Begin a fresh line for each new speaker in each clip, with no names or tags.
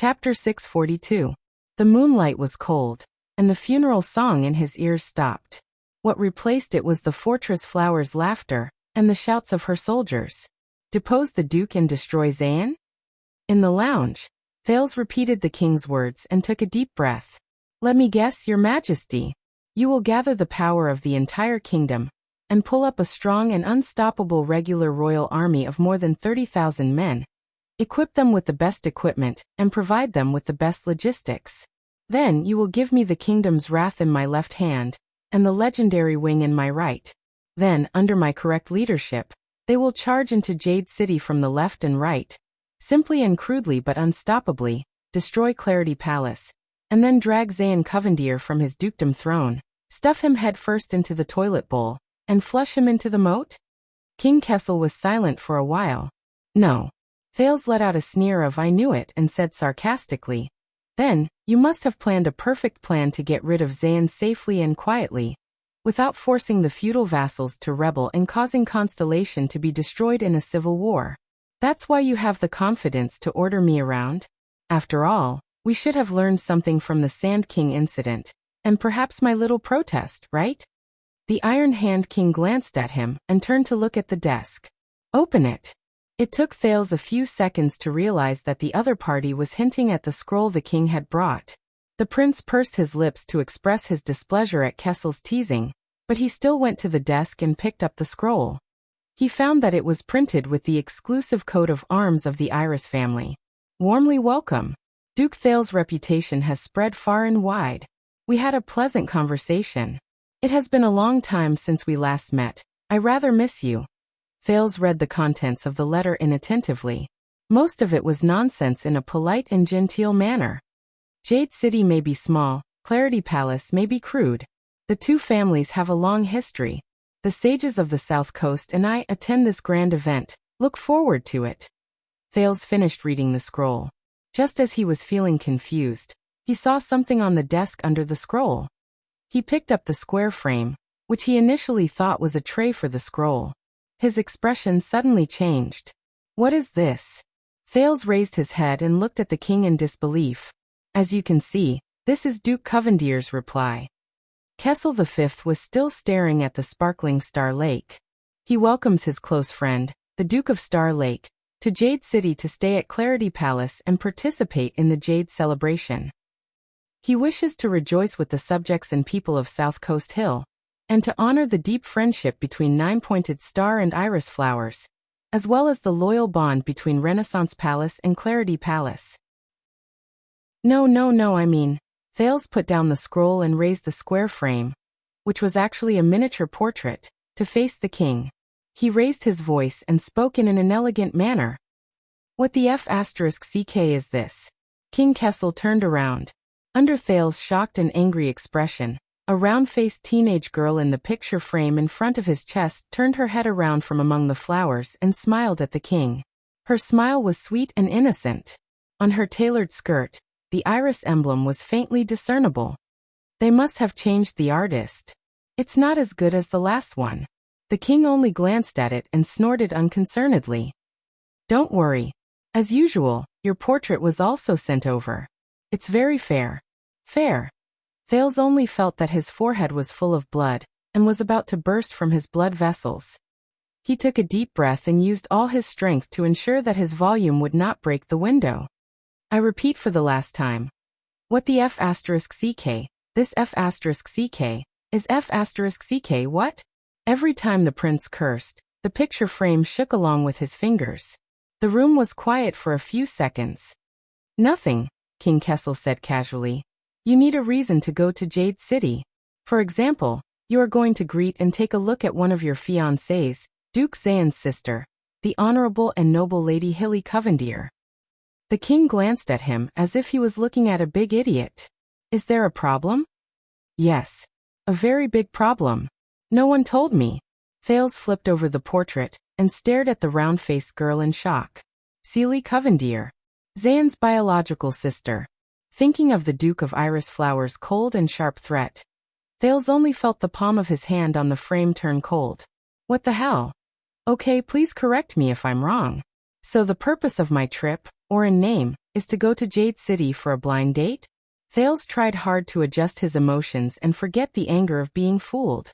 Chapter 642. The moonlight was cold, and the funeral song in his ears stopped. What replaced it was the fortress flower's laughter, and the shouts of her soldiers. Depose the Duke and destroy Zayn? In the lounge, Thales repeated the king's words and took a deep breath. Let me guess, your majesty. You will gather the power of the entire kingdom, and pull up a strong and unstoppable regular royal army of more than 30,000 men. Equip them with the best equipment, and provide them with the best logistics. Then you will give me the kingdom's wrath in my left hand, and the legendary wing in my right. Then, under my correct leadership, they will charge into Jade City from the left and right. Simply and crudely but unstoppably, destroy Clarity Palace, and then drag Zayn Covendier from his dukedom throne, stuff him headfirst into the toilet bowl, and flush him into the moat? King Kessel was silent for a while. No. Thales let out a sneer of "I knew it" and said sarcastically, "Then, you must have planned a perfect plan to get rid of Zayn safely and quietly, without forcing the feudal vassals to rebel and causing Constellation to be destroyed in a civil war. That's why you have the confidence to order me around? After all, we should have learned something from the Sand King incident, and perhaps my little protest, right?" The Iron Hand King glanced at him and turned to look at the desk. "Open it." It took Thales a few seconds to realize that the other party was hinting at the scroll the king had brought. The prince pursed his lips to express his displeasure at Kessel's teasing, but he still went to the desk and picked up the scroll. He found that it was printed with the exclusive coat of arms of the Iris family. Warmly welcome. Duke Thales' reputation has spread far and wide. We had a pleasant conversation. It has been a long time since we last met. I rather miss you. Thales read the contents of the letter inattentively. Most of it was nonsense in a polite and genteel manner. Jade City may be small, Clarity Palace may be crude. The two families have a long history. The sages of the South Coast and I attend this grand event. Look forward to it. Thales finished reading the scroll. Just as he was feeling confused, he saw something on the desk under the scroll. He picked up the square frame, which he initially thought was a tray for the scroll. His expression suddenly changed. What is this? Thales raised his head and looked at the king in disbelief. As you can see, this is Duke Covendier's reply. Kessel V was still staring at the sparkling Star Lake. He welcomes his close friend, the Duke of Star Lake, to Jade City to stay at Clarity Palace and participate in the Jade celebration. He wishes to rejoice with the subjects and people of South Coast Hill, and to honor the deep friendship between Nine-Pointed Star and Iris Flowers, as well as the loyal bond between Renaissance Palace and Clarity Palace. No, I mean. Thales put down the scroll and raised the square frame, which was actually a miniature portrait, to face the king. He raised his voice and spoke in an inelegant manner. What the F***ck is this? King Kessel turned around. Under Thales' shocked and angry expression, a round-faced teenage girl in the picture frame in front of his chest turned her head around from among the flowers and smiled at the king. Her smile was sweet and innocent. On her tailored skirt, the iris emblem was faintly discernible. They must have changed the artist. It's not as good as the last one. The king only glanced at it and snorted unconcernedly. Don't worry. As usual, your portrait was also sent over. It's very fair. Fair. Thales only felt that his forehead was full of blood, and was about to burst from his blood vessels. He took a deep breath and used all his strength to ensure that his volume would not break the window. I repeat for the last time. What the F***ck? This F***ck? Is F***ck what? Every time the prince cursed, the picture frame shook along with his fingers. The room was quiet for a few seconds. Nothing, King Kessel said casually. You need a reason to go to Jade City. For example, you are going to greet and take a look at one of your fiancés, Duke Zayn's sister, the Honorable and Noble Lady Hilly Covendier. The king glanced at him as if he was looking at a big idiot. Is there a problem? Yes. A very big problem. No one told me. Thales flipped over the portrait and stared at the round-faced girl in shock. Seely Covendier. Zayn's biological sister. Thinking of the Duke of Iris Flower's cold and sharp threat, Thales only felt the palm of his hand on the frame turn cold. What the hell? Okay, please correct me if I'm wrong. So the purpose of my trip, or in name, is to go to Jade City for a blind date? Thales tried hard to adjust his emotions and forget the anger of being fooled.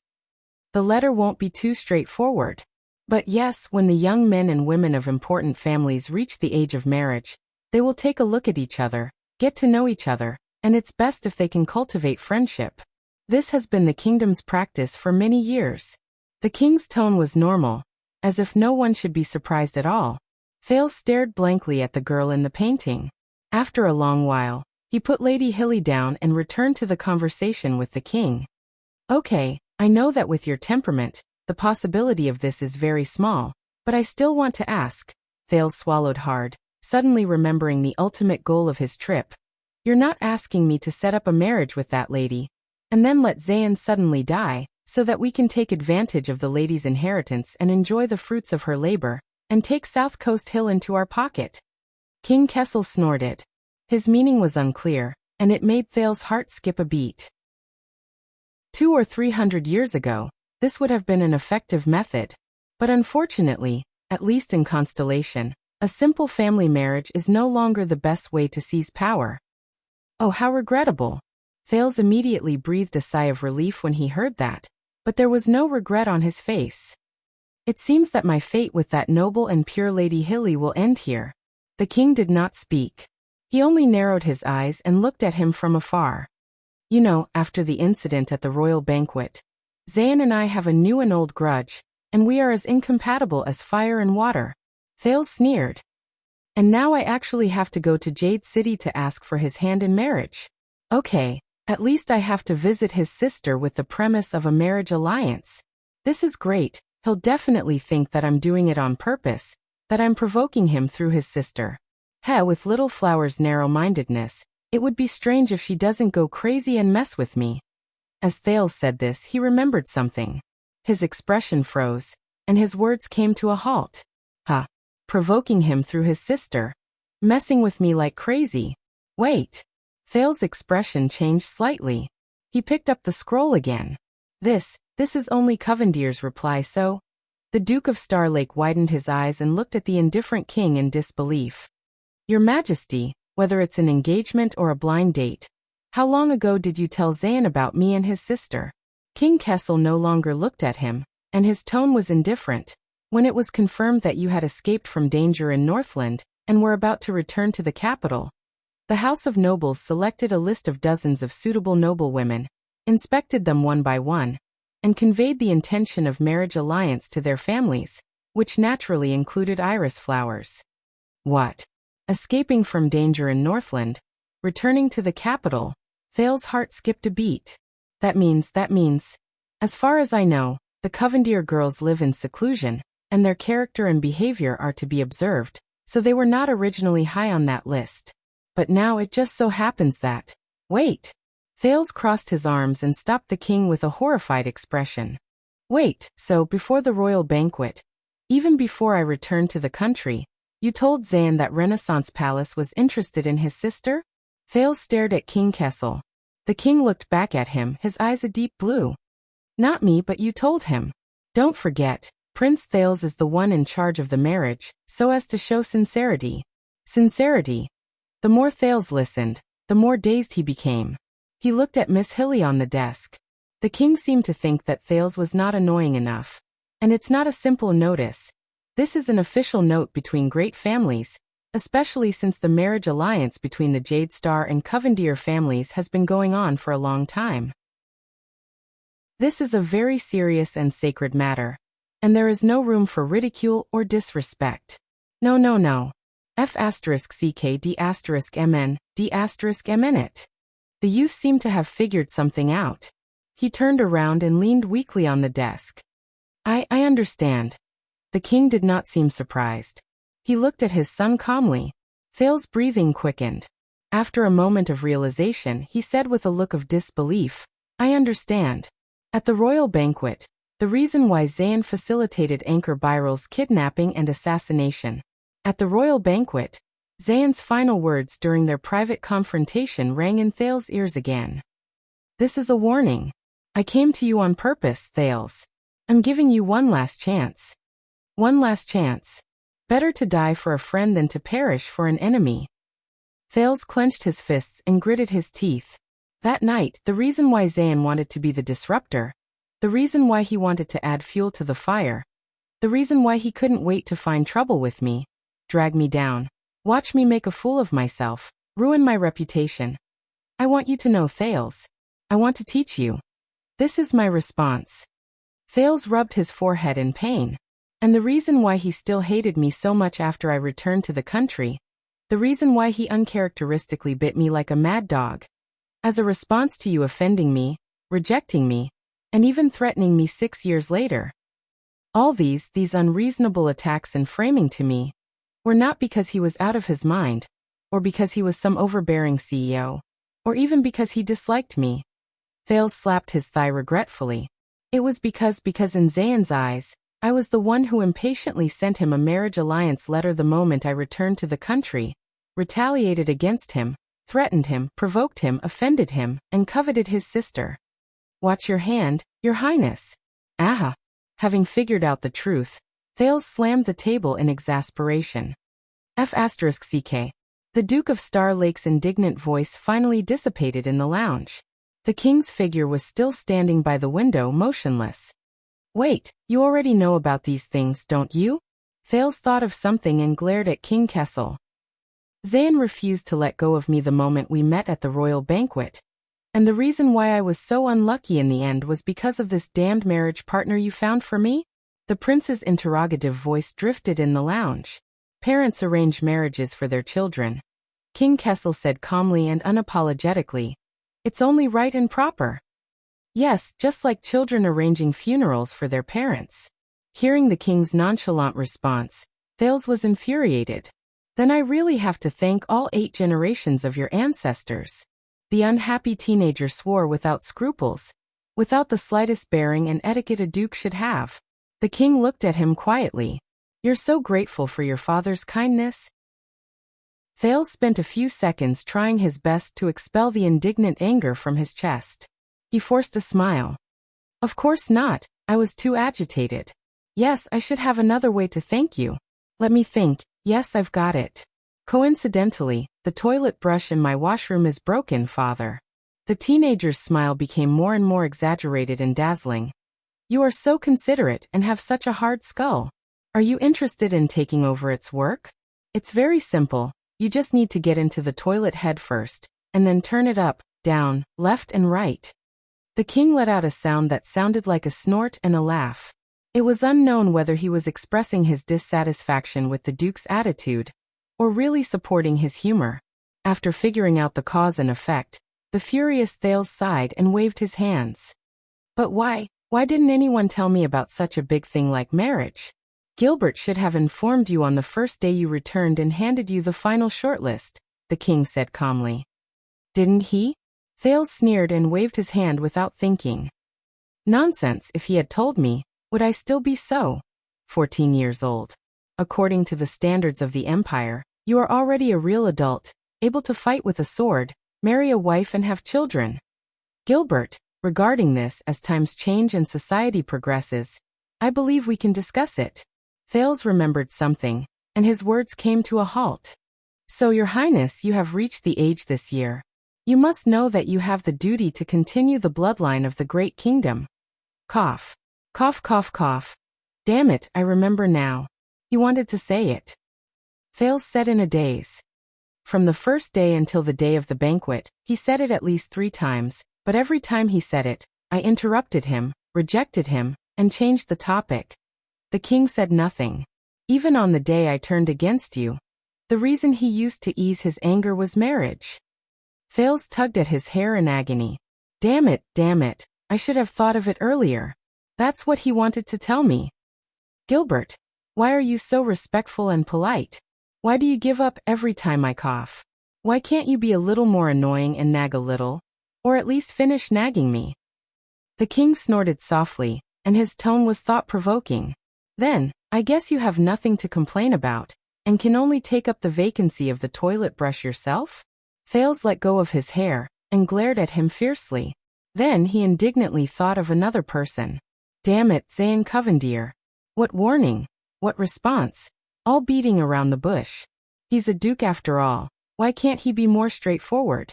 The letter won't be too straightforward. But yes, when the young men and women of important families reach the age of marriage, they will take a look at each other, get to know each other, and it's best if they can cultivate friendship. This has been the kingdom's practice for many years. The king's tone was normal, as if no one should be surprised at all. Thales stared blankly at the girl in the painting. After a long while, he put Lady Hilly down and returned to the conversation with the king. Okay, I know that with your temperament, the possibility of this is very small, but I still want to ask. Thales swallowed hard, suddenly remembering the ultimate goal of his trip. You're not asking me to set up a marriage with that lady, and then let Zayn suddenly die, so that we can take advantage of the lady's inheritance and enjoy the fruits of her labor, and take South Coast Hill into our pocket? King Kessel snorted. His meaning was unclear, and it made Thales' heart skip a beat. 200 or 300 years ago, this would have been an effective method. But unfortunately, at least in Constellation, a simple family marriage is no longer the best way to seize power. Oh, how regrettable. Thales immediately breathed a sigh of relief when he heard that, but there was no regret on his face. It seems that my fate with that noble and pure Lady Hilly will end here. The king did not speak. He only narrowed his eyes and looked at him from afar. You know, after the incident at the royal banquet, Zayn and I have a new and old grudge, and we are as incompatible as fire and water. Thales sneered. And now I actually have to go to Jade City to ask for his hand in marriage. Okay, at least I have to visit his sister with the premise of a marriage alliance. This is great. He'll definitely think that I'm doing it on purpose, that I'm provoking him through his sister. With Little Flower's narrow-mindedness, it would be strange if she doesn't go crazy and mess with me. As Thales said this, he remembered something. His expression froze, and his words came to a halt. Provoking him through his sister. Messing with me like crazy. Wait. Thales' expression changed slightly. He picked up the scroll again. This is only Covendier's reply, so? The Duke of Star Lake widened his eyes and looked at the indifferent king in disbelief. Your Majesty, whether it's an engagement or a blind date, how long ago did you tell Zayn about me and his sister? King Kessel no longer looked at him, and his tone was indifferent. When it was confirmed that you had escaped from danger in Northland, and were about to return to the capital, the House of Nobles selected a list of dozens of suitable noblewomen, inspected them one by one, and conveyed the intention of marriage alliance to their families, which naturally included iris flowers. What? Escaping from danger in Northland, returning to the capital? Thales' heart skipped a beat. That means, as far as I know, the Covendier girls live in seclusion, and their character and behavior are to be observed, so they were not originally high on that list. But now it just so happens that... Wait! Thales crossed his arms and stopped the king with a horrified expression. Wait, so before the royal banquet, even before I returned to the country, you told Zayn that Renaissance Palace was interested in his sister? Thales stared at King Kessel. The king looked back at him, his eyes a deep blue. Not me, but you told him. Don't forget, Prince Thales is the one in charge of the marriage, so as to show sincerity. Sincerity. The more Thales listened, the more dazed he became. He looked at Miss Hilly on the desk. The king seemed to think that Thales was not annoying enough. And it's not a simple notice. This is an official note between great families, especially since the marriage alliance between the Jade Star and Covendier families has been going on for a long time. This is a very serious and sacred matter, and there is no room for ridicule or disrespect. No. F*CK D*MN it. The youth seemed to have figured something out. He turned around and leaned weakly on the desk. I understand. The king did not seem surprised. He looked at his son calmly. Thales' breathing quickened. After a moment of realization, he said with a look of disbelief, I understand. At the royal banquet, the reason why Zayn facilitated Anchor Byral's kidnapping and assassination. At the royal banquet, Zayn's final words during their private confrontation rang in Thales' ears again. This is a warning. I came to you on purpose, Thales. I'm giving you one last chance. One last chance. Better to die for a friend than to perish for an enemy. Thales clenched his fists and gritted his teeth. That night, the reason why Zayn wanted to be the disruptor, the reason why he wanted to add fuel to the fire, the reason why he couldn't wait to find trouble with me, drag me down, watch me make a fool of myself, ruin my reputation. I want you to know, Thales. I want to teach you. This is my response. Thales rubbed his forehead in pain. And the reason why he still hated me so much after I returned to the country, the reason why he uncharacteristically bit me like a mad dog, as a response to you offending me, rejecting me, and even threatening me 6 years later. All these unreasonable attacks and framing to me were not because he was out of his mind, or because he was some overbearing CEO, or even because he disliked me. Thales slapped his thigh regretfully. It was because in Zayn's eyes, I was the one who impatiently sent him a marriage alliance letter the moment I returned to the country, retaliated against him, threatened him, provoked him, offended him, and coveted his sister. Watch your hand, Your Highness. Aha! Having figured out the truth, Thales slammed the table in exasperation. F***ck. The Duke of Star Lake's indignant voice finally dissipated in the lounge. The king's figure was still standing by the window, motionless. Wait, you already know about these things, don't you? Thales thought of something and glared at King Kessel. Zayn refused to let go of me the moment we met at the royal banquet. And the reason why I was so unlucky in the end was because of this damned marriage partner you found for me? The prince's interrogative voice drifted in the lounge. Parents arrange marriages for their children. King Kessel said calmly and unapologetically. It's only right and proper. Yes, just like children arranging funerals for their parents. Hearing the king's nonchalant response, Thales was infuriated. Then I really have to thank all 8 generations of your ancestors. The unhappy teenager swore without scruples, without the slightest bearing and etiquette a duke should have. The king looked at him quietly. You're so grateful for your father's kindness? Thales spent a few seconds trying his best to expel the indignant anger from his chest. He forced a smile. Of course not, I was too agitated. Yes, I should have another way to thank you. Let me think. Yes, I've got it. Coincidentally, the toilet brush in my washroom is broken, father. The teenager's smile became more and more exaggerated and dazzling. You are so considerate and have such a hard skull. Are you interested in taking over its work? It's very simple. You just need to get into the toilet head first, and then turn it up, down, left and right. The king let out a sound that sounded like a snort and a laugh. It was unknown whether he was expressing his dissatisfaction with the duke's attitude, or really supporting his humor. After figuring out the cause and effect, the furious Thales sighed and waved his hands. But why didn't anyone tell me about such a big thing like marriage? Gilbert should have informed you on the first day you returned and handed you the final shortlist, the king said calmly. Didn't he? Thales sneered and waved his hand without thinking. Nonsense, if he had told me, would I still be so? 14 years old. According to the standards of the empire, you are already a real adult, able to fight with a sword, marry a wife and have children. Gilbert, regarding this as times change and society progresses, I believe we can discuss it. Thales remembered something, and his words came to a halt. So, Your Highness, you have reached the age this year. You must know that you have the duty to continue the bloodline of the great kingdom. Cough. Cough, cough, cough. Damn it, I remember now. He wanted to say it. Thales said in a daze. From the first day until the day of the banquet, he said it at least 3 times, but every time he said it, I interrupted him, rejected him, and changed the topic. The king said nothing. Even on the day I turned against you, the reason he used to ease his anger was marriage. Thales tugged at his hair in agony. Damn it, I should have thought of it earlier. That's what he wanted to tell me. Gilbert, why are you so respectful and polite? Why do you give up every time I cough? Why can't you be a little more annoying and nag a little? Or at least finish nagging me? The king snorted softly, and his tone was thought-provoking. Then, I guess you have nothing to complain about, and can only take up the vacancy of the toilet brush yourself? Thales let go of his hair, and glared at him fiercely. Then he indignantly thought of another person. Damn it, Zayn Covendier. What warning? What response? all beating around the bush. He's a duke after all. Why can't he be more straightforward?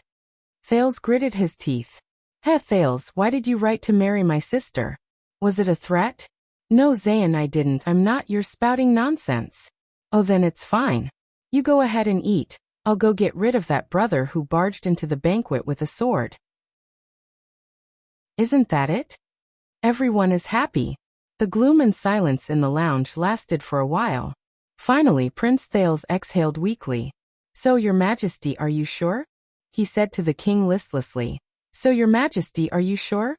Thales gritted his teeth. Thales, why did you write to marry my sister? Was it a threat? No, Zayn, I didn't. I'm not. You're spouting nonsense. Oh, then it's fine. You go ahead and eat. I'll go get rid of that brother who barged into the banquet with a sword. Isn't that it? Everyone is happy. The gloom and silence in the lounge lasted for a while. Finally, Prince Thales exhaled weakly. So, Your Majesty, are you sure? He said to the king listlessly. So, Your Majesty, are you sure?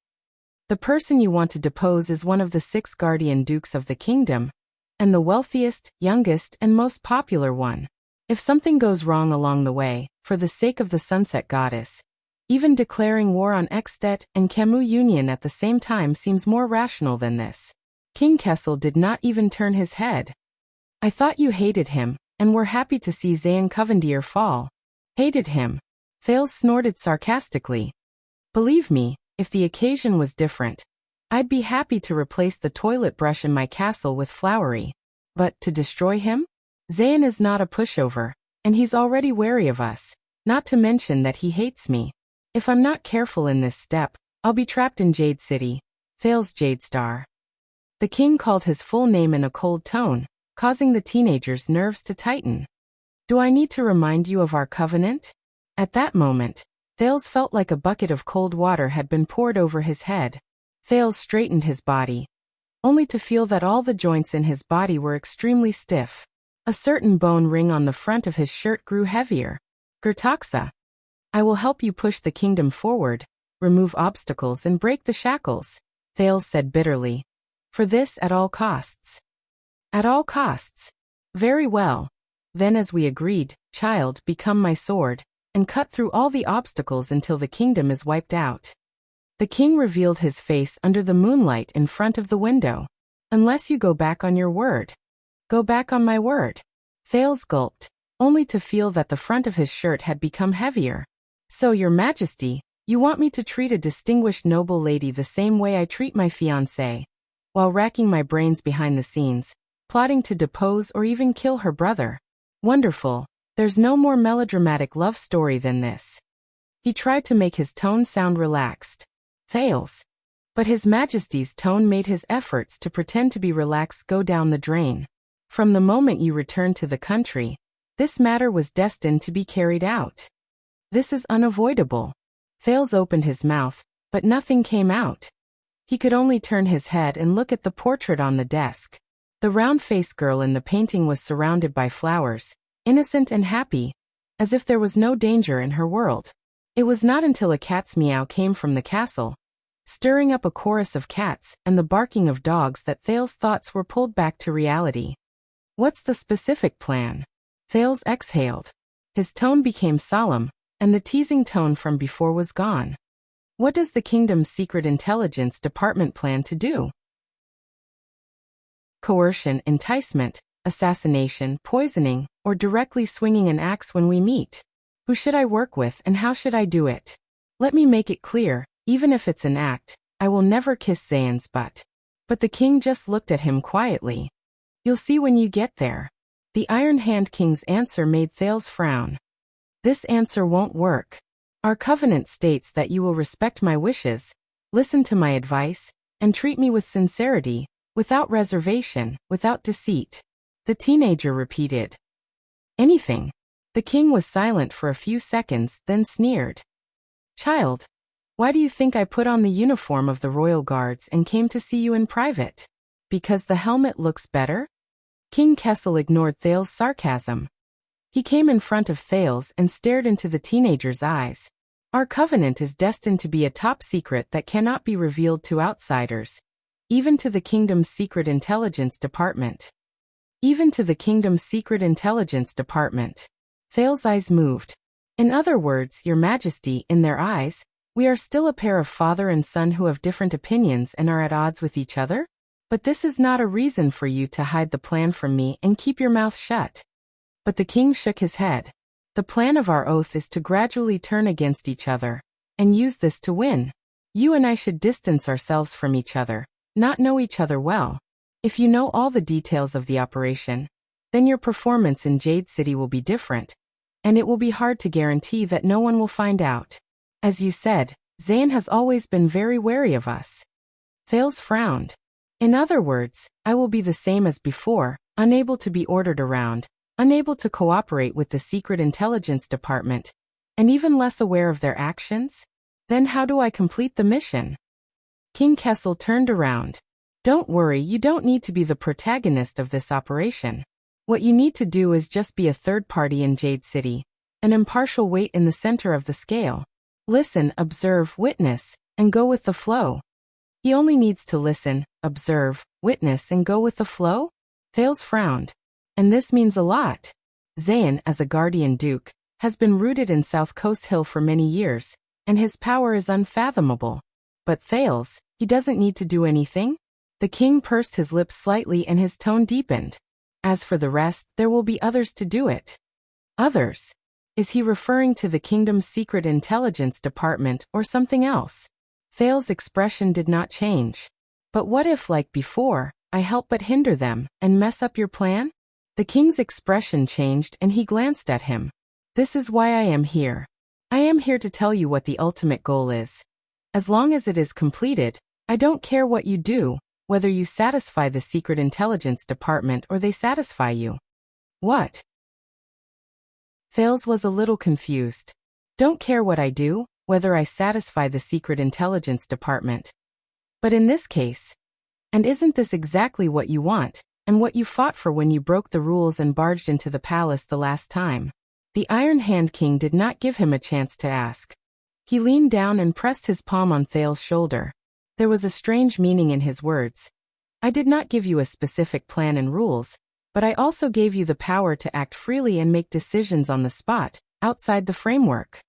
The person you want to depose is one of the 6 guardian dukes of the kingdom, and the wealthiest, youngest, and most popular one. If something goes wrong along the way, for the sake of the sunset goddess, even declaring war on Extet and Camus Union at the same time seems more rational than this. King Kessel did not even turn his head. I thought you hated him, and were happy to see Zayn Covendier fall. Hated him? Thales snorted sarcastically. Believe me, if the occasion was different, I'd be happy to replace the toilet brush in my castle with Flowery. But to destroy him? Zayn is not a pushover, and he's already wary of us, not to mention that he hates me. If I'm not careful in this step, I'll be trapped in Jade City. Thales Jadestar. The king called his full name in a cold tone, causing the teenager's nerves to tighten. Do I need to remind you of our covenant? At that moment, Thales felt like a bucket of cold water had been poured over his head. Thales straightened his body, only to feel that all the joints in his body were extremely stiff. A certain bone ring on the front of his shirt grew heavier. Gertoxa. I will help you push the kingdom forward, remove obstacles and break the shackles, Thales said bitterly. For this at all costs. At all costs. Very well. Then as we agreed, child, become my sword, and cut through all the obstacles until the kingdom is wiped out. The king revealed his face under the moonlight in front of the window. Unless you go back on your word. Go back on my word. Thales gulped, only to feel that the front of his shirt had become heavier. So, Your Majesty, you want me to treat a distinguished noble lady the same way I treat my fiancé, while racking my brains behind the scenes, plotting to depose or even kill her brother. Wonderful. There's no more melodramatic love story than this. He tried to make his tone sound relaxed. Thales. But His Majesty's tone made his efforts to pretend to be relaxed go down the drain. From the moment you returned to the country, this matter was destined to be carried out. This is unavoidable. Thales opened his mouth, but nothing came out. He could only turn his head and look at the portrait on the desk. The round-faced girl in the painting was surrounded by flowers, innocent and happy, as if there was no danger in her world. It was not until a cat's meow came from the castle, stirring up a chorus of cats and the barking of dogs, that Thales' thoughts were pulled back to reality. What's the specific plan? Thales exhaled. His tone became solemn, and the teasing tone from before was gone. What does the kingdom's secret intelligence department plan to do? Coercion, enticement, assassination, poisoning, or directly swinging an axe when we meet? Who should I work with and how should I do it? Let me make it clear, even if it's an act, I will never kiss Zayn's butt. But the king just looked at him quietly. You'll see when you get there. The Iron Hand King's answer made Thales frown. This answer won't work. Our covenant states that you will respect my wishes, listen to my advice, and treat me with sincerity, without reservation, without deceit. The teenager repeated. Anything. The king was silent for a few seconds, then sneered. Child, why do you think I put on the uniform of the royal guards and came to see you in private? Because the helmet looks better? King Kessel ignored Thales' sarcasm. He came in front of Thales and stared into the teenager's eyes. Our covenant is destined to be a top secret that cannot be revealed to outsiders, even to the kingdom's secret intelligence department. Even to the kingdom's secret intelligence department. Thales' eyes moved. In other words, Your Majesty, in their eyes, we are still a pair of father and son who have different opinions and are at odds with each other? But this is not a reason for you to hide the plan from me and keep your mouth shut. But the king shook his head. The plan of our oath is to gradually turn against each other, and use this to win. You and I should distance ourselves from each other, not know each other well. If you know all the details of the operation, then your performance in Jade City will be different, and it will be hard to guarantee that no one will find out. As you said, Zayn has always been very wary of us. Thales frowned. In other words, I will be the same as before, unable to be ordered around, unable to cooperate with the Secret Intelligence Department, and even less aware of their actions? Then how do I complete the mission? King Kessel turned around. Don't worry, you don't need to be the protagonist of this operation. What you need to do is just be a third party in Jade City, an impartial weight in the center of the scale. Listen, observe, witness, and go with the flow. He only needs to listen, observe, witness, and go with the flow? Thales frowned. And this means a lot. Zayn, as a guardian duke, has been rooted in South Coast Hill for many years, and his power is unfathomable. But Thales, he doesn't need to do anything? The king pursed his lips slightly and his tone deepened. As for the rest, there will be others to do it. Others? Is he referring to the kingdom's secret intelligence department or something else? Thales' expression did not change. But what if, like before, I help but hinder them and mess up your plan? The king's expression changed and he glanced at him. This is why I am here. I am here to tell you what the ultimate goal is. As long as it is completed, I don't care what you do, whether you satisfy the Secret Intelligence Department or they satisfy you. What? Thales was a little confused. Don't care what I do, whether I satisfy the Secret Intelligence Department. But in this case, and isn't this exactly what you want, and what you fought for when you broke the rules and barged into the palace the last time? The Iron Hand King did not give him a chance to ask. He leaned down and pressed his palm on Thales' shoulder. There was a strange meaning in his words. I did not give you a specific plan and rules, but I also gave you the power to act freely and make decisions on the spot, outside the framework.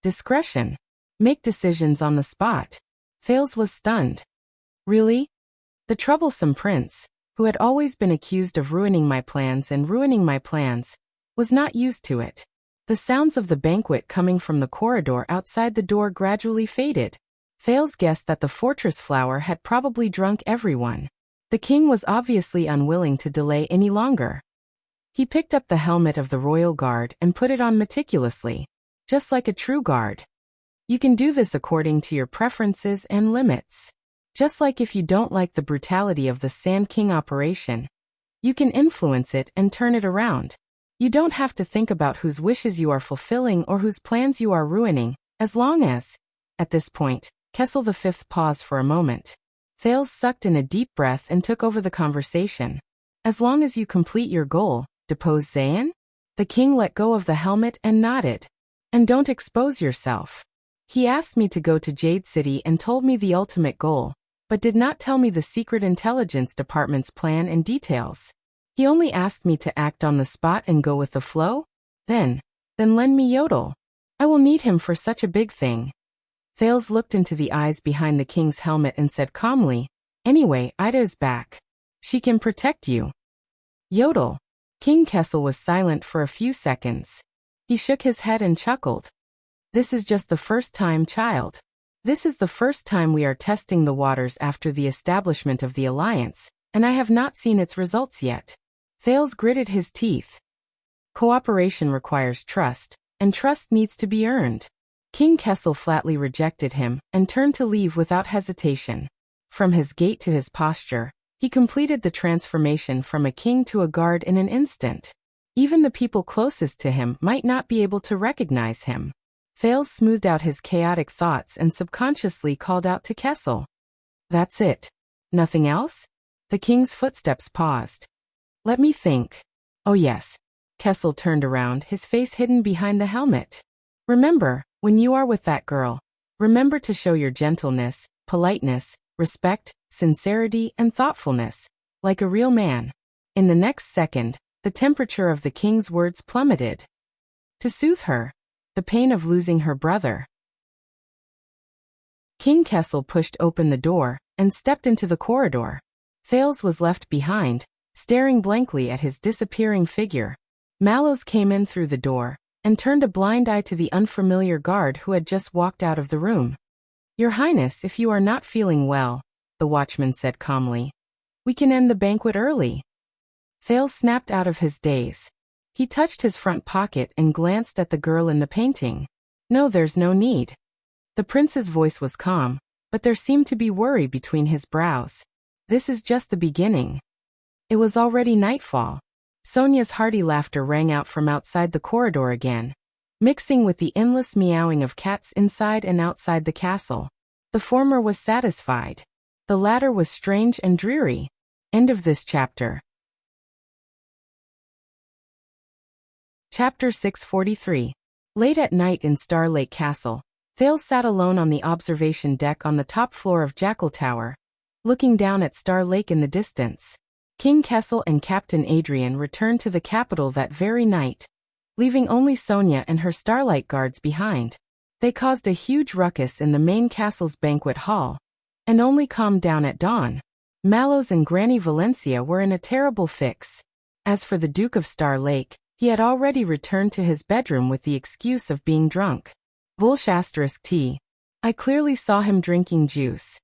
Discretion. Make decisions on the spot. Thales was stunned. Really? The troublesome prince, who had always been accused of ruining my plans, was not used to it. The sounds of the banquet coming from the corridor outside the door gradually faded. Thales guessed that the fortress flower had probably drunk everyone. The king was obviously unwilling to delay any longer. He picked up the helmet of the royal guard and put it on meticulously, just like a true guard. You can do this according to your preferences and limits. Just like if you don't like the brutality of the Sand King operation, you can influence it and turn it around. You don't have to think about whose wishes you are fulfilling or whose plans you are ruining, as long as... At this point, Kessel V paused for a moment. Thales sucked in a deep breath and took over the conversation. As long as you complete your goal, depose Zayn? The king let go of the helmet and nodded. And don't expose yourself. He asked me to go to Jade City and told me the ultimate goal, but did not tell me the Secret Intelligence Department's plan and details. He only asked me to act on the spot and go with the flow? Then lend me Yodel. I will need him for such a big thing. Thales looked into the eyes behind the king's helmet and said calmly, Anyway, Ida is back. She can protect you. Yodel. King Kessel was silent for a few seconds. He shook his head and chuckled. This is just the first time, child. This is the first time we are testing the waters after the establishment of the alliance, and I have not seen its results yet. Thales gritted his teeth. Cooperation requires trust, and trust needs to be earned. King Kessel flatly rejected him and turned to leave without hesitation. From his gait to his posture, he completed the transformation from a king to a guard in an instant. Even the people closest to him might not be able to recognize him. Thales smoothed out his chaotic thoughts and subconsciously called out to Kessel. That's it. Nothing else? The king's footsteps paused. Let me think. Oh yes. Kessel turned around, his face hidden behind the helmet. Remember, when you are with that girl, remember to show your gentleness, politeness, respect, sincerity, and thoughtfulness, like a real man. In the next second, the temperature of the king's words plummeted. To soothe her, the pain of losing her brother. King Kessel pushed open the door and stepped into the corridor. Thales was left behind, staring blankly at his disappearing figure. Mallows came in through the door and turned a blind eye to the unfamiliar guard who had just walked out of the room. Your Highness, if you are not feeling well, the watchman said calmly, we can end the banquet early. Thales snapped out of his daze. He touched his front pocket and glanced at the girl in the painting. No, there's no need. The prince's voice was calm, but there seemed to be worry between his brows. This is just the beginning. It was already nightfall. Sonia's hearty laughter rang out from outside the corridor again, mixing with the endless meowing of cats inside and outside the castle. The former was satisfied. The latter was strange and dreary. End of this chapter. Chapter 643. Late at night in Star Lake Castle, Thales sat alone on the observation deck on the top floor of Jackal Tower, looking down at Star Lake in the distance. King Kessel and Captain Adrian returned to the capital that very night, leaving only Sonia and her Starlight guards behind. They caused a huge ruckus in the main castle's banquet hall, and only calmed down at dawn. Mallows and Granny Valencia were in a terrible fix. As for the Duke of Star Lake, he had already returned to his bedroom with the excuse of being drunk. *T. I clearly saw him drinking juice.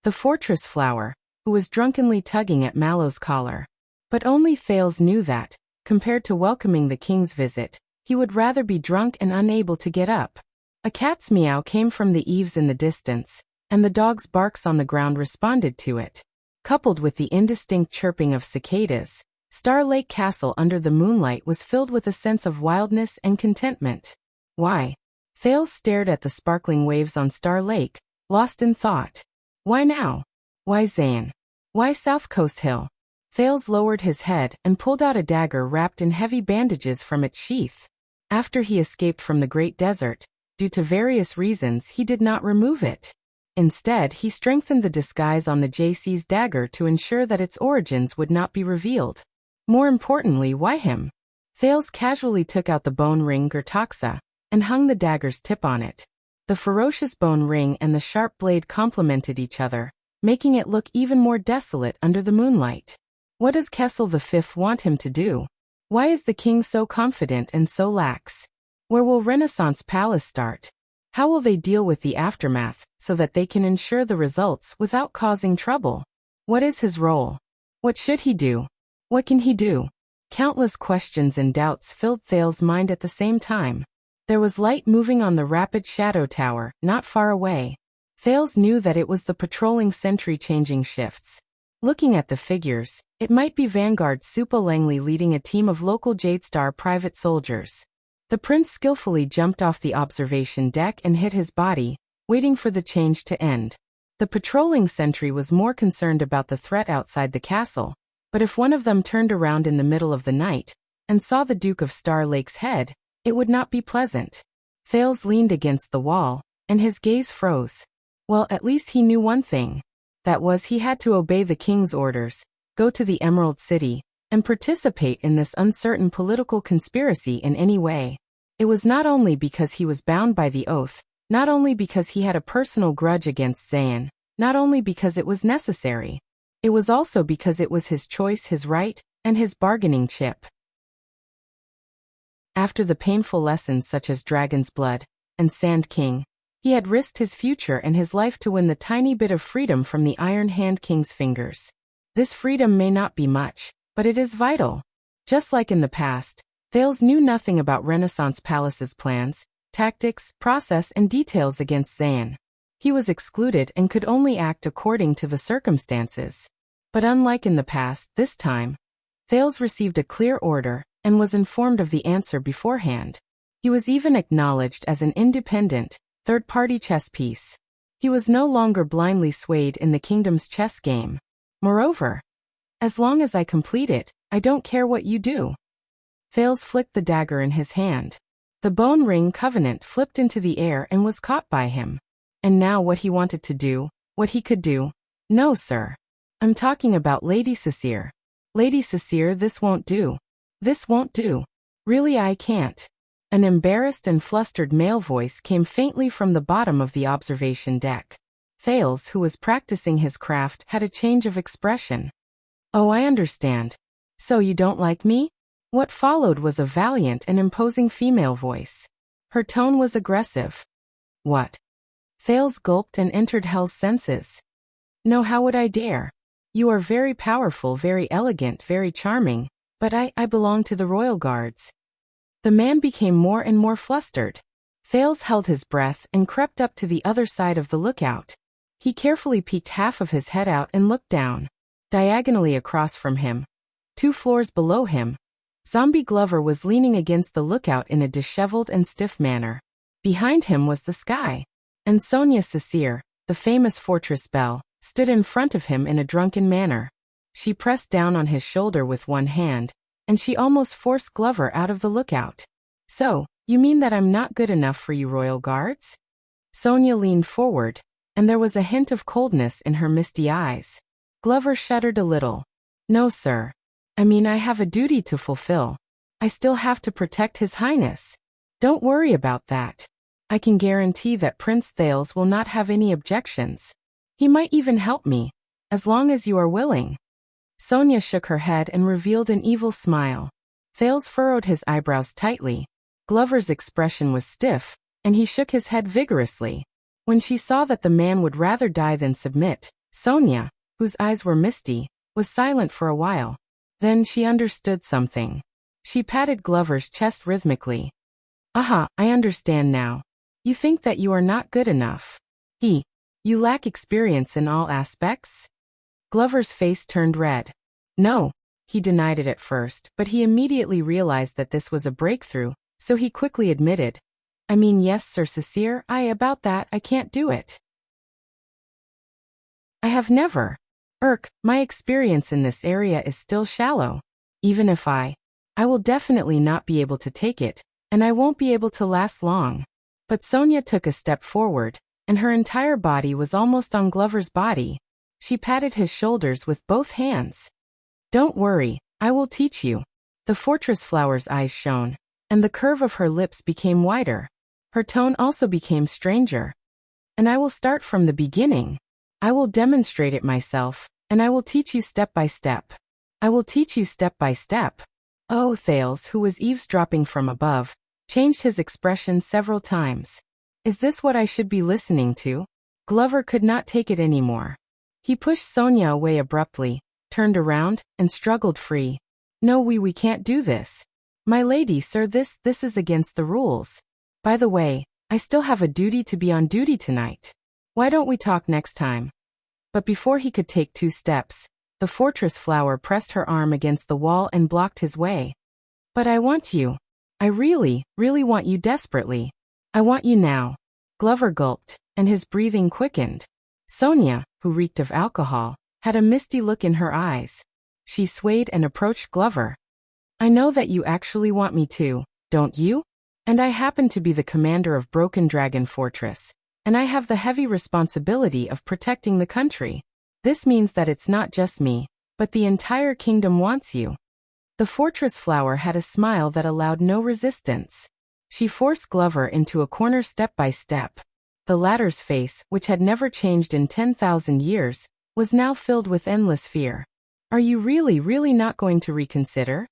The fortress flower, who was drunkenly tugging at Mallow's collar. But only Thales knew that, compared to welcoming the king's visit, he would rather be drunk and unable to get up. A cat's meow came from the eaves in the distance, and the dog's barks on the ground responded to it. Coupled with the indistinct chirping of cicadas, Star Lake Castle under the moonlight was filled with a sense of wildness and contentment. Why? Thales stared at the sparkling waves on Star Lake, lost in thought. Why now? Why Zayn? Why South Coast Hill? Thales lowered his head and pulled out a dagger wrapped in heavy bandages from its sheath. After he escaped from the Great Desert, due to various reasons he did not remove it. Instead, he strengthened the disguise on the JC's dagger to ensure that its origins would not be revealed. More importantly, why him? Thales casually took out the bone ring Gertaxa and hung the dagger's tip on it. The ferocious bone ring and the sharp blade complemented each other, making it look even more desolate under the moonlight. What does Kessel V want him to do? Why is the king so confident and so lax? Where will Renaissance Palace start? How will they deal with the aftermath so that they can ensure the results without causing trouble? What is his role? What should he do? What can he do? Countless questions and doubts filled Thales' mind at the same time. There was light moving on the rapid shadow tower, not far away. Thales knew that it was the patrolling sentry changing shifts. Looking at the figures, it might be Vanguard Supa Langley leading a team of local Jadestar private soldiers. The prince skillfully jumped off the observation deck and hit his body, waiting for the change to end. The patrolling sentry was more concerned about the threat outside the castle, but if one of them turned around in the middle of the night and saw the Duke of Star Lake's head, it would not be pleasant. Thales leaned against the wall, and his gaze froze. Well, at least he knew one thing. That was, he had to obey the king's orders, go to the Emerald City, and participate in this uncertain political conspiracy in any way. It was not only because he was bound by the oath, not only because he had a personal grudge against Zayn, not only because it was necessary. It was also because it was his choice, his right, and his bargaining chip. After the painful lessons such as Dragon's Blood and Sand King, he had risked his future and his life to win the tiny bit of freedom from the Iron Hand King's fingers. This freedom may not be much, but it is vital. Just like in the past, Thales knew nothing about Renaissance Palace's plans, tactics, process, and details against Zayn. He was excluded and could only act according to the circumstances. But unlike in the past, this time, Thales received a clear order and was informed of the answer beforehand. He was even acknowledged as an independent, third-party chess piece. He was no longer blindly swayed in the kingdom's chess game. Moreover, as long as I complete it, I don't care what you do. Thales flicked the dagger in his hand. The bone ring covenant flipped into the air and was caught by him. And now what he wanted to do, what he could do? No, sir. I'm talking about Lady Cecere. Lady Cecere, this won't do. This won't do. Really, I can't. An embarrassed and flustered male voice came faintly from the bottom of the observation deck. Thales, who was practicing his craft, had a change of expression. Oh, I understand. So you don't like me? What followed was a valiant and imposing female voice. Her tone was aggressive. What? Thales gulped and entered Hell's senses. No, how would I dare? You are very powerful, very elegant, very charming, but I belong to the royal guards. The man became more and more flustered. Thales held his breath and crept up to the other side of the lookout. He carefully peeked half of his head out and looked down. Diagonally across from him, 2 floors below him, Zombie Glover was leaning against the lookout in a disheveled and stiff manner. Behind him was the sky. And Sonia Cecere, the famous fortress belle, stood in front of him in a drunken manner. She pressed down on his shoulder with one hand, and she almost forced Glover out of the lookout. So, you mean that I'm not good enough for you royal guards? Sonia leaned forward, and there was a hint of coldness in her misty eyes. Glover shuddered a little. No, sir. I mean, I have a duty to fulfill. I still have to protect His Highness. Don't worry about that. I can guarantee that Prince Thales will not have any objections. He might even help me, as long as you are willing. Sonia shook her head and revealed an evil smile. Thales furrowed his eyebrows tightly. Glover's expression was stiff, and he shook his head vigorously. When she saw that the man would rather die than submit, Sonia, whose eyes were misty, was silent for a while. Then she understood something. She patted Glover's chest rhythmically. Aha, I understand now. You think that you are not good enough. You lack experience in all aspects? Glover's face turned red. No, he denied it at first, but he immediately realized that this was a breakthrough, so he quickly admitted. I mean, yes, Sir Cecere, about that, I can't do it. I have never. My experience in this area is still shallow. Even if I will definitely not be able to take it, and I won't be able to last long. But Sonia took a step forward, and her entire body was almost on Glover's body. She patted his shoulders with both hands. Don't worry, I will teach you. The fortress flower's eyes shone, and the curve of her lips became wider. Her tone also became stranger. And I will start from the beginning. I will demonstrate it myself. And I will teach you step by step. I will teach you step by step. Oh, Thales, who was eavesdropping from above, changed his expression several times. Is this what I should be listening to? Glover could not take it anymore. He pushed Sonia away abruptly, turned around, and struggled free. No, we can't do this. My lady, sir, this is against the rules. By the way, I still have a duty to be on duty tonight. Why don't we talk next time? But before he could take 2 steps, the fortress flower pressed her arm against the wall and blocked his way. But I want you. I really want you desperately. I want you now. Glover gulped, and his breathing quickened. Sonia, who reeked of alcohol, had a misty look in her eyes. She swayed and approached Glover. I know that you actually want me to, don't you? And I happen to be the commander of Broken Dragon Fortress. And I have the heavy responsibility of protecting the country. This means that it's not just me, but the entire kingdom wants you. The fortress flower had a smile that allowed no resistance. She forced Glover into a corner step by step. The latter's face, which had never changed in 10,000 years, was now filled with endless fear. Are you really not going to reconsider?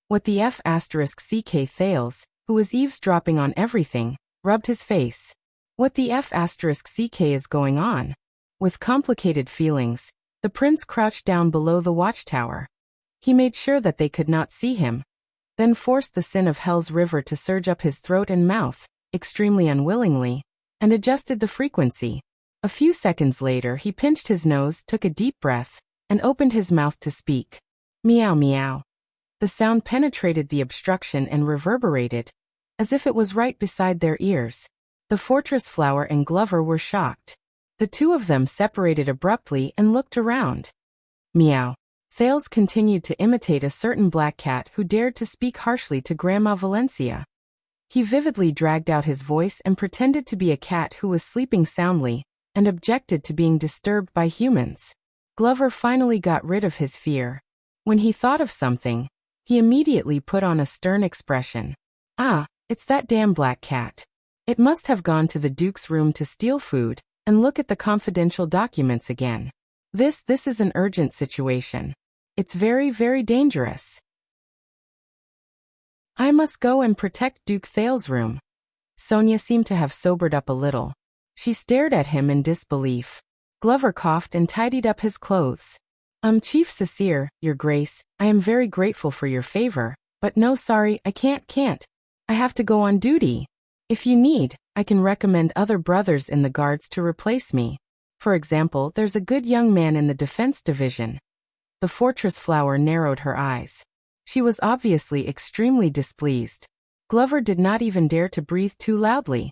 What the F***ck Thales, who was eavesdropping on everything, rubbed his face. What the F***ck is going on? With complicated feelings, the prince crouched down below the watchtower. He made sure that they could not see him, then forced the sin of Hell's River to surge up his throat and mouth, extremely unwillingly, and adjusted the frequency. A few seconds later he pinched his nose, took a deep breath, and opened his mouth to speak. Meow meow. The sound penetrated the obstruction and reverberated, as if it was right beside their ears. The fortress flower and Glover were shocked. The two of them separated abruptly and looked around. Meow. Thales continued to imitate a certain black cat who dared to speak harshly to Grandma Valencia. He vividly dragged out his voice and pretended to be a cat who was sleeping soundly, and objected to being disturbed by humans. Glover finally got rid of his fear. When he thought of something, he immediately put on a stern expression. Ah, it's that damn black cat. It must have gone to the Duke's room to steal food, and look at the confidential documents again. This is an urgent situation. It's very dangerous. I must go and protect Duke Thales's room. Sonia seemed to have sobered up a little. She stared at him in disbelief. Glover coughed and tidied up his clothes. Chief Sisir, Your Grace, I am very grateful for your favor, but no sorry, I can't. I have to go on duty. If you need, I can recommend other brothers in the guards to replace me. For example, there's a good young man in the defense division. The fortress flower narrowed her eyes. She was obviously extremely displeased. Glover did not even dare to breathe too loudly.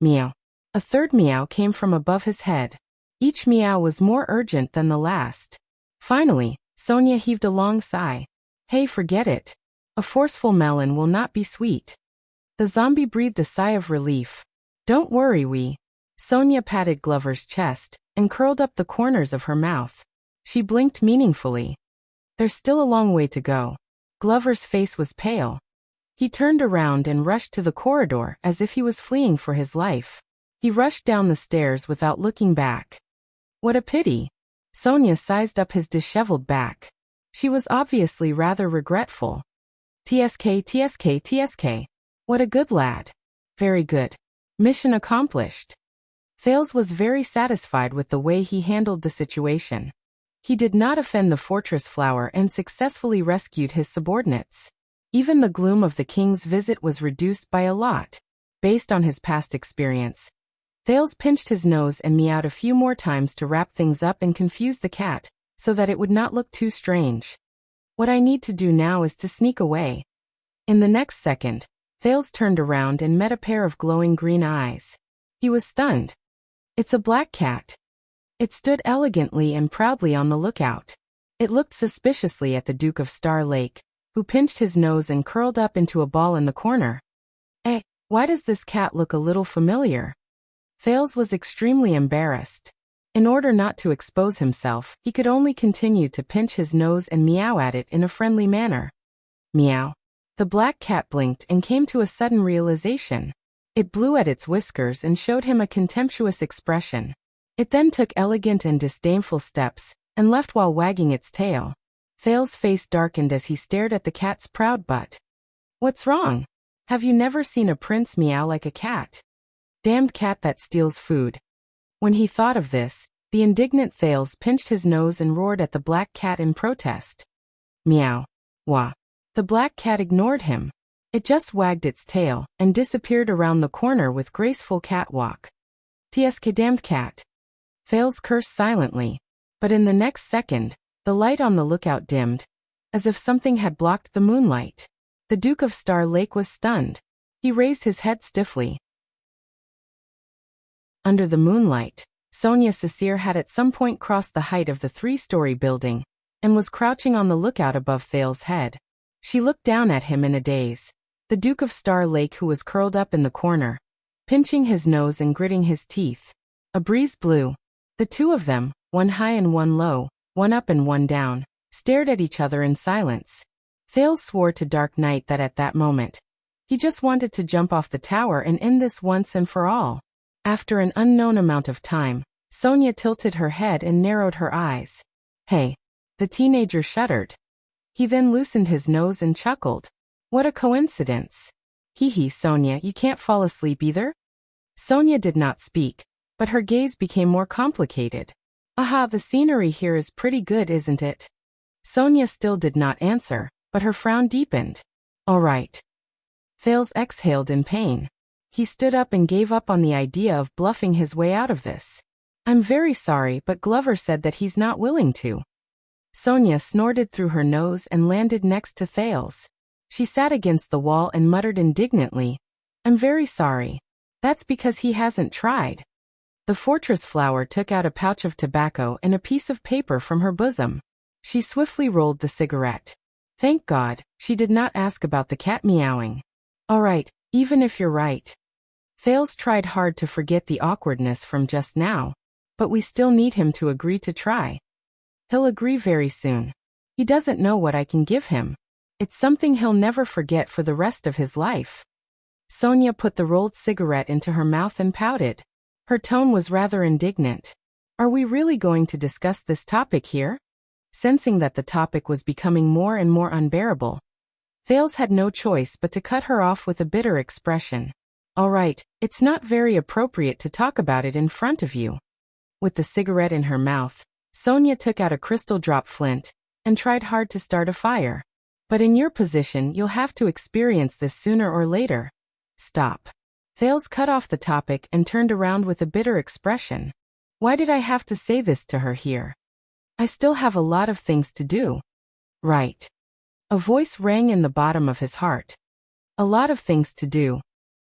Meow. A third meow came from above his head. Each meow was more urgent than the last. Finally, Sonia heaved a long sigh. Hey, forget it. A forceful melon will not be sweet. The zombie breathed a sigh of relief. Don't worry, Sonia patted Glover's chest and curled up the corners of her mouth. She blinked meaningfully. There's still a long way to go. Glover's face was pale. He turned around and rushed to the corridor as if he was fleeing for his life. He rushed down the stairs without looking back. What a pity. Sonia sized up his disheveled back. She was obviously rather regretful. TSK. What a good lad. Very good. Mission accomplished. Thales was very satisfied with the way he handled the situation. He did not offend the fortress flower and successfully rescued his subordinates. Even the gloom of the king's visit was reduced by a lot. Based on his past experience, Thales pinched his nose and meowed a few more times to wrap things up and confuse the cat, so that it would not look too strange. What I need to do now is to sneak away. In the next second, Thales turned around and met a pair of glowing green eyes. He was stunned. It's a black cat. It stood elegantly and proudly on the lookout. It looked suspiciously at the Duke of Star Lake, who pinched his nose and curled up into a ball in the corner. Why does this cat look a little familiar? Thales was extremely embarrassed. In order not to expose himself, he could only continue to pinch his nose and meow at it in a friendly manner. Meow. The black cat blinked and came to a sudden realization. It blew at its whiskers and showed him a contemptuous expression. It then took elegant and disdainful steps, and left while wagging its tail. Thales' face darkened as he stared at the cat's proud butt. What's wrong? Have you never seen a prince meow like a cat? Damned cat that steals food. When he thought of this, the indignant Thales pinched his nose and roared at the black cat in protest. Meow. Wah. The black cat ignored him. It just wagged its tail and disappeared around the corner with graceful catwalk. TSK damned cat. Thales cursed silently, but in the next second, the light on the lookout dimmed, as if something had blocked the moonlight. The Duke of Star Lake was stunned. He raised his head stiffly. Under the moonlight, Sonia Sisir had at some point crossed the height of the 3-story building, and was crouching on the lookout above Thales' head. She looked down at him in a daze. The Duke of Star Lake, who was curled up in the corner, pinching his nose and gritting his teeth. A breeze blew. The two of them, one high and one low, one up and one down, stared at each other in silence. Thales swore to Dark Knight that at that moment, he just wanted to jump off the tower and end this once and for all. After an unknown amount of time, Sonia tilted her head and narrowed her eyes. Hey. The teenager shuddered. He then loosened his nose and chuckled. What a coincidence. Hee, Sonia, you can't fall asleep either? Sonia did not speak, but her gaze became more complicated. Aha, the scenery here is pretty good, isn't it? Sonia still did not answer, but her frown deepened. All right. Thales exhaled in pain. He stood up and gave up on the idea of bluffing his way out of this. I'm very sorry, but Glover said that he's not willing to. Sonia snorted through her nose and landed next to Thales. She sat against the wall and muttered indignantly, I'm very sorry. That's because he hasn't tried. The fortress flower took out a pouch of tobacco and a piece of paper from her bosom. She swiftly rolled the cigarette. Thank God, she did not ask about the cat meowing. All right, even if you're right. Thales tried hard to forget the awkwardness from just now, but we still need him to agree to try. He'll agree very soon. He doesn't know what I can give him. It's something he'll never forget for the rest of his life. Sonia put the rolled cigarette into her mouth and pouted. Her tone was rather indignant. Are we really going to discuss this topic here? Sensing that the topic was becoming more and more unbearable, Thales had no choice but to cut her off with a bitter expression. All right, it's not very appropriate to talk about it in front of you. With the cigarette in her mouth, Sonia took out a crystal drop flint and tried hard to start a fire. But in your position, you'll have to experience this sooner or later. Stop. Thales cut off the topic and turned around with a bitter expression. Why did I have to say this to her here? I still have a lot of things to do. Right. A voice rang in the bottom of his heart. A lot of things to do.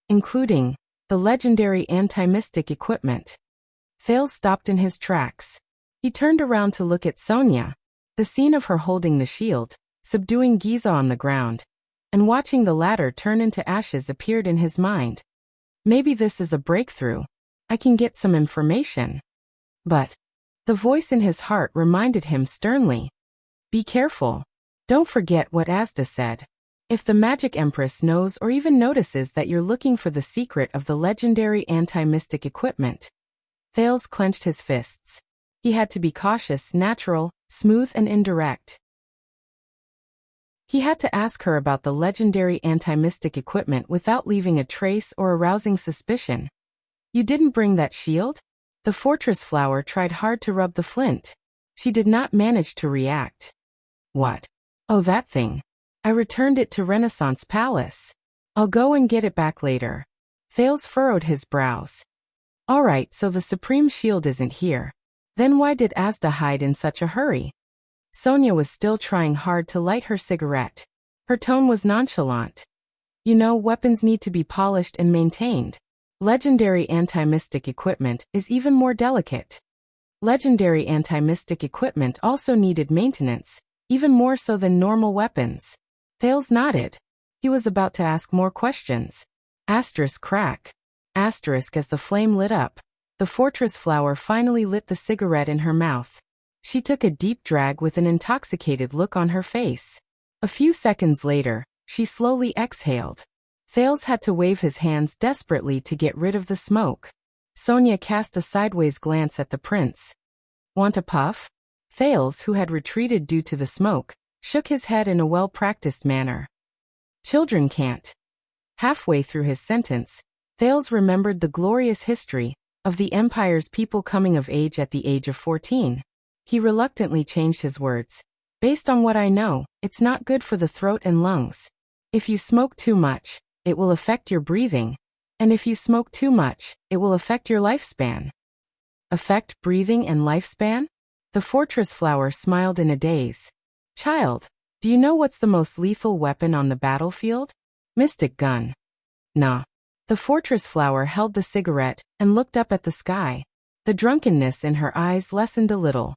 Including the legendary anti-mystic equipment. Thales stopped in his tracks. He turned around to look at Sonia. The scene of her holding the shield, subduing Giza on the ground, and watching the latter turn into ashes appeared in his mind. Maybe this is a breakthrough. I can get some information. But the voice in his heart reminded him sternly. Be careful. Don't forget what Asda said. If the Magic Empress knows or even notices that you're looking for the secret of the legendary anti-mystic equipment. Thales clenched his fists. He had to be cautious, natural, smooth and indirect. He had to ask her about the legendary anti-mystic equipment without leaving a trace or arousing suspicion. You didn't bring that shield? The fortress flower tried hard to rub the flint. She did not manage to react. What? Oh, that thing. I returned it to Renaissance Palace. I'll go and get it back later. Thales furrowed his brows. All right, so the Supreme Shield isn't here. Then why did Asda hide in such a hurry? Sonia was still trying hard to light her cigarette. Her tone was nonchalant. You know, weapons need to be polished and maintained. Legendary anti-mystic equipment is even more delicate. Legendary anti-mystic equipment also needed maintenance, even more so than normal weapons. Thales nodded. He was about to ask more questions. Asterisk crack. Asterisk as the flame lit up. The fortress flower finally lit the cigarette in her mouth. She took a deep drag with an intoxicated look on her face. A few seconds later, she slowly exhaled. Thales had to wave his hands desperately to get rid of the smoke. Sonia cast a sideways glance at the prince. Want a puff? Thales, who had retreated due to the smoke, shook his head in a well-practiced manner. Children can't. Halfway through his sentence, Thales remembered the glorious history of the Empire's people coming of age at the age of 14. He reluctantly changed his words. Based on what I know, it's not good for the throat and lungs. If you smoke too much, it will affect your breathing. And if you smoke too much, it will affect your lifespan. Affect breathing and lifespan? The fortress flower smiled in a daze. Child, do you know what's the most lethal weapon on the battlefield? Mystic gun. Nah. The fortress flower held the cigarette and looked up at the sky. The drunkenness in her eyes lessened a little.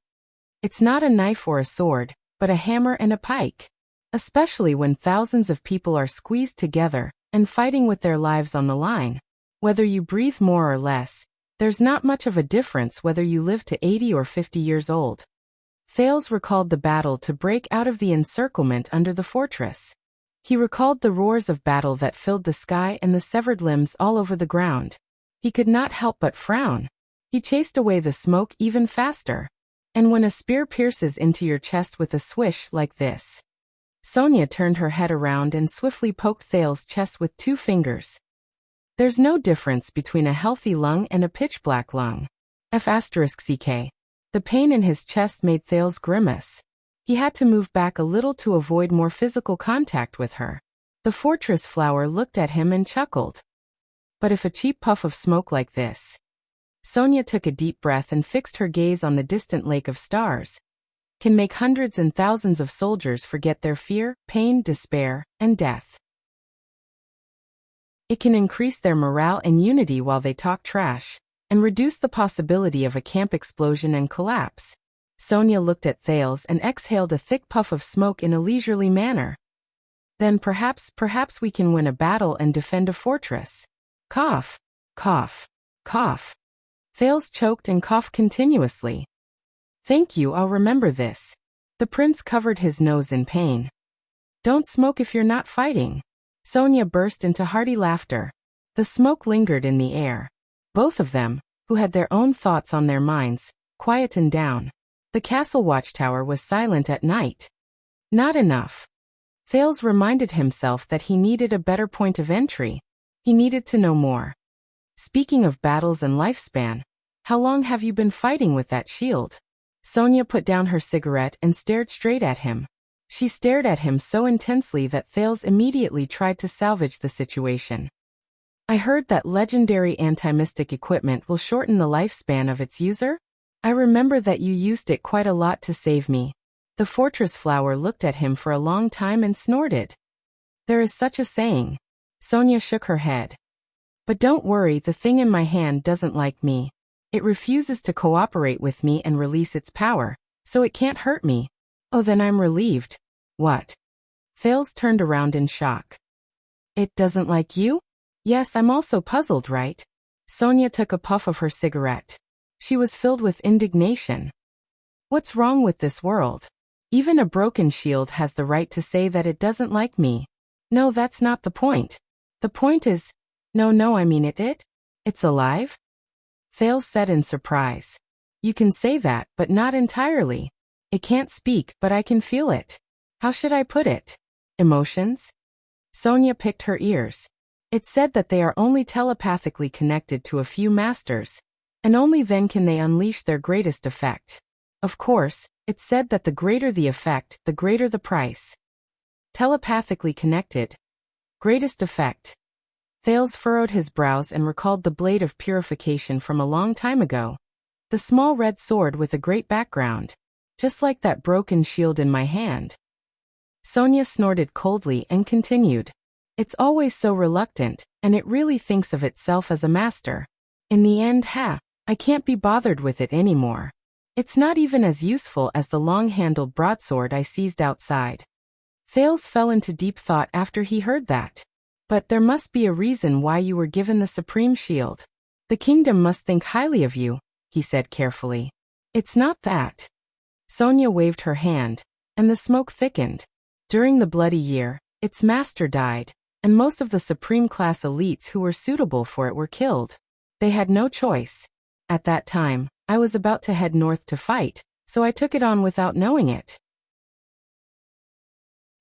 It's not a knife or a sword, but a hammer and a pike. Especially when thousands of people are squeezed together and fighting with their lives on the line. Whether you breathe more or less, there's not much of a difference whether you live to 80 or 50 years old. Thales recalled the battle to break out of the encirclement under the fortress. He recalled the roars of battle that filled the sky and the severed limbs all over the ground. He could not help but frown. He chased away the smoke even faster. And when a spear pierces into your chest with a swish like this. Sonia turned her head around and swiftly poked Thales' chest with 2 fingers. There's no difference between a healthy lung and a pitch-black lung. F***ck. The pain in his chest made Thales grimace. He had to move back a little to avoid more physical contact with her. The fortress flower looked at him and chuckled. But if a cheap puff of smoke like this. Sonia took a deep breath and fixed her gaze on the distant lake of stars. Can make hundreds and thousands of soldiers forget their fear, pain, despair, and death. It can increase their morale and unity while they talk trash, and reduce the possibility of a camp explosion and collapse. Sonia looked at Thales and exhaled a thick puff of smoke in a leisurely manner. Then perhaps we can win a battle and defend a fortress. Cough, cough, cough. Thales choked and coughed continuously. Thank you, I'll remember this. The prince covered his nose in pain. Don't smoke if you're not fighting. Sonia burst into hearty laughter. The smoke lingered in the air. Both of them, who had their own thoughts on their minds, quietened down. The castle watchtower was silent at night. Not enough. Thales reminded himself that he needed a better point of entry. He needed to know more. Speaking of battles and lifespan, how long have you been fighting with that shield? Sonia put down her cigarette and stared straight at him. She stared at him so intensely that Thales immediately tried to salvage the situation. I heard that legendary anti-mystic equipment will shorten the lifespan of its user? I remember that you used it quite a lot to save me. The fortress flower looked at him for a long time and snorted. There is such a saying. Sonia shook her head. But don't worry, the thing in my hand doesn't like me. It refuses to cooperate with me and release its power, so it can't hurt me. Oh, then I'm relieved. What? Thales turned around in shock. It doesn't like you? Yes, I'm also puzzled, right? Sonia took a puff of her cigarette. She was filled with indignation. What's wrong with this world? Even a broken shield has the right to say that it doesn't like me. No, that's not the point. The point is, no, I mean it's alive? Thales said in surprise. You can say that, but not entirely. It can't speak, but I can feel it. How should I put it? Emotions? Sonia picked her ears. It said that they are only telepathically connected to a few masters, and only then can they unleash their greatest effect. Of course, it said that the greater the effect, the greater the price. Telepathically connected. Greatest effect. Thales furrowed his brows and recalled the blade of purification from a long time ago. The small red sword with a great background. Just like that broken shield in my hand. Sonia snorted coldly and continued. It's always so reluctant, and it really thinks of itself as a master. In the end, I can't be bothered with it anymore. It's not even as useful as the long-handled broadsword I seized outside. Thales fell into deep thought after he heard that. But there must be a reason why you were given the supreme shield. The kingdom must think highly of you, he said carefully. It's not that. Sonia waved her hand, and the smoke thickened. During the Bloody Year, its master died, and most of the supreme-class elites who were suitable for it were killed. They had no choice. At that time, I was about to head north to fight, so I took it on without knowing it.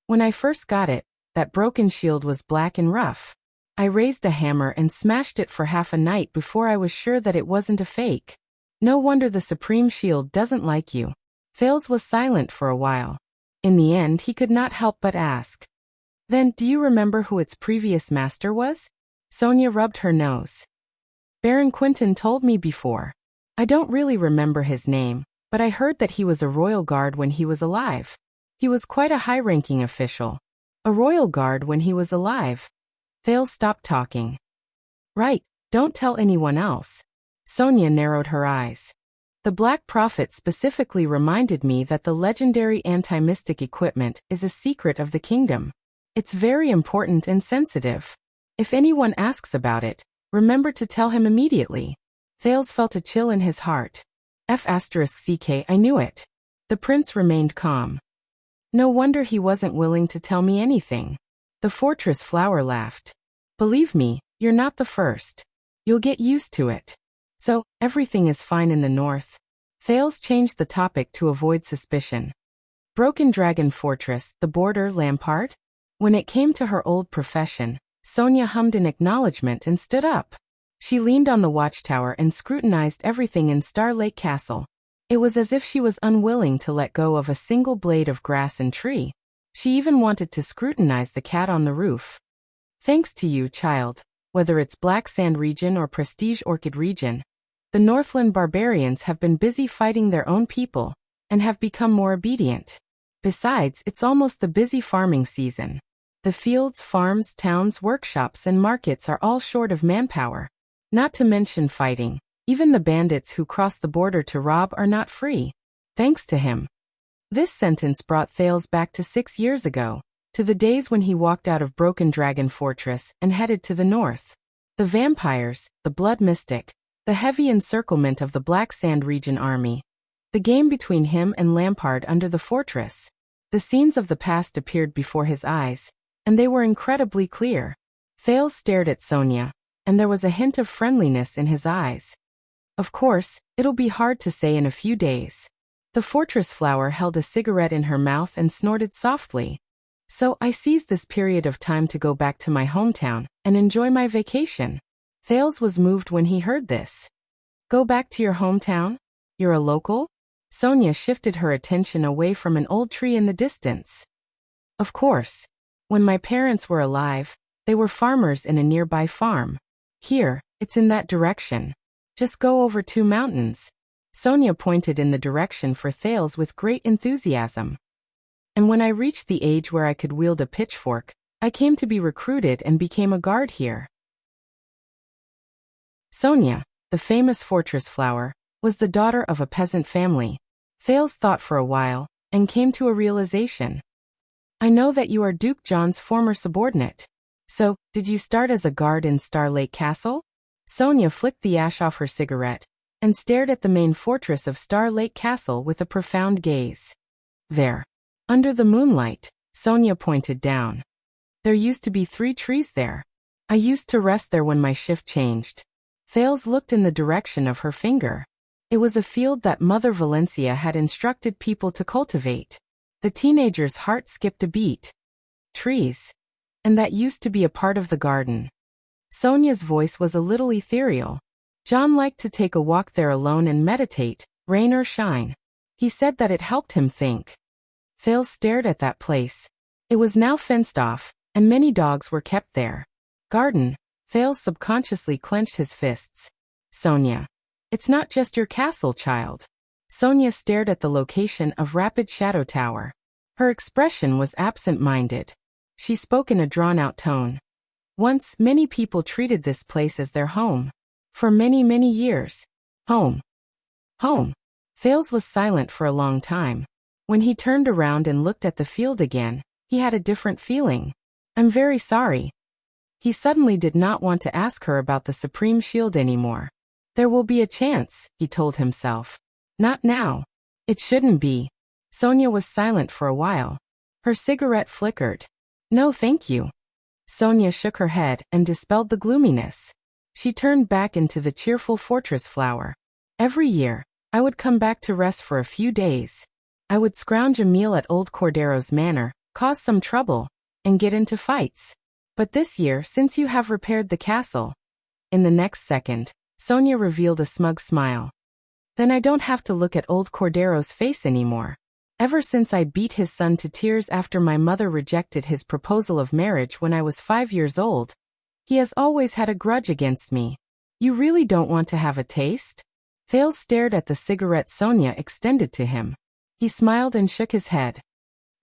When I first got it, that broken shield was black and rough. I raised a hammer and smashed it for half a night before I was sure that it wasn't a fake. No wonder the supreme shield doesn't like you. Thales was silent for a while. In the end, he could not help but ask. Then, do you remember who its previous master was? Sonia rubbed her nose. Baron Quinton told me before. I don't really remember his name, but I heard that he was a royal guard when he was alive. He was quite a high-ranking official. A royal guard when he was alive. Thales stopped talking. Right, don't tell anyone else. Sonia narrowed her eyes. The Black Prophet specifically reminded me that the legendary anti-mystic equipment is a secret of the kingdom. It's very important and sensitive. If anyone asks about it, remember to tell him immediately. Thales felt a chill in his heart. I knew it. The prince remained calm. No wonder he wasn't willing to tell me anything. The fortress flower laughed. Believe me, you're not the first. You'll get used to it. So, everything is fine in the north. Thales changed the topic to avoid suspicion. Broken Dragon Fortress, the border, Lampard? When it came to her old profession, Sonia hummed in acknowledgement and stood up. She leaned on the watchtower and scrutinized everything in Star Lake Castle. It was as if she was unwilling to let go of a single blade of grass and tree. She even wanted to scrutinize the cat on the roof. Thanks to you, child, whether it's Black Sand region or Prestige Orchid region, the Northland barbarians have been busy fighting their own people, and have become more obedient. Besides, it's almost the busy farming season. The fields, farms, towns, workshops, and markets are all short of manpower. Not to mention fighting. Even the bandits who cross the border to rob are not free. Thanks to him. This sentence brought Thales back to 6 years ago, to the days when he walked out of Broken Dragon Fortress and headed to the north. The vampires, the blood mystic, the heavy encirclement of the Black Sand region army. The game between him and Lampard under the fortress. The scenes of the past appeared before his eyes, and they were incredibly clear. Thales stared at Sonia, and there was a hint of friendliness in his eyes. Of course, it'll be hard to say in a few days. The fortress flower held a cigarette in her mouth and snorted softly. So I seized this period of time to go back to my hometown and enjoy my vacation. Thales was moved when he heard this. Go back to your hometown? You're a local? Sonia shifted her attention away from an old tree in the distance. Of course. When my parents were alive, they were farmers in a nearby farm. Here, it's in that direction. Just go over 2 mountains. Sonia pointed in the direction for Thales with great enthusiasm. And when I reached the age where I could wield a pitchfork, I came to be recruited and became a guard here. Sonia, the famous fortress flower, was the daughter of a peasant family. Thales thought for a while, and came to a realization. I know that you are Duke John's former subordinate. So, did you start as a guard in Star Lake Castle? Sonia flicked the ash off her cigarette, and stared at the main fortress of Star Lake Castle with a profound gaze. There. Under the moonlight, Sonia pointed down. There used to be 3 trees there. I used to rest there when my shift changed. Thales looked in the direction of her finger. It was a field that Mother Valencia had instructed people to cultivate. The teenager's heart skipped a beat. Trees. And that used to be a part of the garden. Sonia's voice was a little ethereal. John liked to take a walk there alone and meditate, rain or shine. He said that it helped him think. Thales stared at that place. It was now fenced off, and many dogs were kept there. Garden. Thales subconsciously clenched his fists. Sonia. It's not just your castle, child. Sonia stared at the location of Rapid Shadow Tower. Her expression was absent-minded. She spoke in a drawn-out tone. Once, many people treated this place as their home. For many, many years. Home. Home. Thales was silent for a long time. When he turned around and looked at the field again, he had a different feeling. I'm very sorry. He suddenly did not want to ask her about the Supreme Shield anymore. There will be a chance, he told himself. Not now. It shouldn't be. Sonia was silent for a while. Her cigarette flickered. No, thank you. Sonia shook her head and dispelled the gloominess. She turned back into the cheerful fortress flower. Every year, I would come back to rest for a few days. I would scrounge a meal at old Cordero's manor, cause some trouble, and get into fights. But this year, since you have repaired the castle. In the next second, Sonia revealed a smug smile. Then I don't have to look at old Cordero's face anymore. Ever since I beat his son to tears after my mother rejected his proposal of marriage when I was 5 years old, he has always had a grudge against me. You really don't want to have a taste? Thales stared at the cigarette Sonia extended to him. He smiled and shook his head.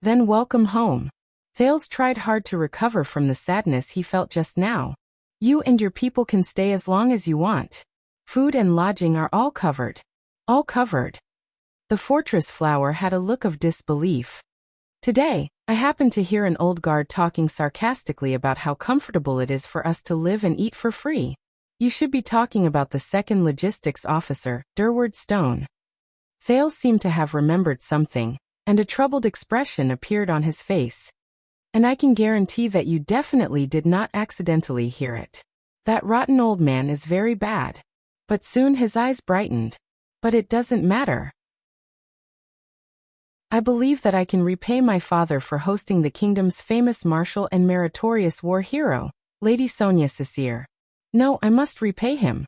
Then welcome home. Thales tried hard to recover from the sadness he felt just now. You and your people can stay as long as you want. Food and lodging are all covered. All covered. The fortress flower had a look of disbelief. Today, I happened to hear an old guard talking sarcastically about how comfortable it is for us to live and eat for free. You should be talking about the second logistics officer, Durward Stone. Thales seemed to have remembered something, and a troubled expression appeared on his face. And I can guarantee that you definitely did not accidentally hear it. That rotten old man is very bad. But soon his eyes brightened. But it doesn't matter. I believe that I can repay my father for hosting the kingdom's famous martial and meritorious war hero, Lady Sonia Cecere. No, I must repay him.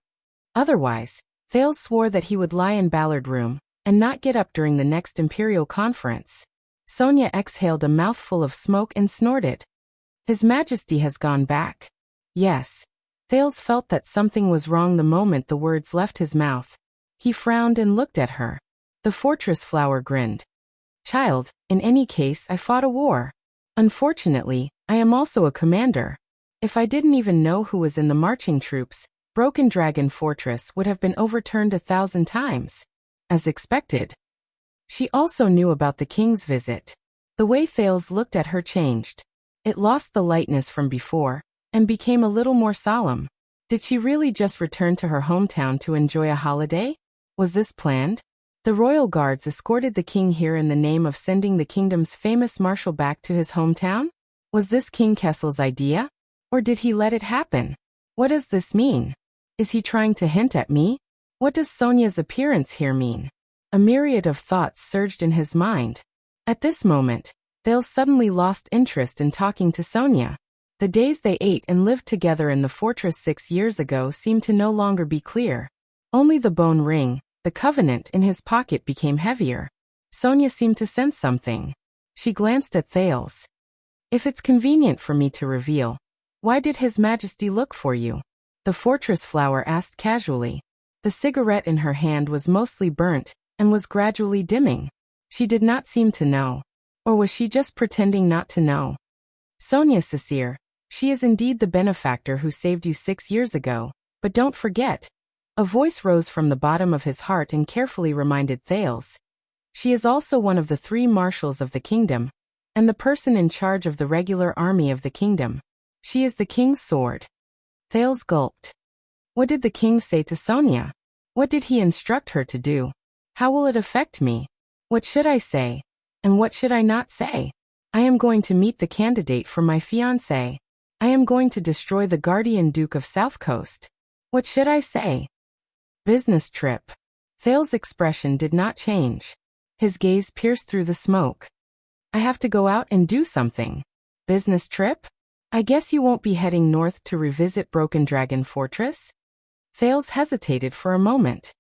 Otherwise, Thales swore that he would lie in Ballard Room, and not get up during the next imperial conference. Sonia exhaled a mouthful of smoke and snorted. His Majesty has gone back. Yes. Thales felt that something was wrong the moment the words left his mouth. He frowned and looked at her. The fortress flower grinned. Child, in any case I fought a war. Unfortunately, I am also a commander. If I didn't even know who was in the marching troops, Broken Dragon Fortress would have been overturned 1,000 times. As expected. She also knew about the king's visit. The way Thales looked at her changed. It lost the lightness from before, and became a little more solemn. Did she really just return to her hometown to enjoy a holiday? Was this planned? The royal guards escorted the king here in the name of sending the kingdom's famous marshal back to his hometown? Was this King Kessel's idea? Or did he let it happen? What does this mean? Is he trying to hint at me? What does Sonia's appearance here mean? A myriad of thoughts surged in his mind. At this moment, Thales suddenly lost interest in talking to Sonia. The days they ate and lived together in the fortress 6 years ago seemed to no longer be clear. Only the bone ring, The covenant in his pocket became heavier. Sonia seemed to sense something. She glanced at Thales. If it's convenient for me to reveal, why did His Majesty look for you? The fortress flower asked casually. The cigarette in her hand was mostly burnt and was gradually dimming. She did not seem to know. Or was she just pretending not to know? Sonia Cecire, she is indeed the benefactor who saved you 6 years ago, but don't forget. A voice rose from the bottom of his heart and carefully reminded Thales. She is also one of the 3 marshals of the kingdom, and the person in charge of the regular army of the kingdom. She is the king's sword. Thales gulped. What did the king say to Sonia? What did he instruct her to do? How will it affect me? What should I say? And what should I not say? I am going to meet the candidate for my fiancé. I am going to destroy the guardian Duke of South Coast. What should I say? Business trip. Thales' expression did not change. His gaze pierced through the smoke. I have to go out and do something. Business trip? I guess you won't be heading north to revisit Broken Dragon Fortress? Thales hesitated for a moment.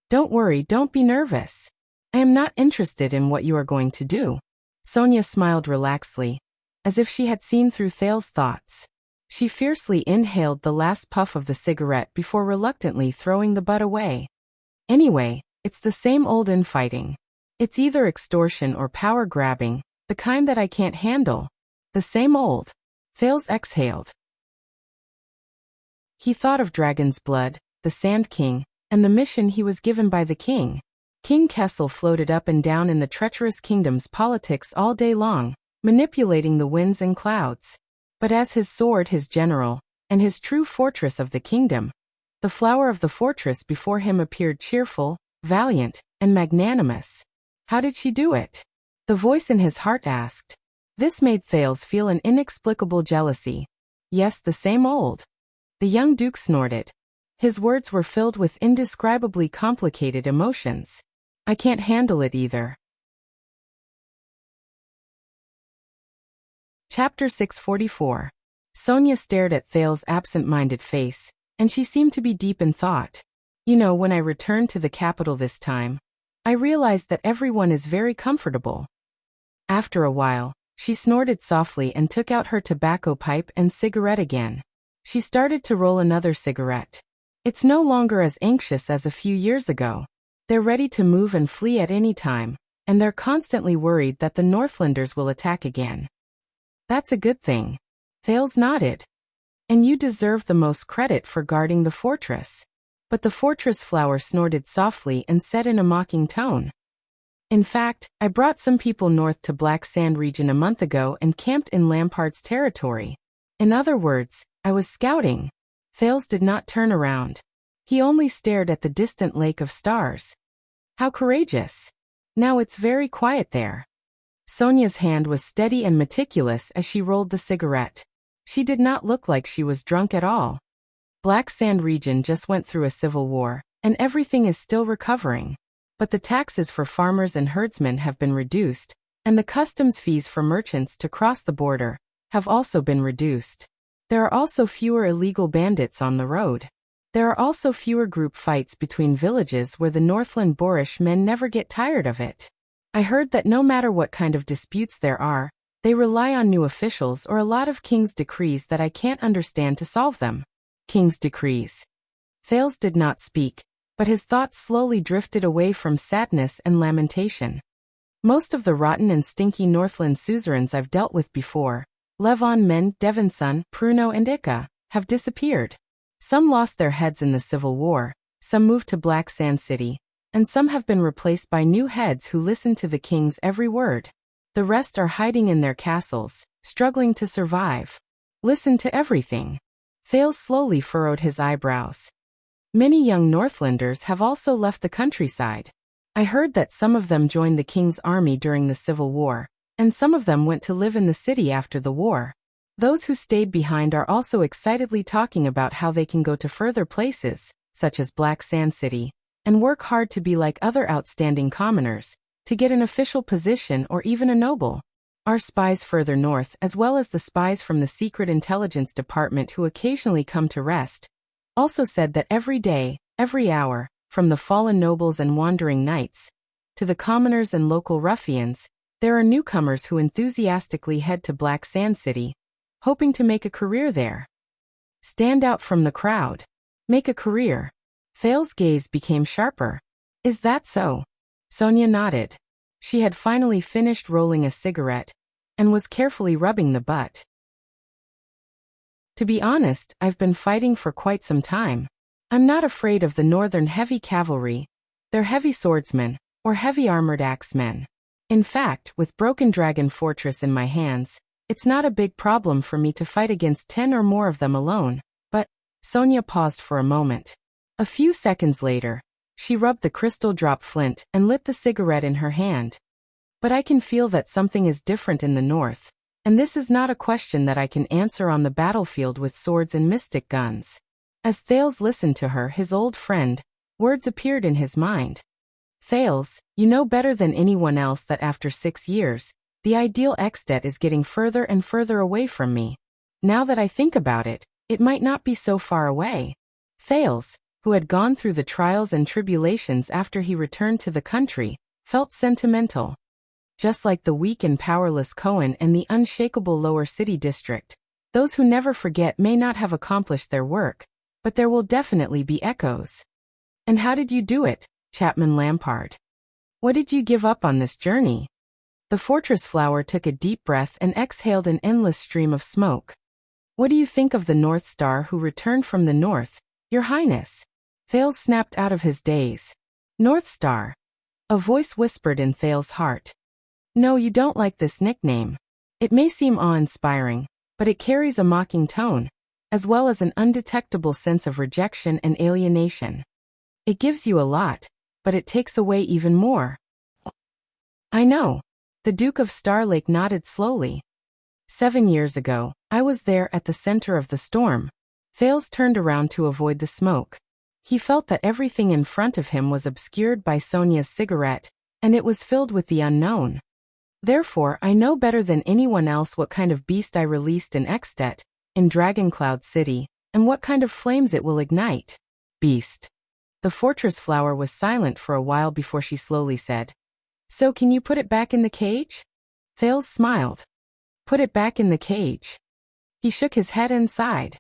Don't worry, don't be nervous. I am not interested in what you are going to do. Sonia smiled relaxedly, as if she had seen through Thales' thoughts. She fiercely inhaled the last puff of the cigarette before reluctantly throwing the butt away. Anyway, it's the same old infighting. It's either extortion or power grabbing, the kind that I can't handle. The same old. Thales exhaled. He thought of Dragon's Blood, the Sand King, and the mission he was given by the king. King Kessel floated up and down in the treacherous kingdom's politics all day long, manipulating the winds and clouds. But as his sword, his general, and his true fortress of the kingdom, the flower of the fortress before him appeared cheerful, valiant, and magnanimous. How did she do it? The voice in his heart asked. This made Thales feel an inexplicable jealousy. Yes, the same old. The young duke snorted. His words were filled with indescribably complicated emotions. I can't handle it either. Chapter 644. Sonia stared at Thales' absent-minded face, and she seemed to be deep in thought. You know, when I returned to the capital this time, I realized that everyone is very comfortable. After a while, she snorted softly and took out her tobacco pipe and cigarette again. She started to roll another cigarette. It's no longer as anxious as a few years ago. They're ready to move and flee at any time, and they're constantly worried that the Northlanders will attack again. That's a good thing. Thales nodded. And you deserve the most credit for guarding the fortress. But the fortress flower snorted softly and said in a mocking tone. In fact, I brought some people north to Black Sand region a month ago and camped in Lampart's territory. In other words, I was scouting. Thales did not turn around. He only stared at the distant lake of stars. How courageous. Now it's very quiet there. Sonia's hand was steady and meticulous as she rolled the cigarette. She did not look like she was drunk at all. Black Sand region just went through a civil war, and everything is still recovering. But the taxes for farmers and herdsmen have been reduced, and the customs fees for merchants to cross the border have also been reduced. There are also fewer illegal bandits on the road. There are also fewer group fights between villages where the Northland boorish men never get tired of it. I heard that no matter what kind of disputes there are, they rely on new officials or a lot of king's decrees that I can't understand to solve them. King's decrees. Thales did not speak, but his thoughts slowly drifted away from sadness and lamentation. Most of the rotten and stinky Northland suzerains I've dealt with before, Levon Men, Devinson, Pruno and Ika, have disappeared. Some lost their heads in the Civil War, some moved to Black Sand City, and some have been replaced by new heads who listen to the king's every word. The rest are hiding in their castles, struggling to survive. Listen to everything. Thales slowly furrowed his eyebrows. Many young Northlanders have also left the countryside. I heard that some of them joined the king's army during the Civil War, and some of them went to live in the city after the war. Those who stayed behind are also excitedly talking about how they can go to further places, such as Black Sand City, and work hard to be like other outstanding commoners, to get an official position or even a noble. Our spies further north, as well as the spies from the Secret Intelligence Department who occasionally come to rest, also said that every day, every hour, From the fallen nobles and wandering knights, to the commoners and local ruffians, there are newcomers who enthusiastically head to Black Sand City, hoping to make a career there. Stand out from the crowd. Make a career. Thales's gaze became sharper. Is that so? Sonia nodded. She had finally finished rolling a cigarette and was carefully rubbing the butt. To be honest, I've been fighting for quite some time. I'm not afraid of the northern heavy cavalry. They're heavy swordsmen, or heavy armored axemen. In fact, with Broken Dragon Fortress in my hands, it's not a big problem for me to fight against 10 or more of them alone. But, Sonia paused for a moment. A few seconds later, she rubbed the crystal drop flint and lit the cigarette in her hand. But I can feel that something is different in the north. And this is not a question that I can answer on the battlefield with swords and mystic guns. As Thales listened to her, his old friend, words appeared in his mind. Thales, you know better than anyone else that after 6 years, the ideal Extet is getting further and further away from me. Now that I think about it, it might not be so far away. Thales, who had gone through the trials and tribulations after he returned to the country, felt sentimental. Just like the weak and powerless Cohen and the unshakable lower city district, those who never forget may not have accomplished their work, but there will definitely be echoes. And how did you do it, Chapman Lampard? What did you give up on this journey? The fortress flower took a deep breath and exhaled an endless stream of smoke. What do you think of the North Star who returned from the north, Your Highness? Thales snapped out of his daze. North Star. A voice whispered in Thales' heart. No, you don't like this nickname. It may seem awe-inspiring, but it carries a mocking tone, as well as an undetectable sense of rejection and alienation. It gives you a lot, but it takes away even more. I know. The Duke of Starlake nodded slowly. 7 years ago, I was there at the center of the storm. Thales turned around to avoid the smoke. He felt that everything in front of him was obscured by Sonia's cigarette, and it was filled with the unknown. Therefore, I know better than anyone else what kind of beast I released in Extet, in Dragoncloud City, and what kind of flames it will ignite. Beast. The fortress flower was silent for a while before she slowly said, So can you put it back in the cage? Thales smiled. Put it back in the cage. He shook his head and sighed.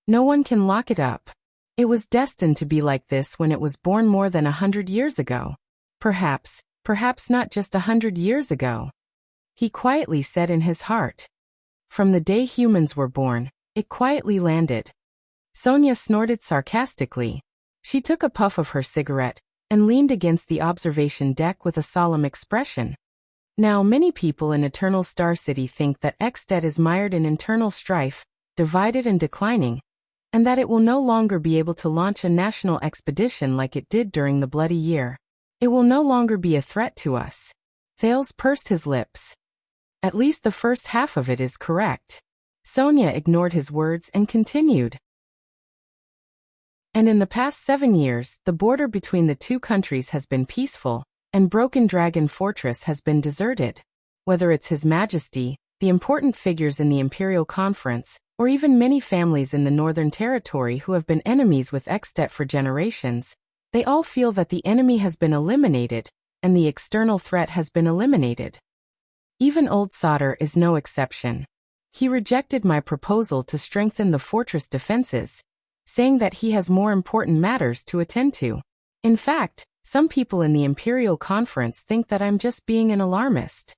No one can lock it up. It was destined to be like this when it was born more than 100 years ago. Perhaps not just 100 years ago. He quietly said in his heart. From the day humans were born, it quietly landed. Sonia snorted sarcastically. She took a puff of her cigarette and leaned against the observation deck with a solemn expression. Now, many people in Eternal Star City think that Extet is mired in internal strife, divided and declining, and that it will no longer be able to launch a national expedition like it did during the Bloody Year. It will no longer be a threat to us. Thales pursed his lips. At least the first half of it is correct. Sonia ignored his words and continued. And in the past 7 years, the border between the two countries has been peaceful, and Broken Dragon Fortress has been deserted. Whether it's His Majesty, the important figures in the Imperial Conference, or even many families in the Northern Territory who have been enemies with Extet for generations, they all feel that the enemy has been eliminated, and the external threat has been eliminated. Even Old Solder is no exception. He rejected my proposal to strengthen the fortress defenses, saying that he has more important matters to attend to. In fact, some people in the Imperial Conference think that I'm just being an alarmist.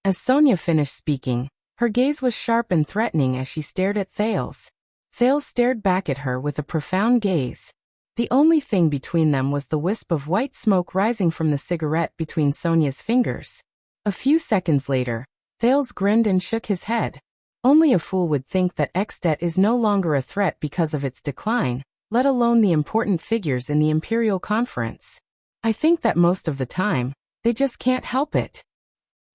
As Sonia finished speaking, her gaze was sharp and threatening as she stared at Thales. Thales stared back at her with a profound gaze. The only thing between them was the wisp of white smoke rising from the cigarette between Sonia's fingers. A few seconds later, Thales grinned and shook his head. Only a fool would think that Extet is no longer a threat because of its decline, let alone the important figures in the Imperial Conference. I think that most of the time, they just can't help it.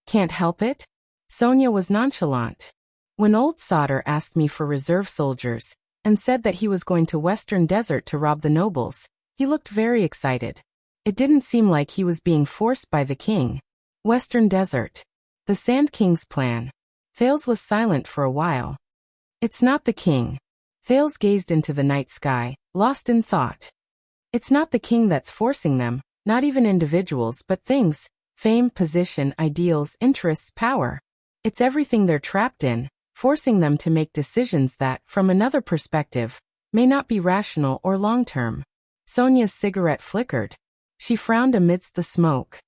Can't help it? Sonia was nonchalant. When Old Solder asked me for reserve soldiers, and said that he was going to Western Desert to rob the nobles, he looked very excited. It didn't seem like he was being forced by the king. Western Desert. The Sand King's plan. Thales was silent for a while. It's not the king. Thales gazed into the night sky, lost in thought. It's not the king that's forcing them, not even individuals, but things, fame, position, ideals, interests, power. It's everything they're trapped in, forcing them to make decisions that, from another perspective, may not be rational or long-term. Sonia's cigarette flickered. She frowned amidst the smoke.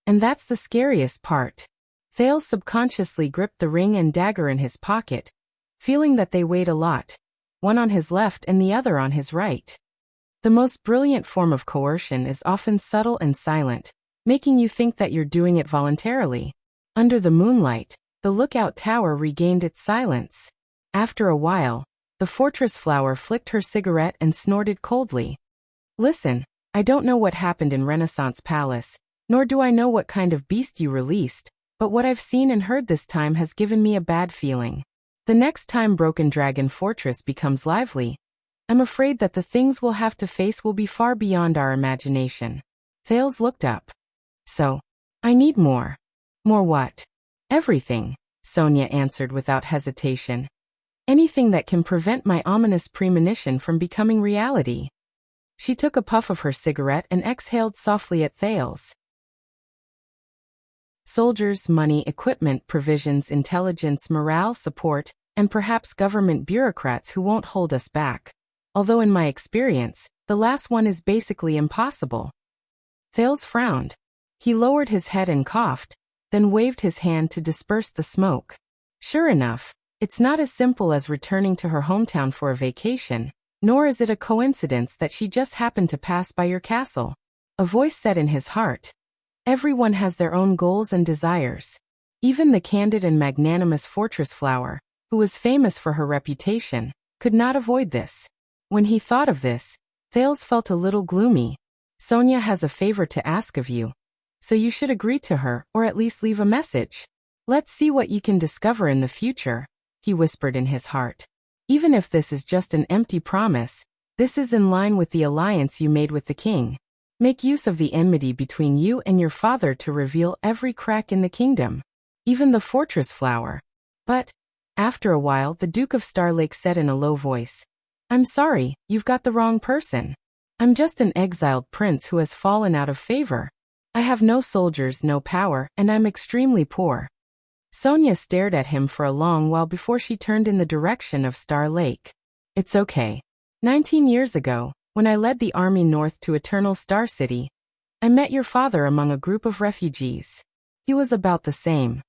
And that's the scariest part. Thales subconsciously gripped the ring and dagger in his pocket, feeling that they weighed a lot, one on his left and the other on his right. The most brilliant form of coercion is often subtle and silent, making you think that you're doing it voluntarily. Under the moonlight, the lookout tower regained its silence. After a while, the fortress flower flicked her cigarette and snorted coldly. Listen, I don't know what happened in Renaissance Palace, nor do I know what kind of beast you released, but what I've seen and heard this time has given me a bad feeling. The next time Broken Dragon Fortress becomes lively, I'm afraid that the things we'll have to face will be far beyond our imagination. Thales looked up. So, I need more. More what? Everything, Sonia answered without hesitation. Anything that can prevent my ominous premonition from becoming reality. She took a puff of her cigarette and exhaled softly at Thales. Soldiers, money, equipment, provisions, intelligence, morale, support, and perhaps government bureaucrats who won't hold us back. Although in my experience, the last one is basically impossible. Thales frowned. He lowered his head and coughed, then waved his hand to disperse the smoke. Sure enough, it's not as simple as returning to her hometown for a vacation, nor is it a coincidence that she just happened to pass by your castle. A voice said in his heart. Everyone has their own goals and desires. Even the candid and magnanimous fortress flower, who was famous for her reputation, could not avoid this. When he thought of this, Thales felt a little gloomy. Sonia has a favor to ask of you. So you should agree to her, or at least leave a message. Let's see what you can discover in the future, he whispered in his heart. Even if this is just an empty promise, this is in line with the alliance you made with the king. Make use of the enmity between you and your father to reveal every crack in the kingdom, even the fortress flower. But, after a while, the Duke of Starlake said in a low voice, I'm sorry, you've got the wrong person. I'm just an exiled prince who has fallen out of favor. I have no soldiers, no power, and I'm extremely poor. Sonia stared at him for a long while before she turned in the direction of Star Lake. It's okay. 19 years ago, when I led the army north to Eternal Star City, I met your father among a group of refugees. He was about the same.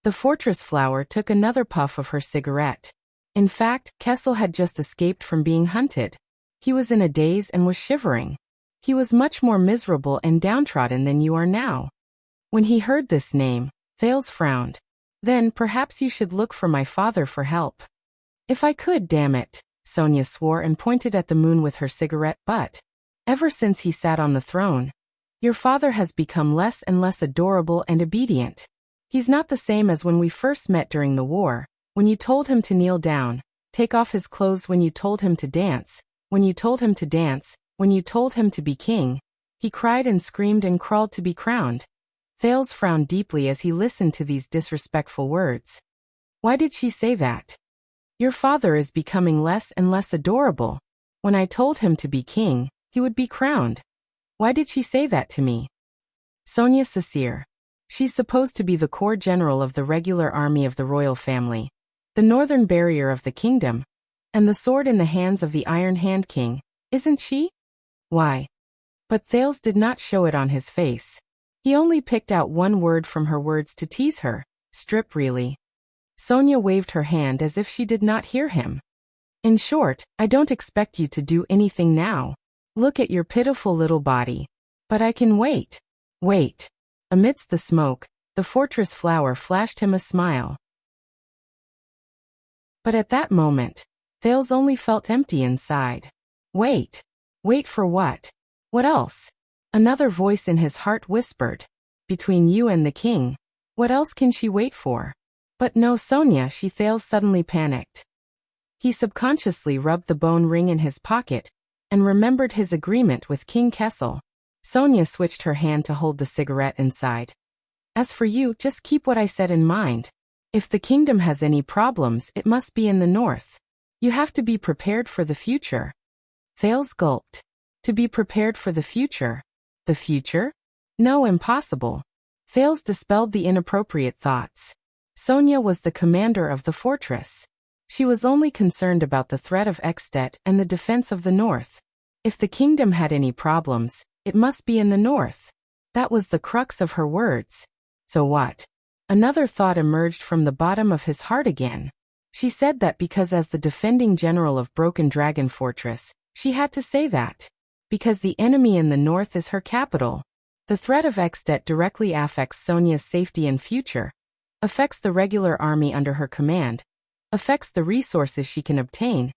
The fortress flower took another puff of her cigarette. In fact, Kessel had just escaped from being hunted. He was in a daze and was shivering. He was much more miserable and downtrodden than you are now. When he heard this name, Thales frowned. Then perhaps you should look for my father for help. If I could, damn it, Sonia swore and pointed at the moon with her cigarette butt. Ever since he sat on the throne, your father has become less and less adorable and obedient. He's not the same as when we first met during the war, when you told him to kneel down, take off his clothes, when you told him to dance, when you told him to dance, when you told him to be king. He cried and screamed and crawled to be crowned. Thales frowned deeply as he listened to these disrespectful words. Why did she say that? Your father is becoming less and less adorable. When I told him to be king, he would be crowned. Why did she say that to me? Sonia Cecere. She's supposed to be the corps general of the regular army of the royal family, the northern barrier of the kingdom, and the sword in the hands of the Iron Hand King, isn't she? Why? But Thales did not show it on his face. He only picked out one word from her words to tease her. Strip, really. Sonia waved her hand as if she did not hear him. In short, I don't expect you to do anything now. Look at your pitiful little body. But I can wait. Wait. Amidst the smoke, the fortress flower flashed him a smile. But at that moment, Thales only felt empty inside. Wait. Wait for what? What else? Another voice in his heart whispered. Between you and the king, what else can she wait for? But no, Sonia, Thales suddenly panicked. He subconsciously rubbed the bone ring in his pocket and remembered his agreement with King Kessel. Sonia switched her hand to hold the cigarette inside. As for you, just keep what I said in mind. If the kingdom has any problems, it must be in the north. You have to be prepared for the future. Thales gulped. To be prepared for the future. The future? No, impossible. Thales dispelled the inappropriate thoughts. Sonia was the commander of the fortress. She was only concerned about the threat of Extet and the defense of the north. If the kingdom had any problems, it must be in the north. That was the crux of her words. So what? Another thought emerged from the bottom of his heart again. She said that because as the defending general of Broken Dragon Fortress, she had to say that. Because the enemy in the north is her capital. The threat of Extet directly affects Sonia's safety and future, affects the regular army under her command, affects the resources she can obtain,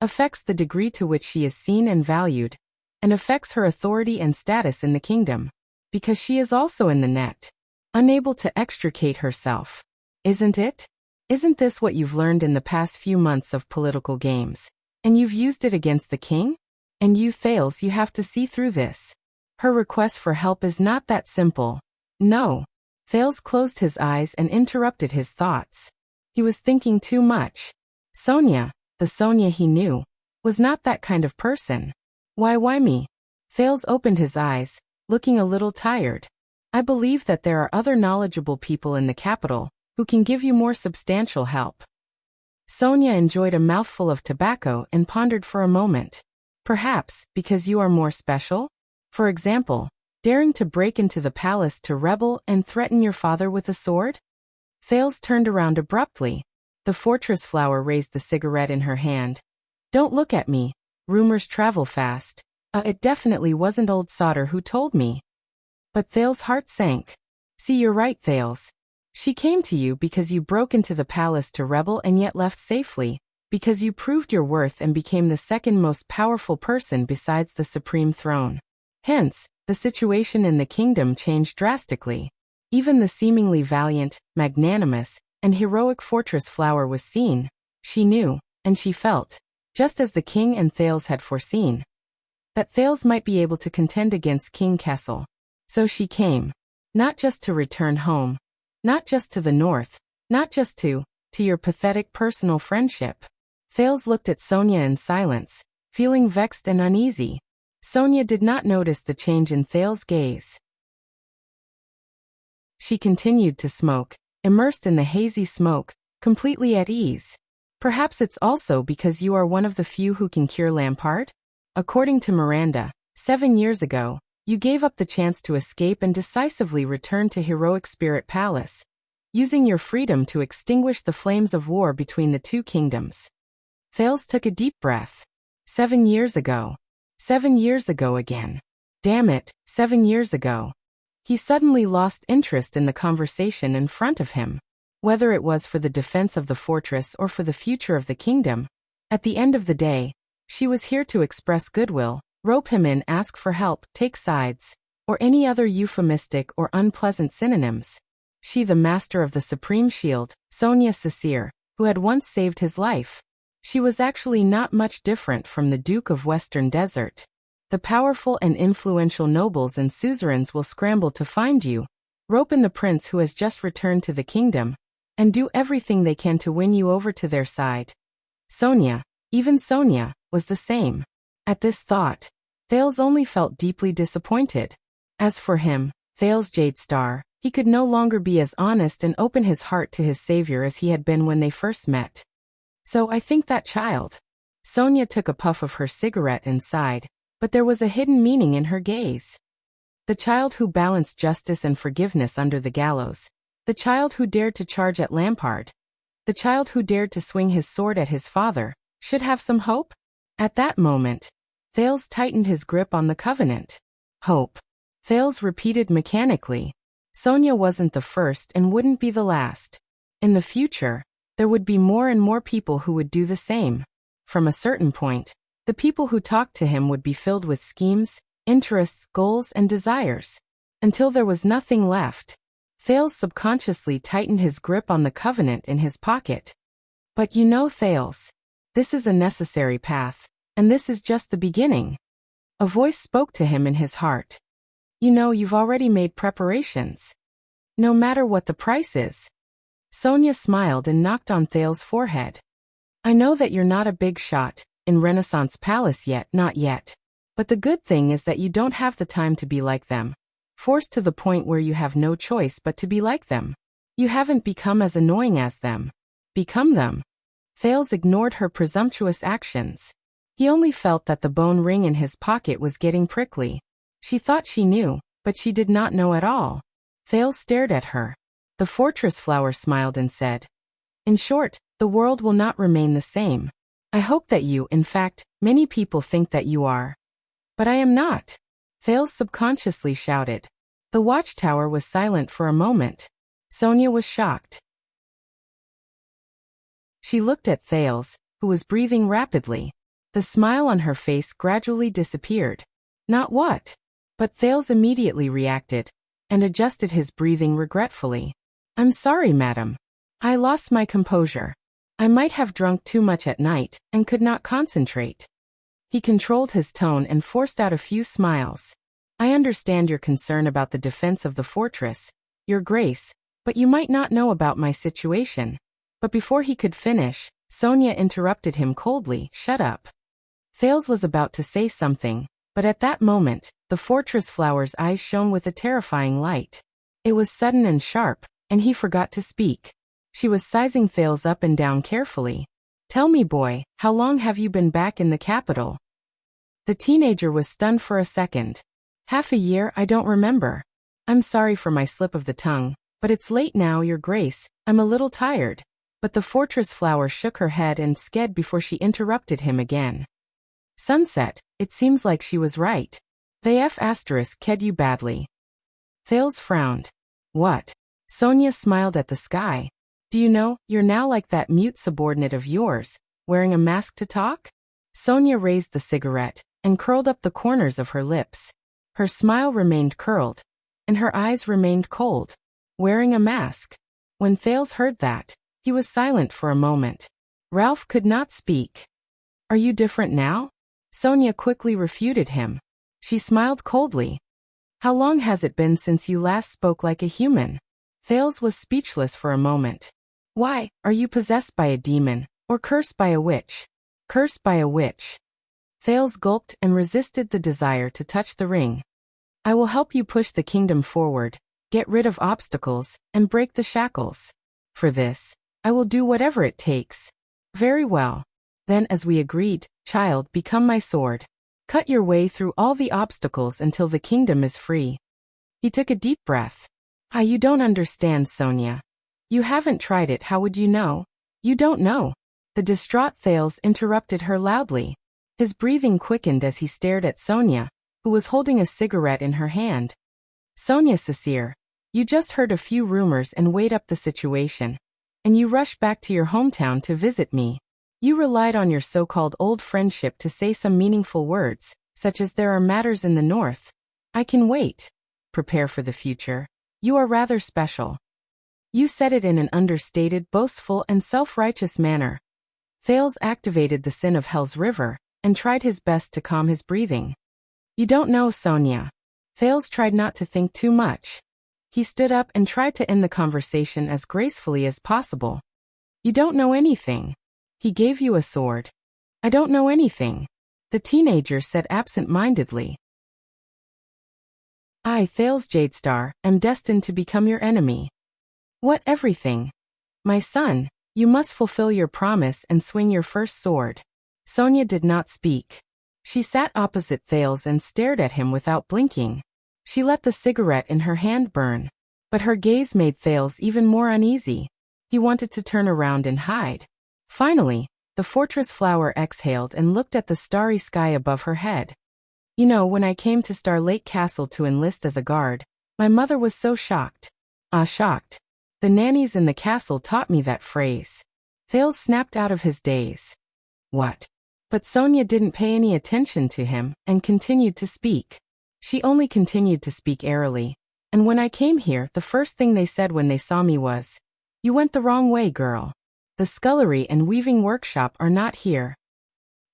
affects the degree to which she is seen and valued, and affects her authority and status in the kingdom. Because she is also in the net, unable to extricate herself. Isn't it? Isn't this what you've learned in the past few months of political games? And you've used it against the king? And you, Thales, you have to see through this. Her request for help is not that simple. No. Thales closed his eyes and interrupted his thoughts. He was thinking too much. Sonia, the Sonia he knew, was not that kind of person. Why me? Thales opened his eyes, looking a little tired. I believe that there are other knowledgeable people in the capital who can give you more substantial help. Sonia enjoyed a mouthful of tobacco and pondered for a moment. Perhaps, because you are more special? For example, daring to break into the palace to rebel and threaten your father with a sword? Thales turned around abruptly. The fortress flower raised the cigarette in her hand. Don't look at me. Rumors travel fast. It definitely wasn't old Sauter who told me. But Thales' heart sank. See, you're right, Thales. She came to you because you broke into the palace to rebel and yet left safely, because you proved your worth and became the second most powerful person besides the supreme throne. Hence, the situation in the kingdom changed drastically. Even the seemingly valiant, magnanimous, and heroic fortress flower was seen. She knew, and she felt, just as the king and Thales had foreseen, that Thales might be able to contend against King Kessel. So she came. Not just to return home. Not just to the north. Not just to your pathetic personal friendship. Thales looked at Sonia in silence, feeling vexed and uneasy. Sonia did not notice the change in Thales' gaze. She continued to smoke, immersed in the hazy smoke, completely at ease. Perhaps it's also because you are one of the few who can cure Lampard? According to Miranda, 7 years ago, you gave up the chance to escape and decisively return to Heroic Spirit Palace, using your freedom to extinguish the flames of war between the two kingdoms. Thales took a deep breath. 7 years ago. 7 years ago again. Damn it, 7 years ago. He suddenly lost interest in the conversation in front of him. Whether it was for the defense of the fortress or for the future of the kingdom, at the end of the day, she was here to express goodwill, rope him in, ask for help, take sides, or any other euphemistic or unpleasant synonyms. She, the master of the supreme shield, Sonia Cecere, who had once saved his life. She was actually not much different from the Duke of Western Desert. The powerful and influential nobles and suzerains will scramble to find you, rope in the prince who has just returned to the kingdom, and do everything they can to win you over to their side. Sonia, even Sonia, was the same. At this thought, Thales only felt deeply disappointed. As for him, Thales Jadestar, he could no longer be as honest and open his heart to his savior as he had been when they first met. So I think that child. Sonia took a puff of her cigarette and sighed, but there was a hidden meaning in her gaze. The child who balanced justice and forgiveness under the gallows. The child who dared to charge at Lampard. The child who dared to swing his sword at his father, should have some hope? At that moment, Thales tightened his grip on the covenant. Hope. Thales repeated mechanically. Sonia wasn't the first and wouldn't be the last. In the future, there would be more and more people who would do the same. From a certain point, the people who talked to him would be filled with schemes, interests, goals, and desires. Until there was nothing left. Thales subconsciously tightened his grip on the covenant in his pocket. But you know, Thales, this is a necessary path, and this is just the beginning. A voice spoke to him in his heart. You know, you've already made preparations. No matter what the price is. Sonia smiled and knocked on Thales' forehead. I know that you're not a big shot in Renaissance Palace yet, not yet. But the good thing is that you don't have the time to be like them. Forced to the point where you have no choice but to be like them. You haven't become as annoying as them. Become them. Thales ignored her presumptuous actions. He only felt that the bone ring in his pocket was getting prickly. She thought she knew, but she did not know at all. Thales stared at her. The fortress flower smiled and said, "In short, the world will not remain the same. I hope that you, in fact, many people think that you are. But I am not." Thales subconsciously shouted. The watchtower was silent for a moment. Sonia was shocked. She looked at Thales, who was breathing rapidly. The smile on her face gradually disappeared. Not what? But Thales immediately reacted, and adjusted his breathing regretfully. "I'm sorry, madam. I lost my composure. I might have drunk too much at night, and could not concentrate." He controlled his tone and forced out a few smiles. "I understand your concern about the defense of the fortress, Your Grace, but you might not know about my situation." But before he could finish, Sonia interrupted him coldly. "Shut up." Thales was about to say something, but at that moment, the fortress flower's eyes shone with a terrifying light. It was sudden and sharp, and he forgot to speak. She was sizing Thales up and down carefully. "Tell me, boy, how long have you been back in the capital?" The teenager was stunned for a second. "Half a year, I don't remember. I'm sorry for my slip of the tongue, but it's late now, Your Grace. I'm a little tired." But the fortress flower shook her head and sked before she interrupted him again. "Sunset, it seems like she was right. They ked you badly." Thales frowned. "What?" Sonia smiled at the sky. "Do you know, you're now like that mute subordinate of yours, wearing a mask to talk?" Sonia raised the cigarette, and curled up the corners of her lips. Her smile remained curled, and her eyes remained cold. Wearing a mask. When Thales heard that, he was silent for a moment. Ralph could not speak. "Are you different now?" Sonia quickly refuted him. She smiled coldly. "How long has it been since you last spoke like a human?" Thales was speechless for a moment. "Why, are you possessed by a demon, or cursed by a witch?" "Cursed by a witch." Thales gulped and resisted the desire to touch the ring. "I will help you push the kingdom forward, get rid of obstacles, and break the shackles. For this, I will do whatever it takes." "Very well. Then, as we agreed, child, become my sword. Cut your way through all the obstacles until the kingdom is free." He took a deep breath. "Ah, you don't understand, Sonia. You haven't tried it, how would you know? You don't know." The distraught Thales interrupted her loudly. His breathing quickened as he stared at Sonia, who was holding a cigarette in her hand. "Sonia Cecire, you just heard a few rumors and weighed up the situation. And you rushed back to your hometown to visit me. You relied on your so-called old friendship to say some meaningful words, such as 'there are matters in the north. I can wait. Prepare for the future. You are rather special.' You said it in an understated, boastful, and self-righteous manner." Thales activated the sin of Hell's River, and tried his best to calm his breathing. "You don't know, Sonia." Thales tried not to think too much. He stood up and tried to end the conversation as gracefully as possible. "You don't know anything. He gave you a sword." "I don't know anything," the teenager said absent-mindedly. "I, Thales Jadestar, am destined to become your enemy." "What everything?" "My son, you must fulfill your promise and swing your first sword." Sonia did not speak. She sat opposite Thales and stared at him without blinking. She let the cigarette in her hand burn. But her gaze made Thales even more uneasy. He wanted to turn around and hide. Finally, the fortress flower exhaled and looked at the starry sky above her head. "You know, when I came to Star Lake Castle to enlist as a guard, my mother was so shocked." "Ah, shocked. The nannies in the castle taught me that phrase." Thales snapped out of his daze. "What?" But Sonia didn't pay any attention to him, and continued to speak. She only continued to speak airily. "And when I came here, the first thing they said when they saw me was, 'You went the wrong way, girl. The scullery and weaving workshop are not here.'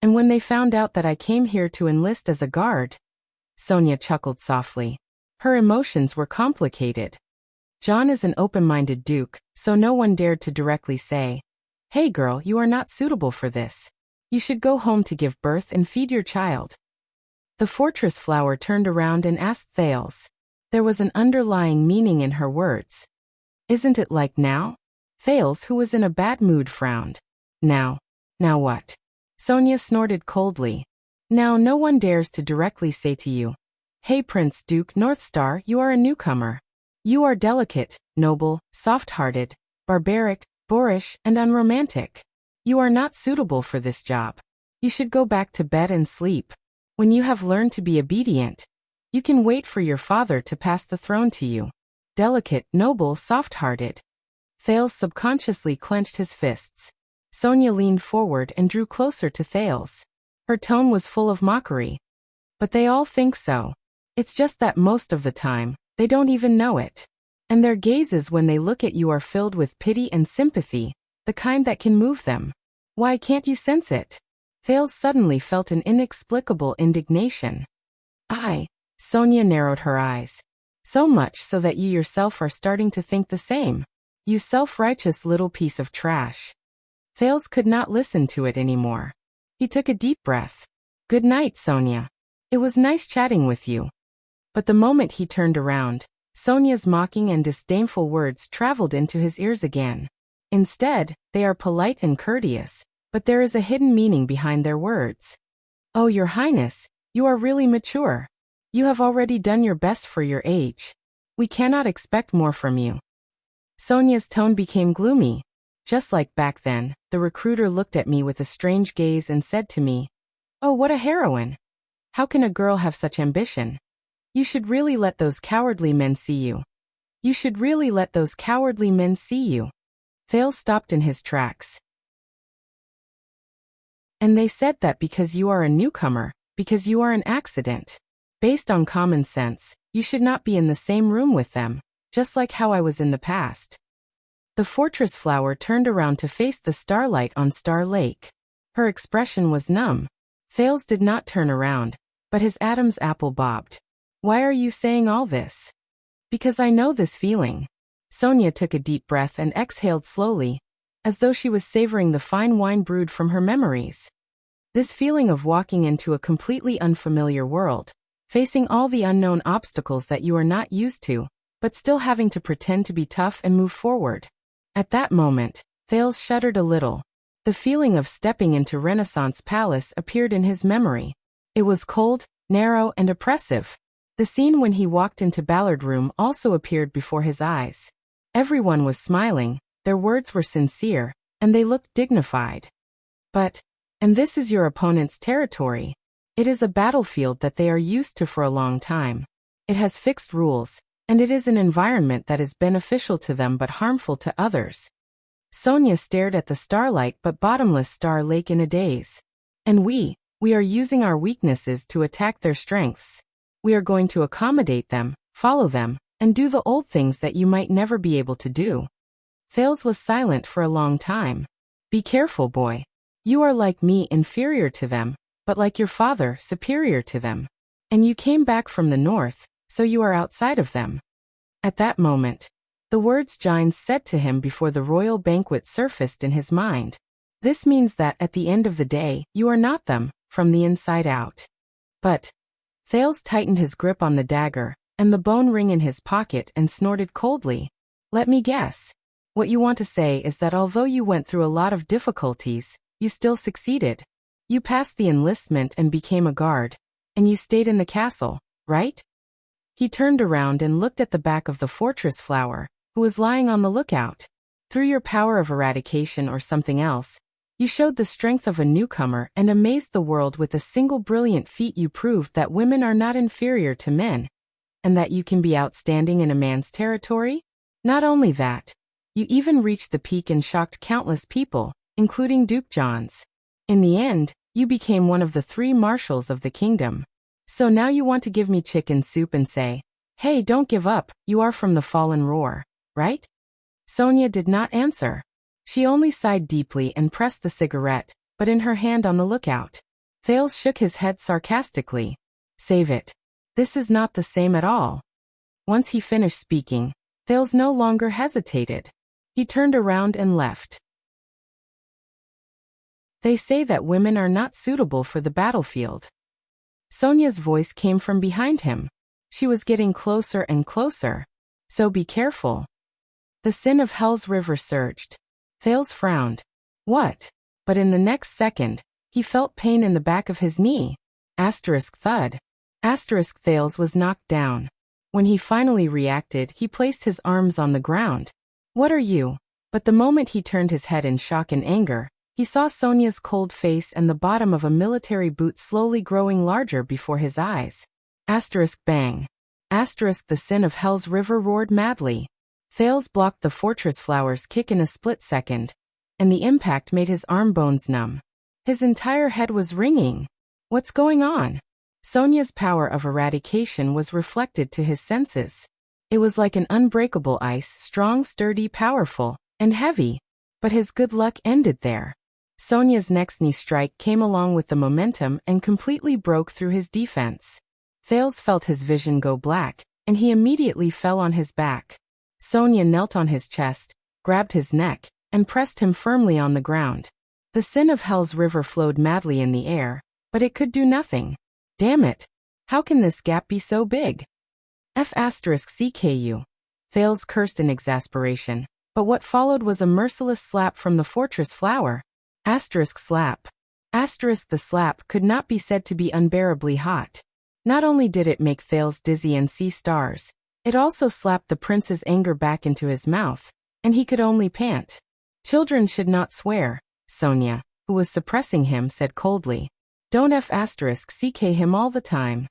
And when they found out that I came here to enlist as a guard..." Sonia chuckled softly. Her emotions were complicated. John is an open-minded duke, so no one dared to directly say, "Hey girl, you are not suitable for this. You should go home to give birth and feed your child." The fortress flower turned around and asked Thales. There was an underlying meaning in her words. Isn't it like now? Thales, who was in a bad mood, frowned. Now what? Sonia snorted coldly. Now no one dares to directly say to you, hey Prince Duke Northstar, you are a newcomer. You are delicate, noble, soft-hearted, barbaric, boorish, and unromantic. You are not suitable for this job. You should go back to bed and sleep. When you have learned to be obedient, you can wait for your father to pass the throne to you. Delicate, noble, soft-hearted. Thales subconsciously clenched his fists. Sonia leaned forward and drew closer to Thales. Her tone was full of mockery. But they all think so. It's just that most of the time, they don't even know it. And their gazes when they look at you are filled with pity and sympathy, the kind that can move them. Why can't you sense it? Thales suddenly felt an inexplicable indignation. Sonia narrowed her eyes. So much so that you yourself are starting to think the same. You self-righteous little piece of trash. Thales could not listen to it anymore. He took a deep breath. Good night, Sonia. It was nice chatting with you. But the moment he turned around, Sonia's mocking and disdainful words traveled into his ears again. Instead, they are polite and courteous, but there is a hidden meaning behind their words. Oh, Your Highness, you are really mature. You have already done your best for your age. We cannot expect more from you. Sonia's tone became gloomy. Just like back then, the recruiter looked at me with a strange gaze and said to me, oh, what a heroine. How can a girl have such ambition? You should really let those cowardly men see you. You should really let those cowardly men see you. Thales stopped in his tracks. And they said that because you are a newcomer, because you are an accident. Based on common sense, you should not be in the same room with them, just like how I was in the past. The fortress flower turned around to face the starlight on Star Lake. Her expression was numb. Thales did not turn around, but his Adam's apple bobbed. Why are you saying all this? Because I know this feeling. Sonia took a deep breath and exhaled slowly, as though she was savoring the fine wine brewed from her memories. This feeling of walking into a completely unfamiliar world, facing all the unknown obstacles that you are not used to, but still having to pretend to be tough and move forward. At that moment, Thales shuddered a little. The feeling of stepping into Renaissance Palace appeared in his memory. It was cold, narrow, and oppressive. The scene when he walked into Ballard Room also appeared before his eyes. Everyone was smiling, their words were sincere, and they looked dignified. And this is your opponent's territory. It is a battlefield that they are used to for a long time. It has fixed rules, and it is an environment that is beneficial to them but harmful to others. Sonia stared at the starlight but bottomless Star Lake in a daze. And we are using our weaknesses to attack their strengths. We are going to accommodate them, follow them, and do the old things that you might never be able to do. Thales was silent for a long time. Be careful, boy. You are like me, inferior to them, but like your father, superior to them. And you came back from the north, so you are outside of them. At that moment, the words Gines said to him before the royal banquet surfaced in his mind. This means that at the end of the day, you are not them, from the inside out. But Thales tightened his grip on the dagger, and the bone ring in his pocket, and snorted coldly. Let me guess. What you want to say is that although you went through a lot of difficulties, you still succeeded. You passed the enlistment and became a guard, and you stayed in the castle, right? He turned around and looked at the back of the fortress flower, who was lying on the lookout. Through your power of eradication or something else, you showed the strength of a newcomer and amazed the world with a single brilliant feat. You proved that women are not inferior to men, and that you can be outstanding in a man's territory. Not only that, you even reached the peak and shocked countless people, including Duke Johns. In the end, you became one of the 3 marshals of the kingdom. So now you want to give me chicken soup and say, hey, don't give up, you are from the fallen roar, right? Sonia did not answer. She only sighed deeply and pressed the cigarette, but in her hand on the lookout. Thales shook his head sarcastically. Save it. This is not the same at all. Once he finished speaking, Thales no longer hesitated. He turned around and left. They say that women are not suitable for the battlefield. Sonia's voice came from behind him. She was getting closer and closer. So be careful. The sin of Hell's River surged. Thales frowned. What? But in the next second, he felt pain in the back of his knee. Asterisk thud. Asterisk Thales was knocked down. When he finally reacted, he placed his arms on the ground. What are you? But the moment he turned his head in shock and anger, he saw Sonia's cold face and the bottom of a military boot slowly growing larger before his eyes. Asterisk bang. Asterisk the sin of Hell's River roared madly. Thales blocked the fortress flower's kick in a split second, and the impact made his arm bones numb. His entire head was ringing. What's going on? Sonia's power of eradication was reflected to his senses. It was like an unbreakable ice, strong, sturdy, powerful, and heavy. But his good luck ended there. Sonia's next knee strike came along with the momentum and completely broke through his defense. Thales felt his vision go black, and he immediately fell on his back. Sonia knelt on his chest, grabbed his neck, and pressed him firmly on the ground. The sin of Hell's River flowed madly in the air, but it could do nothing. Damn it! How can this gap be so big? CKU. Thales cursed in exasperation, but what followed was a merciless slap from the fortress flower. Slap. The slap could not be said to be unbearably hot. Not only did it make Thales dizzy and see stars, it also slapped the prince's anger back into his mouth, and he could only pant. Children should not swear, Sonia, who was suppressing him, said coldly. Don't CK him all the time.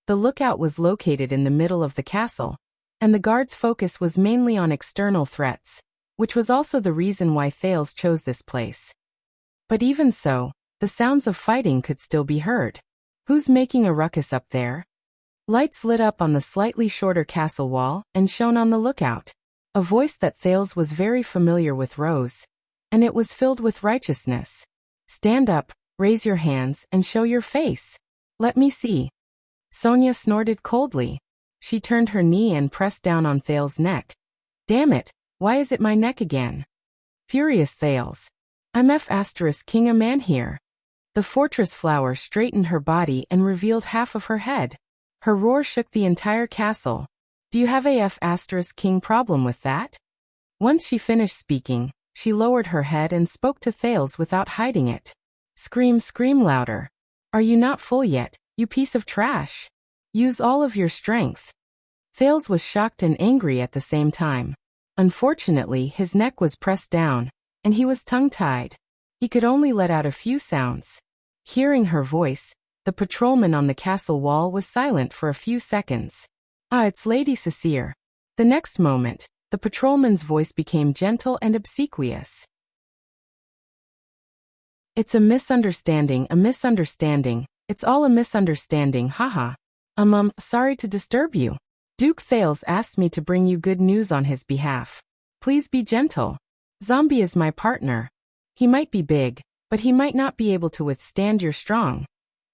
The lookout was located in the middle of the castle, and the guard's focus was mainly on external threats, which was also the reason why Thales chose this place. But even so, the sounds of fighting could still be heard. Who's making a ruckus up there? Lights lit up on the slightly shorter castle wall and shone on the lookout. A voice that Thales was very familiar with rose, and it was filled with righteousness. Stand up, raise your hands, and show your face. Let me see. Sonia snorted coldly. She turned her knee and pressed down on Thales' neck. Damn it, why is it my neck again? Furious Thales. I'm King a man here. The fortress flower straightened her body and revealed half of her head. Her roar shook the entire castle. Do you have a King problem with that? Once she finished speaking, she lowered her head and spoke to Thales without hiding it. Scream louder. Are you not full yet, you piece of trash? Use all of your strength. Thales was shocked and angry at the same time. Unfortunately, his neck was pressed down, and he was tongue-tied. He could only let out a few sounds. Hearing her voice, the patrolman on the castle wall was silent for a few seconds. Ah, it's Lady Cecile. The next moment, the patrolman's voice became gentle and obsequious. It's a misunderstanding. It's all a misunderstanding, haha. Sorry to disturb you. Duke Thales asked me to bring you good news on his behalf. Please be gentle. Zombie is my partner. He might be big, but he might not be able to withstand your strong.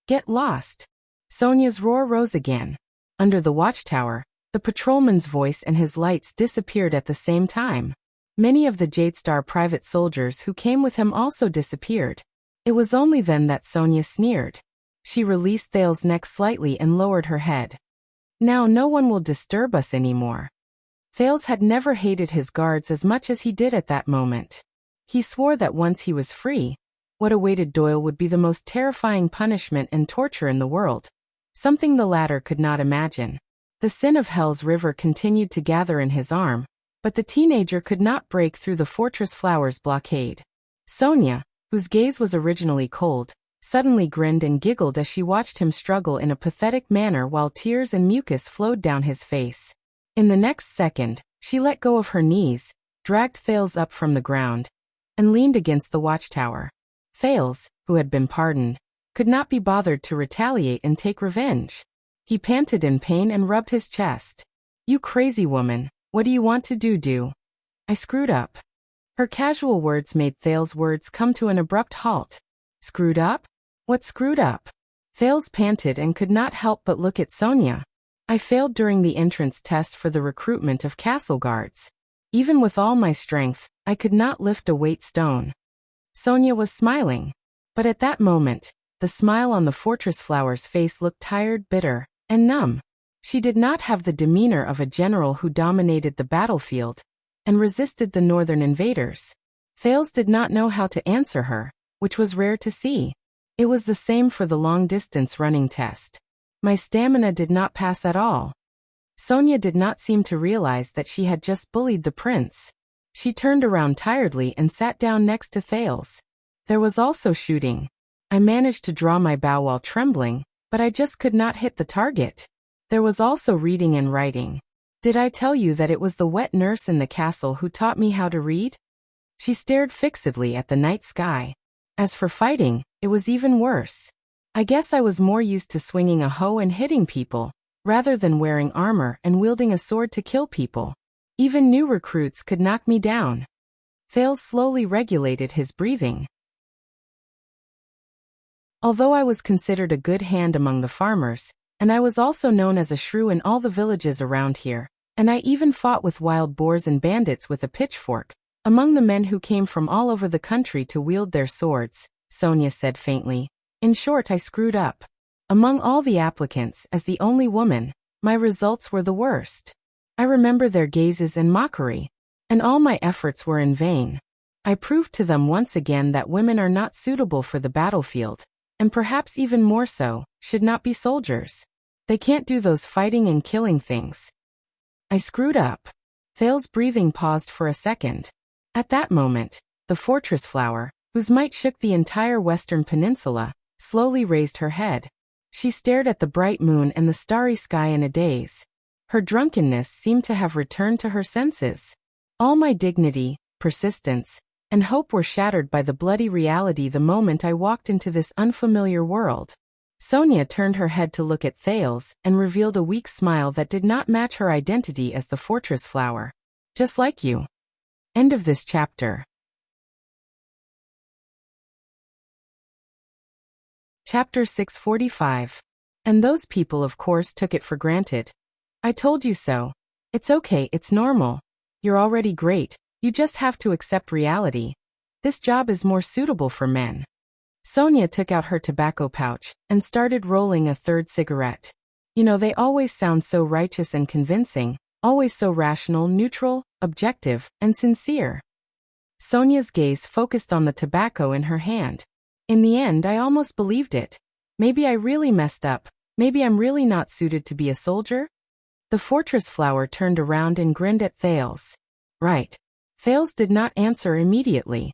Get lost. Sonia's roar rose again. Under the watchtower, the patrolman's voice and his lights disappeared at the same time. Many of the Jadestar private soldiers who came with him also disappeared. It was only then that Sonia sneered. She released Thales' neck slightly and lowered her head. Now no one will disturb us anymore. Thales had never hated his guards as much as he did at that moment. He swore that once he was free, what awaited Doyle would be the most terrifying punishment and torture in the world. Something the latter could not imagine. The sin of Hell's River continued to gather in his arm, but the teenager could not break through the fortress flower's blockade. Sonia, whose gaze was originally cold, suddenly grinned and giggled as she watched him struggle in a pathetic manner while tears and mucus flowed down his face. In the next second, she let go of her knees, dragged Thales up from the ground, and leaned against the watchtower. Thales, who had been pardoned, could not be bothered to retaliate and take revenge. He panted in pain and rubbed his chest. You crazy woman, what do you want to do? I screwed up. Her casual words made Thales' words come to an abrupt halt. Screwed up? What screwed up? Thales panted and could not help but look at Sonia. I failed during the entrance test for the recruitment of castle guards. Even with all my strength, I could not lift a weight stone. Sonia was smiling. But at that moment, The smile on the fortress flower's face looked tired, bitter, and numb. She did not have the demeanor of a general who dominated the battlefield and resisted the northern invaders. Thales did not know how to answer her, which was rare to see. It was the same for the long-distance running test. My stamina did not pass at all. Sonia did not seem to realize that she had just bullied the prince. She turned around tiredly and sat down next to Thales. There was also shooting. I managed to draw my bow while trembling, but I just could not hit the target. There was also reading and writing. Did I tell you that it was the wet nurse in the castle who taught me how to read? She stared fixedly at the night sky. As for fighting, it was even worse. I guess I was more used to swinging a hoe and hitting people, rather than wearing armor and wielding a sword to kill people. Even new recruits could knock me down. Thales slowly regulated his breathing. Although I was considered a good hand among the farmers, and I was also known as a shrew in all the villages around here, and I even fought with wild boars and bandits with a pitchfork, among the men who came from all over the country to wield their swords, Sonia said faintly. In short, I screwed up. Among all the applicants, as the only woman, my results were the worst. I remember their gazes and mockery, and all my efforts were in vain. I proved to them once again that women are not suitable for the battlefield, and perhaps even more so, should not be soldiers. They can't do those fighting and killing things. I screwed up. Thales' breathing paused for a second. At that moment, the fortress flower, whose might shook the entire western peninsula, slowly raised her head. She stared at the bright moon and the starry sky in a daze. Her drunkenness seemed to have returned to her senses. All my dignity, persistence, and hope were shattered by the bloody reality the moment I walked into this unfamiliar world. Sonia turned her head to look at Thales and revealed a weak smile that did not match her identity as the fortress flower. Just like you. End of this chapter. Chapter 645. And those people of course took it for granted. I told you so. It's okay, it's normal. You're already great. You just have to accept reality. This job is more suitable for men. Sonia took out her tobacco pouch and started rolling a third cigarette. You know, they always sound so righteous and convincing, always so rational, neutral, objective, and sincere. Sonia's gaze focused on the tobacco in her hand. In the end, I almost believed it. Maybe I really messed up. Maybe I'm really not suited to be a soldier? The fortress flower turned around and grinned at Thales. Right. Thales did not answer immediately.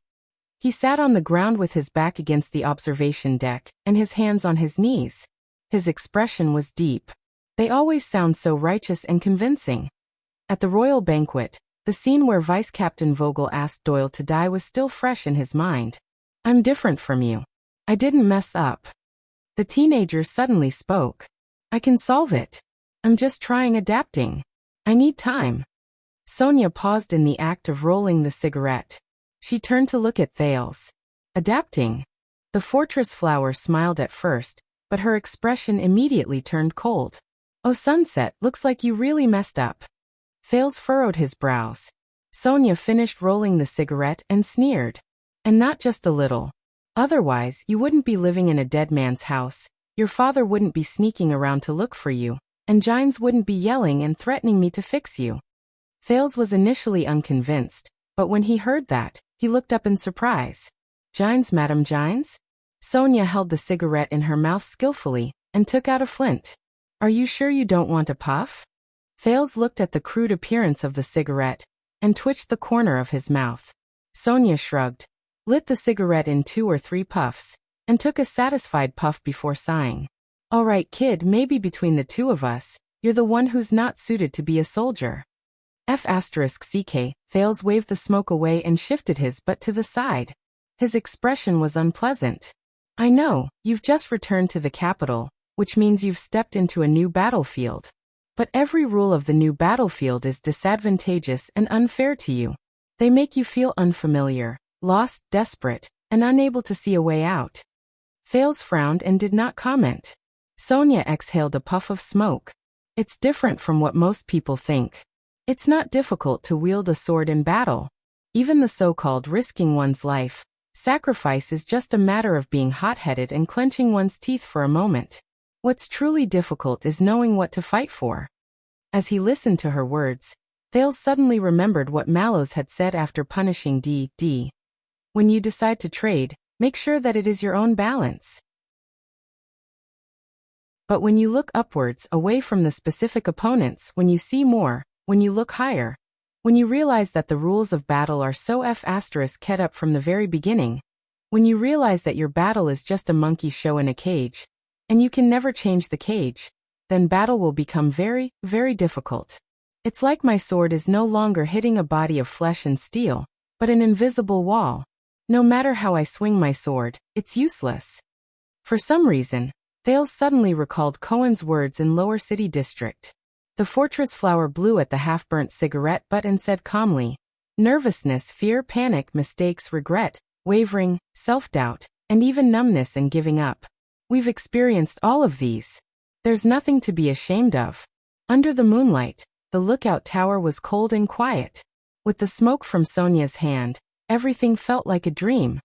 He sat on the ground with his back against the observation deck and his hands on his knees. His expression was deep. They always sound so righteous and convincing. At the royal banquet, the scene where Vice Captain Vogel asked Doyle to die was still fresh in his mind. I'm different from you. I didn't mess up. The teenager suddenly spoke. I can solve it. I'm just trying adapting. I need time. Sonia paused in the act of rolling the cigarette. She turned to look at Thales. Adapting? The fortress flower smiled at first, but her expression immediately turned cold. Oh sunset, looks like you really messed up. Thales furrowed his brows. Sonia finished rolling the cigarette and sneered. And not just a little. Otherwise, you wouldn't be living in a dead man's house, your father wouldn't be sneaking around to look for you, and Gines wouldn't be yelling and threatening me to fix you. Thales was initially unconvinced, but when he heard that, he looked up in surprise. Gines, Madame Gines? Sonia held the cigarette in her mouth skillfully and took out a flint. Are you sure you don't want a puff? Thales looked at the crude appearance of the cigarette and twitched the corner of his mouth. Sonia shrugged, lit the cigarette in 2 or 3 puffs, and took a satisfied puff before sighing. All right, kid, maybe between the two of us, you're the one who's not suited to be a soldier. F***ck, Thales waved the smoke away and shifted his butt to the side. His expression was unpleasant. I know, you've just returned to the capital, which means you've stepped into a new battlefield. But every rule of the new battlefield is disadvantageous and unfair to you. They make you feel unfamiliar, lost, desperate, and unable to see a way out. Thales frowned and did not comment. Sonia exhaled a puff of smoke. It's different from what most people think. It's not difficult to wield a sword in battle. Even the so-called risking one's life, Sacrifice is just a matter of being hot-headed and clenching one's teeth for a moment. What's truly difficult is knowing what to fight for. As he listened to her words, Thales suddenly remembered what Mallows had said after punishing D. When you decide to trade, make sure that it is your own balance. But when you look upwards, away from the specific opponents, when you see more, when you look higher, when you realize that the rules of battle are so kept up from the very beginning, when you realize that your battle is just a monkey show in a cage, and you can never change the cage, then battle will become very, very difficult. It's like my sword is no longer hitting a body of flesh and steel, but an invisible wall. No matter how I swing my sword, it's useless. For some reason, Thales suddenly recalled Cohen's words in Lower City District. The fortress flower blew at the half-burnt cigarette butt and said calmly, nervousness, fear, panic, mistakes, regret, wavering, self-doubt, and even numbness and giving up. We've experienced all of these. There's nothing to be ashamed of. Under the moonlight, the lookout tower was cold and quiet. With the smoke from Sonia's hand, everything felt like a dream.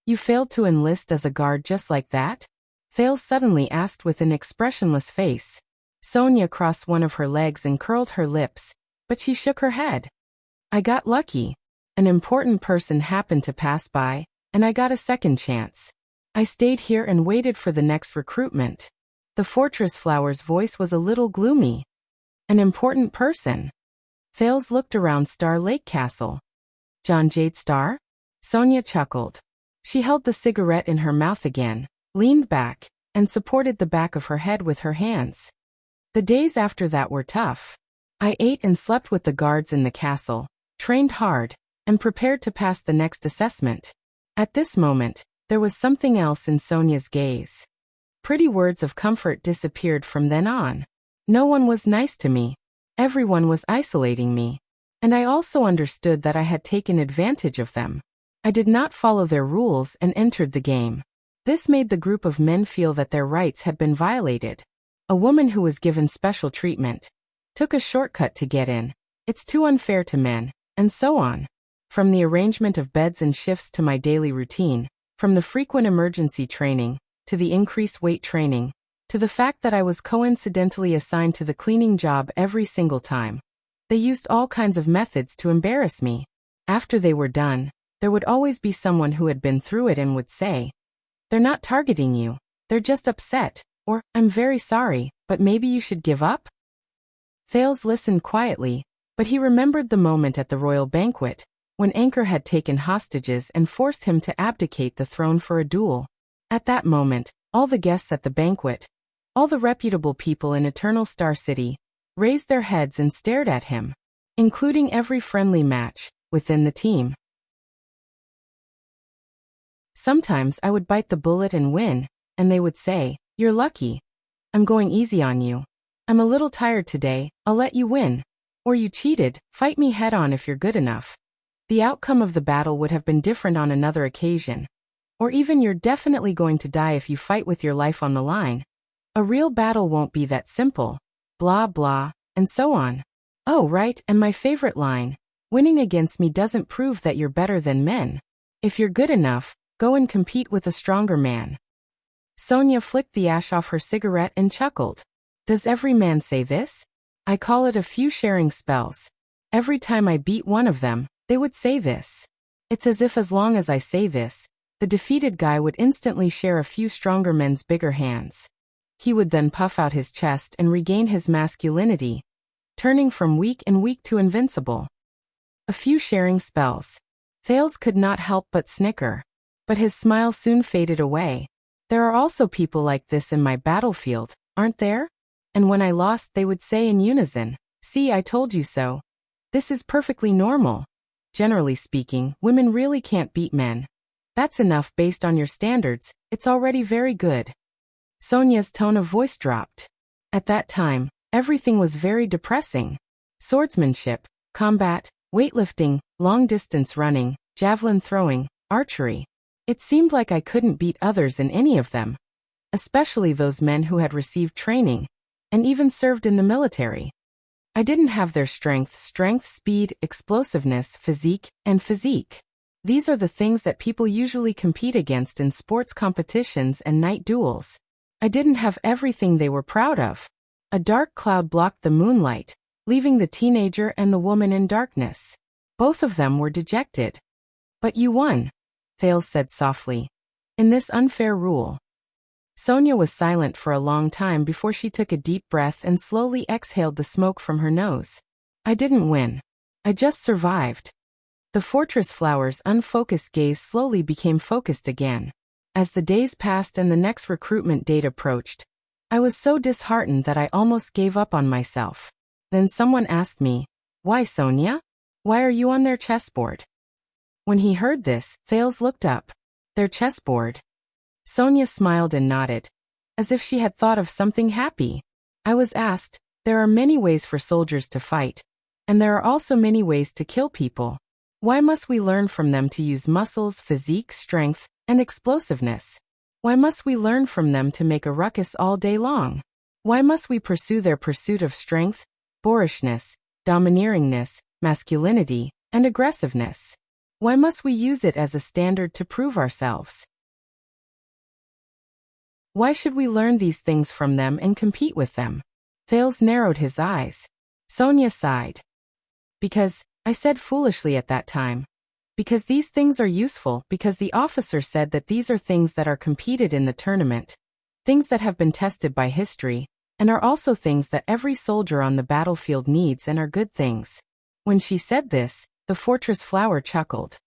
You failed to enlist as a guard just like that? Thales suddenly asked with an expressionless face. Sonia crossed one of her legs and curled her lips, but she shook her head. I got lucky. An important person happened to pass by, and I got a second chance. I stayed here and waited for the next recruitment. The fortress flower's voice was a little gloomy. An important person. Thales looked around Star Lake Castle. John Jade Star? Sonia chuckled. She held the cigarette in her mouth again, leaned back, and supported the back of her head with her hands. The days after that were tough. I ate and slept with the guards in the castle, trained hard, and prepared to pass the next assessment. At this moment, there was something else in Sonia's gaze. Pretty words of comfort disappeared from then on. No one was nice to me. Everyone was isolating me. And I also understood that I had taken advantage of them. I did not follow their rules and entered the game. This made the group of men feel that their rights had been violated. A woman who was given special treatment took a shortcut to get in. It's too unfair to men, and so on. From the arrangement of beds and shifts to my daily routine, from the frequent emergency training, to the increased weight training, to the fact that I was coincidentally assigned to the cleaning job every single time. They used all kinds of methods to embarrass me. After they were done, there would always be someone who had been through it and would say, "They're not targeting you, they're just upset," or, "I'm very sorry, but maybe you should give up?" Thales listened quietly, but he remembered the moment at the royal banquet, when Anchor had taken hostages and forced him to abdicate the throne for a duel. At that moment, all the guests at the banquet, all the reputable people in Eternal Star City, raised their heads and stared at him, including every friendly match within the team. Sometimes I would bite the bullet and win, and they would say, "You're lucky. I'm going easy on you. I'm a little tired today, I'll let you win." Or, "You cheated, fight me head on if you're good enough." The outcome of the battle would have been different on another occasion. Or even, "You're definitely going to die if you fight with your life on the line. A real battle won't be that simple." Blah blah, and so on. Oh right, and my favorite line, "Winning against me doesn't prove that you're better than men. If you're good enough, go and compete with a stronger man." Sonia flicked the ash off her cigarette and chuckled. "Does every man say this? I call it a few sharing spells. Every time I beat one of them, they would say this. It's as if as long as I say this, the defeated guy would instantly share a few stronger men's bigger hands. He would then puff out his chest and regain his masculinity, turning from weak to invincible. A few sharing spells. Thales could not help but snicker. But his smile soon faded away. There are also people like this in my battlefield, aren't there? And when I lost, they would say in unison, "See, I told you so." This is perfectly normal. Generally speaking, women really can't beat men. That's enough based on your standards, it's already very good. Sonia's tone of voice dropped. At that time, everything was very depressing. Swordsmanship, combat, weightlifting, long-distance running, javelin throwing, archery. It seemed like I couldn't beat others in any of them. Especially those men who had received training, and even served in the military. I didn't have their strength, speed, explosiveness, physique. These are the things that people usually compete against in sports competitions and night duels. I didn't have everything they were proud of. A dark cloud blocked the moonlight, leaving the teenager and the woman in darkness. Both of them were dejected. But you won, Thales said softly. In this unfair rule. Sonia was silent for a long time before she took a deep breath and slowly exhaled the smoke from her nose. I didn't win. I just survived. The fortress flower's unfocused gaze slowly became focused again. As the days passed and the next recruitment date approached, I was so disheartened that I almost gave up on myself. Then someone asked me, "Why, Sonia? Why are you on their chessboard?" When he heard this, Thales looked up. Their chessboard? Sonia smiled and nodded, as if she had thought of something happy. I was asked, there are many ways for soldiers to fight, and there are also many ways to kill people. Why must we learn from them to use muscles, physique, strength, and explosiveness? Why must we learn from them to make a ruckus all day long? Why must we pursue their pursuit of strength, boorishness, domineeringness, masculinity, and aggressiveness? Why must we use it as a standard to prove ourselves? Why should we learn these things from them and compete with them? Thales narrowed his eyes. Sonia sighed. Because, I said foolishly at that time. Because these things are useful, because the officer said that these are things that are competed in the tournament, things that have been tested by history, and are also things that every soldier on the battlefield needs and are good things. When she said this, the fortress flower chuckled.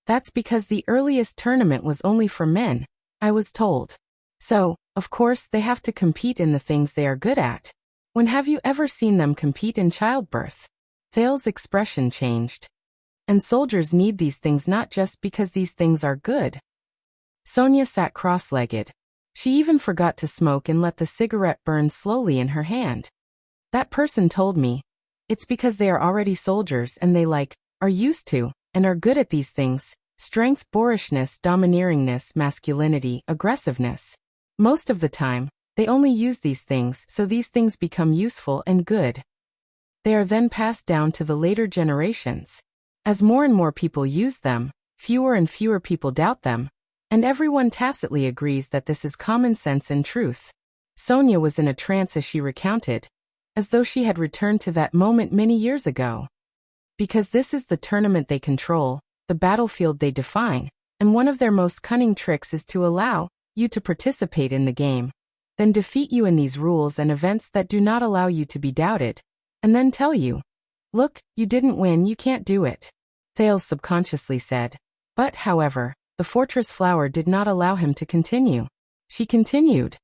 That's because the earliest tournament was only for men, I was told. So, of course, they have to compete in the things they are good at. When have you ever seen them compete in childbirth? Thales' expression changed. And soldiers need these things not just because these things are good. Sonia sat cross-legged. She even forgot to smoke and let the cigarette burn slowly in her hand. That person told me, it's because they are already soldiers and they are used to, and are good at these things: strength, boorishness, domineeringness, masculinity, aggressiveness. Most of the time, they only use these things, so these things become useful and good. They are then passed down to the later generations. As more and more people use them, fewer and fewer people doubt them, and everyone tacitly agrees that this is common sense and truth. Sonia was in a trance as she recounted, as though she had returned to that moment many years ago. Because this is the tournament they control, the battlefield they define, and one of their most cunning tricks is to allow you to participate in the game, then defeat you in these rules and events that do not allow you to be doubted, and then tell you, look, you didn't win, you can't do it. Thales subconsciously said. But, however, the fortress flower did not allow him to continue. She continued.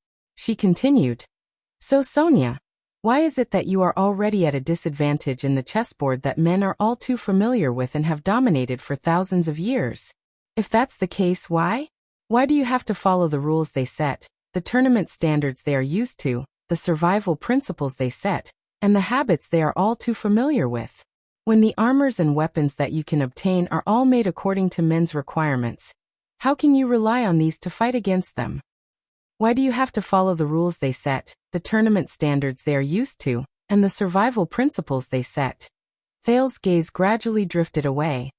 So Sonia, why is it that you are already at a disadvantage in the chessboard that men are all too familiar with and have dominated for thousands of years? If that's the case, why? Why do you have to follow the rules they set, the tournament standards they are used to, the survival principles they set, and the habits they are all too familiar with? When the armors and weapons that you can obtain are all made according to men's requirements, how can you rely on these to fight against them? Why do you have to follow the rules they set, the tournament standards they are used to, and the survival principles they set? Thales' gaze gradually drifted away.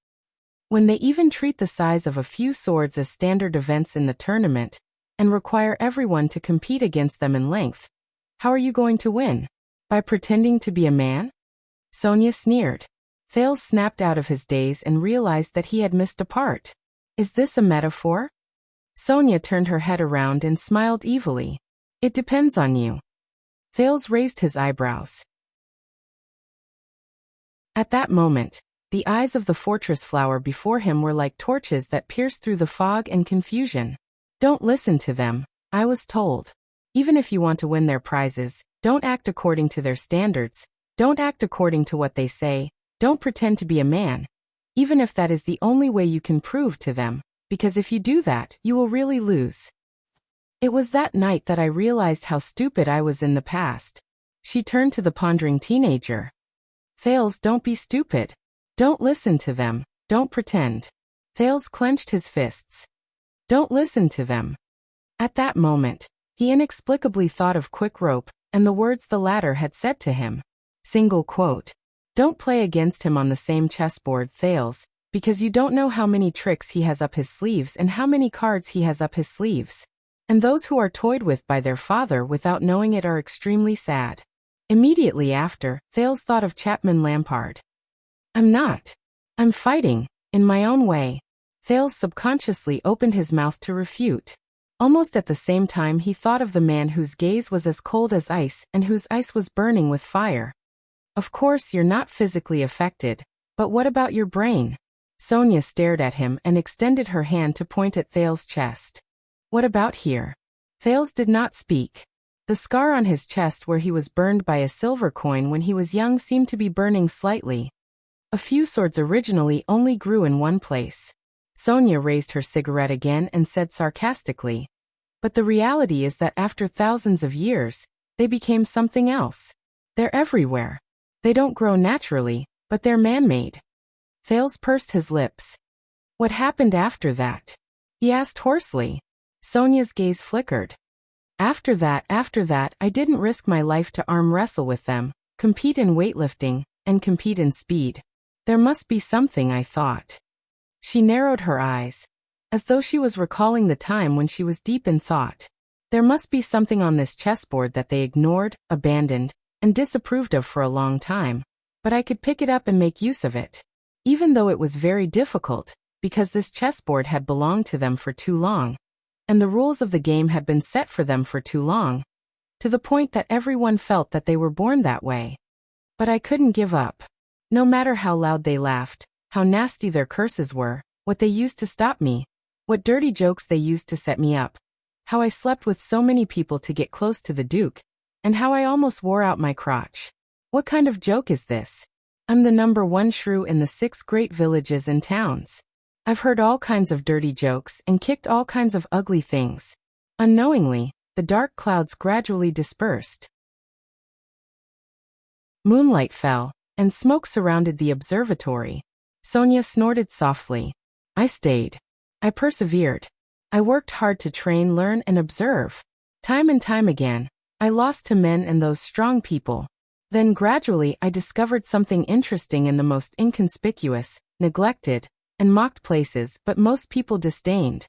When they even treat the size of a few swords as standard events in the tournament, and require everyone to compete against them in length, how are you going to win? By pretending to be a man? Sonia sneered. Thales snapped out of his daze and realized that he had missed a part. Is this a metaphor? Sonia turned her head around and smiled evilly. It depends on you. Thales raised his eyebrows. At that moment, the eyes of the fortress flower before him were like torches that pierced through the fog and confusion. Don't listen to them, I was told. Even if you want to win their prizes, don't act according to their standards, don't act according to what they say, don't pretend to be a man, even if that is the only way you can prove to them, because if you do that, you will really lose. It was that night that I realized how stupid I was in the past. She turned to the pondering teenager. Thales, don't be stupid. Don't listen to them, don't pretend. Thales clenched his fists. Don't listen to them. At that moment, he inexplicably thought of Quick Rope, and the words the latter had said to him. Single quote. Don't play against him on the same chessboard, Thales. because you don't know how many tricks he has up his sleeves and how many cards he has up his sleeves. And those who are toyed with by their father without knowing it are extremely sad. Immediately after, Thales thought of Chapman Lampard. I'm fighting, in my own way. Thales subconsciously opened his mouth to refute. Almost at the same time he thought of the man whose gaze was as cold as ice and whose ice was burning with fire. Of course you're not physically affected, but what about your brain? Sonia stared at him and extended her hand to point at Thales' chest. What about here? Thales did not speak. The scar on his chest where he was burned by a silver coin when he was young seemed to be burning slightly. A few swords originally only grew in one place. Sonia raised her cigarette again and said sarcastically, but the reality is that after thousands of years, they became something else. They're everywhere. They don't grow naturally, but they're man-made. Thales pursed his lips. What happened after that? He asked hoarsely. Sonia's gaze flickered. After that, I didn't risk my life to arm wrestle with them, compete in weightlifting, and compete in speed. There must be something, I thought. She narrowed her eyes, as though she was recalling the time when she was deep in thought. There must be something on this chessboard that they ignored, abandoned, and disapproved of for a long time, but I could pick it up and make use of it. Even though it was very difficult, because this chessboard had belonged to them for too long, and the rules of the game had been set for them for too long, to the point that everyone felt that they were born that way. But I couldn't give up. No matter how loud they laughed, how nasty their curses were, what they used to stop me, what dirty jokes they used to set me up, how I slept with so many people to get close to the Duke, and how I almost wore out my crotch. What kind of joke is this? I'm the #1 shrew in the 6 great villages and towns. I've heard all kinds of dirty jokes and kicked all kinds of ugly things. Unknowingly, the dark clouds gradually dispersed. Moonlight fell, and smoke surrounded the observatory. Sonia snorted softly. I stayed. I persevered. I worked hard to train, learn, and observe. Time and time again, I lost to men and those strong people. Then gradually I discovered something interesting in the most inconspicuous, neglected, and mocked places but most people disdained.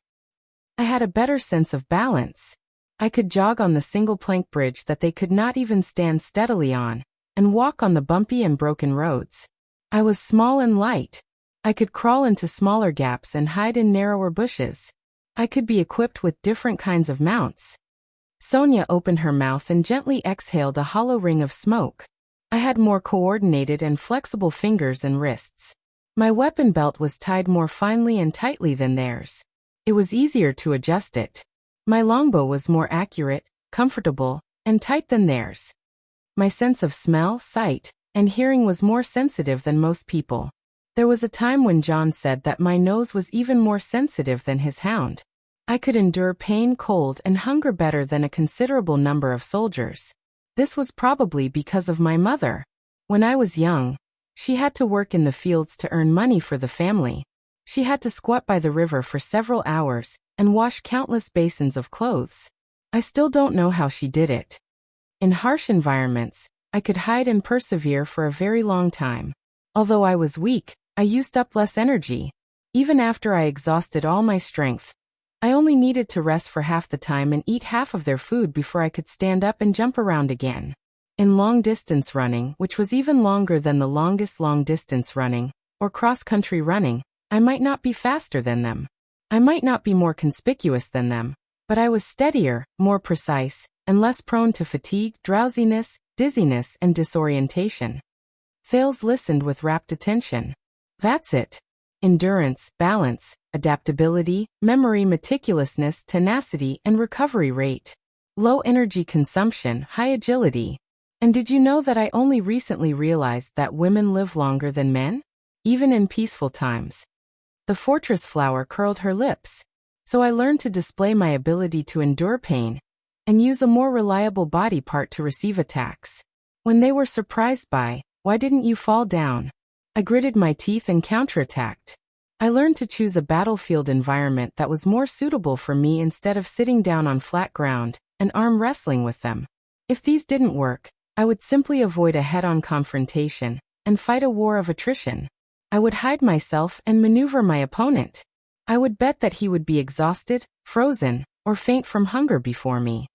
I had a better sense of balance. I could jog on the single plank bridge that they could not even stand steadily on, and walk on the bumpy and broken roads. I was small and light. I could crawl into smaller gaps and hide in narrower bushes. I could be equipped with different kinds of mounts. Sonia opened her mouth and gently exhaled a hollow ring of smoke. I had more coordinated and flexible fingers and wrists. My weapon belt was tied more finely and tightly than theirs. It was easier to adjust it. My longbow was more accurate, comfortable, and tight than theirs. My sense of smell, sight, and hearing was more sensitive than most people. There was a time when John said that my nose was even more sensitive than his hound. I could endure pain, cold, and hunger better than a considerable number of soldiers. This was probably because of my mother. When I was young, she had to work in the fields to earn money for the family. She had to squat by the river for several hours and wash countless basins of clothes. I still don't know how she did it. In harsh environments, I could hide and persevere for a very long time. Although I was weak, I used up less energy. Even after I exhausted all my strength, I only needed to rest for half the time and eat half of their food before I could stand up and jump around again. In long-distance running, which was even longer than the longest long-distance running, or cross-country running, I might not be faster than them. I might not be more conspicuous than them, but I was steadier, more precise, and less prone to fatigue, drowsiness, dizziness, and disorientation. Thales listened with rapt attention. That's it. Endurance, balance, adaptability, memory, meticulousness, tenacity, and recovery rate. Low energy consumption, high agility. And did you know that I only recently realized that women live longer than men? Even in peaceful times. The fortress flower curled her lips. So I learned to display my ability to endure pain and use a more reliable body part to receive attacks. When they were surprised by, why didn't you fall down? I gritted my teeth and counterattacked. I learned to choose a battlefield environment that was more suitable for me instead of sitting down on flat ground and arm wrestling with them. If these didn't work, I would simply avoid a head-on confrontation and fight a war of attrition. I would hide myself and maneuver my opponent. I would bet that he would be exhausted, frozen, or faint from hunger before me.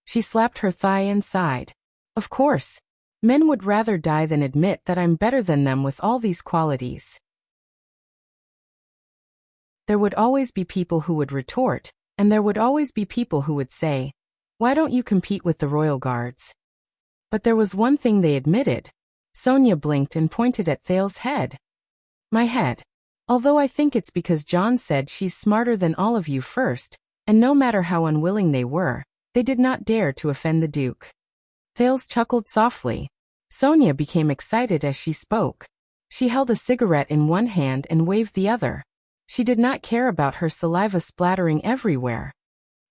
She slapped her thigh and sighed. Of course. Men would rather die than admit that I'm better than them with all these qualities. There would always be people who would retort, and there would always be people who would say, "Why don't you compete with the royal guards?" But there was one thing they admitted. Sonia blinked and pointed at Thales's head. My head. Although I think it's because John said she's smarter than all of you first, and no matter how unwilling they were, they did not dare to offend the Duke. Thales chuckled softly. Sonia became excited as she spoke. She held a cigarette in one hand and waved the other. She did not care about her saliva splattering everywhere.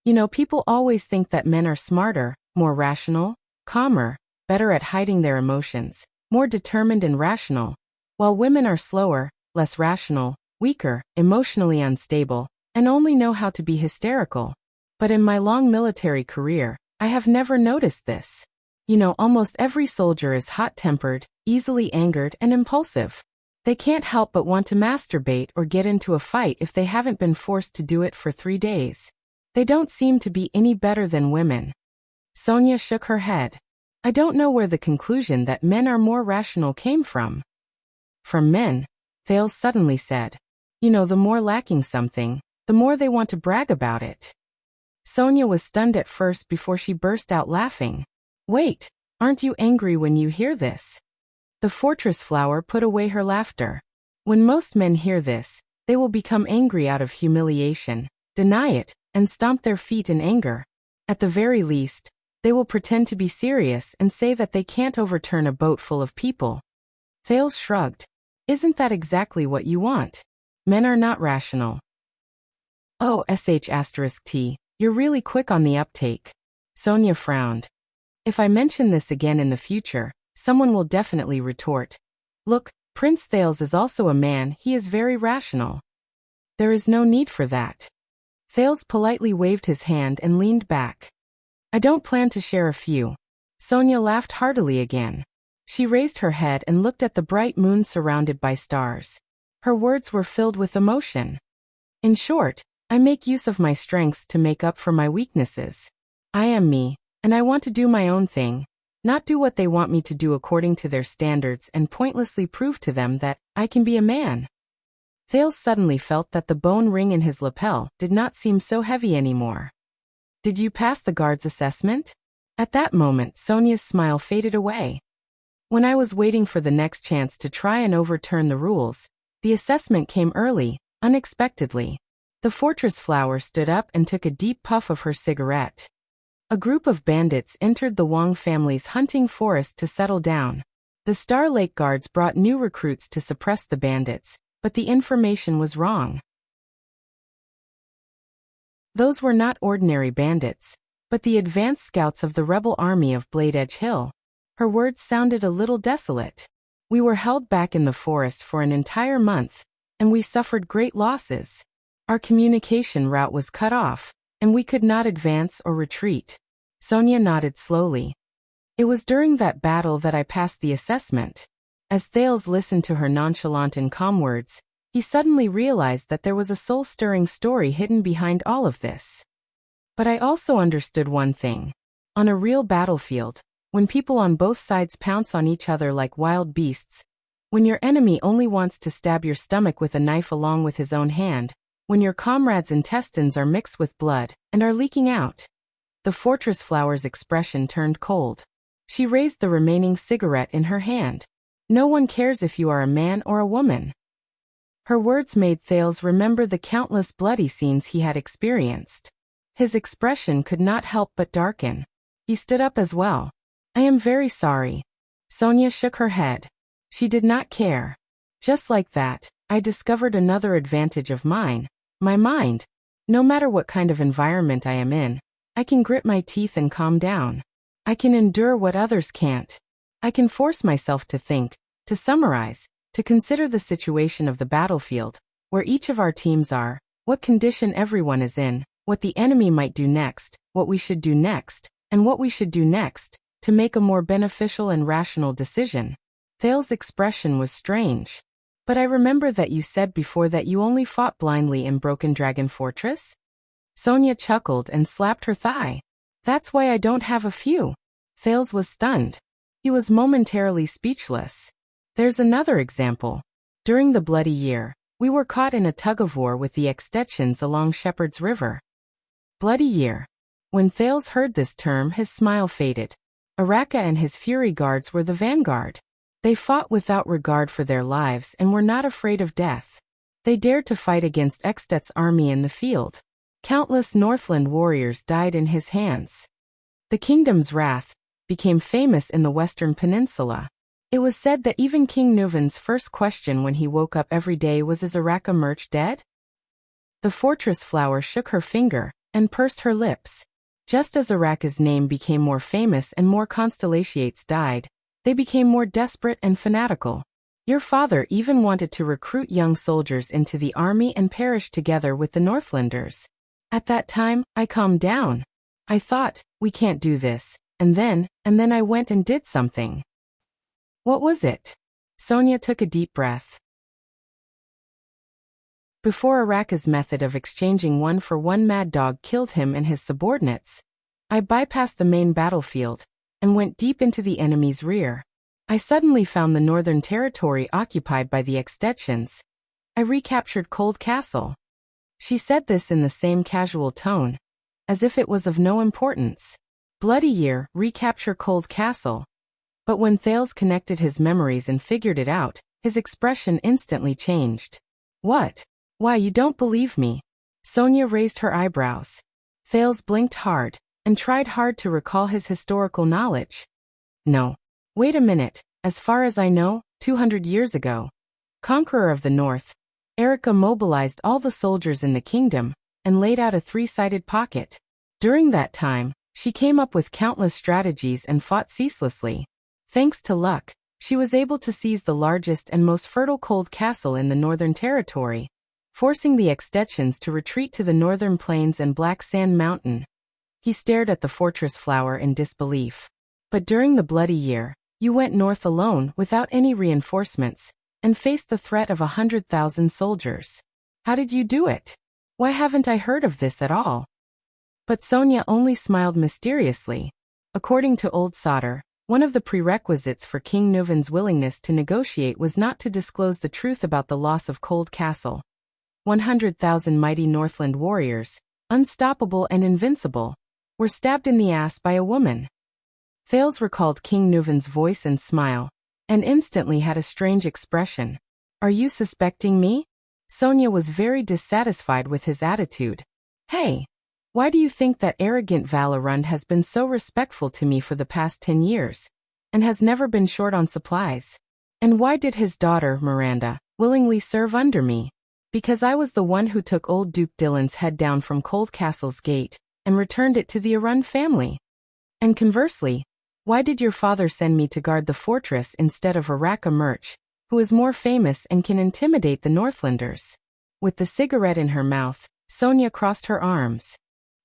You know, people always think that men are smarter, more rational, calmer, better at hiding their emotions, more determined and rational, while women are slower, less rational, weaker, emotionally unstable, and only know how to be hysterical. But in my long military career, I have never noticed this. You know, almost every soldier is hot-tempered, easily angered, and impulsive. They can't help but want to masturbate or get into a fight if they haven't been forced to do it for 3 days. They don't seem to be any better than women. Sonia shook her head. I don't know where the conclusion that men are more rational came from. From men, Thales suddenly said. You know, the more lacking something, the more they want to brag about it. Sonia was stunned at first before she burst out laughing. Wait, aren't you angry when you hear this? The fortress flower put away her laughter. When most men hear this, they will become angry out of humiliation, deny it, and stomp their feet in anger. At the very least, they will pretend to be serious and say that they can't overturn a boat full of people. Thales shrugged. Isn't that exactly what you want? Men are not rational. Oh, sh*t, you're really quick on the uptake. Sonia frowned. If I mention this again in the future, someone will definitely retort. Look, Prince Thales is also a man, he is very rational. There is no need for that. Thales politely waved his hand and leaned back. I don't plan to share a few. Sonia laughed heartily again. She raised her head and looked at the bright moon surrounded by stars. Her words were filled with emotion. In short, I make use of my strengths to make up for my weaknesses. I am me, and I want to do my own thing, not do what they want me to do according to their standards and pointlessly prove to them that I can be a man. Thales suddenly felt that the bone ring in his lapel did not seem so heavy anymore. Did you pass the guard's assessment? At that moment, Sonia's smile faded away. When I was waiting for the next chance to try and overturn the rules, the assessment came early, unexpectedly. The fortress flower stood up and took a deep puff of her cigarette. A group of bandits entered the Wang family's hunting forest to settle down. The Star Lake guards brought new recruits to suppress the bandits, but the information was wrong. Those were not ordinary bandits, but the advanced scouts of the rebel army of Blade Edge Hill. Her words sounded a little desolate. We were held back in the forest for an entire month, and we suffered great losses. Our communication route was cut off, and we could not advance or retreat. Sonia nodded slowly. It was during that battle that I passed the assessment. As Thales listened to her nonchalant and calm words, he suddenly realized that there was a soul-stirring story hidden behind all of this. But I also understood one thing. On a real battlefield, when people on both sides pounce on each other like wild beasts, when your enemy only wants to stab your stomach with a knife along with his own hand, when your comrade's intestines are mixed with blood and are leaking out. The fortress flower's expression turned cold. She raised the remaining cigarette in her hand. No one cares if you are a man or a woman. Her words made Thales remember the countless bloody scenes he had experienced. His expression could not help but darken. He stood up as well. I am very sorry. Sonia shook her head. She did not care. Just like that, I discovered another advantage of mine. My mind. No matter what kind of environment I am in, I can grit my teeth and calm down. I can endure what others can't. I can force myself to think, to summarize, to consider the situation of the battlefield, where each of our teams are, what condition everyone is in, what the enemy might do next, what we should do next, and what we should do next, to make a more beneficial and rational decision. Thales' expression was strange. But I remember that you said before that you only fought blindly in Broken Dragon Fortress? Sonia chuckled and slapped her thigh. That's why I don't have a few. Thales was stunned. He was momentarily speechless. There's another example. During the Bloody Year, we were caught in a tug-of-war with the Extettians along Shepherd's River. Bloody Year. When Thales heard this term, his smile faded. Araka and his Fury Guards were the vanguard. They fought without regard for their lives and were not afraid of death. They dared to fight against Extet's army in the field. Countless Northland warriors died in his hands. The kingdom's wrath became famous in the Western Peninsula. It was said that even King Nuvan's first question when he woke up every day was, "Is Araka Murch dead?" The fortress flower shook her finger and pursed her lips. Just as Araka's name became more famous and more constellations died, they became more desperate and fanatical. Your father even wanted to recruit young soldiers into the army and perish together with the Northlanders. At that time, I calmed down. I thought, we can't do this, and then I went and did something. What was it? Sonia took a deep breath. Before Araka's method of exchanging one-for-one Mad Dog killed him and his subordinates, I bypassed the main battlefield and went deep into the enemy's rear. I suddenly found the northern territory occupied by the Extettians. I recaptured Cold Castle. She said this in the same casual tone, as if it was of no importance. Bloody Year, recapture Cold Castle. But when Thales connected his memories and figured it out, his expression instantly changed. What? Why, you don't believe me? Sonia raised her eyebrows. Thales blinked hard and tried hard to recall his historical knowledge. No. Wait a minute, as far as I know, 200 years ago, Conqueror of the North, Erica mobilized all the soldiers in the kingdom and laid out a three-sided pocket. During that time, she came up with countless strategies and fought ceaselessly. Thanks to luck, she was able to seize the largest and most fertile Cold Castle in the Northern Territory, forcing the Extettians to retreat to the Northern Plains and Black Sand Mountain. He stared at the fortress flower in disbelief. But during the Bloody Year, you went north alone without any reinforcements, and faced the threat of 100,000 soldiers. How did you do it? Why haven't I heard of this at all? But Sonia only smiled mysteriously. According to Old Solder, one of the prerequisites for King Nuvan's willingness to negotiate was not to disclose the truth about the loss of Cold Castle. 100,000 mighty Northland warriors, unstoppable and invincible, were stabbed in the ass by a woman. Thales recalled King Nuvan's voice and smile, and instantly had a strange expression. Are you suspecting me? Sonia was very dissatisfied with his attitude. Hey, why do you think that arrogant Valorund has been so respectful to me for the past 10 years, and has never been short on supplies? And why did his daughter, Miranda, willingly serve under me? Because I was the one who took old Duke Dylan's head down from Cold Castle's gate, and returned it to the Arun family. And conversely, why did your father send me to guard the fortress instead of Araka Murch, who is more famous and can intimidate the Northlanders? With the cigarette in her mouth, Sonia crossed her arms.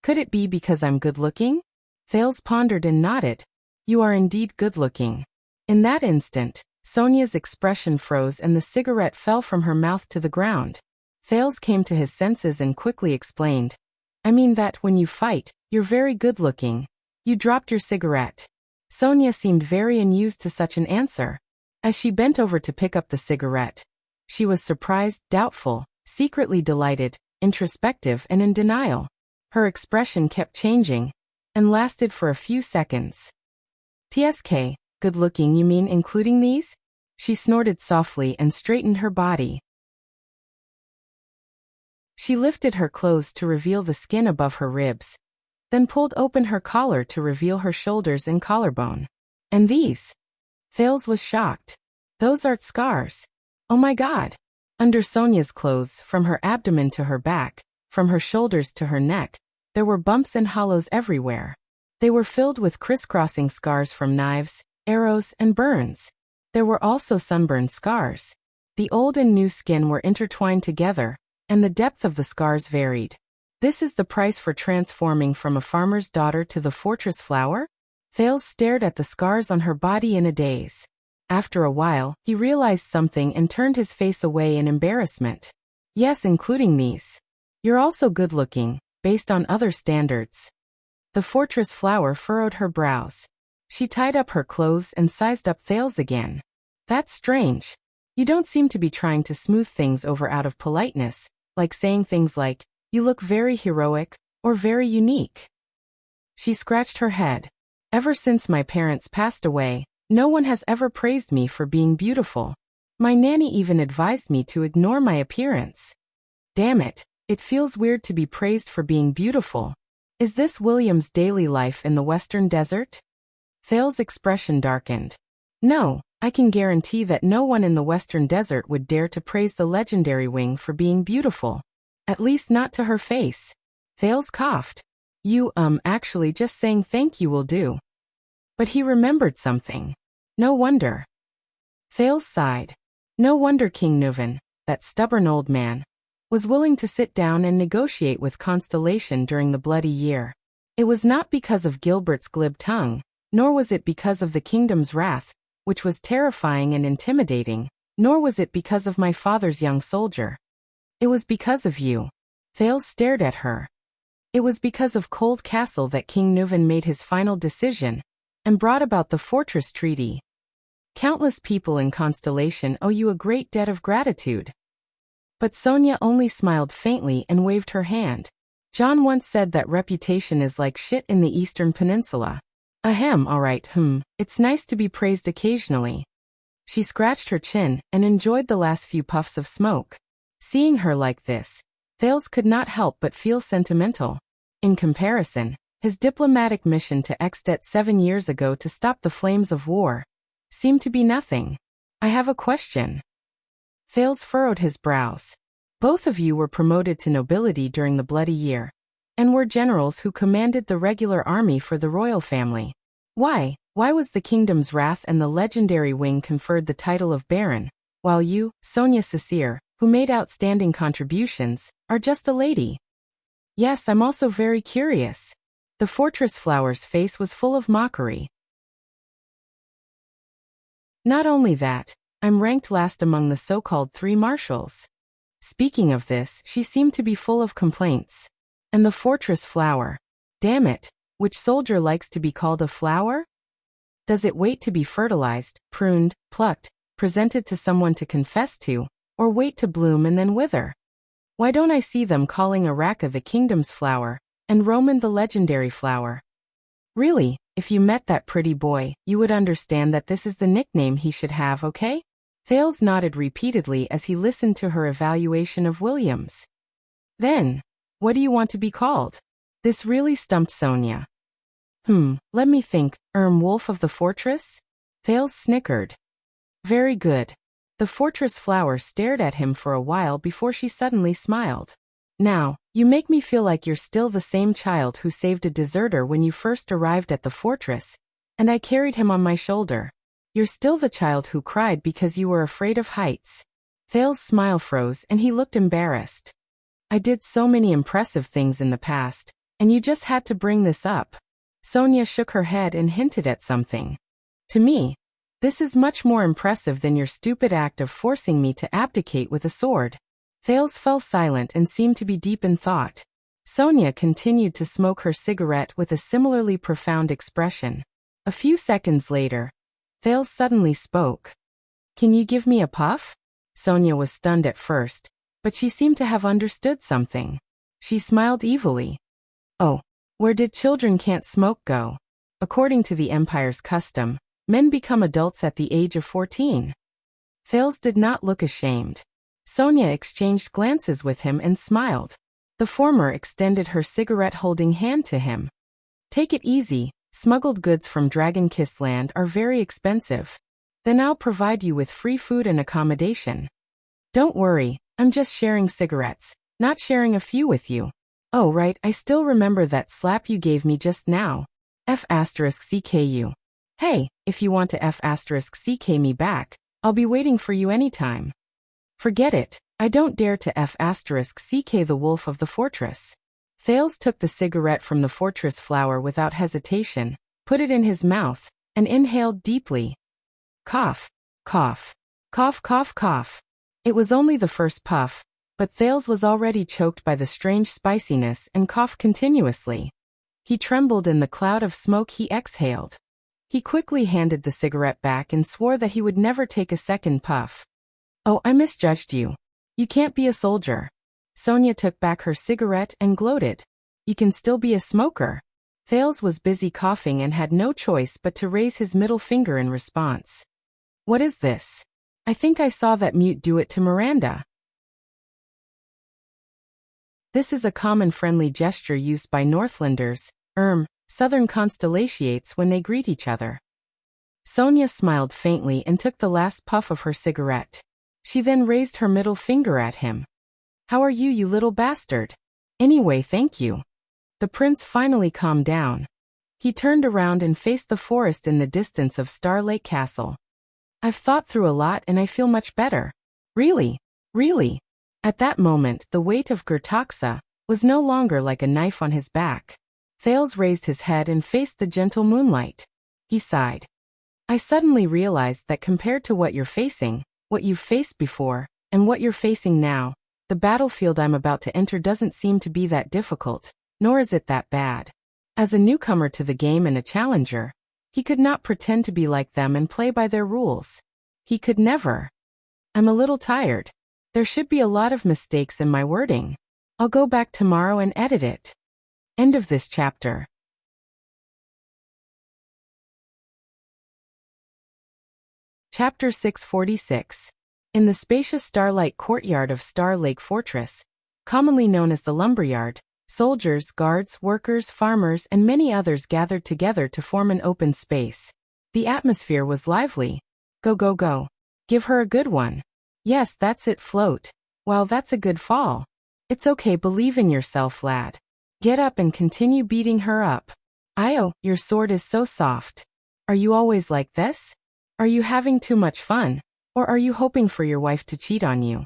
Could it be because I'm good-looking? Thales pondered and nodded. You are indeed good-looking. In that instant, Sonia's expression froze and the cigarette fell from her mouth to the ground. Thales came to his senses and quickly explained. I mean that when you fight, you're very good-looking. You dropped your cigarette. Sonia seemed very amused to such an answer. As she bent over to pick up the cigarette, she was surprised, doubtful, secretly delighted, introspective and in denial. Her expression kept changing, and lasted for a few seconds. TSK, good-looking you mean including these? She snorted softly and straightened her body. She lifted her clothes to reveal the skin above her ribs, then pulled open her collar to reveal her shoulders and collarbone. And these? Thales was shocked. Those aren't scars. Oh my God. Under Sonia's clothes, from her abdomen to her back, from her shoulders to her neck, there were bumps and hollows everywhere. They were filled with crisscrossing scars from knives, arrows, and burns. There were also sunburn scars. The old and new skin were intertwined together, and the depth of the scars varied. This is the price for transforming from a farmer's daughter to the fortress flower? Thales stared at the scars on her body in a daze. After a while, he realized something and turned his face away in embarrassment. Yes, including these. You're also good-looking, based on other standards. The fortress flower furrowed her brows. She tied up her clothes and sized up Thales again. That's strange. You don't seem to be trying to smooth things over out of politeness, like saying things like, you look very heroic, or very unique. She scratched her head. Ever since my parents passed away, no one has ever praised me for being beautiful. My nanny even advised me to ignore my appearance. Damn it, it feels weird to be praised for being beautiful. Is this William's daily life in the Western Desert? Thales' expression darkened. No, I can guarantee that no one in the Western Desert would dare to praise the legendary wing for being beautiful. At least not to her face. Thales coughed. Actually just saying thank you will do. But he remembered something. No wonder. Thales sighed. No wonder King Nuvan, that stubborn old man, was willing to sit down and negotiate with Constellation during the bloody year. It was not because of Gilbert's glib tongue, nor was it because of the kingdom's wrath, which was terrifying and intimidating, nor was it because of my father's young soldier. It was because of you. Thales stared at her. It was because of Cold Castle that King Nuvan made his final decision, and brought about the fortress treaty. Countless people in Constellation owe you a great debt of gratitude. But Sonia only smiled faintly and waved her hand. John once said that reputation is like shit in the Eastern Peninsula. Ahem, alright, it's nice to be praised occasionally. She scratched her chin and enjoyed the last few puffs of smoke. Seeing her like this, Thales could not help but feel sentimental. In comparison, his diplomatic mission to Exdet 7 years ago to stop the flames of war seemed to be nothing. I have a question. Thales furrowed his brows. Both of you were promoted to nobility during the bloody year, and were generals who commanded the regular army for the royal family. Why was the kingdom's wrath and the legendary wing conferred the title of Baron, while you, Sonia Cecere, who made outstanding contributions, are just a lady? Yes, I'm also very curious. The fortress flower's face was full of mockery. Not only that, I'm ranked last among the so-called 3 marshals. Speaking of this, she seemed to be full of complaints. And the fortress flower. Damn it, which soldier likes to be called a flower? Does it wait to be fertilized, pruned, plucked, presented to someone to confess to, or wait to bloom and then wither? Why don't I see them calling Araka the kingdom's flower, and Roman the legendary flower? Really, if you met that pretty boy, you would understand that this is the nickname he should have, okay? Thales nodded repeatedly as he listened to her evaluation of Williams. Then, what do you want to be called? This really stumped Sonia. Let me think, Wolf of the Fortress? Thales snickered. Very good. The fortress flower stared at him for a while before she suddenly smiled. Now, you make me feel like you're still the same child who saved a deserter when you first arrived at the fortress, and I carried him on my shoulder. You're still the child who cried because you were afraid of heights. Thales' smile froze and he looked embarrassed. I did so many impressive things in the past, and you just had to bring this up. Sonia shook her head and hinted at something. To me, this is much more impressive than your stupid act of forcing me to abdicate with a sword. Thales fell silent and seemed to be deep in thought. Sonia continued to smoke her cigarette with a similarly profound expression. A few seconds later, Thales suddenly spoke. Can you give me a puff? Sonia was stunned at first, but she seemed to have understood something. She smiled evilly. Oh, where did children can't smoke go? According to the Empire's custom, men become adults at the age of 14. Thales did not look ashamed. Sonia exchanged glances with him and smiled. The former extended her cigarette-holding hand to him. Take it easy, smuggled goods from Dragon Kiss Land are very expensive. Then I'll provide you with free food and accommodation. Don't worry, I'm just sharing cigarettes, not sharing a few with you. Oh right, I still remember that slap you gave me just now. F***CKU. Hey, if you want to F***CK me back, I'll be waiting for you anytime. Forget it, I don't dare to F***CK the wolf of the fortress. Thales took the cigarette from the fortress flower without hesitation, put it in his mouth, and inhaled deeply. Cough. Cough. Cough, cough, cough. It was only the first puff, but Thales was already choked by the strange spiciness and coughed continuously. He trembled in the cloud of smoke he exhaled. He quickly handed the cigarette back and swore that he would never take a second puff. Oh, I misjudged you. You can't be a soldier. Sonia took back her cigarette and gloated. You can still be a smoker. Thales was busy coughing and had no choice but to raise his middle finger in response. What is this? I think I saw that mute do it to Miranda. This is a common friendly gesture used by Northlanders, Southern Constellatiates when they greet each other. Sonia smiled faintly and took the last puff of her cigarette. She then raised her middle finger at him. How are you little bastard? Anyway, thank you. The prince finally calmed down. He turned around and faced the forest in the distance of Star Lake Castle. I've thought through a lot and I feel much better. Really? Really? At that moment, the weight of Gertaxa was no longer like a knife on his back. Thales raised his head and faced the gentle moonlight. He sighed. I suddenly realized that compared to what you're facing, what you've faced before, and what you're facing now, the battlefield I'm about to enter doesn't seem to be that difficult, nor is it that bad. As a newcomer to the game and a challenger, he could not pretend to be like them and play by their rules. He could never. I'm a little tired. There should be a lot of mistakes in my wording. I'll go back tomorrow and edit it. End of this chapter. Chapter 646. In the spacious starlight courtyard of Star Lake Fortress, commonly known as the lumberyard, soldiers, guards, workers, farmers, and many others gathered together to form an open space. The atmosphere was lively. Go, go, go. Give her a good one. Yes, that's it, float. Wow, that's a good fall. It's okay, believe in yourself, lad. Get up and continue beating her up. Io, your sword is so soft. Are you always like this? Are you having too much fun? Or are you hoping for your wife to cheat on you?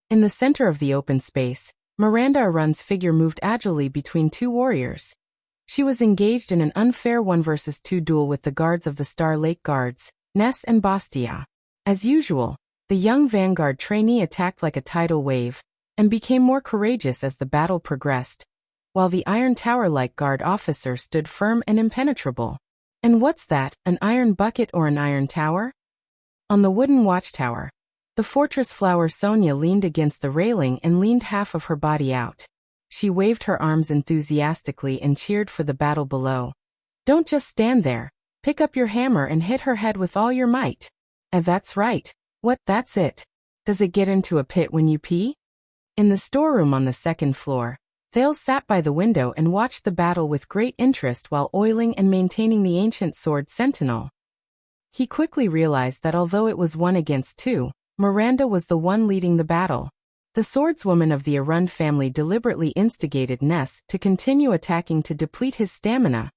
In the center of the open space, Miranda Arun's figure moved agilely between two warriors. She was engaged in an unfair 1-versus-2 duel with the guards of the Star Lake Guards, Ness and Bastia. As usual, the young vanguard trainee attacked like a tidal wave, and became more courageous as the battle progressed, while the Iron Tower-like guard officer stood firm and impenetrable. And what's that, an iron bucket or an iron tower? On the wooden watchtower, the fortress flower Sonia leaned against the railing and leaned half of her body out. She waved her arms enthusiastically and cheered for the battle below. Don't just stand there. Pick up your hammer and hit her head with all your might. That's right. What, that's it. Does it get into a pit when you pee? In the storeroom on the second floor, Thales sat by the window and watched the battle with great interest while oiling and maintaining the ancient sword Sentinel. He quickly realized that although it was 1 against 2, Miranda was the one leading the battle. The swordswoman of the Arun family deliberately instigated Ness to continue attacking to deplete his stamina,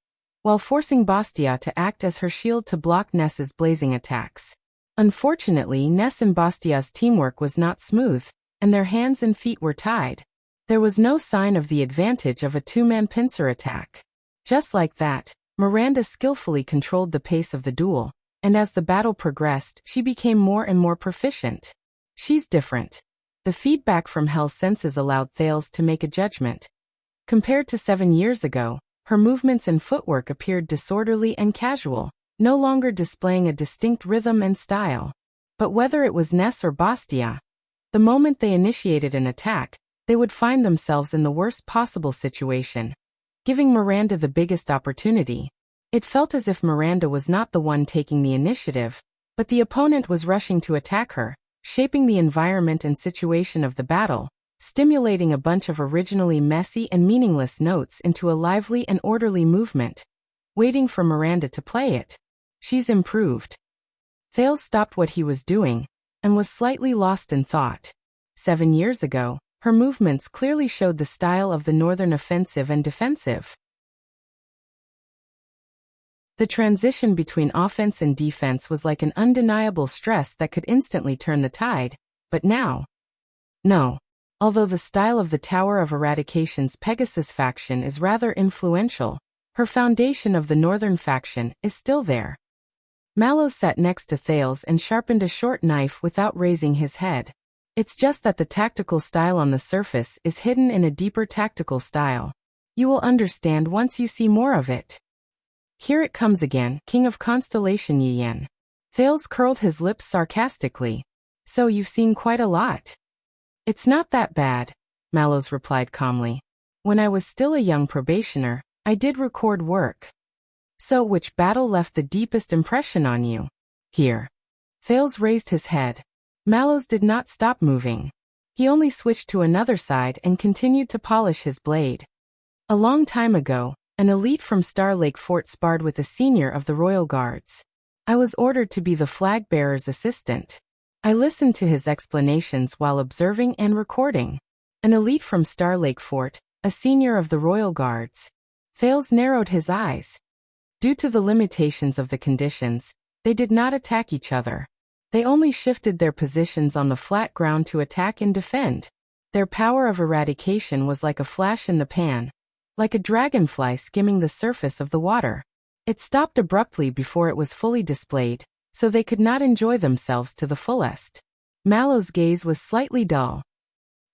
while forcing Bastia to act as her shield to block Ness's blazing attacks. Unfortunately, Ness and Bastia's teamwork was not smooth, and their hands and feet were tied. There was no sign of the advantage of a two-man pincer attack. Just like that, Miranda skillfully controlled the pace of the duel, and as the battle progressed, she became more and more proficient. She's different. The feedback from Hell's senses allowed Thales to make a judgment. Compared to 7 years ago, her movements and footwork appeared disorderly and casual, no longer displaying a distinct rhythm and style. But whether it was Ness or Bastia, the moment they initiated an attack, they would find themselves in the worst possible situation, giving Miranda the biggest opportunity. It felt as if Miranda was not the one taking the initiative, but the opponent was rushing to attack her, shaping the environment and situation of the battle, stimulating a bunch of originally messy and meaningless notes into a lively and orderly movement, waiting for Miranda to play it. She's improved. Thales stopped what he was doing, and was slightly lost in thought. 7 years ago, her movements clearly showed the style of the Northern offensive and defensive. The transition between offense and defense was like an undeniable stress that could instantly turn the tide, but now? No. Although the style of the Tower of Eradication's Pegasus faction is rather influential, her foundation of the Northern faction is still there. Mallow sat next to Thales and sharpened a short knife without raising his head. It's just that the tactical style on the surface is hidden in a deeper tactical style. You will understand once you see more of it. Here it comes again, King of Constellation Yiyan. Thales curled his lips sarcastically. So you've seen quite a lot. It's not that bad, Mallows replied calmly. When I was still a young probationer, I did record work. So which battle left the deepest impression on you? Here. Thales raised his head. Mallows did not stop moving. He only switched to another side and continued to polish his blade. A long time ago, an elite from Star Lake Fort sparred with a senior of the Royal Guards. I was ordered to be the flag bearer's assistant. I listened to his explanations while observing and recording. An elite from Star Lake Fort, a senior of the Royal Guards. Thales narrowed his eyes. Due to the limitations of the conditions, they did not attack each other. They only shifted their positions on the flat ground to attack and defend. Their power of eradication was like a flash in the pan, like a dragonfly skimming the surface of the water. It stopped abruptly before it was fully displayed, so they could not enjoy themselves to the fullest. Mallow's gaze was slightly dull.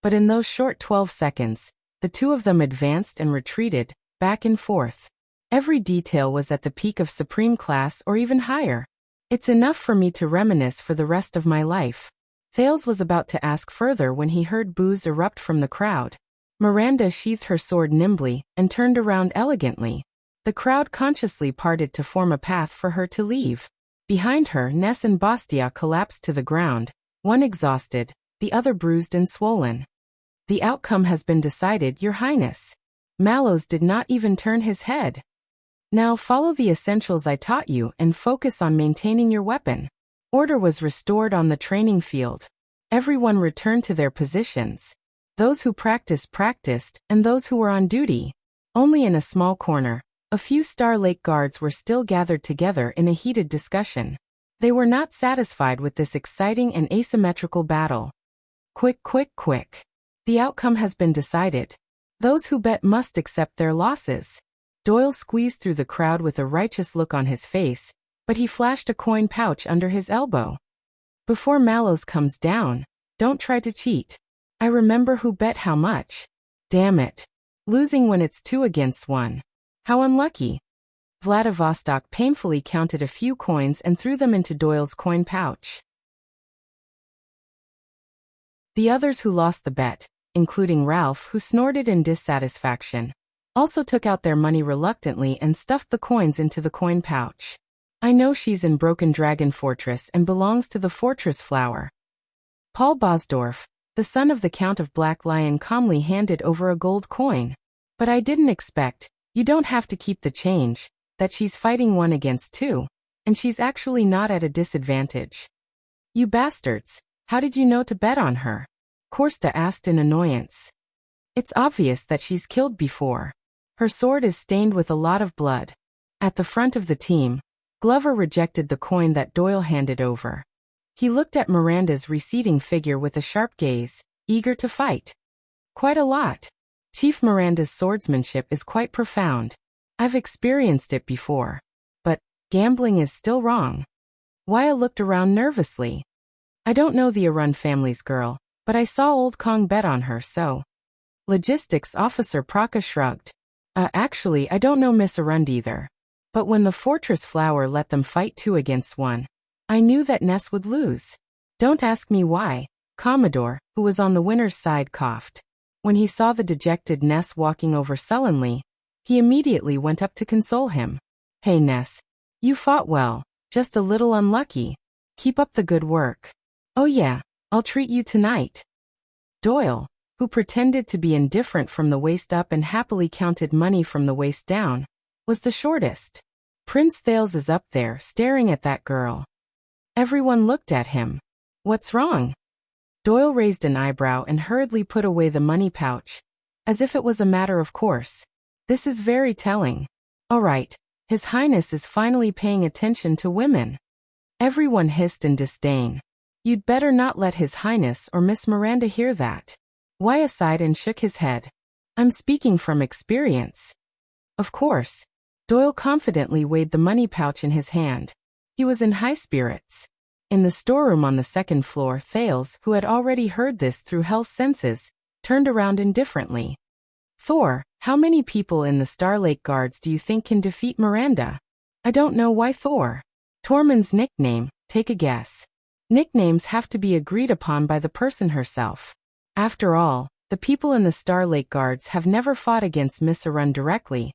But in those short 12 seconds, the two of them advanced and retreated, back and forth. Every detail was at the peak of supreme class or even higher. It's enough for me to reminisce for the rest of my life. Thales was about to ask further when he heard boos erupt from the crowd. Miranda sheathed her sword nimbly and turned around elegantly. The crowd consciously parted to form a path for her to leave. Behind her, Ness and Bastia collapsed to the ground, one exhausted, the other bruised and swollen. The outcome has been decided, Your Highness. Mallows did not even turn his head. Now follow the essentials I taught you and focus on maintaining your weapon. Order was restored on the training field. Everyone returned to their positions. Those who practiced, and those who were on duty. Only in a small corner, a few Star Lake guards were still gathered together in a heated discussion. They were not satisfied with this exciting and asymmetrical battle. Quick, quick, quick. The outcome has been decided. Those who bet must accept their losses. Doyle squeezed through the crowd with a righteous look on his face, but he flashed a coin pouch under his elbow. Before Mallows comes down, don't try to cheat. I remember who bet how much. Damn it. Losing when it's 2 against 1. How unlucky. Vladivostok painfully counted a few coins and threw them into Doyle's coin pouch. The others who lost the bet, including Ralph, who snorted in dissatisfaction, also took out their money reluctantly and stuffed the coins into the coin pouch. I know she's in Broken Dragon Fortress and belongs to the Fortress Flower. Paul Bosdorf, the son of the Count of Black Lion, calmly handed over a gold coin. But I didn't expect, you don't have to keep the change, that she's fighting 1 against 2, and she's actually not at a disadvantage. You bastards, how did you know to bet on her? Korsta asked in annoyance. It's obvious that she's killed before. Her sword is stained with a lot of blood. At the front of the team, Glover rejected the coin that Doyle handed over. He looked at Miranda's receding figure with a sharp gaze, eager to fight. Quite a lot. Chief Miranda's swordsmanship is quite profound. I've experienced it before. But gambling is still wrong. Waya looked around nervously. I don't know the Arun family's girl, but I saw Old Kong bet on her, so. Logistics Officer Praka shrugged. Actually, I don't know Miss Arund either. But when the Fortress Flower let them fight 2 against 1, I knew that Ness would lose. Don't ask me why. Commodore, who was on the winner's side, coughed. When he saw the dejected Ness walking over sullenly, he immediately went up to console him. Hey Ness. You fought well, just a little unlucky. Keep up the good work. Oh yeah, I'll treat you tonight. Doyle, who pretended to be indifferent from the waist up and happily counted money from the waist down, was the shortest. Prince Thales is up there, staring at that girl. Everyone looked at him. What's wrong? Doyle raised an eyebrow and hurriedly put away the money pouch, as if it was a matter of course. This is very telling. All right, His Highness is finally paying attention to women. Everyone hissed in disdain. You'd better not let His Highness or Miss Miranda hear that. Waya sighed and shook his head. I'm speaking from experience. Of course. Doyle confidently weighed the money pouch in his hand. He was in high spirits. In the storeroom on the second floor, Thales, who had already heard this through Hell's senses, turned around indifferently. Thor, how many people in the Starlake Guards do you think can defeat Miranda? I don't know. Why Thor? Tormund's nickname, take a guess. Nicknames have to be agreed upon by the person herself. After all, the people in the Starlake Guards have never fought against Misarun directly,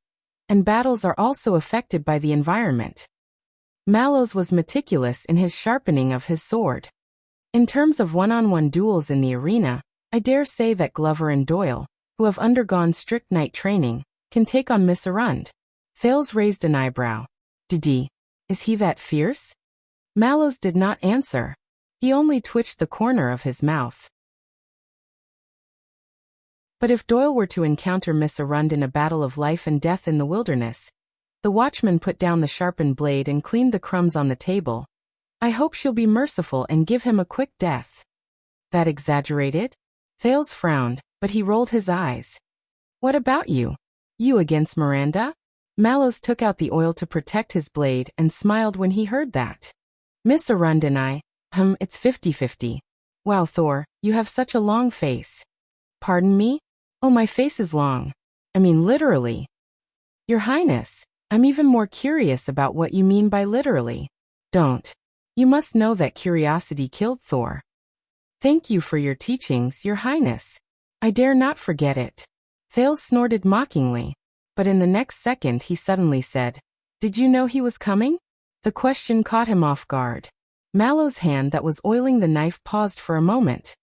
and battles are also affected by the environment. Mallows was meticulous in his sharpening of his sword. In terms of one-on-one duels in the arena, I dare say that Glover and Doyle, who have undergone strict knight training, can take on Misarund. Thales raised an eyebrow. Did is he that fierce? Mallows did not answer. He only twitched the corner of his mouth. But if Doyle were to encounter Misarund in a battle of life and death in the wilderness, the watchman put down the sharpened blade and cleaned the crumbs on the table. I hope she'll be merciful and give him a quick death. That exaggerated? Thales frowned, but he rolled his eyes. What about you? You against Miranda? Mallows took out the oil to protect his blade and smiled when he heard that. Misarund and I, it's 50-50. Wow, Thor, you have such a long face. Pardon me? Oh, my face is long. I mean literally. Your Highness, I'm even more curious about what you mean by literally. Don't. You must know that curiosity killed Thor. Thank you for your teachings, Your Highness. I dare not forget it. Thales snorted mockingly, but in the next second he suddenly said, Did you know he was coming? The question caught him off guard. Mallow's hand that was oiling the knife paused for a moment.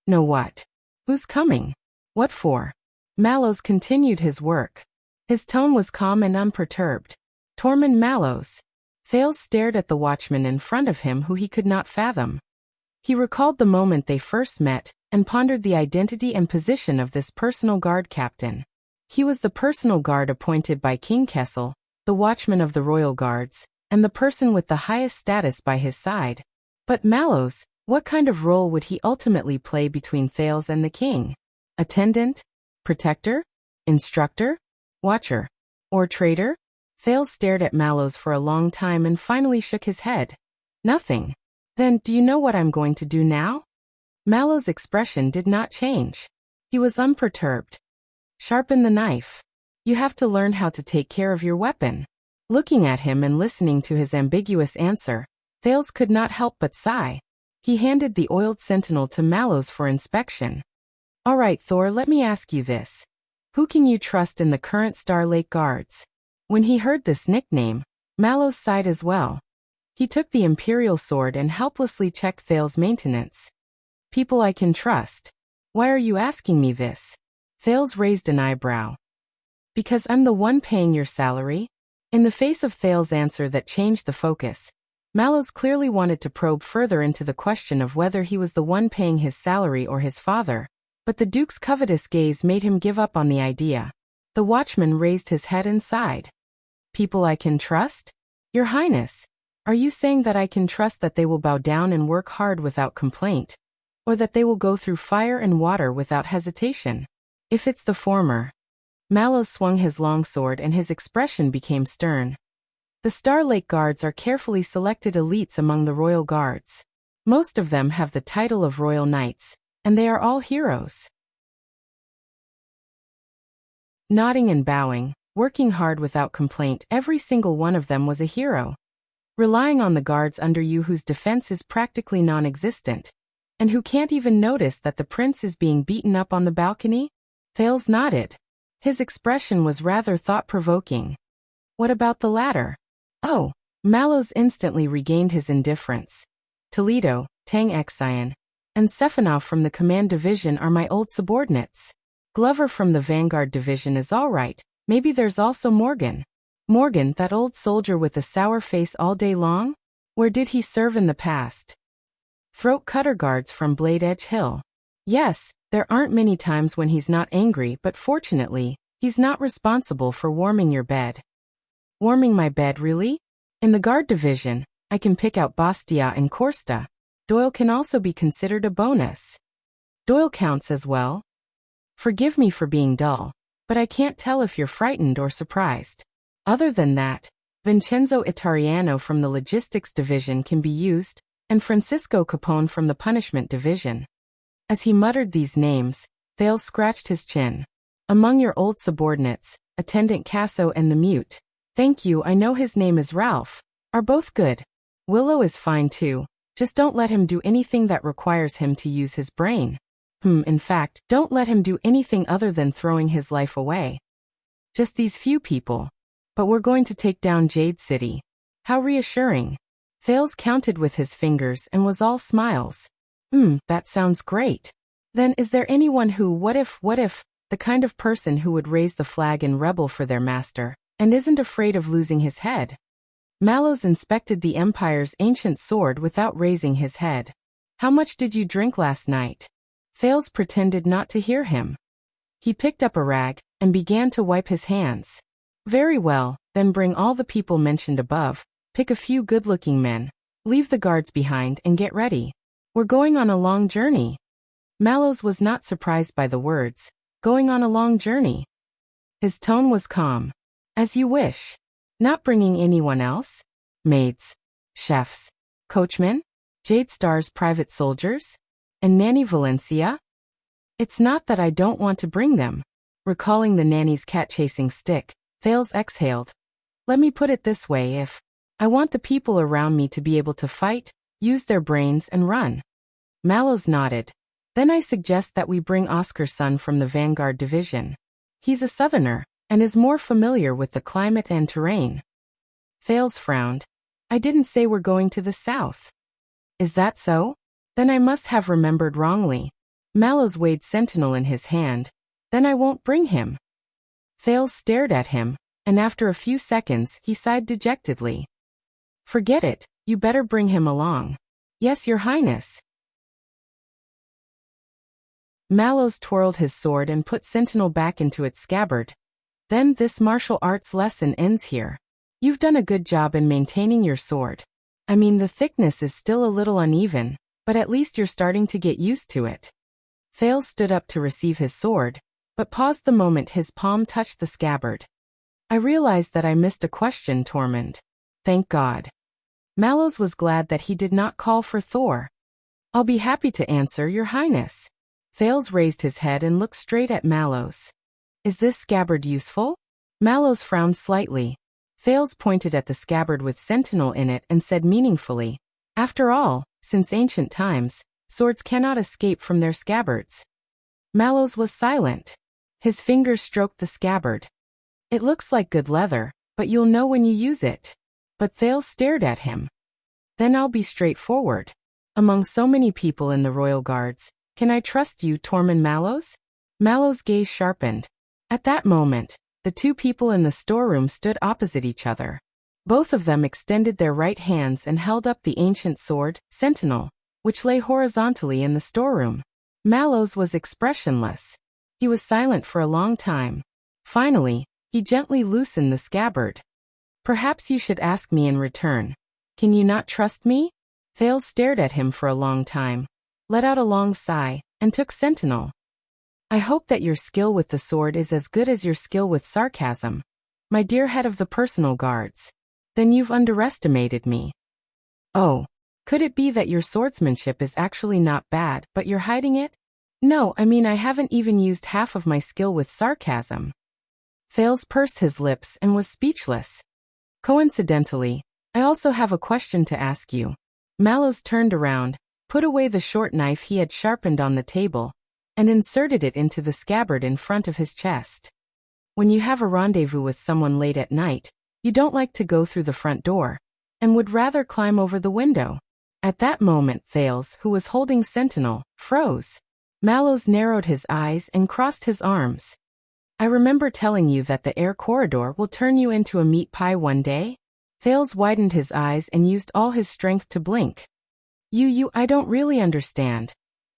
No, what? Who's coming? What for? Mallows continued his work. His tone was calm and unperturbed. Tormund Mallows. Thales stared at the watchman in front of him who he could not fathom. He recalled the moment they first met and pondered the identity and position of this personal guard captain. He was the personal guard appointed by King Kessel, the watchman of the royal guards, and the person with the highest status by his side. But Mallows, what kind of role would he ultimately play between Thales and the king? Attendant? Protector? Instructor? Watcher? Or traitor? Thales stared at Mallows for a long time and finally shook his head. Nothing. Then, do you know what I'm going to do now? Mallows' expression did not change. He was unperturbed. Sharpen the knife. You have to learn how to take care of your weapon. Looking at him and listening to his ambiguous answer, Thales could not help but sigh. He handed the oiled sentinel to Mallows for inspection. All right, Thor, let me ask you this. Who can you trust in the current Starlake Guards? When he heard this nickname, Mallows sighed as well. He took the imperial sword and helplessly checked Thales' maintenance. People I can trust. Why are you asking me this? Thales raised an eyebrow. Because I'm the one paying your salary? In the face of Thales' answer that changed the focus, Mallows clearly wanted to probe further into the question of whether he was the one paying his salary or his father, but the Duke's covetous gaze made him give up on the idea. The watchman raised his head and sighed. People I can trust? Your Highness, are you saying that I can trust that they will bow down and work hard without complaint? Or that they will go through fire and water without hesitation? If it's the former. Mallows swung his long sword and his expression became stern. The Starlake Guards are carefully selected elites among the royal guards. Most of them have the title of royal knights, and they are all heroes. Nodding and bowing, working hard without complaint, every single one of them was a hero. Relying on the guards under you whose defense is practically non-existent, and who can't even notice that the prince is being beaten up on the balcony? Thales nodded. His expression was rather thought-provoking. What about the latter? Oh, Mallows instantly regained his indifference. Toledo, Tang Xian, and Sephanov from the command division are my old subordinates. Glover from the Vanguard division is all right. Maybe there's also Morgan. Morgan, that old soldier with a sour face all day long? Where did he serve in the past? Throat cutter guards from Blade Edge Hill. Yes, there aren't many times when he's not angry, but fortunately, he's not responsible for warming your bed. Warming my bed, really? In the guard division, I can pick out Bastia and Korsta. Doyle can also be considered a bonus. Doyle counts as well. Forgive me for being dull, but I can't tell if you're frightened or surprised. Other than that, Vincenzo Itariano from the Logistics Division can be used, and Francisco Capone from the Punishment Division. As he muttered these names, Thales scratched his chin. Among your old subordinates, Attendant Casso and the Mute. Thank you, I know his name is Ralph. Are both good. Willow is fine too, just don't let him do anything that requires him to use his brain. In fact, don't let him do anything other than throwing his life away. Just these few people. But we're going to take down Jade City. How reassuring. Thales counted with his fingers and was all smiles. That sounds great. Then is there anyone who, what if, the kind of person who would raise the flag and rebel for their master, and isn't afraid of losing his head? Mallows inspected the Empire's ancient sword without raising his head. How much did you drink last night? Thales pretended not to hear him. He picked up a rag and began to wipe his hands. Very well, then bring all the people mentioned above, pick a few good-looking men, leave the guards behind and get ready. We're going on a long journey. Mallows was not surprised by the words, going on a long journey. His tone was calm. As you wish. Not bringing anyone else? Maids, chefs, coachmen, Jade Star's private soldiers, and Nanny Valencia? It's not that I don't want to bring them. Recalling the nanny's cat-chasing stick, Thales exhaled. Let me put it this way, if I want the people around me to be able to fight, use their brains and run. Mallows nodded. Then I suggest that we bring Oscar's son from the Vanguard Division. He's a southerner, and is more familiar with the climate and terrain. Thales frowned. I didn't say we're going to the south. Is that so? Then I must have remembered wrongly. Mallows weighed Sentinel in his hand. Then I won't bring him. Thales stared at him, and after a few seconds he sighed dejectedly. Forget it, you better bring him along. Yes, Your Highness. Mallows twirled his sword and put Sentinel back into its scabbard. Then this martial arts lesson ends here. You've done a good job in maintaining your sword. I mean, the thickness is still a little uneven, but at least you're starting to get used to it. Thales stood up to receive his sword, but paused the moment his palm touched the scabbard. I realized that I missed a question, Tormund. Thank God. Mallows was glad that he did not call for Thor. I'll be happy to answer, Your Highness. Thales raised his head and looked straight at Mallows. Is this scabbard useful? Mallows frowned slightly. Thales pointed at the scabbard with Sentinel in it and said meaningfully, after all, since ancient times, swords cannot escape from their scabbards. Mallows was silent. His fingers stroked the scabbard. It looks like good leather, but you'll know when you use it. But Thales stared at him. Then I'll be straightforward. Among so many people in the Royal Guards, can I trust you, Tormund Mallows? Mallows' gaze sharpened. At that moment, the two people in the storeroom stood opposite each other. Both of them extended their right hands and held up the ancient sword, Sentinel, which lay horizontally in the storeroom. Mallows was expressionless. He was silent for a long time. Finally, he gently loosened the scabbard. Perhaps you should ask me in return. Can you not trust me? Thales stared at him for a long time, let out a long sigh, and took Sentinel. I hope that your skill with the sword is as good as your skill with sarcasm, my dear head of the personal guards. Then you've underestimated me. Oh, could it be that your swordsmanship is actually not bad, but you're hiding it? No, I mean I haven't even used half of my skill with sarcasm. Thales pursed his lips and was speechless. Coincidentally, I also have a question to ask you. Mallows turned around, put away the short knife he had sharpened on the table, and inserted it into the scabbard in front of his chest. When you have a rendezvous with someone late at night, you don't like to go through the front door, and would rather climb over the window. At that moment Thales, who was holding Sentinel, froze. Mallows narrowed his eyes and crossed his arms. I remember telling you that the air corridor will turn you into a meat pie one day? Thales widened his eyes and used all his strength to blink. I don't really understand.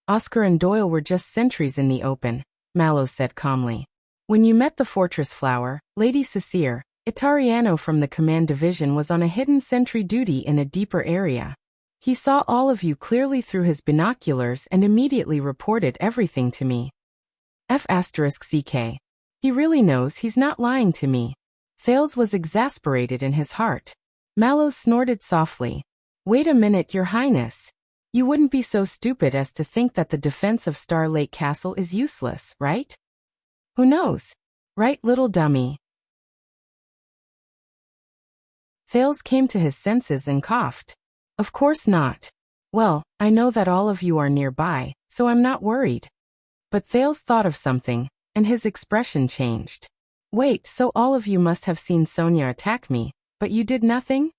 Oscar and Doyle were just sentries in the open, Mallows said calmly. When you met the Fortress Flower, Lady Cecere, Itariano from the Command Division was on a hidden sentry duty in a deeper area. He saw all of you clearly through his binoculars and immediately reported everything to me. F***ck. He really knows he's not lying to me. Thales was exasperated in his heart. Mallows snorted softly. Wait a minute, Your Highness. You wouldn't be so stupid as to think that the defense of Star Lake Castle is useless, right? Who knows? Right, little dummy? Thales came to his senses and coughed. Of course not. Well, I know that all of you are nearby, so I'm not worried. But Thales thought of something, and his expression changed. Wait, so all of you must have seen Sonia attack me, but you did nothing?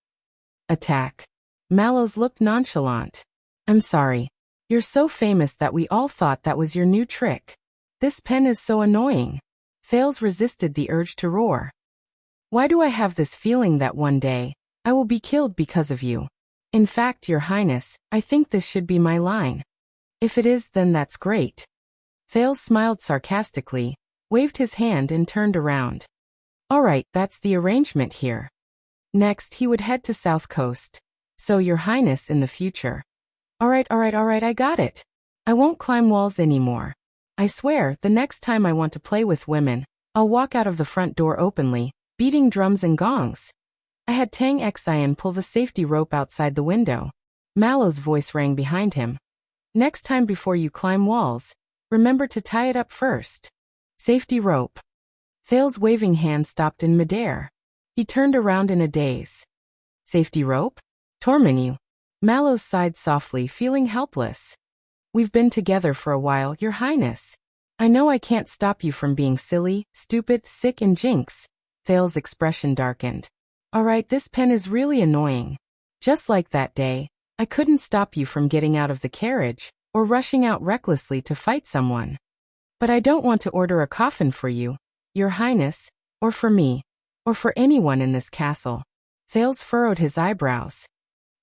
Attack? Mallows looked nonchalant. I'm sorry. You're so famous that we all thought that was your new trick. This pen is so annoying. Thales resisted the urge to roar. Why do I have this feeling that one day, I will be killed because of you? In fact, Your Highness, I think this should be my line. If it is, then that's great. Thales smiled sarcastically, waved his hand and turned around. All right, that's the arrangement here. Next, he would head to South Coast. So, Your Highness, in the future. All right, I got it. I won't climb walls anymore. I swear, the next time I want to play with women, I'll walk out of the front door openly, beating drums and gongs. I had Tang Xian pull the safety rope outside the window. Mallow's voice rang behind him. Next time before you climb walls, remember to tie it up first. Safety rope. Thales' waving hand stopped in midair. He turned around in a daze. Safety rope? Torment you. Mallows sighed softly, feeling helpless. We've been together for a while, Your Highness. I know I can't stop you from being silly, stupid, sick and jinx. Thales' expression darkened. All right, this pen is really annoying. Just like that day, I couldn't stop you from getting out of the carriage, or rushing out recklessly to fight someone. But I don't want to order a coffin for you, Your Highness, or for me, or for anyone in this castle. Thales furrowed his eyebrows.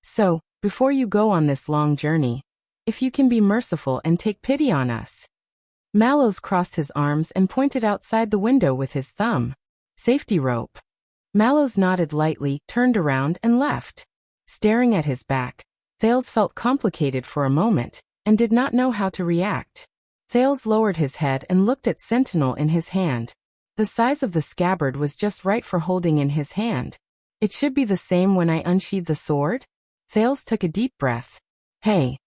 So, before you go on this long journey, if you can be merciful and take pity on us. Mallows crossed his arms and pointed outside the window with his thumb. Safety rope. Mallows nodded lightly, turned around and left. Staring at his back, Thales felt complicated for a moment, and did not know how to react. Thales lowered his head and looked at Sentinel in his hand. The size of the scabbard was just right for holding in his hand. It should be the same when I unsheathe the sword? Thales took a deep breath. Hey!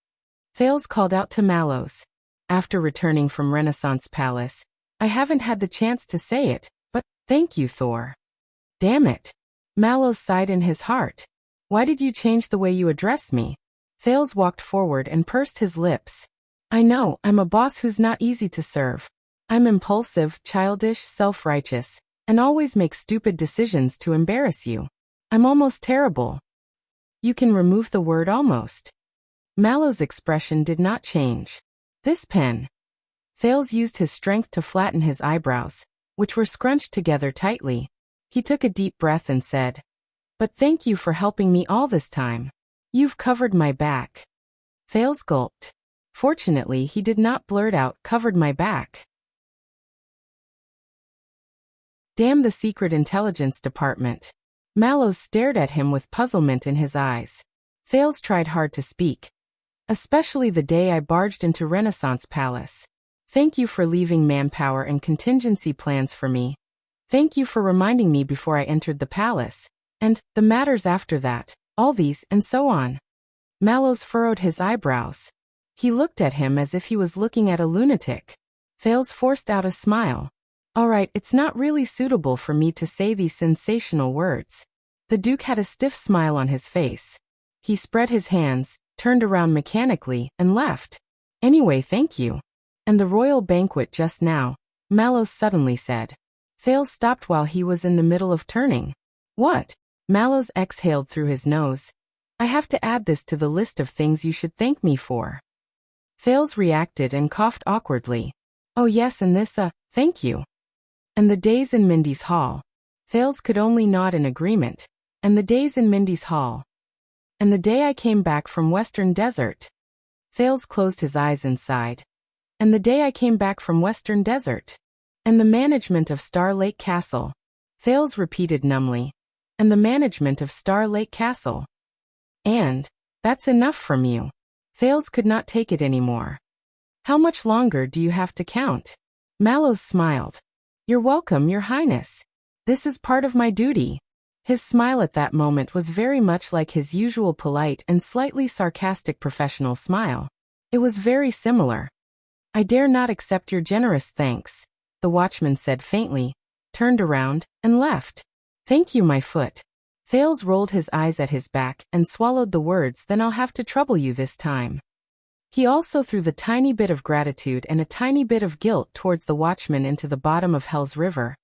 Thales called out to Mallows. After returning from Renaissance Palace, I haven't had the chance to say it, but thank you, Thor. Damn it. Mallows sighed in his heart. Why did you change the way you address me? Thales walked forward and pursed his lips. I know, I'm a boss who's not easy to serve. I'm impulsive, childish, self-righteous, and always make stupid decisions to embarrass you. I'm almost terrible. You can remove the word almost. Mallow's expression did not change. This pen. Thales used his strength to flatten his eyebrows, which were scrunched together tightly. He took a deep breath and said, But thank you for helping me all this time. You've covered my back. Thales gulped. Fortunately, he did not blurt out, covered my back. Damn the Secret Intelligence Department. Mallows stared at him with puzzlement in his eyes. Thales tried hard to speak. Especially the day I barged into Renaissance Palace. Thank you for leaving manpower and contingency plans for me. Thank you for reminding me before I entered the palace. And the matters after that, all these, and so on. Mallows furrowed his eyebrows. He looked at him as if he was looking at a lunatic. Thales forced out a smile. All right, it's not really suitable for me to say these sensational words. The Duke had a stiff smile on his face. He spread his hands, turned around mechanically, and left. Anyway, thank you. And the royal banquet just now, Mallows suddenly said. Thales stopped while he was in the middle of turning. What? Mallows exhaled through his nose. I have to add this to the list of things you should thank me for. Thales reacted and coughed awkwardly. Oh yes, and this, thank you. And the days in Mindy's Hall. Thales could only nod in agreement. And the days in Mindy's Hall. And the day I came back from Western Desert. Thales closed his eyes and sighed. And the day I came back from Western Desert. And the management of Star Lake Castle. Thales repeated numbly. And the management of Star Lake Castle. And, that's enough from you. Thales could not take it anymore. How much longer do you have to count? Mallows smiled. You're welcome, Your Highness. This is part of my duty. His smile at that moment was very much like his usual polite and slightly sarcastic professional smile. It was very similar. I dare not accept your generous thanks, the watchman said faintly, turned around, and left. Thank you, my foot. Thales rolled his eyes at his back and swallowed the words, then I'll have to trouble you this time. He also threw the tiny bit of gratitude and a tiny bit of guilt towards the watchman into the bottom of Hell's River,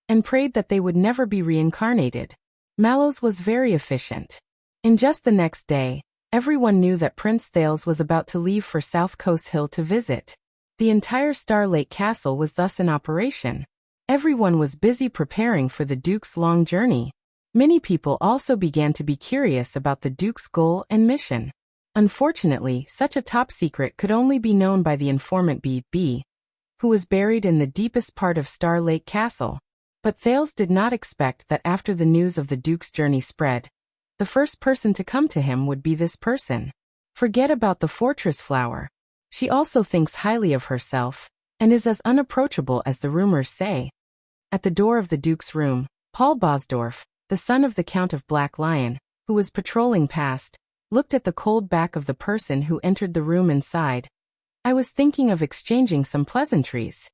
and prayed that they would never be reincarnated. Mallows was very efficient. In just the next day, everyone knew that Prince Thales was about to leave for South Coast Hill to visit. The entire Star Lake Castle was thus in operation. Everyone was busy preparing for the Duke's long journey. Many people also began to be curious about the Duke's goal and mission. Unfortunately, such a top secret could only be known by the informant B, who was buried in the deepest part of Star Lake Castle. But Thales did not expect that after the news of the Duke's journey spread, the first person to come to him would be this person. Forget about the fortress flower. She also thinks highly of herself, and is as unapproachable as the rumors say. At the door of the Duke's room, Paul Bosdorf, the son of the Count of Black Lion, who was patrolling past, looked at the cold back of the person who entered the room and sighed. I was thinking of exchanging some pleasantries.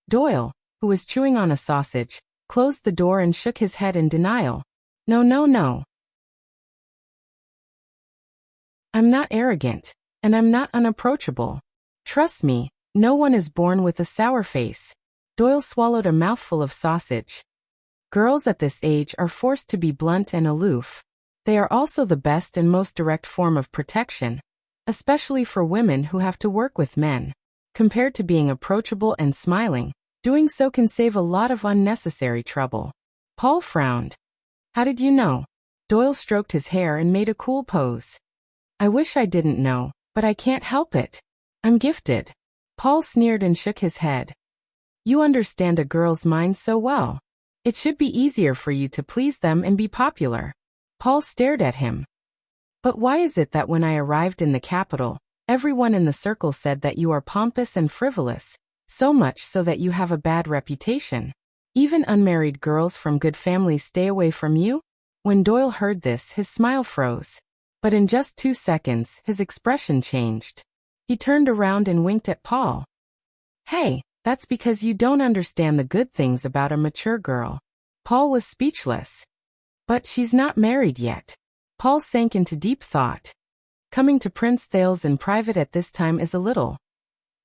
Doyle, who was chewing on a sausage, closed the door and shook his head in denial. No, no, no. I'm not arrogant, and I'm not unapproachable. Trust me, no one is born with a sour face. Doyle swallowed a mouthful of sausage. Girls at this age are forced to be blunt and aloof. They are also the best and most direct form of protection, especially for women who have to work with men. Compared to being approachable and smiling, doing so can save a lot of unnecessary trouble. Paul frowned. How did you know? Doyle stroked his hair and made a cool pose. I wish I didn't know, but I can't help it. I'm gifted. Paul sneered and shook his head. You understand a girl's mind so well. It should be easier for you to please them and be popular. Paul stared at him. But why is it that when I arrived in the capital, everyone in the circle said that you are pompous and frivolous, so much so that you have a bad reputation? Even unmarried girls from good families stay away from you? When Doyle heard this, his smile froze. But in just 2 seconds, his expression changed. He turned around and winked at Paul. Hey, that's because you don't understand the good things about a mature girl. Paul was speechless. But she's not married yet. Paul sank into deep thought. Coming to Prince Thales in private at this time is a little.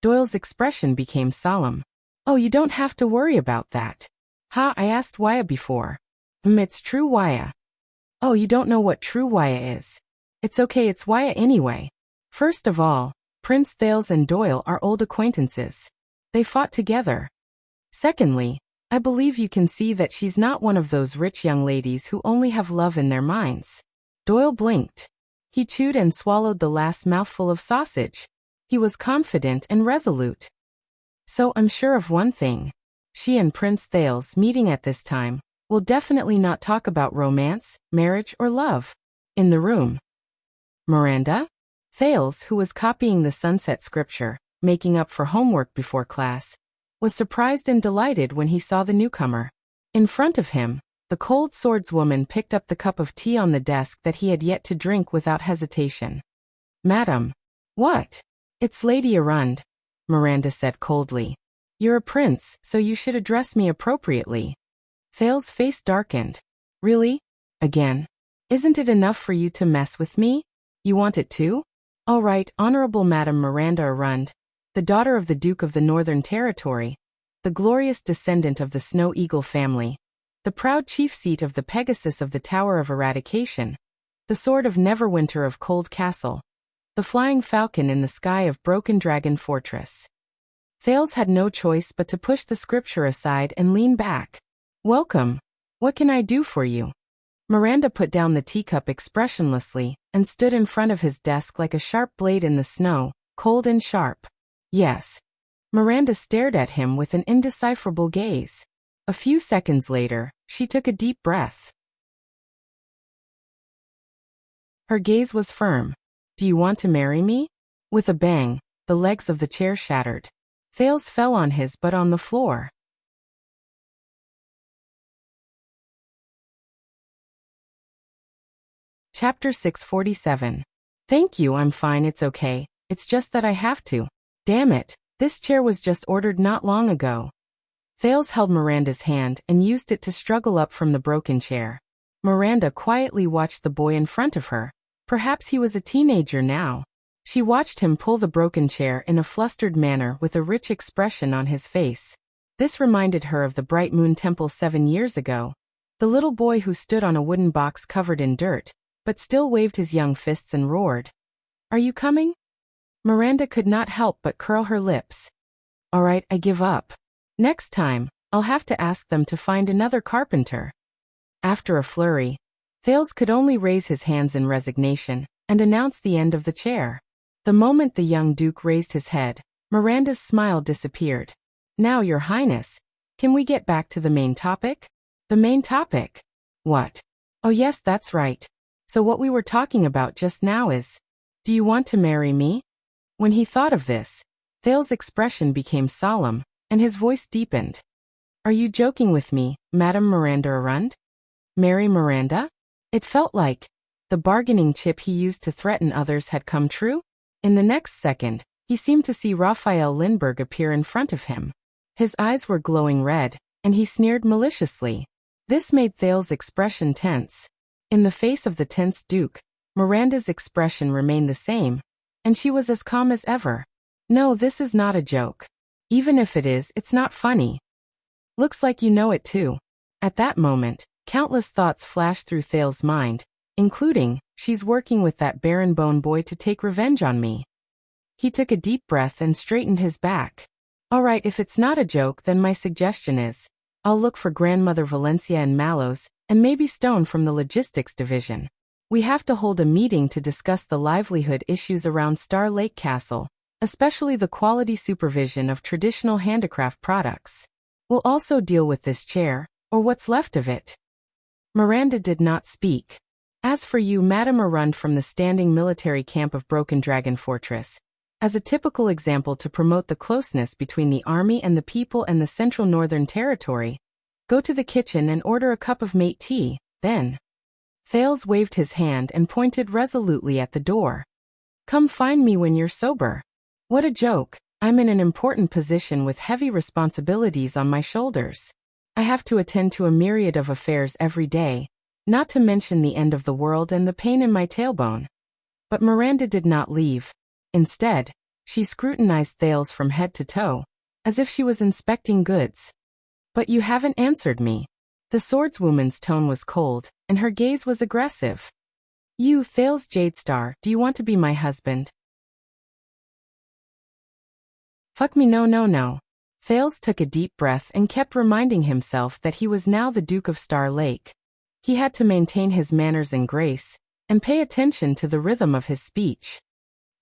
Doyle's expression became solemn. Oh, you don't have to worry about that. Ha, I asked Waya before. It's true Waya. Oh, you don't know what true Waya is. It's okay, it's Waya anyway. First of all, Prince Thales and Doyle are old acquaintances. They fought together. Secondly, I believe you can see that she's not one of those rich young ladies who only have love in their minds. Doyle blinked. He chewed and swallowed the last mouthful of sausage. He was confident and resolute. So I'm sure of one thing. She and Prince Thales meeting at this time will definitely not talk about romance, marriage, or love. In the room, Miranda? Thales, who was copying the sunset scripture, making up for homework before class, was surprised and delighted when he saw the newcomer. In front of him, the cold swordswoman picked up the cup of tea on the desk that he had yet to drink without hesitation. Madam. What? It's Lady Arund, Miranda said coldly. You're a prince, so you should address me appropriately. Thales' face darkened. Really? Again? Isn't it enough for you to mess with me? You want it too? All right, Honorable Madam Miranda Arund, the daughter of the Duke of the Northern Territory, the glorious descendant of the Snow Eagle family, the proud chief seat of the Pegasus of the Tower of Eradication, the Sword of Neverwinter of Cold Castle, the Flying Falcon in the Sky of Broken Dragon Fortress. Thales had no choice but to push the scripture aside and lean back. Welcome. What can I do for you? Miranda put down the teacup expressionlessly and stood in front of his desk like a sharp blade in the snow, cold and sharp. Yes. Miranda stared at him with an indecipherable gaze. A few seconds later, she took a deep breath. Her gaze was firm. Do you want to marry me? With a bang, the legs of the chair shattered. Thales fell on his butt on the floor. Chapter 647. Thank you, I'm fine, it's okay. It's just that I have to. Damn it, this chair was just ordered not long ago. Thales held Miranda's hand and used it to struggle up from the broken chair. Miranda quietly watched the boy in front of her. Perhaps he was a teenager now. She watched him pull the broken chair in a flustered manner with a rich expression on his face. This reminded her of the Bright Moon Temple 7 years ago. The little boy who stood on a wooden box covered in dirt, but still waved his young fists and roared. Are you coming? Miranda could not help but curl her lips. All right, I give up. Next time, I'll have to ask them to find another carpenter. After a flurry, Thales could only raise his hands in resignation and announce the end of the chair. The moment the young duke raised his head, Miranda's smile disappeared. Now, Your Highness, can we get back to the main topic? The main topic? What? Oh yes, that's right. So what we were talking about just now is, do you want to marry me? When he thought of this, Thales' expression became solemn, and his voice deepened. Are you joking with me, Madame Miranda Arund? Marry Miranda? It felt like the bargaining chip he used to threaten others had come true. In the next second, he seemed to see Raphael Lindbergh appear in front of him. His eyes were glowing red, and he sneered maliciously. This made Thales' expression tense. In the face of the tense Duke, Miranda's expression remained the same, and she was as calm as ever. No, this is not a joke. Even if it is, it's not funny. Looks like you know it too. At that moment, countless thoughts flashed through Thales' mind, including, she's working with that Baron Bone boy to take revenge on me. He took a deep breath and straightened his back. All right, if it's not a joke, then my suggestion is, I'll look for Grandmother Valencia and Mallows, and maybe Stone from the logistics division. We have to hold a meeting to discuss the livelihood issues around Star Lake Castle, especially the quality supervision of traditional handicraft products. We'll also deal with this chair, or what's left of it. Miranda did not speak. As for you, Madame Arund from the standing military camp of Broken Dragon Fortress, as a typical example to promote the closeness between the army and the people and the Central Northern Territory, go to the kitchen and order a cup of mate tea, then. Thales waved his hand and pointed resolutely at the door. Come find me when you're sober. What a joke, I'm in an important position with heavy responsibilities on my shoulders. I have to attend to a myriad of affairs every day, not to mention the end of the world and the pain in my tailbone. But Miranda did not leave. Instead, she scrutinized Thales from head to toe, as if she was inspecting goods. But you haven't answered me. The swordswoman's tone was cold, and her gaze was aggressive. You, Thales Jadestar, do you want to be my husband? Fuck me, no. Thales took a deep breath and kept reminding himself that he was now the Duke of Star Lake. He had to maintain his manners and grace, and pay attention to the rhythm of his speech.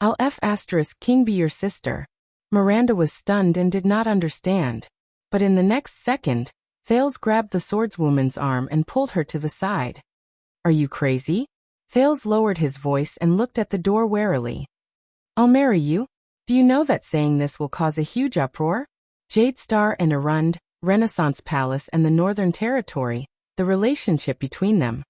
I'll King be your sister. Miranda was stunned and did not understand. But in the next second, Thales grabbed the swordswoman's arm and pulled her to the side. Are you crazy? Thales lowered his voice and looked at the door warily. I'll marry you? Do you know that saying this will cause a huge uproar? Jadestar and Arund, Renaissance Palace and the Northern Territory, the relationship between them.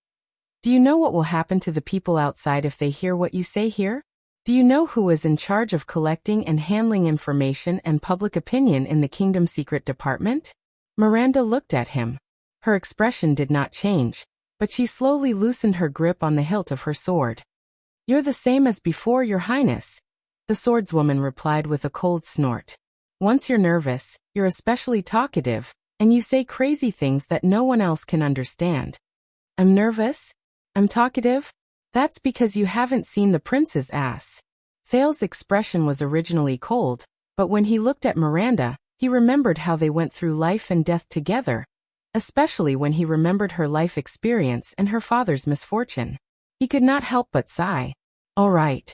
Do you know what will happen to the people outside if they hear what you say here? Do you know who is in charge of collecting and handling information and public opinion in the Kingdom Secret Department? Miranda looked at him. Her expression did not change, but she slowly loosened her grip on the hilt of her sword. You're the same as before, Your Highness. The swordswoman replied with a cold snort. Once you're nervous, you're especially talkative, and you say crazy things that no one else can understand. I'm nervous? I'm talkative? That's because you haven't seen the prince's ass. Thales' expression was originally cold, but when he looked at Miranda, he remembered how they went through life and death together, especially when he remembered her life experience and her father's misfortune. He could not help but sigh. All right.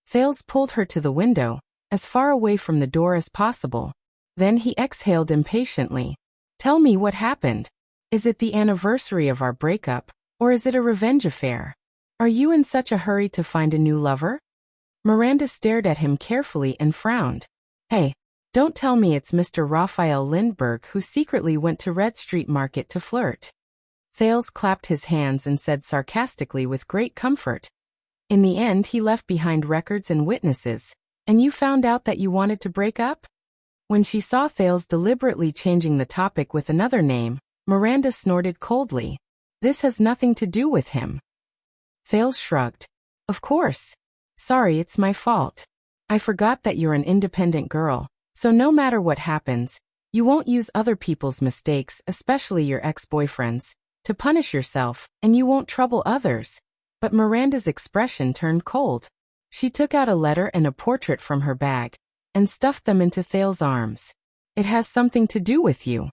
Thales pulled her to the window, as far away from the door as possible. Then he exhaled impatiently. Tell me what happened. Is it the anniversary of our breakup, or is it a revenge affair? Are you in such a hurry to find a new lover? Miranda stared at him carefully and frowned. Hey, don't tell me it's Mr. Raphael Lindbergh who secretly went to Red Street Market to flirt. Thales clapped his hands and said sarcastically with great comfort. In the end he left behind records and witnesses, and you found out that you wanted to break up? When she saw Thales deliberately changing the topic with another name, Miranda snorted coldly. This has nothing to do with him. Thales shrugged. Of course. Sorry, it's my fault. I forgot that you're an independent girl, so no matter what happens, you won't use other people's mistakes, especially your ex-boyfriend's, to punish yourself, and you won't trouble others. But Miranda's expression turned cold. She took out a letter and a portrait from her bag, and stuffed them into Thales' arms. It has something to do with you.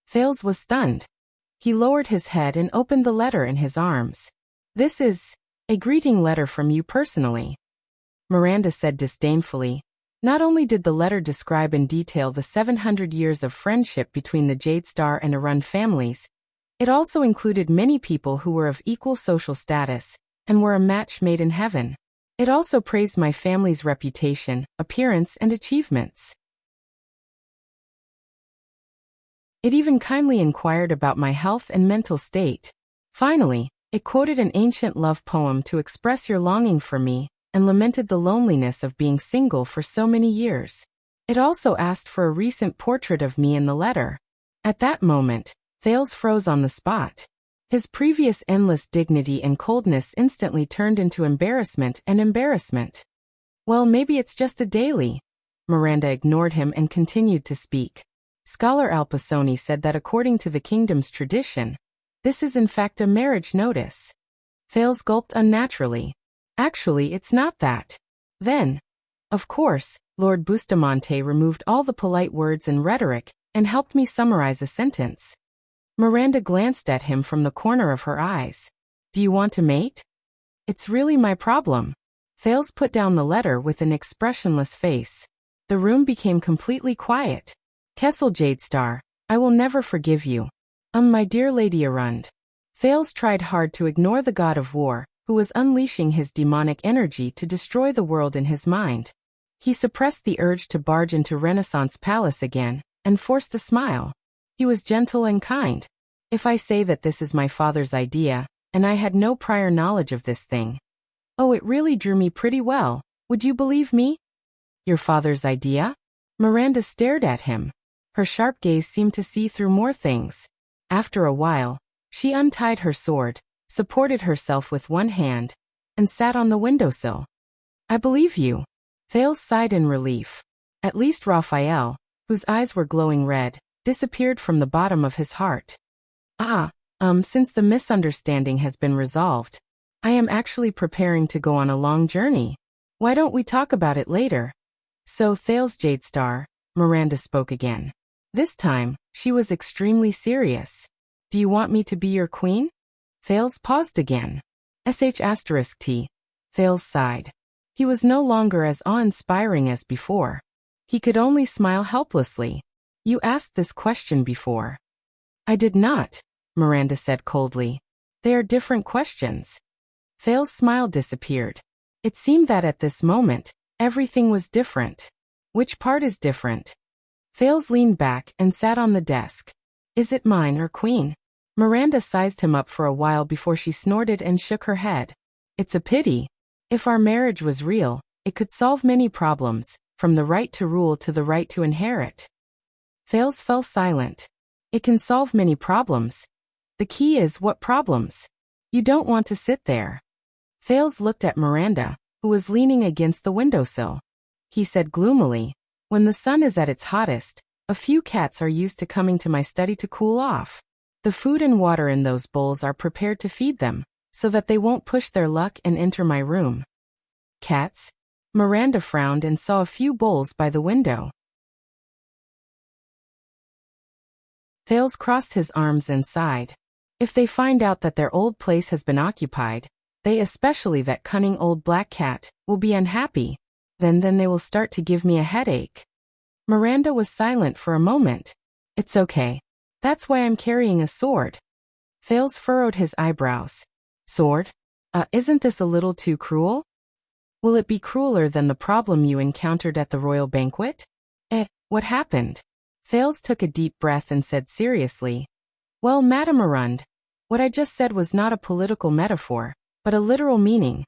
Thales was stunned. He lowered his head and opened the letter in his arms. This is a greeting letter from you personally. Miranda said disdainfully. Not only did the letter describe in detail the 700 years of friendship between the Jade Star and Arun families, it also included many people who were of equal social status, and were a match made in heaven. It also praised my family's reputation, appearance, and achievements. It even kindly inquired about my health and mental state. Finally, it quoted an ancient love poem to express your longing for me, and lamented the loneliness of being single for so many years. It also asked for a recent portrait of me in the letter. At that moment, Thales froze on the spot. His previous endless dignity and coldness instantly turned into embarrassment and embarrassment. Well, maybe it's just a daily. Miranda ignored him and continued to speak. Scholar Alpasoni said that according to the kingdom's tradition, this is in fact a marriage notice. Thales gulped unnaturally. Actually, it's not that. Then, of course, Lord Bustamante removed all the polite words and rhetoric, and helped me summarize a sentence. Miranda glanced at him from the corner of her eyes. Do you want to mate? It's really my problem. Thales put down the letter with an expressionless face. The room became completely quiet. Kessel Jade Star, I will never forgive you. My dear Lady Arund. Thales tried hard to ignore the god of war, who was unleashing his demonic energy to destroy the world in his mind. He suppressed the urge to barge into Renaissance Palace again, and forced a smile. He was gentle and kind. If I say that this is my father's idea, and I had no prior knowledge of this thing. Oh, it really drew me pretty well. Would you believe me? Your father's idea? Miranda stared at him. Her sharp gaze seemed to see through more things. After a while, she untied her sword, supported herself with one hand, and sat on the windowsill. I believe you. Thales sighed in relief. At least Raphael, whose eyes were glowing red, disappeared from the bottom of his heart. Since the misunderstanding has been resolved, I am actually preparing to go on a long journey. Why don't we talk about it later? So Thales Jade Star, Miranda spoke again. This time, she was extremely serious. Do you want me to be your queen? Thales paused again. **T. Thales sighed. He was no longer as awe-inspiring as before. He could only smile helplessly. You asked this question before. I did not, Miranda said coldly. They are different questions. Thales' smile disappeared. It seemed that at this moment, everything was different. Which part is different? Thales leaned back and sat on the desk. Is it mine or queen? Miranda sized him up for a while before she snorted and shook her head. It's a pity. If our marriage was real, it could solve many problems, from the right to rule to the right to inherit. Thales fell silent. It can solve many problems. The key is what problems? You don't want to sit there. Thales looked at Miranda, who was leaning against the windowsill. He said gloomily, when the sun is at its hottest, a few cats are used to coming to my study to cool off. The food and water in those bowls are prepared to feed them, so that they won't push their luck and enter my room. Cats? Miranda frowned and saw a few bowls by the window. Thales crossed his arms and sighed. If they find out that their old place has been occupied, they, especially that cunning old black cat, will be unhappy. Then they will start to give me a headache. Miranda was silent for a moment. It's okay. That's why I'm carrying a sword. Thales furrowed his eyebrows. Sword? Isn't this a little too cruel? Will it be crueler than the problem you encountered at the royal banquet? What happened? Thales took a deep breath and said seriously, well, Madame Arund, What I just said was not a political metaphor, but a literal meaning.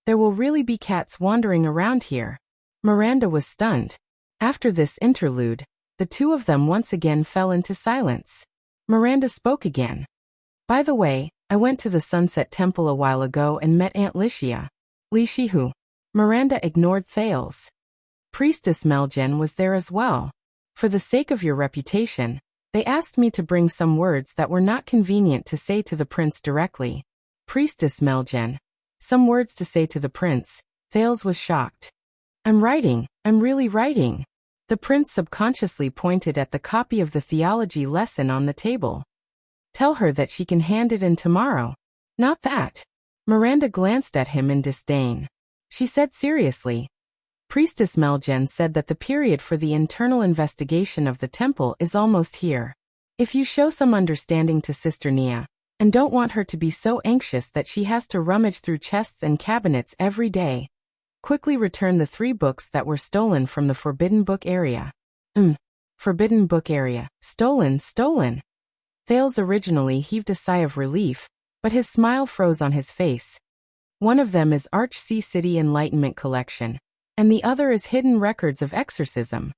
There will really be cats wandering around here. Miranda was stunned. After this interlude, the two of them once again fell into silence. Miranda spoke again. By the way, I went to the Sunset Temple a while ago and met Aunt Licia. Licia who? Miranda ignored Thales. Priestess Meljen was there as well. For the sake of your reputation, they asked me to bring some words that were not convenient to say to the prince directly. Priestess Meljen. Some words to say to the prince. Thales was shocked. I'm really writing. The prince subconsciously pointed at the copy of the theology lesson on the table. Tell her that she can hand it in tomorrow. Not that. Miranda glanced at him in disdain. She said seriously. Priestess Meljen said that the period for the internal investigation of the temple is almost here. If you show some understanding to Sister Nia, and don't want her to be so anxious that she has to rummage through chests and cabinets every day, quickly return the 3 books that were stolen from the Forbidden Book area. Forbidden Book area. Stolen. Thales originally heaved a sigh of relief, but his smile froze on his face. One of them is Arch Sea City Enlightenment Collection, and the other is Hidden Records of Exorcism.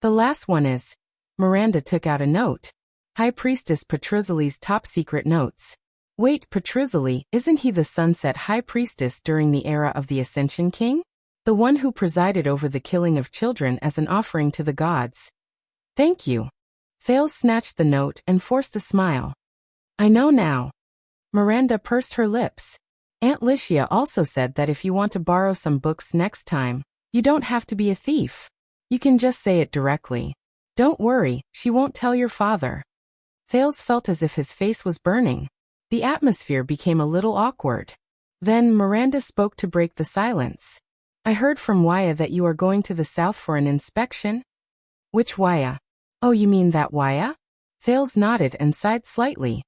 The last one is... Miranda took out a note. High Priestess Petruzzelli's top-secret notes. Wait, Petruzzelli, isn't he the Sunset High Priestess during the era of the Ascension King? The one who presided over the killing of children as an offering to the gods. Thank you. Thales snatched the note and forced a smile. I know now. Miranda pursed her lips. Aunt Licia also said that if you want to borrow some books next time, you don't have to be a thief. You can just say it directly. Don't worry, she won't tell your father. Thales felt as if his face was burning. The atmosphere became a little awkward. Then Miranda spoke to break the silence. I heard from Wuxia that you are going to the south for an inspection? Which Wuxia? Oh, you mean that Wuxia? Thales nodded and sighed slightly.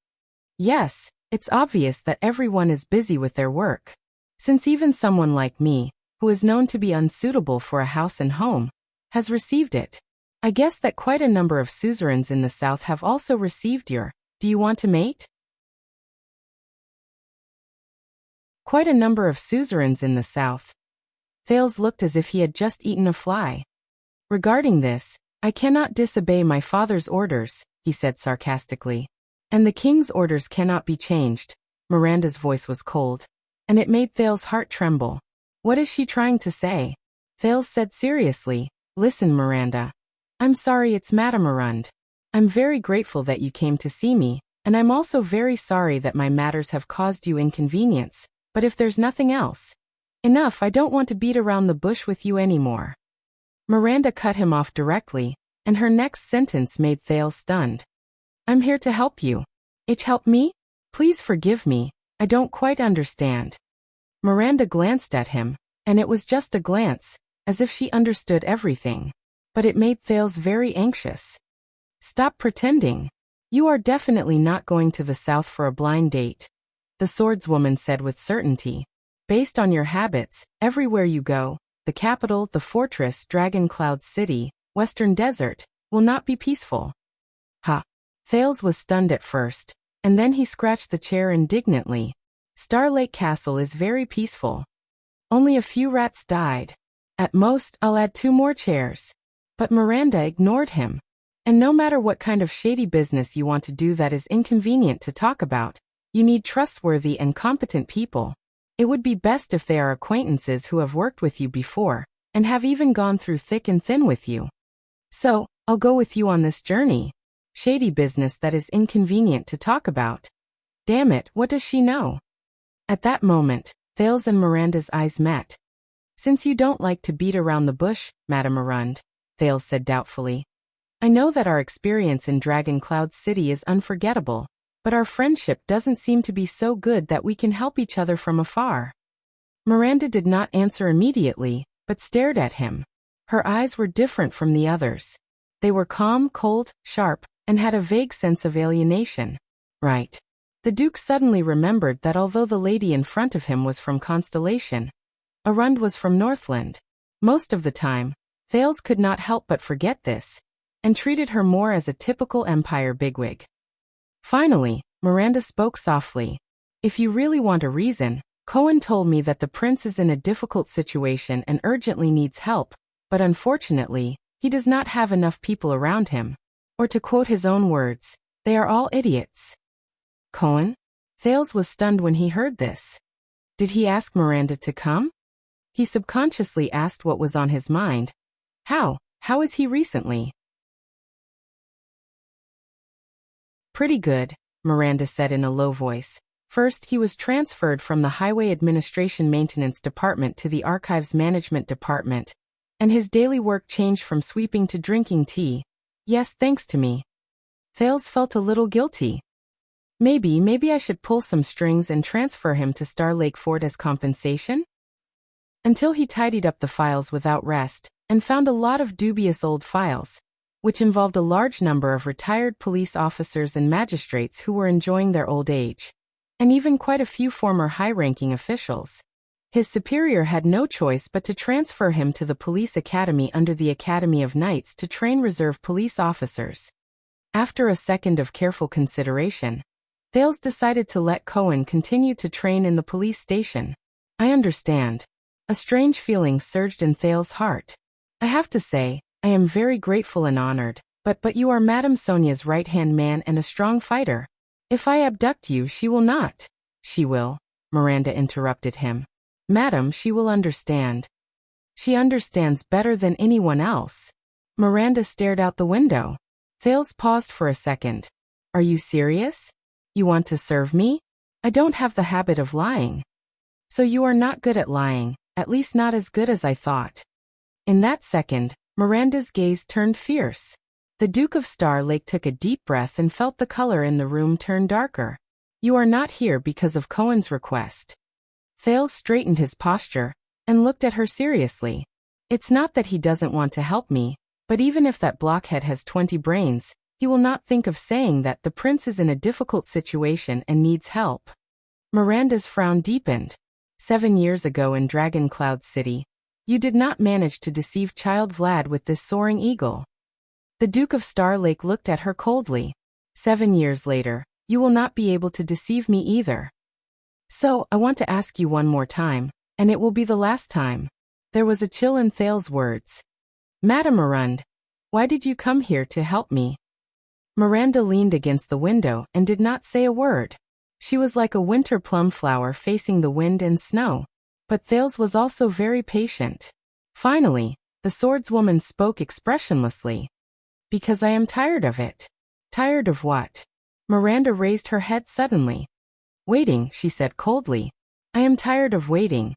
Yes, it's obvious that everyone is busy with their work. Since even someone like me, who is known to be unsuitable for a house and home, has received it. I guess that quite a number of suzerains in the south have also received your, do you want to mate? Quite a number of suzerains in the south. Thales looked as if he had just eaten a fly. Regarding this, I cannot disobey my father's orders, he said sarcastically. And the king's orders cannot be changed. Miranda's voice was cold, and it made Thales' heart tremble. What is she trying to say? Thales said seriously, listen, Miranda. I'm sorry it's Madame Arund. I'm very grateful that you came to see me, and I'm also very sorry that my matters have caused you inconvenience. But if there's nothing else, enough, I don't want to beat around the bush with you anymore. Miranda cut him off directly, and her next sentence made Thales stunned. I'm here to help you. Help me? Please forgive me, I don't quite understand. Miranda glanced at him, and it was just a glance, as if she understood everything. But it made Thales very anxious. Stop pretending. You are definitely not going to the south for a blind date. The swordswoman said with certainty. Based on your habits, everywhere you go, the capital, the fortress, Dragon Cloud City, Western Desert, will not be peaceful. Ha! Thales was stunned at first, and then he scratched the chair indignantly. Star Lake Castle is very peaceful. Only a few rats died. At most, I'll add 2 more chairs. But Miranda ignored him. And no matter what kind of shady business you want to do that is inconvenient to talk about, you need trustworthy and competent people. It would be best if they are acquaintances who have worked with you before, and have even gone through thick and thin with you. So, I'll go with you on this journey. Shady business that is inconvenient to talk about. Damn it, what does she know? At that moment, Thales and Miranda's eyes met. Since you don't like to beat around the bush, Madame Arund, Thales said doubtfully. I know that our experience in Dragon Cloud City is unforgettable. But our friendship doesn't seem to be so good that we can help each other from afar. Miranda did not answer immediately, but stared at him. Her eyes were different from the others. They were calm, cold, sharp, and had a vague sense of alienation. Right. The Duke suddenly remembered that although the lady in front of him was from Constellation, Arund was from Northland. Most of the time, Thales could not help but forget this, and treated her more as a typical Empire bigwig. Finally, Miranda spoke softly. If you really want a reason, Cohen told me that the prince is in a difficult situation and urgently needs help, but unfortunately, he does not have enough people around him. Or to quote his own words, they are all idiots. Cohen? Thales was stunned when he heard this. Did he ask Miranda to come? He subconsciously asked what was on his mind. How is he recently? Pretty good, Miranda said in a low voice. First, he was transferred from the Highway Administration Maintenance Department to the Archives Management Department, and his daily work changed from sweeping to drinking tea. Yes, thanks to me. Thales felt a little guilty. Maybe I should pull some strings and transfer him to Star Lake Fort as compensation? Until he tidied up the files without rest, and found a lot of dubious old files, which involved a large number of retired police officers and magistrates who were enjoying their old age, and even quite a few former high-ranking officials. His superior had no choice but to transfer him to the police academy under the Academy of Knights to train reserve police officers. After a second of careful consideration, Thales decided to let Cohen continue to train in the police station. I understand. A strange feeling surged in Thales' heart. I have to say, I am very grateful and honored, but you are Madame Sonia's right-hand man and a strong fighter. If I abduct you, she will not. She will, Miranda interrupted him. Madam, she will understand. She understands better than anyone else. Miranda stared out the window. Thales paused for a second. Are you serious? You want to serve me? I don't have the habit of lying. So you are not good at lying, at least not as good as I thought. In that second, Miranda's gaze turned fierce. The Duke of Star Lake took a deep breath and felt the color in the room turn darker. You are not here because of Cohen's request. Thales straightened his posture and looked at her seriously. It's not that he doesn't want to help me, but even if that blockhead has 20 brains, he will not think of saying that the prince is in a difficult situation and needs help. Miranda's frown deepened. 7 years ago in Dragon Cloud City, you did not manage to deceive Child Vlad with this soaring eagle. The Duke of Star Lake looked at her coldly. 7 years later, you will not be able to deceive me either. So, I want to ask you one more time, and it will be the last time. There was a chill in Thales' words. Madame Miranda, why did you come here to help me? Miranda leaned against the window and did not say a word. She was like a winter plum flower facing the wind and snow. But Thales was also very patient. Finally, the swordswoman spoke expressionlessly. Because I am tired of it. Tired of what? Miranda raised her head suddenly. Waiting, she said coldly. I am tired of waiting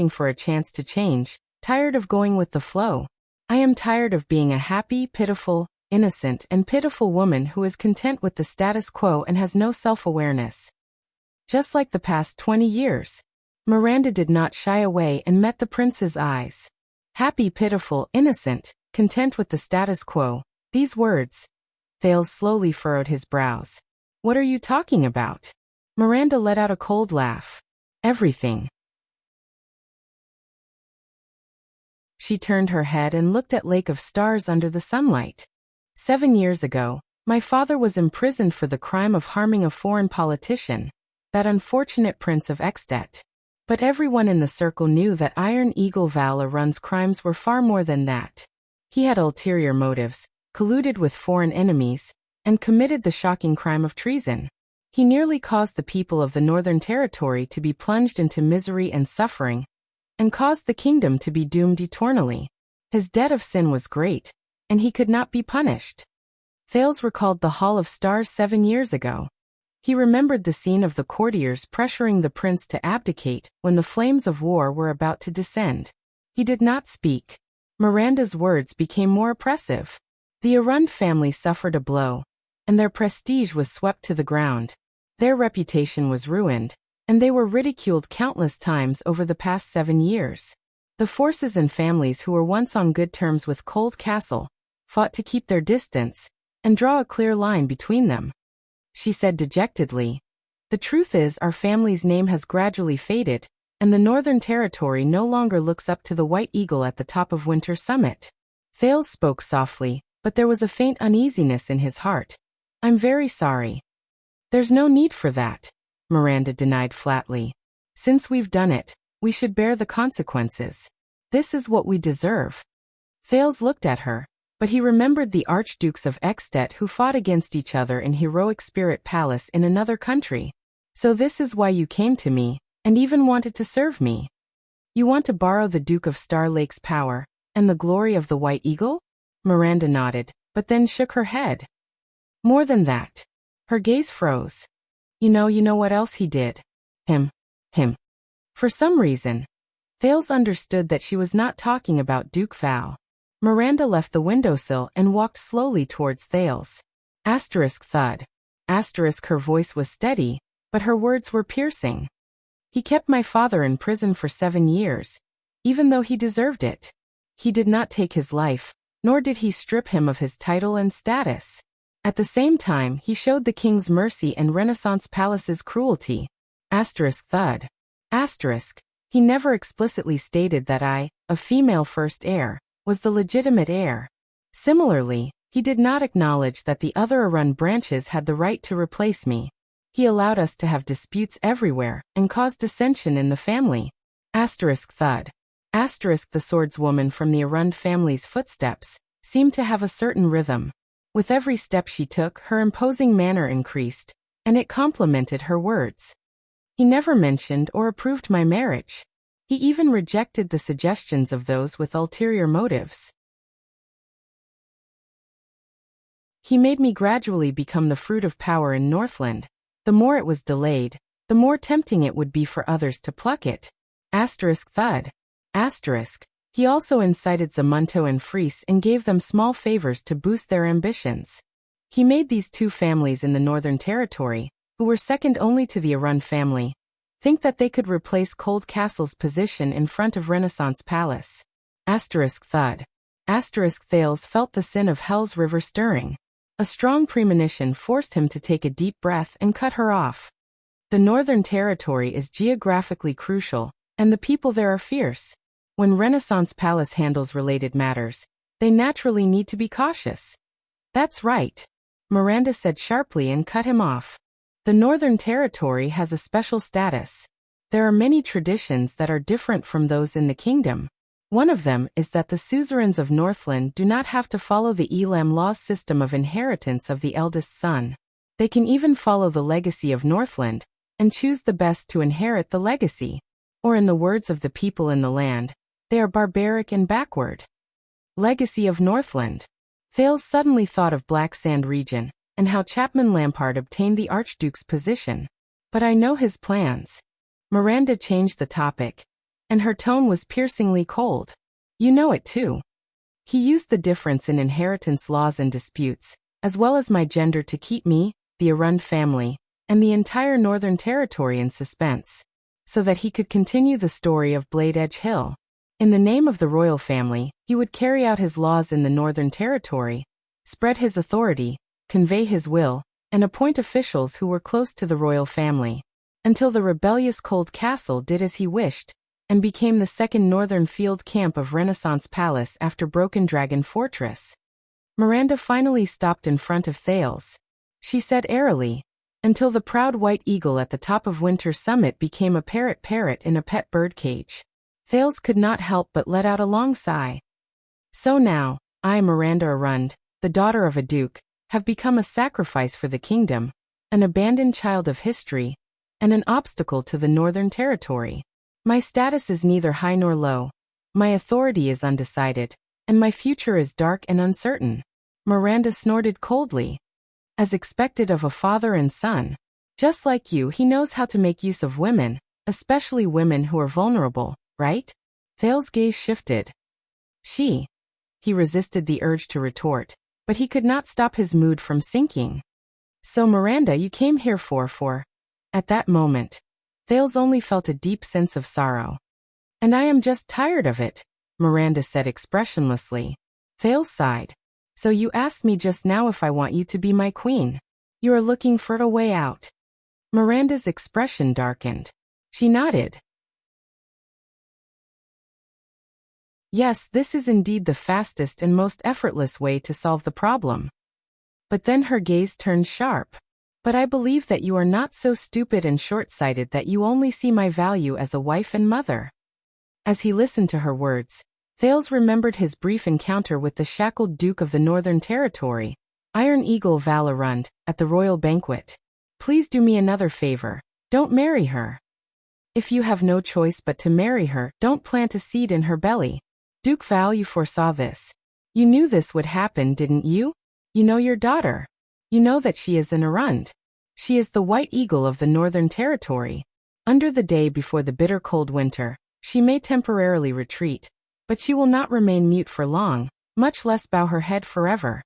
for a chance to change, tired of going with the flow. I am tired of being a happy, pitiful, innocent and pitiful woman who is content with the status quo and has no self-awareness. Just like the past 20 years. Miranda did not shy away and met the prince's eyes. Happy, pitiful, innocent, content with the status quo. These words. Thales slowly furrowed his brows. What are you talking about? Miranda let out a cold laugh. Everything. She turned her head and looked at Lake of Stars under the sunlight. 7 years ago, my father was imprisoned for the crime of harming a foreign politician, that unfortunate Prince of Extet. But everyone in the circle knew that Iron Eagle Valorun's crimes were far more than that. He had ulterior motives, colluded with foreign enemies, and committed the shocking crime of treason. He nearly caused the people of the Northern Territory to be plunged into misery and suffering, and caused the kingdom to be doomed eternally. His debt of sin was great, and he could not be punished. Thales recalled the Hall of Stars 7 years ago. He remembered the scene of the courtiers pressuring the prince to abdicate when the flames of war were about to descend. He did not speak. Miranda's words became more oppressive. The Arund family suffered a blow, and their prestige was swept to the ground. Their reputation was ruined, and they were ridiculed countless times over the past 7 years. The forces and families who were once on good terms with Cold Castle fought to keep their distance and draw a clear line between them. She said dejectedly, the truth is our family's name has gradually faded, and the Northern Territory no longer looks up to the White Eagle at the top of Winter Summit. Thales spoke softly, but there was a faint uneasiness in his heart. I'm very sorry. There's no need for that, Miranda denied flatly. Since we've done it, we should bear the consequences. This is what we deserve. Thales looked at her, but he remembered the Archdukes of Extet who fought against each other in heroic Spirit Palace in another country. So this is why you came to me, and even wanted to serve me. You want to borrow the Duke of Star Lake's power, and the glory of the White Eagle? Miranda nodded, but then shook her head. More than that. Her gaze froze. You know what else he did? Him. For some reason, Thales understood that she was not talking about Duke Val. Miranda left the windowsill and walked slowly towards Thales. Thud. Her voice was steady, but her words were piercing. He kept my father in prison for 7 years, even though he deserved it. He did not take his life, nor did he strip him of his title and status. At the same time, he showed the king's mercy and Renaissance Palace's cruelty. Thud. He never explicitly stated that I, a female first heir, was the legitimate heir. Similarly, he did not acknowledge that the other Arun branches had the right to replace me. He allowed us to have disputes everywhere and caused dissension in the family. Thud. The swordswoman from the Arun family's footsteps seemed to have a certain rhythm. With every step she took, her imposing manner increased, and it complemented her words. He never mentioned or approved my marriage. He even rejected the suggestions of those with ulterior motives. He made me gradually become the fruit of power in Northland. The more it was delayed, the more tempting it would be for others to pluck it. Thud. He also incited Zamunto and Freese and gave them small favors to boost their ambitions. He made these two families in the Northern Territory, who were second only to the Arun family, think that they could replace Cold Castle's position in front of Renaissance Palace. Thud. Thales felt the sin of Hell's River stirring. A strong premonition forced him to take a deep breath and cut her off. The Northern Territory is geographically crucial, and the people there are fierce. When Renaissance Palace handles related matters, they naturally need to be cautious. That's right, Miranda said sharply and cut him off. The Northern Territory has a special status. There are many traditions that are different from those in the kingdom. One of them is that the suzerains of Northland do not have to follow the Elam law's system of inheritance of the eldest son. They can even follow the legacy of Northland, and choose the best to inherit the legacy. Or in the words of the people in the land, they are barbaric and backward. Legacy of Northland. Thales suddenly thought of Black Sand region, and how Chapman Lampard obtained the Archduke's position. But I know his plans. Miranda changed the topic, and her tone was piercingly cold. You know it too. He used the difference in inheritance laws and disputes, as well as my gender to keep me, the Arun family, and the entire Northern Territory in suspense, so that he could continue the story of Blade Edge Hill. In the name of the royal family, he would carry out his laws in the Northern Territory, spread his authority, convey his will, and appoint officials who were close to the royal family, until the rebellious Cold Castle did as he wished, and became the second northern field camp of Renaissance Palace after Broken Dragon Fortress. Miranda finally stopped in front of Thales. She said airily, until the proud white eagle at the top of Winter Summit became a parrot in a pet bird cage. Thales could not help but let out a long sigh. So now, I, Miranda Arund, the daughter of a duke, have become a sacrifice for the kingdom, an abandoned child of history, and an obstacle to the Northern Territory. My status is neither high nor low. My authority is undecided, and my future is dark and uncertain. Miranda snorted coldly. As expected of a father and son. Just like you, he knows how to make use of women, especially women who are vulnerable, right? Thales' gaze shifted. He resisted the urge to retort, but he could not stop his mood from sinking. So Miranda, you came here for. At that moment, Thales only felt a deep sense of sorrow. And I am just tired of it, Miranda said expressionlessly. Thales sighed. So you asked me just now if I want you to be my queen. You are looking for a way out. Miranda's expression darkened. She nodded. Yes, this is indeed the fastest and most effortless way to solve the problem. But then her gaze turned sharp. But I believe that you are not so stupid and short-sighted that you only see my value as a wife and mother." As he listened to her words, Thales remembered his brief encounter with the shackled Duke of the Northern Territory, Iron Eagle Valerund, at the royal banquet. "Please do me another favor. Don't marry her. If you have no choice but to marry her, don't plant a seed in her belly." Duke Val, you foresaw this. You knew this would happen, didn't you? You know your daughter. You know that she is an Arund. She is the White Eagle of the Northern Territory. Under the day before the bitter cold winter, she may temporarily retreat, but she will not remain mute for long, much less bow her head forever.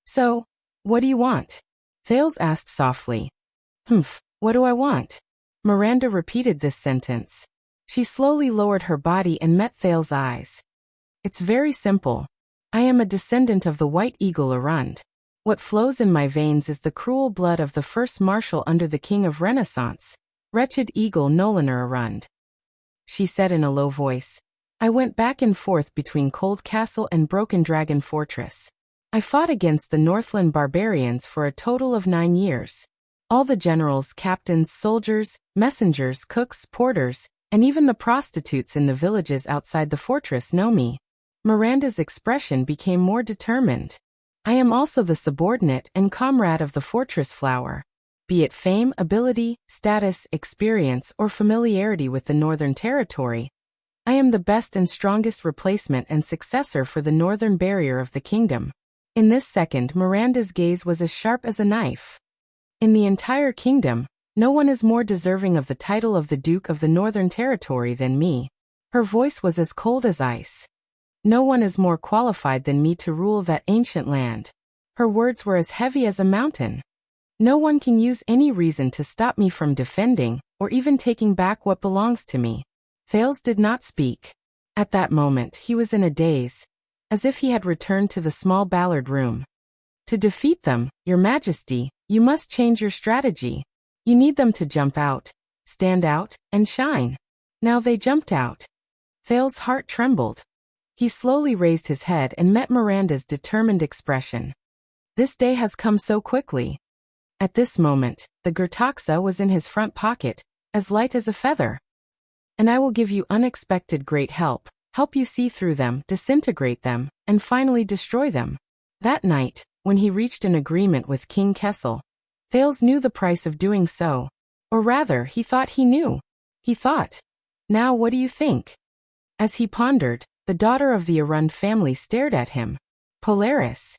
"So, what do you want?" Thales asked softly. "Humph, what do I want?" Miranda repeated this sentence. She slowly lowered her body and met Thales' eyes. "It's very simple. I am a descendant of the White Eagle Arund. What flows in my veins is the cruel blood of the first marshal under the King of Renaissance, wretched Eagle Nolaner Arund," she said in a low voice. "I went back and forth between Cold Castle and Broken Dragon Fortress. I fought against the Northland barbarians for a total of 9 years. All the generals, captains, soldiers, messengers, cooks, porters, and even the prostitutes in the villages outside the fortress know me." Miranda's expression became more determined. "I am also the subordinate and comrade of the fortress flower. Be it fame, ability, status, experience, or familiarity with the Northern Territory, I am the best and strongest replacement and successor for the northern barrier of the kingdom." In this second, Miranda's gaze was as sharp as a knife. "In the entire kingdom, no one is more deserving of the title of the Duke of the Northern Territory than me." Her voice was as cold as ice. "No one is more qualified than me to rule that ancient land." Her words were as heavy as a mountain. "No one can use any reason to stop me from defending, or even taking back what belongs to me." Thales did not speak. At that moment he was in a daze, as if he had returned to the small Ballard room. "To defeat them, Your Majesty, you must change your strategy. You need them to jump out, stand out, and shine." Now they jumped out. Thales' heart trembled. He slowly raised his head and met Miranda's determined expression. "This day has come so quickly." At this moment, the Gertaxa was in his front pocket, as light as a feather. "And I will give you unexpected great help you see through them, disintegrate them, and finally destroy them." That night, when he reached an agreement with King Kessel, Thales knew the price of doing so. Or rather, he thought he knew. He thought. "Now what do you think?" As he pondered, the daughter of the Arund family stared at him. Polaris.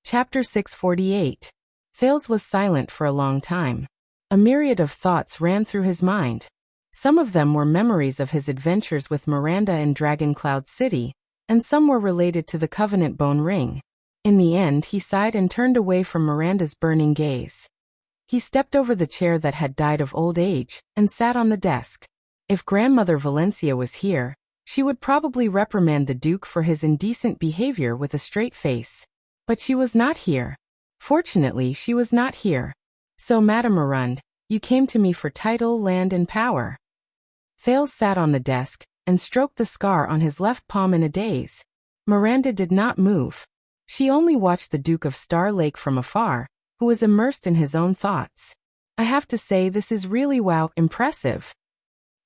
Chapter 648. Thales was silent for a long time. A myriad of thoughts ran through his mind. Some of them were memories of his adventures with Miranda in Dragon Cloud City, and some were related to the Covenant Bone Ring. In the end, he sighed and turned away from Miranda's burning gaze. He stepped over the chair that had died of old age, and sat on the desk. If Grandmother Valencia was here, she would probably reprimand the Duke for his indecent behavior with a straight face. But she was not here. Fortunately, she was not here. "So, Madame Arund, you came to me for title, land, and power." Thales sat on the desk, and stroked the scar on his left palm in a daze. Miranda did not move. She only watched the Duke of Star Lake from afar, who was immersed in his own thoughts. "I have to say this is really impressive."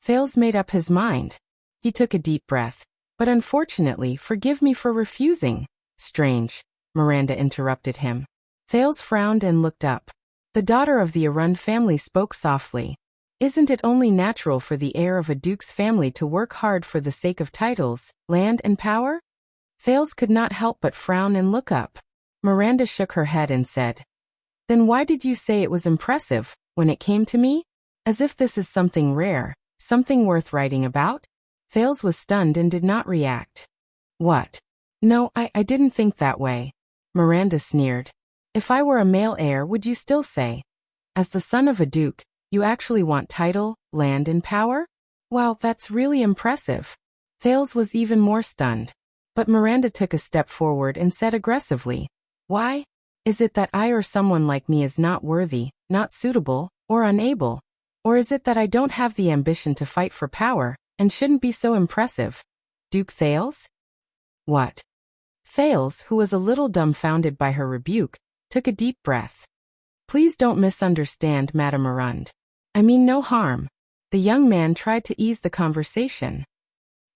Thales made up his mind. He took a deep breath. "But unfortunately, forgive me for refusing." "Strange," Miranda interrupted him. Thales frowned and looked up. The daughter of the Arund family spoke softly. "Isn't it only natural for the heir of a duke's family to work hard for the sake of titles, land, and power?" Thales could not help but frown and look up. Miranda shook her head and said, "Then why did you say it was impressive, when it came to me? As if this is something rare, something worth writing about?" Thales was stunned and did not react. "What? No, I didn't think that way." Miranda sneered. "If I were a male heir, would you still say, as the son of a duke, you actually want title, land, and power? Wow, that's really impressive." Thales was even more stunned. But Miranda took a step forward and said aggressively, "Why? Is it that I or someone like me is not worthy, not suitable, or unable? Or is it that I don't have the ambition to fight for power, and shouldn't be so impressive? Duke Thales?" "What? Thales, who was a little dumbfounded by her rebuke, took a deep breath. Please don't misunderstand, Madame Arund. I mean no harm. The young man tried to ease the conversation.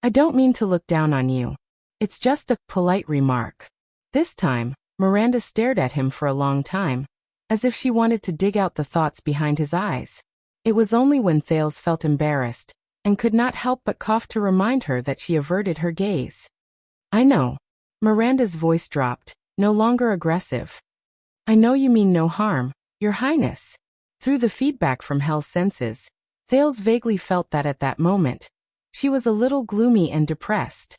I don't mean to look down on you. It's just a polite remark. This time, Miranda stared at him for a long time, as if she wanted to dig out the thoughts behind his eyes. It was only when Thales felt embarrassed, and could not help but cough to remind her that she averted her gaze. I know. Miranda's voice dropped, no longer aggressive. I know you mean no harm, Your Highness. Through the feedback from Hell's senses, Thales vaguely felt that at that moment, she was a little gloomy and depressed.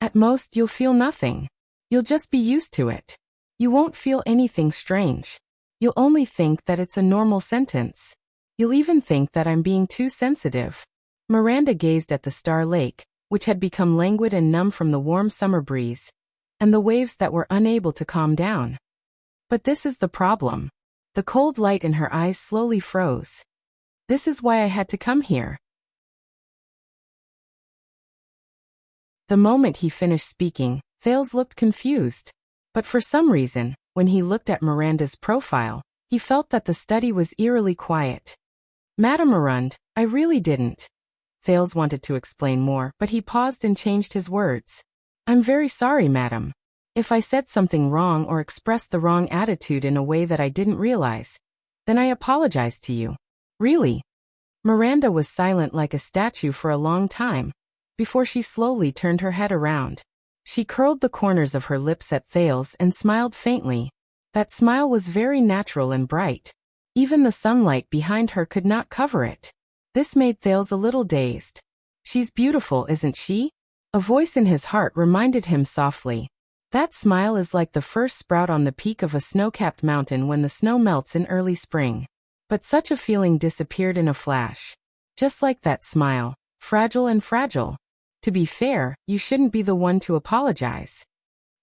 At most you'll feel nothing. You'll just be used to it. You won't feel anything strange. You'll only think that it's a normal sentence. You'll even think that I'm being too sensitive. Miranda gazed at the Star Lake, which had become languid and numb from the warm summer breeze, and the waves that were unable to calm down. But this is the problem. The cold light in her eyes slowly froze. This is why I had to come here. The moment he finished speaking, Thales looked confused. But for some reason, when he looked at Miranda's profile, he felt that the study was eerily quiet. Madame Arund, I really didn't. Thales wanted to explain more, but he paused and changed his words. I'm very sorry, madam. If I said something wrong or expressed the wrong attitude in a way that I didn't realize, then I apologize to you. Really? Miranda was silent like a statue for a long time, before she slowly turned her head around. She curled the corners of her lips at Thales and smiled faintly. That smile was very natural and bright. Even the sunlight behind her could not cover it. This made Thales a little dazed. She's beautiful, isn't she? A voice in his heart reminded him softly. That smile is like the first sprout on the peak of a snow-capped mountain when the snow melts in early spring. But such a feeling disappeared in a flash. Just like that smile, fragile and fragile. To be fair, you shouldn't be the one to apologize.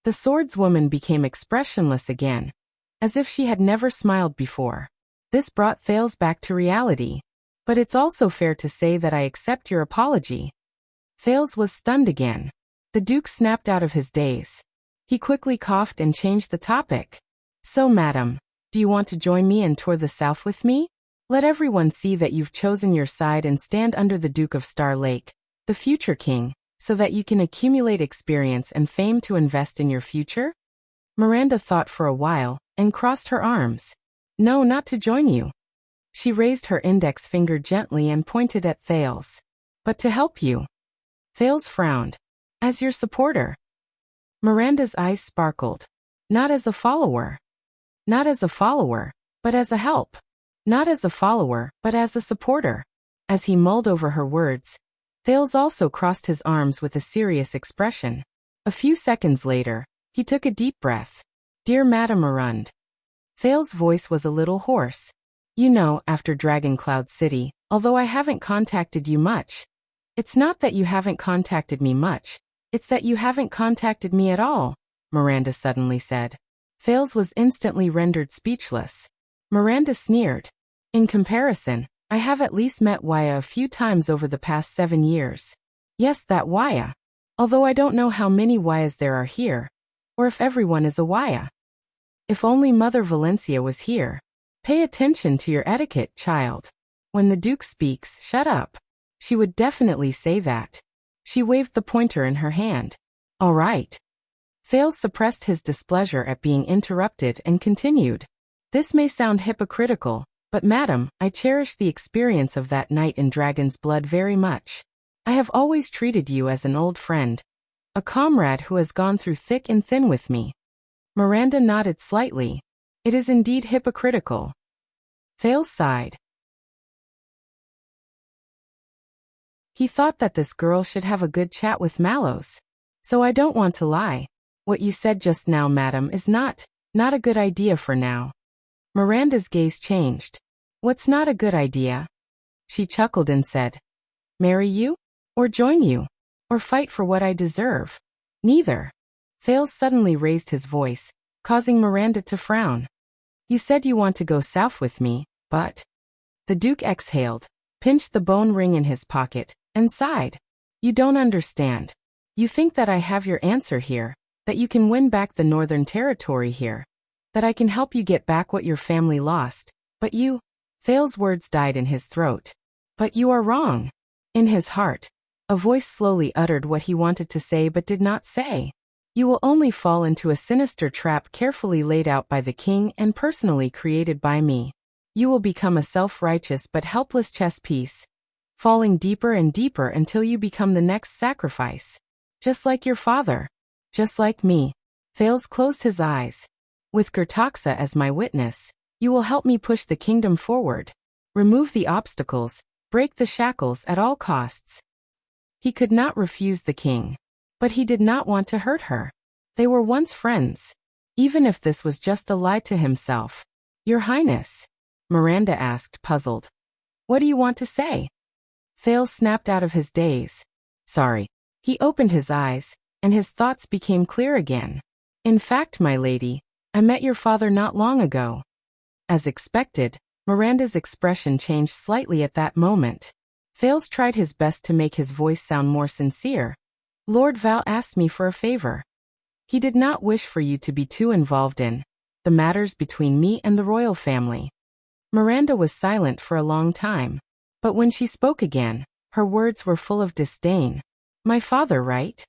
The swordswoman became expressionless again, as if she had never smiled before. This brought Thales back to reality. But it's also fair to say that I accept your apology. Thales was stunned again. The Duke snapped out of his daze. He quickly coughed and changed the topic. So, madam, do you want to join me and tour the south with me? Let everyone see that you've chosen your side and stand under the Duke of Star Lake, the future king, so that you can accumulate experience and fame to invest in your future? Miranda thought for a while, and crossed her arms. No, not to join you. She raised her index finger gently and pointed at Thales. But to help you. Thales frowned. As your supporter. Miranda's eyes sparkled. Not as a follower. Not as a follower, but as a help. Not as a follower, but as a supporter. As he mulled over her words, Thales also crossed his arms with a serious expression. A few seconds later, he took a deep breath. Dear Madame Arund. Thales' voice was a little hoarse. You know, after Dragon Cloud City, although I haven't contacted you much. It's not that you haven't contacted me much. It's that you haven't contacted me at all, Miranda suddenly said. Thales was instantly rendered speechless. Miranda sneered. In comparison, I have at least met Wuxia a few times over the past 7 years. Yes, that Wuxia. Although I don't know how many Wuxias there are here, or if everyone is a Wuxia. If only Mother Valencia was here. Pay attention to your etiquette, child. When the Duke speaks, shut up. She would definitely say that. She waved the pointer in her hand. All right. Thales suppressed his displeasure at being interrupted and continued. This may sound hypocritical, but madam, I cherish the experience of that night in Dragon's Blood very much. I have always treated you as an old friend, a comrade who has gone through thick and thin with me. Miranda nodded slightly. It is indeed hypocritical. Thales sighed. He thought that this girl should have a good chat with Mallows. So I don't want to lie. What you said just now, madam, is not a good idea for now. Miranda's gaze changed. What's not a good idea? She chuckled and said, marry you? Or join you? Or fight for what I deserve? Neither. Thales suddenly raised his voice, causing Miranda to frown. You said you want to go south with me, but... The Duke exhaled, pinched the bone ring in his pocket, and sighed. You don't understand. You think that I have your answer here, that you can win back the Northern Territory here, that I can help you get back what your family lost, but you—" Thail's words died in his throat. "But you are wrong." In his heart, a voice slowly uttered what he wanted to say but did not say. "You will only fall into a sinister trap carefully laid out by the king and personally created by me. You will become a self-righteous but helpless chess piece, falling deeper and deeper until you become the next sacrifice. Just like your father. Just like me." Thales closed his eyes. "With Gertaxa as my witness, you will help me push the kingdom forward. Remove the obstacles, break the shackles at all costs." He could not refuse the king. But he did not want to hurt her. They were once friends. Even if this was just a lie to himself. "Your Highness?" Miranda asked, puzzled. "What do you want to say?" Thales snapped out of his daze. "Sorry." He opened his eyes, and his thoughts became clear again. "In fact, my lady, I met your father not long ago." As expected, Miranda's expression changed slightly at that moment. Thales tried his best to make his voice sound more sincere. "Lord Val asked me for a favor. He did not wish for you to be too involved in the matters between me and the royal family." Miranda was silent for a long time. But when she spoke again, her words were full of disdain. "My father, right?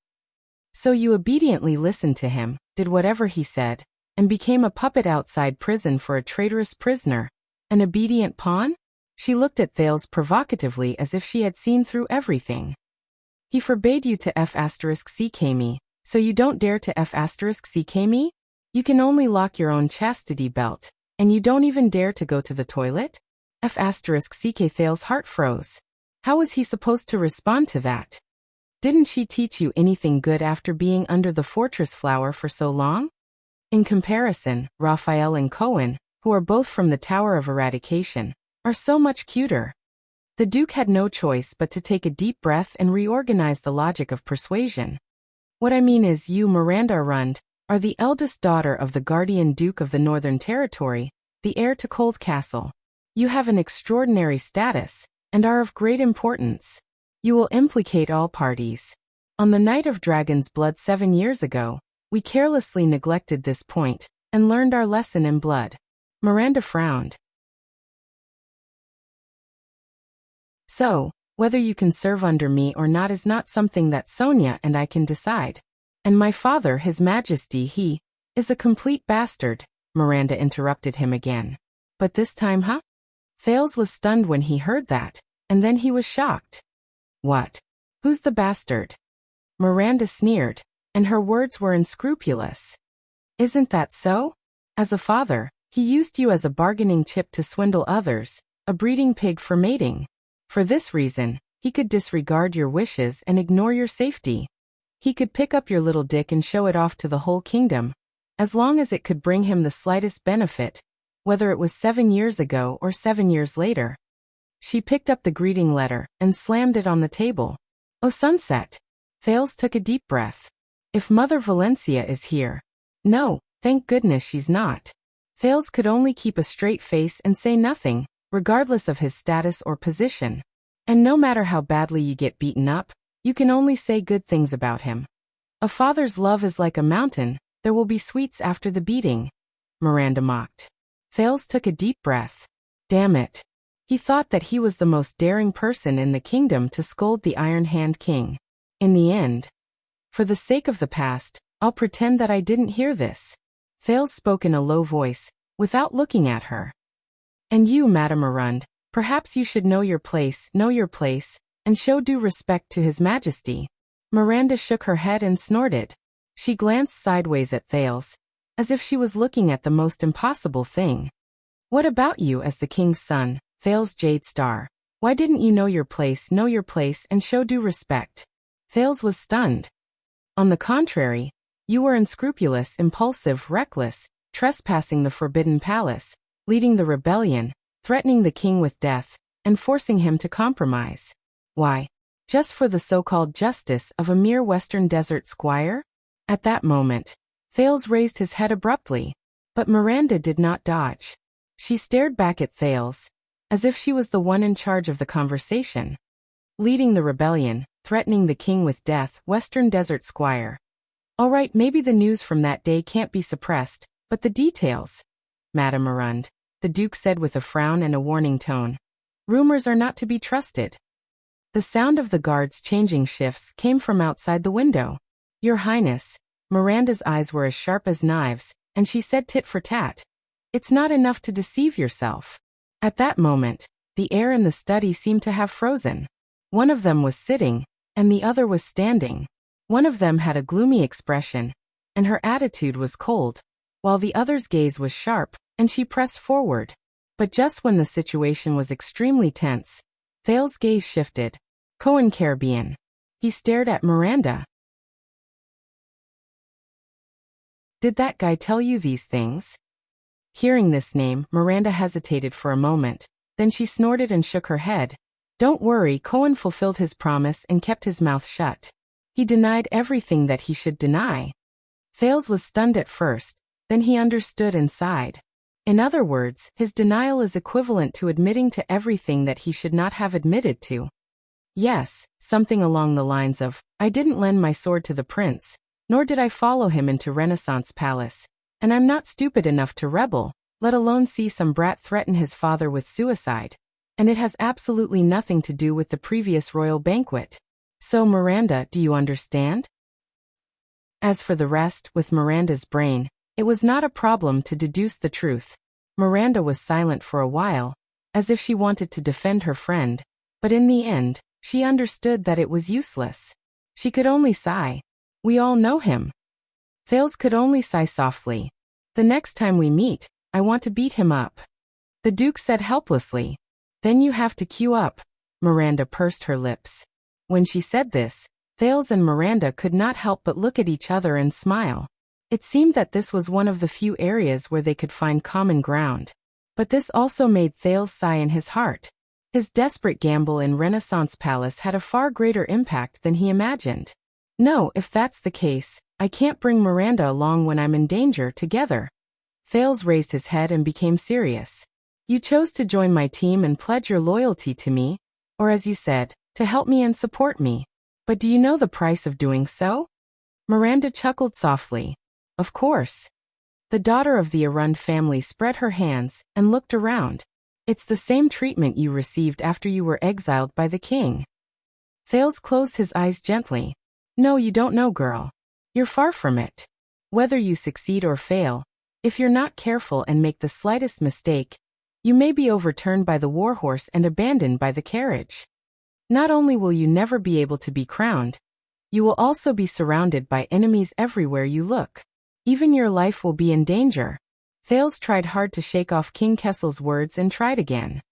So you obediently listened to him, did whatever he said, and became a puppet outside prison for a traitorous prisoner, an obedient pawn?" She looked at Thales provocatively as if she had seen through everything. "He forbade you to F*ck me, so you don't dare to F*ck me? You can only lock your own chastity belt, and you don't even dare to go to the toilet?" F*ck Thales' heart froze. How was he supposed to respond to that? Didn't she teach you anything good after being under the fortress flower for so long? In comparison, Raphael and Cohen, who are both from the Tower of Eradication, are so much cuter. The Duke had no choice but to take a deep breath and reorganize the logic of persuasion. "What I mean is you, Miranda Arund, are the eldest daughter of the guardian Duke of the Northern Territory, the heir to Cold Castle. You have an extraordinary status, and are of great importance. You will implicate all parties. On the night of Dragon's Blood 7 years ago, we carelessly neglected this point, and learned our lesson in blood." Miranda frowned. "So, whether you can serve under me or not is not something that Sonia and I can decide. And my father, His Majesty, he is a complete bastard," Miranda interrupted him again. "But this time, huh?" Thales was stunned when he heard that, and then he was shocked. "What? Who's the bastard?" Miranda sneered, and her words were unscrupulous. "Isn't that so? As a father, he used you as a bargaining chip to swindle others, a breeding pig for mating. For this reason, he could disregard your wishes and ignore your safety. He could pick up your little dick and show it off to the whole kingdom, as long as it could bring him the slightest benefit, whether it was 7 years ago or 7 years later." She picked up the greeting letter and slammed it on the table. "Oh, sunset." Thales took a deep breath. "If Mother Valencia is here." "No, thank goodness she's not." Thales could only keep a straight face and say nothing, regardless of his status or position. And no matter how badly you get beaten up, you can only say good things about him. "A father's love is like a mountain, there will be sweets after the beating," Miranda mocked. Thales took a deep breath. Damn it. He thought that he was the most daring person in the kingdom to scold the Iron Hand King. In the end, "For the sake of the past, I'll pretend that I didn't hear this." Thales spoke in a low voice, without looking at her. "And you, Madame Arund, perhaps you should know your place, and show due respect to His Majesty." Miranda shook her head and snorted. She glanced sideways at Thales, as if she was looking at the most impossible thing. "What about you as the king's son, Thales Jade Star? Why didn't you know your place, and show due respect?" Thales was stunned. "On the contrary, you were unscrupulous, impulsive, reckless, trespassing the Forbidden Palace, leading the rebellion, threatening the king with death, and forcing him to compromise. Why? Just for the so-called justice of a mere Western Desert squire?" At that moment, Thales raised his head abruptly. But Miranda did not dodge. She stared back at Thales, as if she was the one in charge of the conversation. "Leading the rebellion, threatening the king with death, Western Desert squire. All right, maybe the news from that day can't be suppressed, but the details. Madame Arund, the Duke said with a frown and a warning tone. Rumors are not to be trusted. The sound of the guards changing shifts came from outside the window. Your Highness. Miranda's eyes were as sharp as knives, and she said tit for tat. It's not enough to deceive yourself. At that moment, the air in the study seemed to have frozen. One of them was sitting, and the other was standing. One of them had a gloomy expression, and her attitude was cold, while the other's gaze was sharp, and she pressed forward. But just when the situation was extremely tense, Thales's gaze shifted. Cohen Caribbean. He stared at Miranda. Did that guy tell you these things? Hearing this name, Miranda hesitated for a moment, then she snorted and shook her head. Don't worry, Cohen fulfilled his promise and kept his mouth shut. He denied everything that he should deny. Thales was stunned at first, then he understood and sighed. In other words, his denial is equivalent to admitting to everything that he should not have admitted to. Yes, something along the lines of, I didn't lend my sword to the prince, nor did I follow him into Renaissance Palace, and I'm not stupid enough to rebel, let alone see some brat threaten his father with suicide. And it has absolutely nothing to do with the previous royal banquet. So Miranda, do you understand? As for the rest, with Miranda's brain, it was not a problem to deduce the truth. Miranda was silent for a while, as if she wanted to defend her friend, but in the end, she understood that it was useless. She could only sigh. We all know him. Thales could only sigh softly. The next time we meet, I want to beat him up. The Duke said helplessly. Then you have to queue up. Miranda pursed her lips. When she said this, Thales and Miranda could not help but look at each other and smile. It seemed that this was one of the few areas where they could find common ground. But this also made Thales sigh in his heart. His desperate gamble in Renaissance Palace had a far greater impact than he imagined. No, if that's the case, I can't bring Miranda along when I'm in danger together. Thales raised his head and became serious. You chose to join my team and pledge your loyalty to me, or as you said, to help me and support me. But do you know the price of doing so? Miranda chuckled softly. Of course. The daughter of the Arund family spread her hands and looked around. It's the same treatment you received after you were exiled by the king. Thales closed his eyes gently. No, you don't know, girl. You're far from it. Whether you succeed or fail, if you're not careful and make the slightest mistake, you may be overturned by the warhorse and abandoned by the carriage. Not only will you never be able to be crowned, you will also be surrounded by enemies everywhere you look. Even your life will be in danger. Thales tried hard to shake off King Kessel's words and tried again.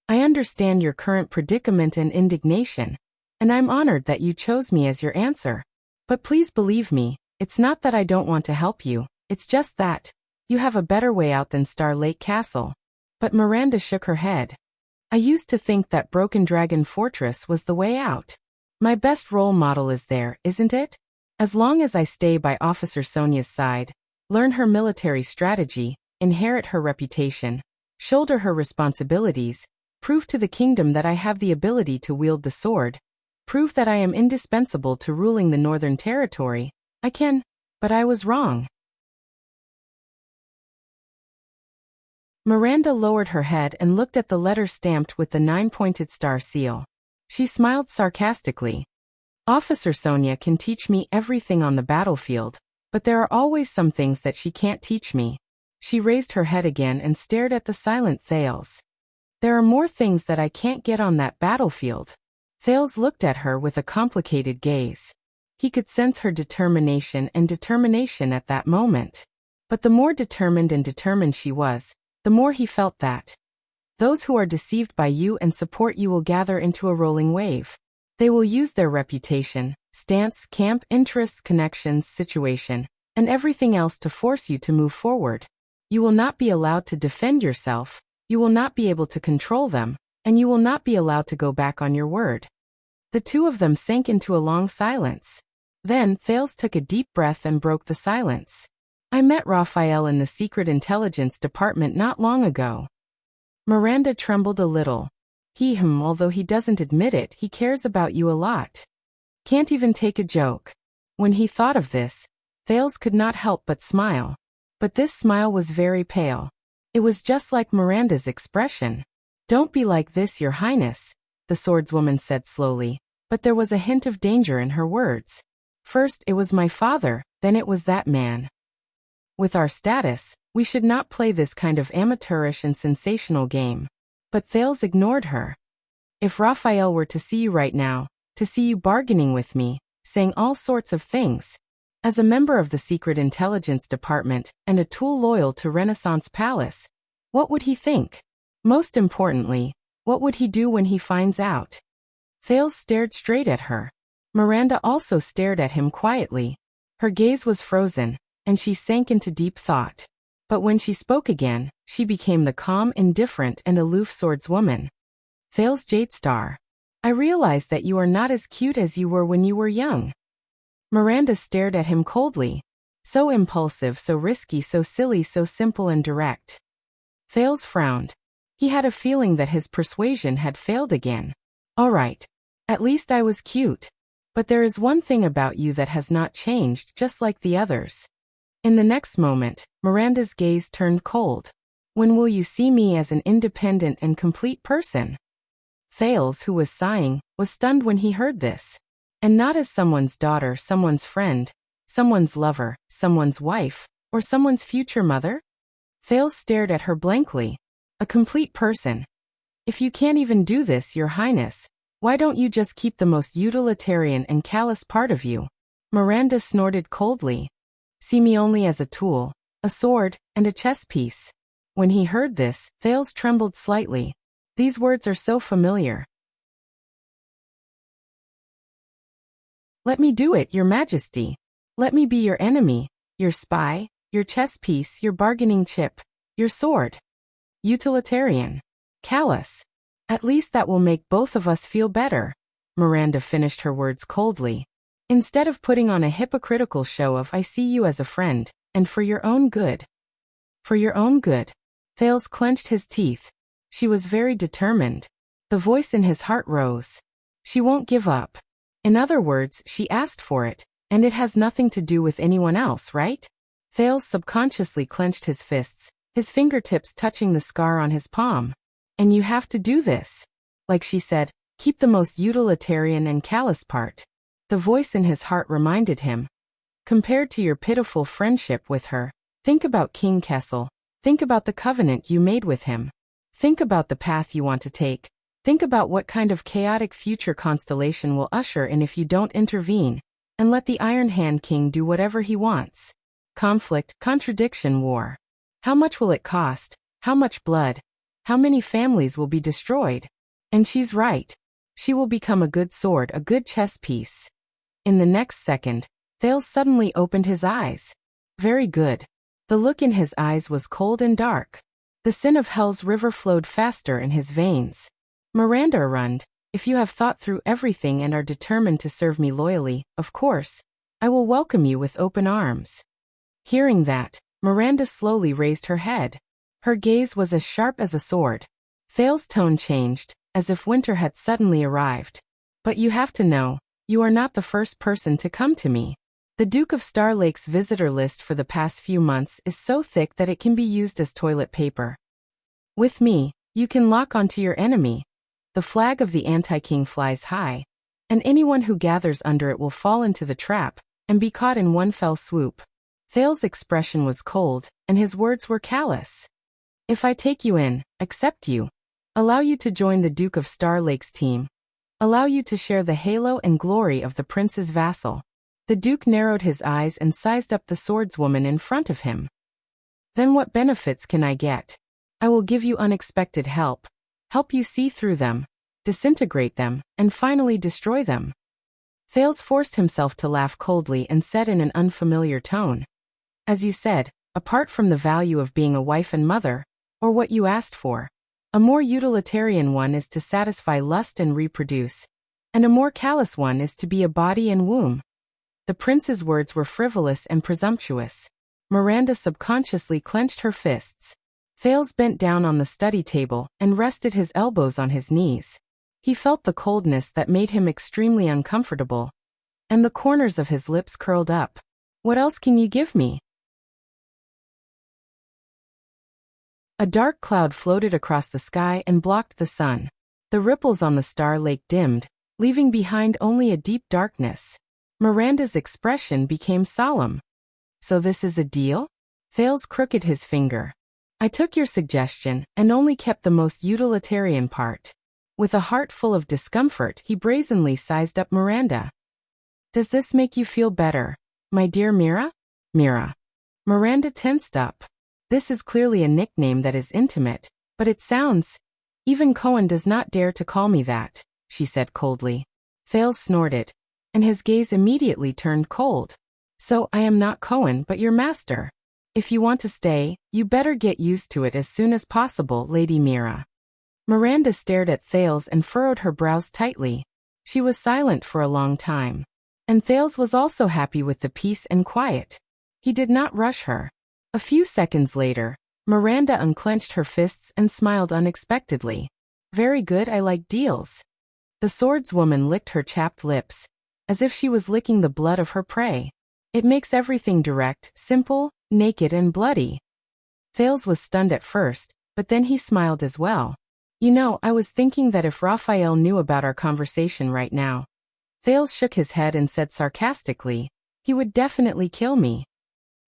I understand your current predicament and indignation, and I'm honored that you chose me as your answer. But please believe me, it's not that I don't want to help you, it's just that you have a better way out than Star Lake Castle. But Miranda shook her head. I used to think that Broken Dragon Fortress was the way out. My best role model is there, isn't it? As long as I stay by Officer Sonia's side, learn her military strategy, inherit her reputation, shoulder her responsibilities, prove to the kingdom that I have the ability to wield the sword, prove that I am indispensable to ruling the Northern Territory, I can, but I was wrong. Miranda lowered her head and looked at the letter stamped with the 9-pointed star seal. She smiled sarcastically. Officer Sonia can teach me everything on the battlefield, but there are always some things that she can't teach me. She raised her head again and stared at the silent Thales. There are more things that I can't get on that battlefield. Thales looked at her with a complicated gaze. He could sense her determination at that moment. But the more determined she was, the more he felt that those who are deceived by you and support you will gather into a rolling wave. They will use their reputation, stance, camp, interests, connections, situation, and everything else to force you to move forward. You will not be allowed to defend yourself, you will not be able to control them, and you will not be allowed to go back on your word. The two of them sank into a long silence. Then Thales took a deep breath and broke the silence. I met Raphael in the Secret Intelligence Department not long ago. Miranda trembled a little. Although he doesn't admit it, he cares about you a lot. Can't even take a joke. When he thought of this, Thales could not help but smile. But this smile was very pale. It was just like Miranda's expression. "Don't be like this, Your Highness," the swordswoman said slowly, but there was a hint of danger in her words. "First it was my father, then it was that man. With our status, we should not play this kind of amateurish and sensational game." But Thales ignored her. "If Raphael were to see you right now, to see you bargaining with me, saying all sorts of things, as a member of the Secret Intelligence Department and a tool loyal to Renaissance Palace, what would he think? Most importantly, what would he do when he finds out?" Thales stared straight at her. Miranda also stared at him quietly. Her gaze was frozen, and she sank into deep thought. But when she spoke again, she became the calm, indifferent, and aloof swordswoman. "Thales Jadestar, I realize that you are not as cute as you were when you were young." Miranda stared at him coldly. So impulsive, so risky, so silly, so simple and direct. Thales frowned. He had a feeling that his persuasion had failed again. "All right. At least I was cute. But there is one thing about you that has not changed, just like the others." In the next moment, Miranda's gaze turned cold. "When will you see me as an independent and complete person?" Thales, who was sighing, was stunned when he heard this. And not as someone's daughter, someone's friend, someone's lover, someone's wife, or someone's future mother? Thales stared at her blankly. "A complete person. If you can't even do this, Your Highness, why don't you just keep the most utilitarian and callous part of you?" Miranda snorted coldly. "See me only as a tool, a sword, and a chess piece." When he heard this, Thales trembled slightly. These words are so familiar. "Let me do it, Your Majesty. Let me be your enemy, your spy, your chess piece, your bargaining chip, your sword. Utilitarian. Callous. At least that will make both of us feel better." Miranda finished her words coldly. "Instead of putting on a hypocritical show of 'I see you as a friend, and for your own good.'" "For your own good." Thales clenched his teeth. She was very determined. The voice in his heart rose. She won't give up. In other words, she asked for it, and it has nothing to do with anyone else, right? Thales subconsciously clenched his fists, his fingertips touching the scar on his palm. "And you have to do this." Like she said, "Keep the most utilitarian and callous part." The voice in his heart reminded him. "Compared to your pitiful friendship with her, think about King Kessel. Think about the covenant you made with him. Think about the path you want to take. Think about what kind of chaotic future constellation will usher in if you don't intervene, and let the Iron Hand King do whatever he wants. Conflict, contradiction, war. How much will it cost? How much blood? How many families will be destroyed? And she's right. She will become a good sword, a good chess piece." In the next second, Thales suddenly opened his eyes. Very good. The look in his eyes was cold and dark. The sin of hell's river flowed faster in his veins. "Miranda Arund, if you have thought through everything and are determined to serve me loyally, of course, I will welcome you with open arms." Hearing that, Miranda slowly raised her head. Her gaze was as sharp as a sword. Thales' tone changed, as if winter had suddenly arrived. "But you have to know, you are not the first person to come to me. The Duke of Star Lake's visitor list for the past few months is so thick that it can be used as toilet paper. With me, you can lock onto your enemy. The flag of the anti-king flies high, and anyone who gathers under it will fall into the trap and be caught in one fell swoop." Thales' expression was cold, and his words were callous. "If I take you in, accept you, allow you to join the Duke of Star Lake's team, allow you to share the halo and glory of the prince's vassal." The Duke narrowed his eyes and sized up the swordswoman in front of him. "Then what benefits can I get? I will give you unexpected help. Help you see through them, disintegrate them, and finally destroy them." Thales forced himself to laugh coldly and said in an unfamiliar tone, "As you said, apart from the value of being a wife and mother, or what you asked for, a more utilitarian one is to satisfy lust and reproduce, and a more callous one is to be a body and womb." The prince's words were frivolous and presumptuous. Miranda subconsciously clenched her fists. Thales bent down on the study table and rested his elbows on his knees. He felt the coldness that made him extremely uncomfortable. and the corners of his lips curled up. What else can you give me? A dark cloud floated across the sky and blocked the sun. The ripples on the star lake dimmed, leaving behind only a deep darkness. Miranda's expression became solemn. So this is a deal? Thales crooked his finger. I took your suggestion and only kept the most utilitarian part. With a heart full of discomfort, he brazenly sized up Miranda. Does this make you feel better, my dear Mira? Mira. Miranda tensed up. This is clearly a nickname that is intimate, but it sounds... Even Cohen does not dare to call me that, she said coldly. Thales snorted, and his gaze immediately turned cold. So I am not Cohen but your master. If you want to stay, you better get used to it as soon as possible, Lady Mira. Miranda stared at Thales and furrowed her brows tightly. She was silent for a long time. And Thales was also happy with the peace and quiet. He did not rush her. A few seconds later, Miranda unclenched her fists and smiled unexpectedly. Very good, I like deals. The swordswoman licked her chapped lips, as if she was licking the blood of her prey. It makes everything direct, simple, naked and bloody. Thales was stunned at first, but then he smiled as well. You know, I was thinking that if Raphael knew about our conversation right now. Thales shook his head and said sarcastically, he would definitely kill me.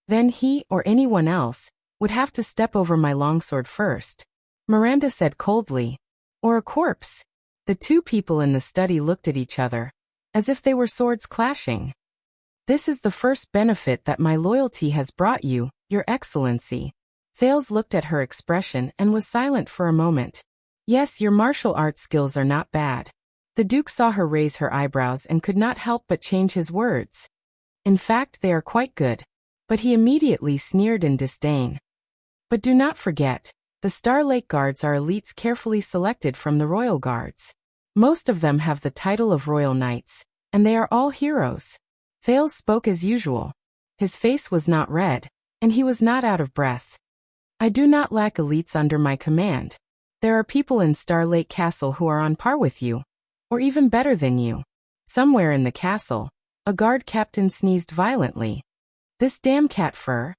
Then he, or anyone else, would have to step over my longsword first. Miranda said coldly. Or a corpse. The two people in the study looked at each other, as if they were swords clashing. This is the first benefit that my loyalty has brought you, Your Excellency. Thales looked at her expression and was silent for a moment. Yes, your martial arts skills are not bad. The Duke saw her raise her eyebrows and could not help but change his words. In fact, they are quite good. But he immediately sneered in disdain. But do not forget, the Star Lake Guards are elites carefully selected from the Royal Guards. Most of them have the title of Royal Knights, and they are all heroes. Thales spoke as usual. His face was not red, and he was not out of breath. I do not lack elites under my command. There are people in Star Lake Castle who are on par with you, or even better than you. Somewhere in the castle, a guard captain sneezed violently. This damn cat fur.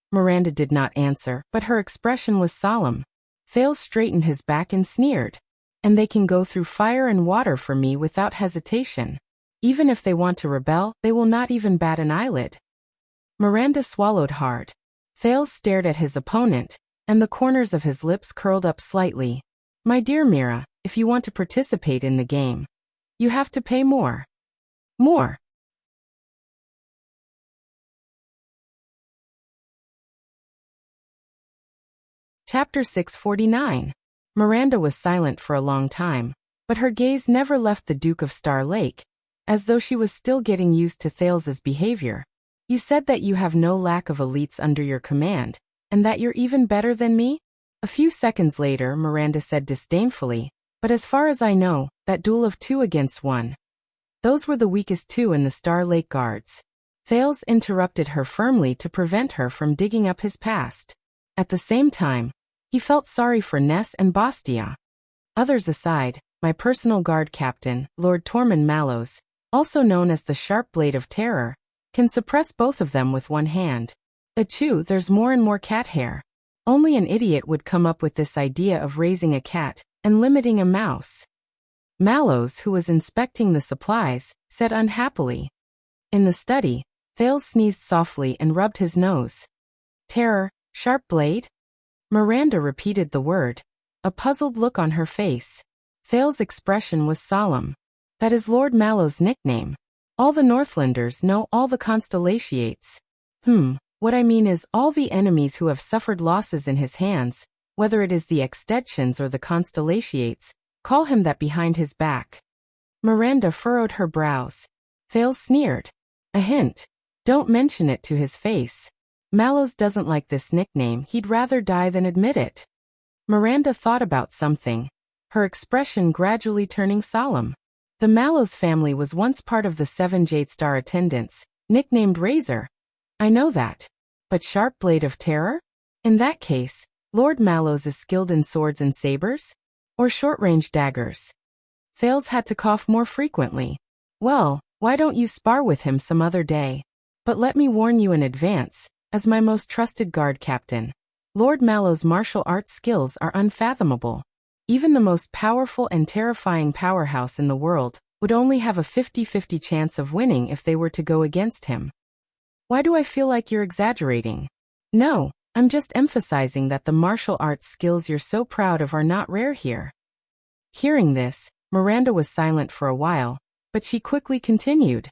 Miranda did not answer, but her expression was solemn. Thales straightened his back and sneered. And they can go through fire and water for me without hesitation. Even if they want to rebel, they will not even bat an eyelid. Miranda swallowed hard. Thales stared at his opponent, and the corners of his lips curled up slightly. My dear Mira, if you want to participate in the game, you have to pay more. More. Chapter 649. Miranda was silent for a long time, but her gaze never left the Duke of Star Lake, as though she was still getting used to Thales's behavior. You said that you have no lack of elites under your command, and that you're even better than me? A few seconds later, Miranda said disdainfully, but as far as I know, that duel of 2 against 1. Those were the weakest 2 in the Star Lake Guards. Thales interrupted her firmly to prevent her from digging up his past. At the same time, he felt sorry for Ness and Bastia. Others aside, my personal guard captain, Lord Tormund Mallows, also known as the Sharp Blade of Terror, can suppress both of them with one hand. Achoo, there's more and more cat hair. Only an idiot would come up with this idea of raising a cat and limiting a mouse. Mallows, who was inspecting the supplies, said unhappily. In the study, Thales sneezed softly and rubbed his nose. Terror, Sharp Blade? Miranda repeated the word, a puzzled look on her face. Thales' expression was solemn. That is Lord Mallow's nickname. All the Northlanders know all the constellations. What I mean is all the enemies who have suffered losses in his hands, whether it is the extensions or the constellations, call him that behind his back. Miranda furrowed her brows. Thales sneered. A hint. Don't mention it to his face. Mallows doesn't like this nickname, he'd rather die than admit it. Miranda thought about something, her expression gradually turning solemn. The Mallows family was once part of the 7 Jade-Star attendants, nicknamed Razor. I know that. But Sharp Blade of Terror? In that case, Lord Mallows is skilled in swords and sabers? Or short-range daggers? Thales had to cough more frequently. Well, Why don't you spar with him some other day? But let me warn you in advance, as my most trusted guard captain, Lord Mallow's martial arts skills are unfathomable. Even the most powerful and terrifying powerhouse in the world would only have a 50-50 chance of winning if they were to go against him. Why do I feel like you're exaggerating? No, I'm just emphasizing that the martial arts skills you're so proud of are not rare here. Hearing this, Miranda was silent for a while, but she quickly continued.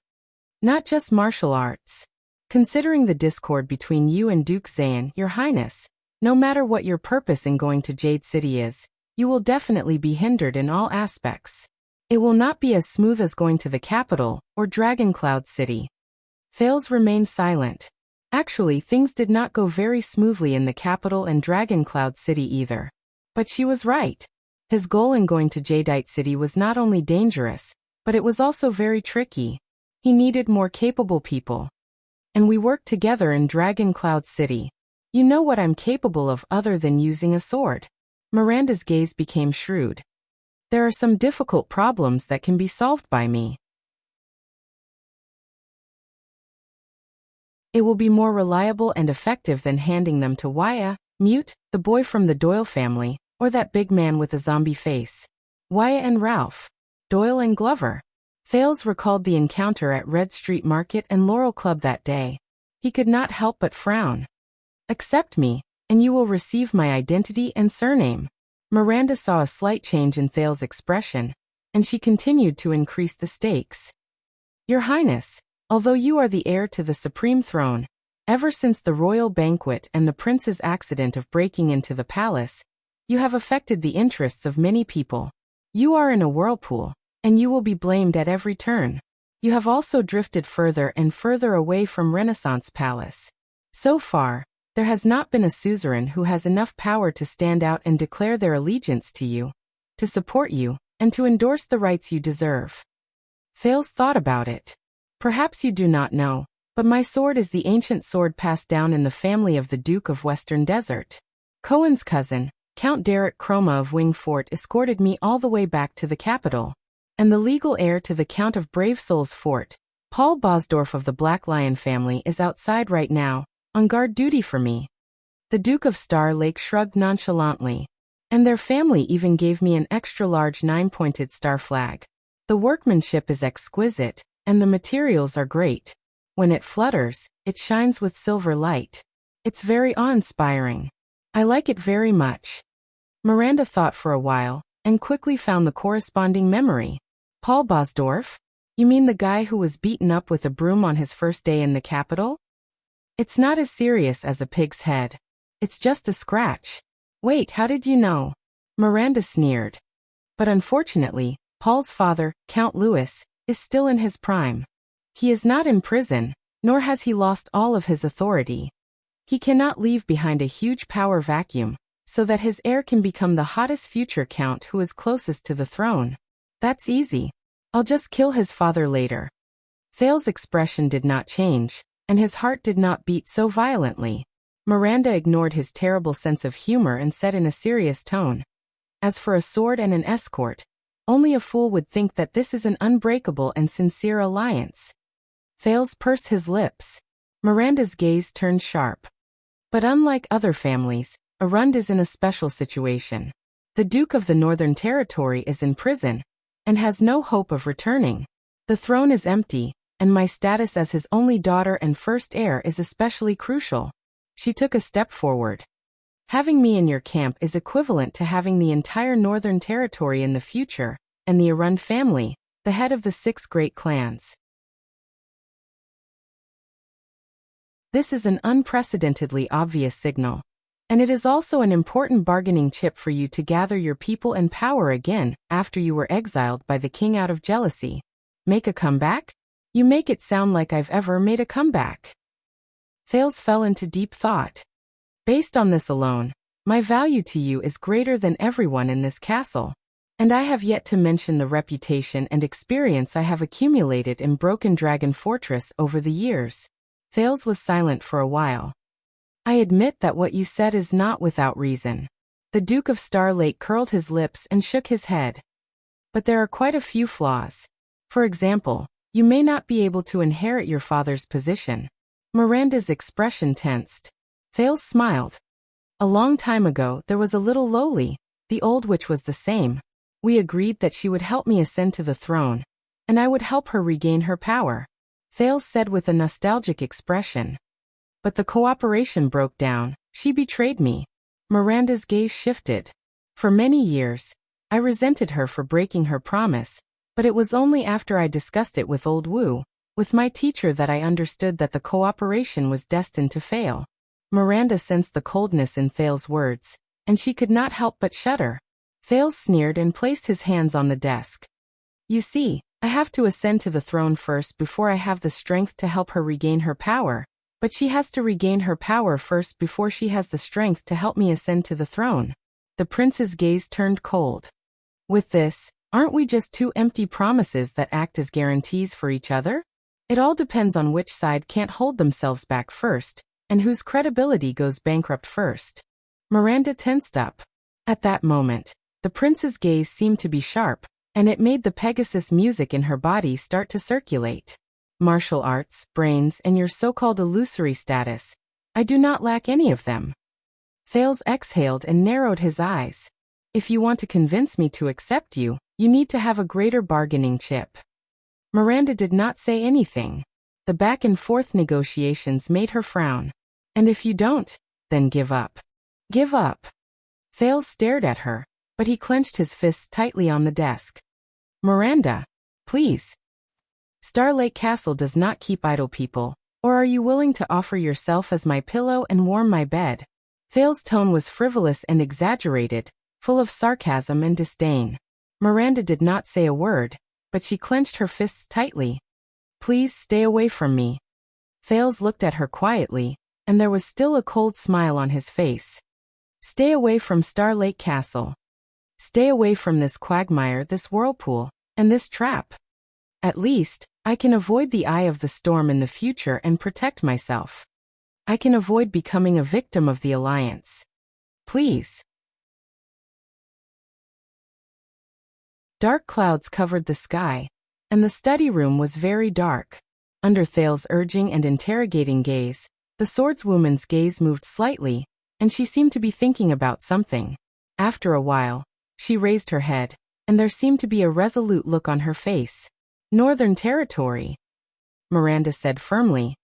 Not just martial arts. Considering the discord between you and Duke Zayn, Your Highness, no matter what your purpose in going to Jade City is, you will definitely be hindered in all aspects. It will not be as smooth as going to the capital or Dragon Cloud City. Fales remained silent. Actually, things did not go very smoothly in the capital and Dragon Cloud City either. But she was right. His goal in going to Jadeite City was not only dangerous, but it was also very tricky. He needed more capable people. And we worked together in Dragon Cloud City. You know what I'm capable of other than using a sword. Miranda's gaze became shrewd. There are some difficult problems that can be solved by me. It will be more reliable and effective than handing them to Wuxia, Mute, the boy from the Doyle family, or that big man with a zombie face. Wuxia and Ralph. Doyle and Glover. Fales recalled the encounter at Red Street Market and Laurel Club that day. He could not help but frown. Accept me, and you will receive my identity and surname. Miranda saw a slight change in Thales' expression, and she continued to increase the stakes. Your Highness, although you are the heir to the supreme throne, ever since the royal banquet and the prince's accident of breaking into the palace, you have affected the interests of many people. You are in a whirlpool, and you will be blamed at every turn. You have also drifted further and further away from Renaissance Palace. So far, there has not been a suzerain who has enough power to stand out and declare their allegiance to you, to support you, and to endorse the rights you deserve. Fales thought about it. Perhaps you do not know, but my sword is the ancient sword passed down in the family of the Duke of Western Desert. Cohen's cousin, Count Derek Chroma of Wingfort, escorted me all the way back to the capital, and the legal heir to the Count of Brave Souls Fort, Paul Bosdorf of the Black Lion family, is outside right now, on guard duty for me. The Duke of Star Lake shrugged nonchalantly, and their family even gave me an extra-large 9-pointed star flag. The workmanship is exquisite, and the materials are great. When it flutters, it shines with silver light. It's very awe-inspiring. I like it very much. Miranda thought for a while, and quickly found the corresponding memory. Paul Bosdorf? You mean the guy who was beaten up with a broom on his first day in the capital? It's not as serious as a pig's head. It's just a scratch. Wait, how did you know? Miranda sneered. But unfortunately, Paul's father, Count Louis, is still in his prime. He is not in prison, nor has he lost all of his authority. He cannot leave behind a huge power vacuum, so that his heir can become the hottest future count who is closest to the throne. That's easy. I'll just kill his father later. Fales' expression did not change, and his heart did not beat so violently. Miranda ignored his terrible sense of humor and said in a serious tone, As for a sword and an escort, only a fool would think that this is an unbreakable and sincere alliance. Fales pursed his lips. Miranda's gaze turned sharp. But unlike other families, Arund is in a special situation. The Duke of the Northern Territory is in prison, and has no hope of returning. The throne is empty, and my status as his only daughter and first heir is especially crucial. She took a step forward. Having me in your camp is equivalent to having the entire Northern Territory in the future, and the Arund family, the head of the 6 great clans. This is an unprecedentedly obvious signal, and it is also an important bargaining chip for you to gather your people and power again after you were exiled by the king out of jealousy. Make a comeback? You make it sound like I've ever made a comeback. Fales fell into deep thought. Based on this alone, my value to you is greater than everyone in this castle, and I have yet to mention the reputation and experience I have accumulated in Broken Dragon Fortress over the years. Fales was silent for a while. I admit that what you said is not without reason. The Duke of Star Lake curled his lips and shook his head. But there are quite a few flaws. For example, You may not be able to inherit your father's position. Miranda's expression tensed. Thales smiled. A long time ago, there was a little lowly, the old witch was the same. We agreed that she would help me ascend to the throne, and I would help her regain her power, Thales said with a nostalgic expression. But the cooperation broke down. She betrayed me. Miranda's gaze shifted. For many years, I resented her for breaking her promise, but it was only after I discussed it with old Wu, with my teacher, that I understood that the cooperation was destined to fail. Miranda sensed the coldness in Thales' words, and she could not help but shudder. Thales sneered and placed his hands on the desk. You see, I have to ascend to the throne first before I have the strength to help her regain her power, but she has to regain her power first before she has the strength to help me ascend to the throne. The prince's gaze turned cold. With this, aren't we just two empty promises that act as guarantees for each other? It all depends on which side can't hold themselves back first, and whose credibility goes bankrupt first. Miranda tensed up. At that moment, the prince's gaze seemed to be sharp, and it made the Pegasus music in her body start to circulate. Martial arts, brains, and your so-called illusory status. I do not lack any of them. Thales exhaled and narrowed his eyes. If you want to convince me to accept you, you need to have a greater bargaining chip. Miranda did not say anything. The back-and-forth negotiations made her frown. And if you don't, then give up. Give up. Thales stared at her, but he clenched his fists tightly on the desk. Miranda, please. Starlake Castle does not keep idle people, or are you willing to offer yourself as my pillow and warm my bed? Thales' tone was frivolous and exaggerated, full of sarcasm and disdain. Miranda did not say a word, but she clenched her fists tightly. Please stay away from me. Thales looked at her quietly, and there was still a cold smile on his face. Stay away from Starlake Castle. Stay away from this quagmire, this whirlpool, and this trap. At least, I can avoid the eye of the storm in the future and protect myself. I can avoid becoming a victim of the alliance. Please. Dark clouds covered the sky, and the study room was very dark. Under Thales' urging and interrogating gaze, the swordswoman's gaze moved slightly, and she seemed to be thinking about something. After a while, she raised her head, and there seemed to be a resolute look on her face. Northern Territory, Miranda said firmly.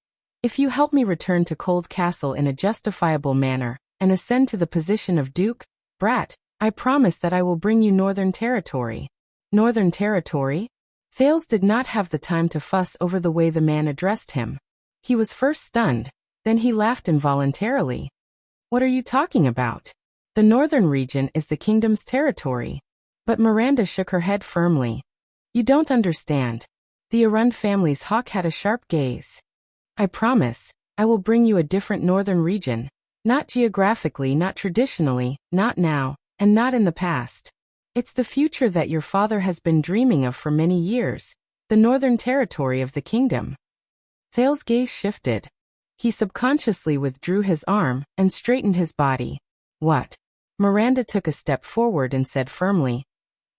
If you help me return to Cold Castle in a justifiable manner, and ascend to the position of Duke, Brat, I promise that I will bring you Northern Territory. Northern Territory? Thales did not have the time to fuss over the way the man addressed him. He was first stunned, then he laughed involuntarily. What are you talking about? The northern region is the kingdom's territory. But Miranda shook her head firmly. You don't understand. The Arund family's hawk had a sharp gaze. I promise, I will bring you a different northern region. Not geographically, not traditionally, not now, and not in the past. It's the future that your father has been dreaming of for many years, the northern territory of the kingdom. Thales' gaze shifted. He subconsciously withdrew his arm and straightened his body. What? Miranda took a step forward and said firmly,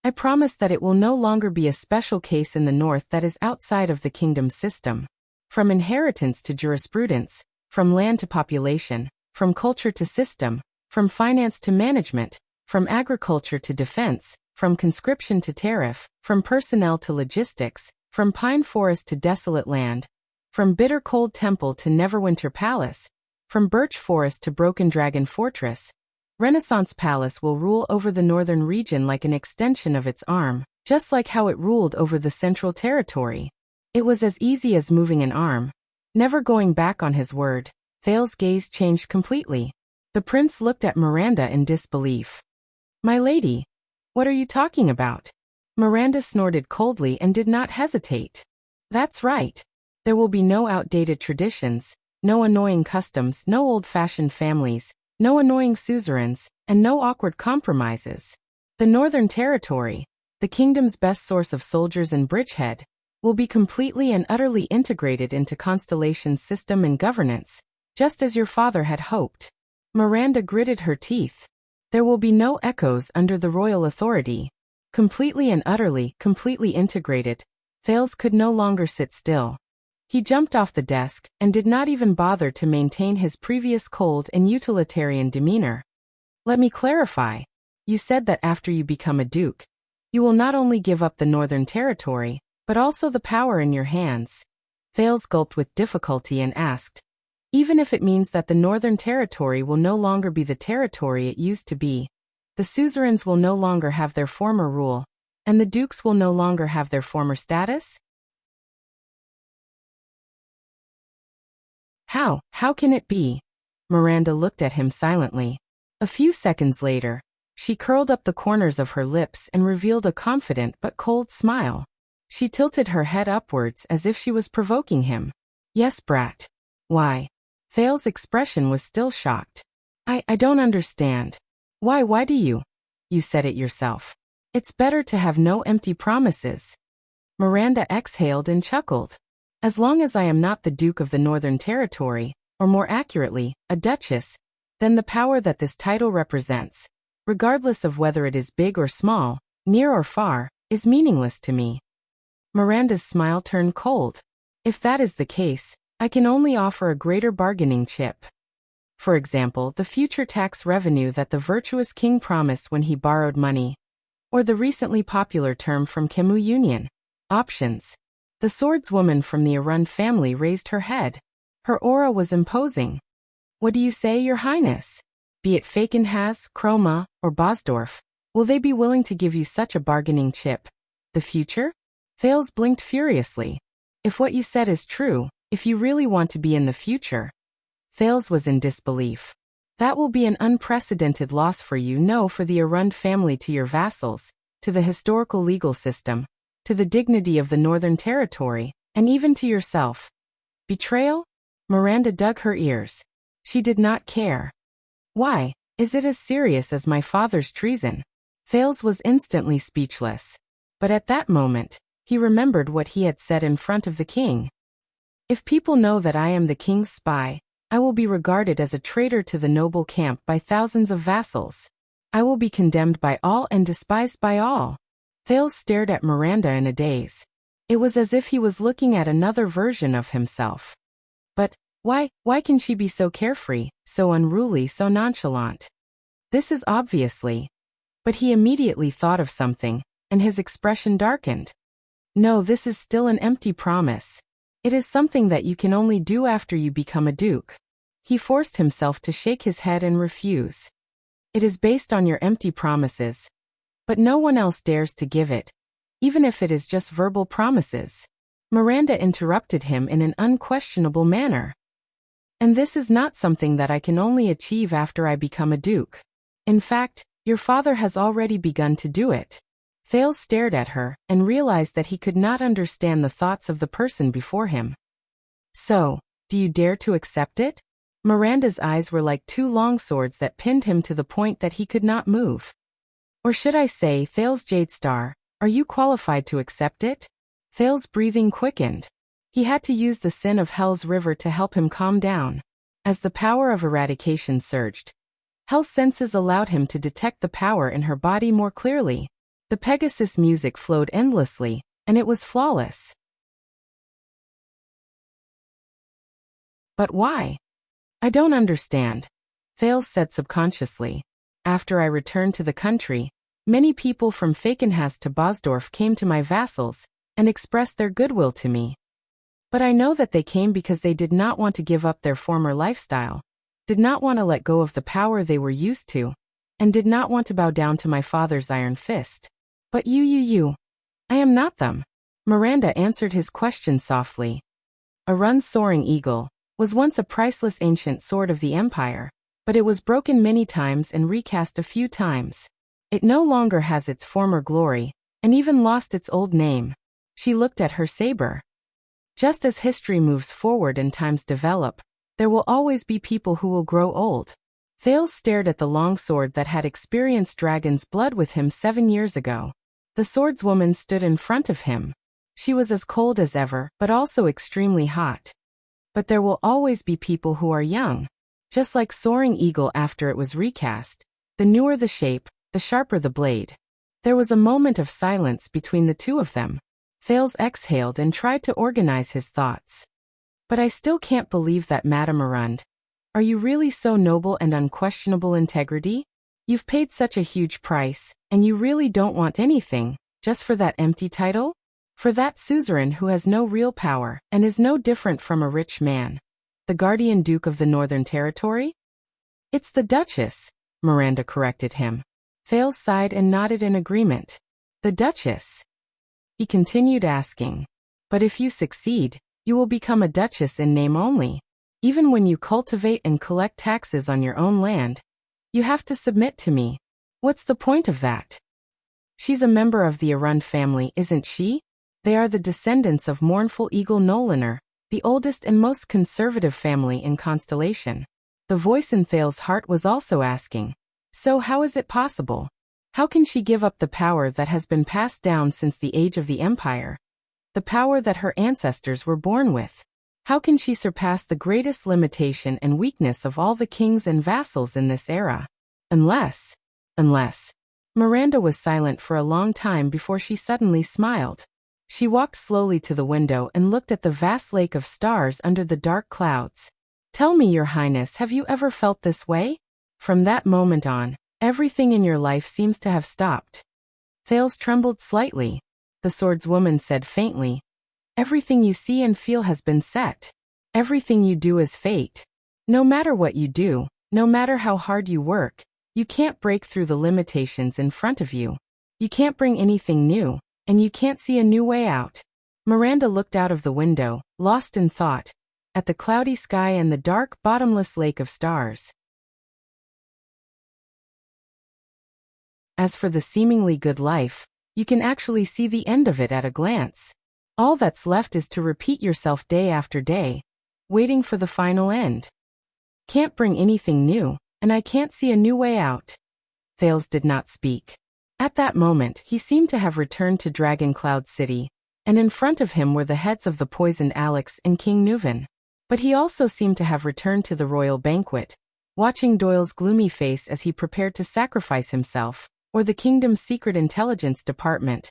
I promise that it will no longer be a special case in the north that is outside of the kingdom system. From inheritance to jurisprudence, from land to population, from culture to system, from finance to management, from agriculture to defense, from conscription to tariff, from personnel to logistics, from pine forest to desolate land, from bitter cold temple to Neverwinter Palace, from birch forest to broken dragon fortress, Renaissance Palace will rule over the northern region like an extension of its arm, just like how it ruled over the Central Territory. It was as easy as moving an arm. Never going back on his word, Thales' gaze changed completely. The prince looked at Miranda in disbelief. My lady, what are you talking about? Miranda snorted coldly and did not hesitate. That's right. There will be no outdated traditions, no annoying customs, no old-fashioned families, no annoying suzerains, and no awkward compromises. The Northern Territory, the kingdom's best source of soldiers and bridgehead, will be completely and utterly integrated into Constellation's system and governance, just as your father had hoped. Miranda gritted her teeth. There will be no echoes under the royal authority. Completely and utterly, completely integrated. Thales could no longer sit still. He jumped off the desk and did not even bother to maintain his previous cold and utilitarian demeanor. Let me clarify. You said that after you become a duke, you will not only give up the Northern Territory, but also the power in your hands. Thales gulped with difficulty and asked, even if it means that the Northern Territory will no longer be the territory it used to be, the suzerains will no longer have their former rule, and the dukes will no longer have their former status? How can it be? Miranda looked at him silently. A few seconds later, she curled up the corners of her lips and revealed a confident but cold smile. She tilted her head upwards as if she was provoking him. Yes, brat. Why? Thales' expression was still shocked. I don't understand. Why do you? You said it yourself. It's better to have no empty promises. Miranda exhaled and chuckled. As long as I am not the Duke of the Northern Territory, or more accurately, a duchess, then the power that this title represents, regardless of whether it is big or small, near or far, is meaningless to me. Miranda's smile turned cold. If that is the case, I can only offer a greater bargaining chip. For example, the future tax revenue that the virtuous king promised when he borrowed money, or the recently popular term from Camus Union, options. The swordswoman from the Arund family raised her head. Her aura was imposing. What do you say, Your Highness? Be it Falkenhaes, Chroma, or Bosdorf, will they be willing to give you such a bargaining chip? The future? Thales blinked furiously. If what you said is true, if you really want to be in the future. Thales was in disbelief. That will be an unprecedented loss for you, no, for the Arund family, to your vassals, to the historical legal system, to the dignity of the Northern Territory, and even to yourself. Betrayal? Miranda dug her ears. She did not care. Why? Is it as serious as my father's treason? Thales was instantly speechless. But at that moment, he remembered what he had said in front of the king. If people know that I am the king's spy, I will be regarded as a traitor to the noble camp by thousands of vassals. I will be condemned by all and despised by all. Thales stared at Miranda in a daze. It was as if he was looking at another version of himself. But why can she be so carefree, so unruly, so nonchalant? This is obviously. But he immediately thought of something, and his expression darkened. No, this is still an empty promise. It is something that you can only do after you become a duke. He forced himself to shake his head and refuse. It is based on your empty promises. But no one else dares to give it, even if it is just verbal promises. Miranda interrupted him in an unquestionable manner. And this is not something that I can only achieve after I become a duke. In fact, your father has already begun to do it. Thales stared at her and realized that he could not understand the thoughts of the person before him. So, do you dare to accept it? Miranda's eyes were like two long swords that pinned him to the point that he could not move. Or should I say, Thales Jadestar, are you qualified to accept it? Thales' breathing quickened. He had to use the sin of Hell's river to help him calm down. As the power of eradication surged, Hell's senses allowed him to detect the power in her body more clearly. The Pegasus music flowed endlessly, and it was flawless. But why? I don't understand, Thales said subconsciously. After I returned to the country, many people from Falkenhaes to Bosdorf came to my vassals and expressed their goodwill to me. But I know that they came because they did not want to give up their former lifestyle, did not want to let go of the power they were used to, and did not want to bow down to my father's iron fist. But you. I am not them. Miranda answered his question softly. Arund's soaring eagle was once a priceless ancient sword of the empire, but it was broken many times and recast a few times. It no longer has its former glory, and even lost its old name. She looked at her saber. Just as history moves forward and times develop, there will always be people who will grow old. Thales stared at the long sword that had experienced dragon's blood with him 7 years ago. The swordswoman stood in front of him. She was as cold as ever, but also extremely hot. But there will always be people who are young. Just like soaring eagle after it was recast, the newer the shape, the sharper the blade. There was a moment of silence between the two of them. Thales exhaled and tried to organize his thoughts. But I still can't believe that, Madame Arund. Are you really so noble and unquestionable integrity? You've paid such a huge price, and you really don't want anything, just for that empty title? For that suzerain who has no real power, and is no different from a rich man. The guardian duke of the Northern Territory? It's the Duchess, Miranda corrected him. Thales sighed and nodded in agreement. The Duchess? He continued asking. But if you succeed, you will become a duchess in name only. Even when you cultivate and collect taxes on your own land, you have to submit to me. What's the point of that? She's a member of the Arund family, isn't she? They are the descendants of mournful Eagle Noliner, the oldest and most conservative family in Constellation. The voice in Thales' heart was also asking, so how is it possible? How can she give up the power that has been passed down since the age of the Empire? The power that her ancestors were born with? How can she surpass the greatest limitation and weakness of all the kings and vassals in this era? Unless. Miranda was silent for a long time before she suddenly smiled. She walked slowly to the window and looked at the vast lake of stars under the dark clouds. Tell me, Your Highness, have you ever felt this way? From that moment on, everything in your life seems to have stopped. Thales trembled slightly. The swordswoman said faintly, everything you see and feel has been set. Everything you do is fate. No matter what you do, no matter how hard you work, you can't break through the limitations in front of you. You can't bring anything new, and you can't see a new way out. Miranda looked out of the window, lost in thought, at the cloudy sky and the dark, bottomless lake of stars. As for the seemingly good life, you can actually see the end of it at a glance. All that's left is to repeat yourself day after day, waiting for the final end. Can't bring anything new, and I can't see a new way out. Thales did not speak. At that moment, he seemed to have returned to Dragon Cloud City, and in front of him were the heads of the poisoned Alex and King Nuven. But he also seemed to have returned to the royal banquet, watching Doyle's gloomy face as he prepared to sacrifice himself, or the kingdom's secret intelligence department,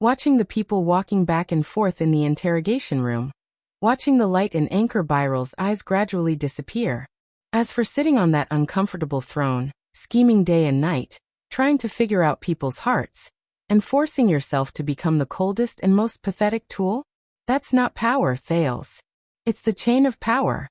watching the people walking back and forth in the interrogation room, watching the light in Anchor Biral's eyes gradually disappear. As for sitting on that uncomfortable throne, scheming day and night, trying to figure out people's hearts, and forcing yourself to become the coldest and most pathetic tool? That's not power, Thales. It's the chain of power.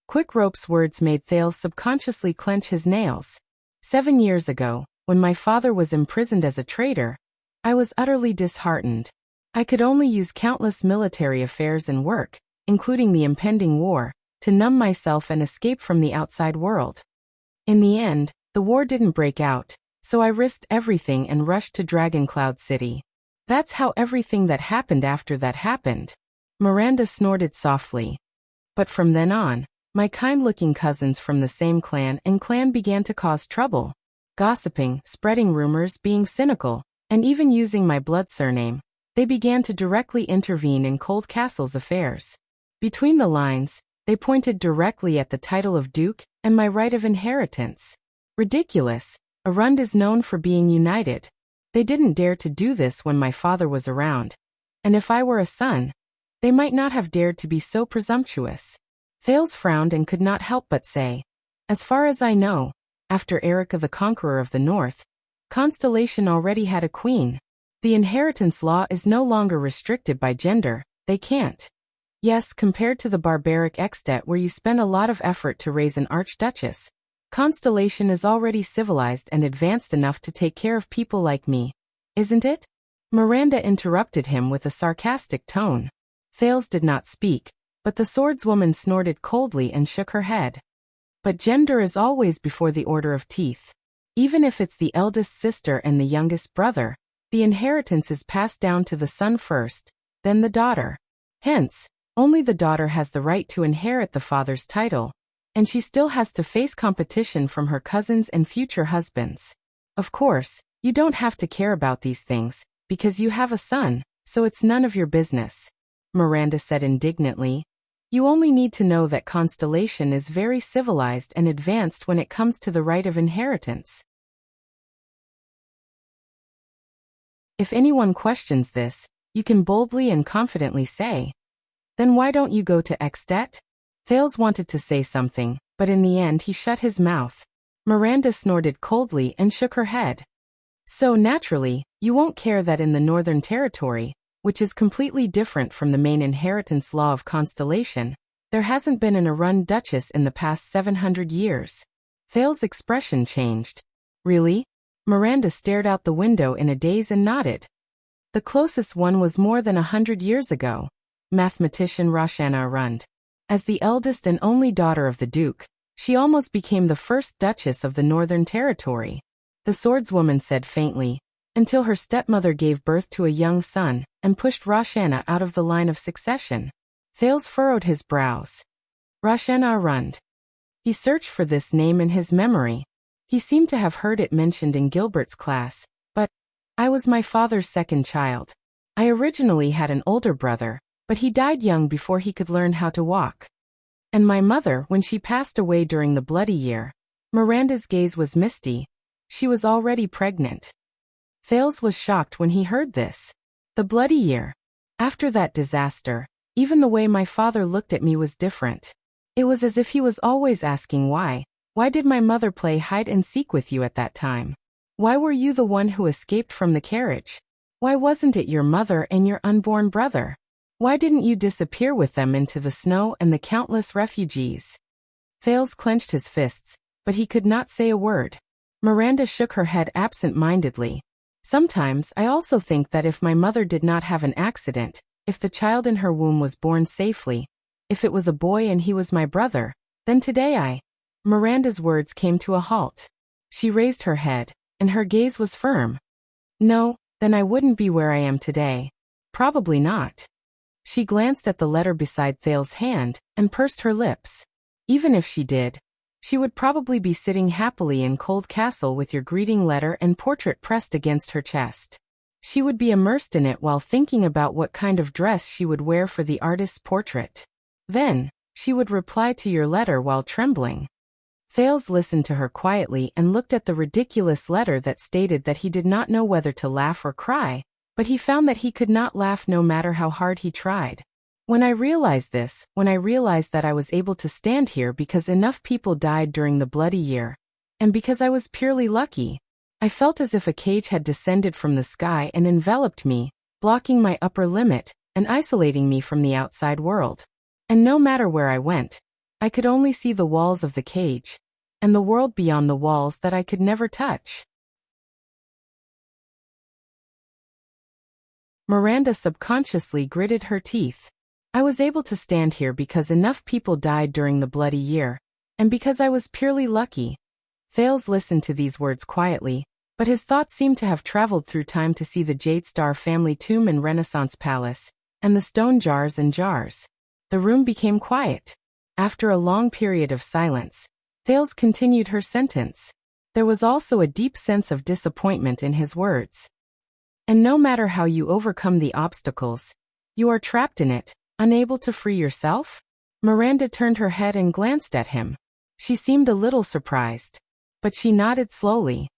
Quick Rope's words made Thales subconsciously clench his nails. 7 years ago, when my father was imprisoned as a traitor, I was utterly disheartened. I could only use countless military affairs and work, including the impending war, to numb myself and escape from the outside world. In the end, the war didn't break out, so I risked everything and rushed to Dragon Cloud City. That's how everything that happened after that happened. Miranda snorted softly. But from then on, my kind-looking cousins from the same clan began to cause trouble. Gossiping, spreading rumors, being cynical, and even using my blood surname, they began to directly intervene in Cold Castle's affairs. Between the lines, they pointed directly at the title of Duke and my right of inheritance. Ridiculous. Arund is known for being united. They didn't dare to do this when my father was around. And if I were a son, they might not have dared to be so presumptuous. Thales frowned and could not help but say, as far as I know, after Erica the Conqueror of the North, Constellation already had a queen. The inheritance law is no longer restricted by gender, they can't. Yes, compared to the barbaric extent where you spend a lot of effort to raise an archduchess, Constellation is already civilized and advanced enough to take care of people like me. Isn't it? Miranda interrupted him with a sarcastic tone. Thales did not speak, but the swordswoman snorted coldly and shook her head. But gender is always before the order of teeth. Even if it's the eldest sister and the youngest brother, the inheritance is passed down to the son first, then the daughter. Hence, only the daughter has the right to inherit the father's title, and she still has to face competition from her cousins and future husbands. Of course, you don't have to care about these things, because you have a son, so it's none of your business. Miranda said indignantly. You only need to know that Constellation is very civilized and advanced when it comes to the right of inheritance. If anyone questions this, you can boldly and confidently say. Then why don't you go to Extet? Thales wanted to say something, but in the end he shut his mouth. Miranda snorted coldly and shook her head. So naturally, you won't care that in the Northern Territory, which is completely different from the main inheritance law of constellation, there hasn't been an Arun Duchess in the past 700 years. Thales' expression changed. Really? Miranda stared out the window in a daze and nodded. The closest one was more than 100 years ago. Mathematician Roshana Arund. As the eldest and only daughter of the Duke, she almost became the first Duchess of the Northern Territory. The swordswoman said faintly, until her stepmother gave birth to a young son and pushed Roshana out of the line of succession. Thales furrowed his brows. Roshana Arund. He searched for this name in his memory. He seemed to have heard it mentioned in Gilbert's class, but I was my father's second child. I originally had an older brother, but he died young before he could learn how to walk. And my mother, when she passed away during the Bloody Year. Miranda's gaze was misty. She was already pregnant. Thales was shocked when he heard this. The Bloody Year. After that disaster, even the way my father looked at me was different. It was as if he was always asking why. Why did my mother play hide and seek with you at that time? Why were you the one who escaped from the carriage? Why wasn't it your mother and your unborn brother? Why didn't you disappear with them into the snow and the countless refugees? Thales clenched his fists, but he could not say a word. Miranda shook her head absent-mindedly. Sometimes I also think that if my mother did not have an accident, if the child in her womb was born safely, if it was a boy and he was my brother, then today Miranda's words came to a halt. She raised her head, and her gaze was firm. No, then I wouldn't be where I am today. Probably not. She glanced at the letter beside Thales' hand, and pursed her lips. Even if she did, she would probably be sitting happily in Cold Castle with your greeting letter and portrait pressed against her chest. She would be immersed in it while thinking about what kind of dress she would wear for the artist's portrait. Then, she would reply to your letter while trembling. Thales listened to her quietly and looked at the ridiculous letter that stated that he did not know whether to laugh or cry, but he found that he could not laugh no matter how hard he tried. When I realized this, when I realized that I was able to stand here because enough people died during the Bloody Year, and because I was purely lucky, I felt as if a cage had descended from the sky and enveloped me, blocking my upper limit and isolating me from the outside world. And no matter where I went, I could only see the walls of the cage, and the world beyond the walls that I could never touch. Miranda subconsciously gritted her teeth. I was able to stand here because enough people died during the Bloody Year, and because I was purely lucky. Thales listened to these words quietly, but his thoughts seemed to have traveled through time to see the Jade Star family tomb and Renaissance palace, and the stone jars and jars. The room became quiet. After a long period of silence, Thales continued her sentence. There was also a deep sense of disappointment in his words. And no matter how you overcome the obstacles, you are trapped in it, unable to free yourself? Miranda turned her head and glanced at him. She seemed a little surprised, but she nodded slowly.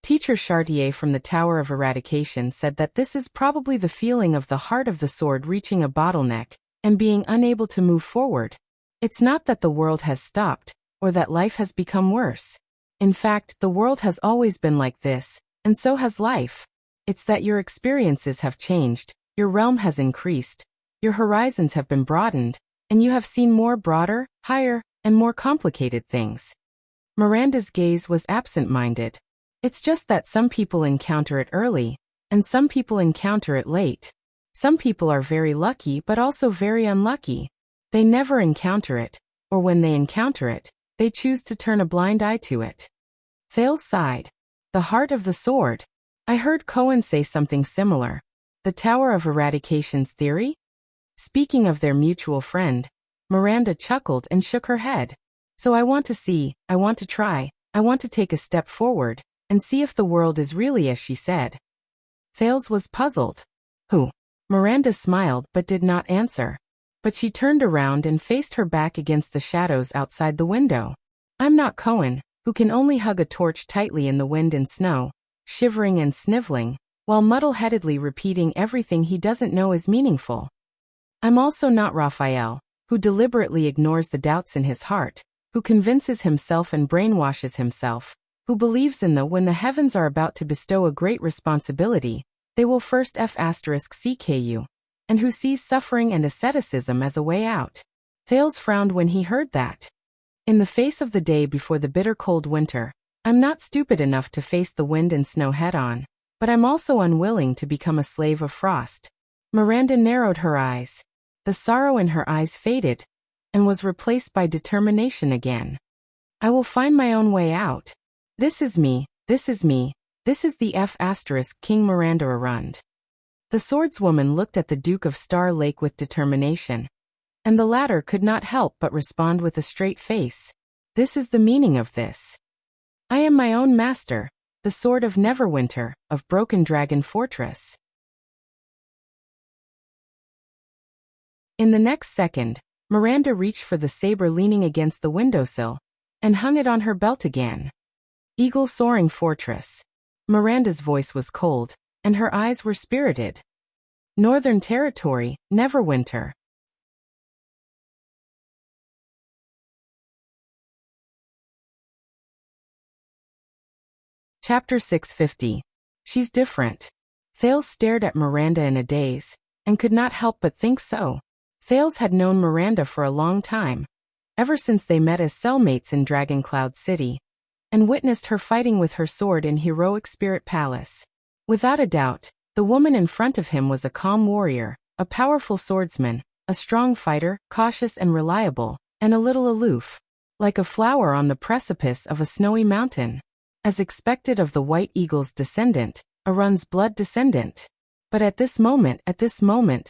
Teacher Chartier from the Tower of Eradication said that this is probably the feeling of the heart of the sword reaching a bottleneck and being unable to move forward. It's not that the world has stopped, or that life has become worse. In fact, the world has always been like this, and so has life. It's that your experiences have changed, your realm has increased, your horizons have been broadened, and you have seen more broader, higher, and more complicated things. Miranda's gaze was absent-minded. It's just that some people encounter it early, and some people encounter it late. Some people are very lucky but also very unlucky. They never encounter it, or when they encounter it, they choose to turn a blind eye to it. Thales sighed. The heart of the sword. I heard Cohen say something similar. The Tower of Eradication's theory? Speaking of their mutual friend, Miranda chuckled and shook her head. So I want to see, I want to try, I want to take a step forward, and see if the world is really as she said. Thales was puzzled. Who? Miranda smiled but did not answer. But she turned around and faced her back against the shadows outside the window. I'm not Cohen, who can only hug a torch tightly in the wind and snow, shivering and sniveling. while muddle-headedly repeating everything he doesn't know is meaningful. I'm also not Raphael, who deliberately ignores the doubts in his heart, who convinces himself and brainwashes himself, who believes when the heavens are about to bestow a great responsibility, they will first *CK you, and who sees suffering and asceticism as a way out. Thales frowned when he heard that. In the face of the day before the bitter cold winter, I'm not stupid enough to face the wind and snow head-on, but I'm also unwilling to become a slave of frost. Miranda narrowed her eyes. The sorrow in her eyes faded, and was replaced by determination again. I will find my own way out. This is me, this is me, this is the King Miranda Arund. The swordswoman looked at the Duke of Star Lake with determination, and the latter could not help but respond with a straight face. This is the meaning of this. I am my own master, the Sword of Neverwinter, of Broken Dragon Fortress. In the next second, Miranda reached for the saber leaning against the windowsill, and hung it on her belt again. Eagle Soaring Fortress. Miranda's voice was cold, and her eyes were spirited. Northern Territory, Neverwinter. Chapter 650. She's different. Thales stared at Miranda in a daze, and could not help but think so. Thales had known Miranda for a long time, ever since they met as cellmates in Dragoncloud City, and witnessed her fighting with her sword in Heroic Spirit Palace. Without a doubt, the woman in front of him was a calm warrior, a powerful swordsman, a strong fighter, cautious and reliable, and a little aloof, like a flower on the precipice of a snowy mountain. As expected of the White Eagle's descendant, Arund's blood descendant. But at this moment,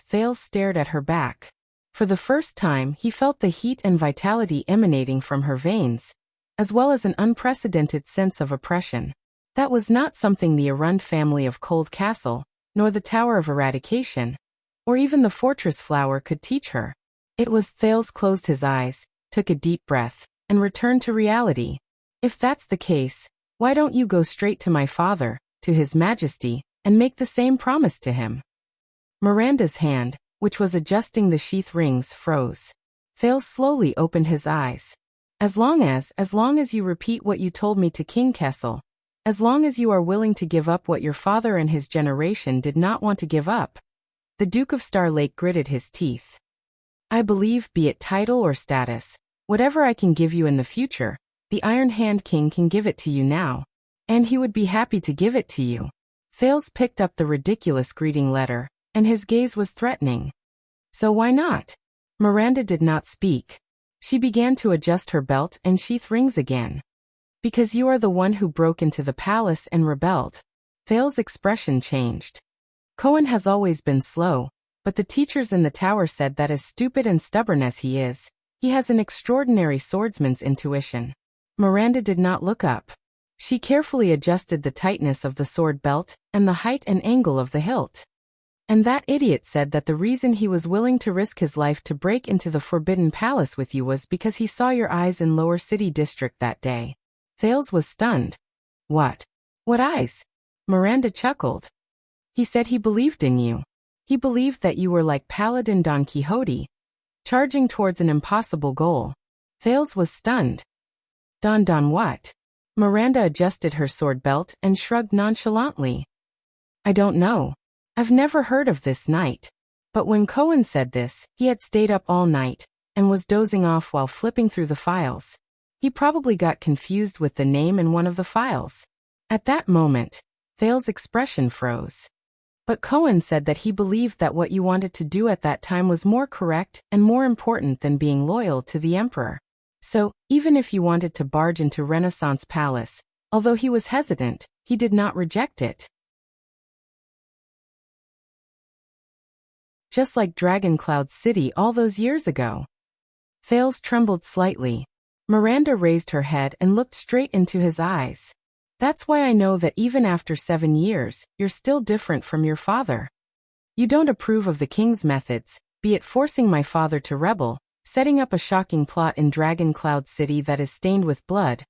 Thales stared at her back. For the first time, he felt the heat and vitality emanating from her veins, as well as an unprecedented sense of oppression. That was not something the Arund family of Cold Castle, nor the Tower of Eradication, or even the Fortress Flower could teach her. It was. Thales closed his eyes, took a deep breath, and returned to reality. If that's the case, why don't you go straight to my father, to His Majesty, and make the same promise to him? Miranda's hand, which was adjusting the sheath rings, froze. Thales slowly opened his eyes. As long as you repeat what you told me to King Kessel, as long as you are willing to give up what your father and his generation did not want to give up. The Duke of Star Lake gritted his teeth. I believe, be it title or status, whatever I can give you in the future, the Iron Hand King can give it to you now. And he would be happy to give it to you. Thales picked up the ridiculous greeting letter, and his gaze was threatening. So why not? Miranda did not speak. She began to adjust her belt and sheath rings again. Because you are the one who broke into the palace and rebelled. Thales' expression changed. Cohen has always been slow, but the teachers in the tower said that as stupid and stubborn as he is, he has an extraordinary swordsman's intuition. Miranda did not look up. She carefully adjusted the tightness of the sword belt and the height and angle of the hilt. And that idiot said that the reason he was willing to risk his life to break into the Forbidden Palace with you was because he saw your eyes in Lower City District that day. Thales was stunned. What? What eyes? Miranda chuckled. He said he believed in you. He believed that you were like Paladin Don Quixote, charging towards an impossible goal. Thales was stunned. Don what? Miranda adjusted her sword belt and shrugged nonchalantly. I don't know. I've never heard of this knight. But when Cohen said this, he had stayed up all night, and was dozing off while flipping through the files. He probably got confused with the name in one of the files. At that moment, Thales' expression froze. But Cohen said that he believed that what you wanted to do at that time was more correct and more important than being loyal to the Emperor. So, even if you wanted to barge into Renaissance Palace, although he was hesitant, he did not reject it. Just like Dragoncloud City all those years ago. Thales trembled slightly. Miranda raised her head and looked straight into his eyes. That's why I know that even after 7 years, you're still different from your father. You don't approve of the king's methods, be it forcing my father to rebel, setting up a shocking plot in Dragoncloud City that is stained with blood,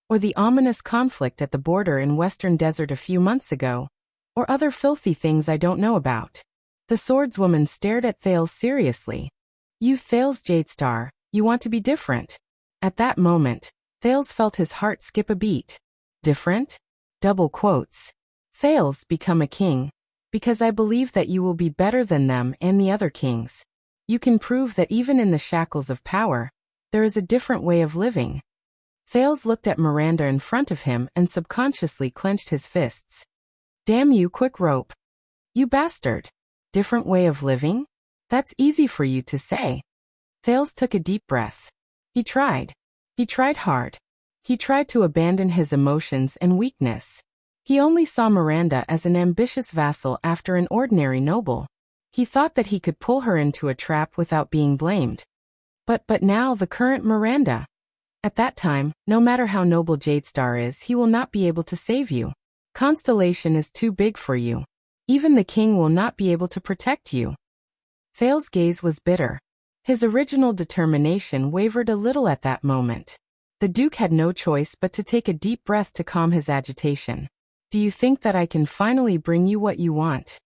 or the ominous conflict at the border in Western Desert a few months ago. Or other filthy things I don't know about? The swordswoman stared at Thales seriously. You Thales Jadestar, you want to be different. At that moment, Thales felt his heart skip a beat. Different? Double quotes. Thales, become a king. Because I believe that you will be better than them and the other kings. You can prove that even in the shackles of power, there is a different way of living. Thales looked at Miranda in front of him and subconsciously clenched his fists. Damn you, quick rope. You bastard. Different way of living? That's easy for you to say. Thales took a deep breath. He tried. He tried hard. He tried to abandon his emotions and weakness. He only saw Miranda as an ambitious vassal after an ordinary noble. He thought that he could pull her into a trap without being blamed. But now the current Miranda. At that time, no matter how noble Jadestar is, he will not be able to save you. Constellation is too big for you. Even the king will not be able to protect you. Thales' gaze was bitter. His original determination wavered a little at that moment. The Duke had no choice but to take a deep breath to calm his agitation. Do you think that I can finally bring you what you want?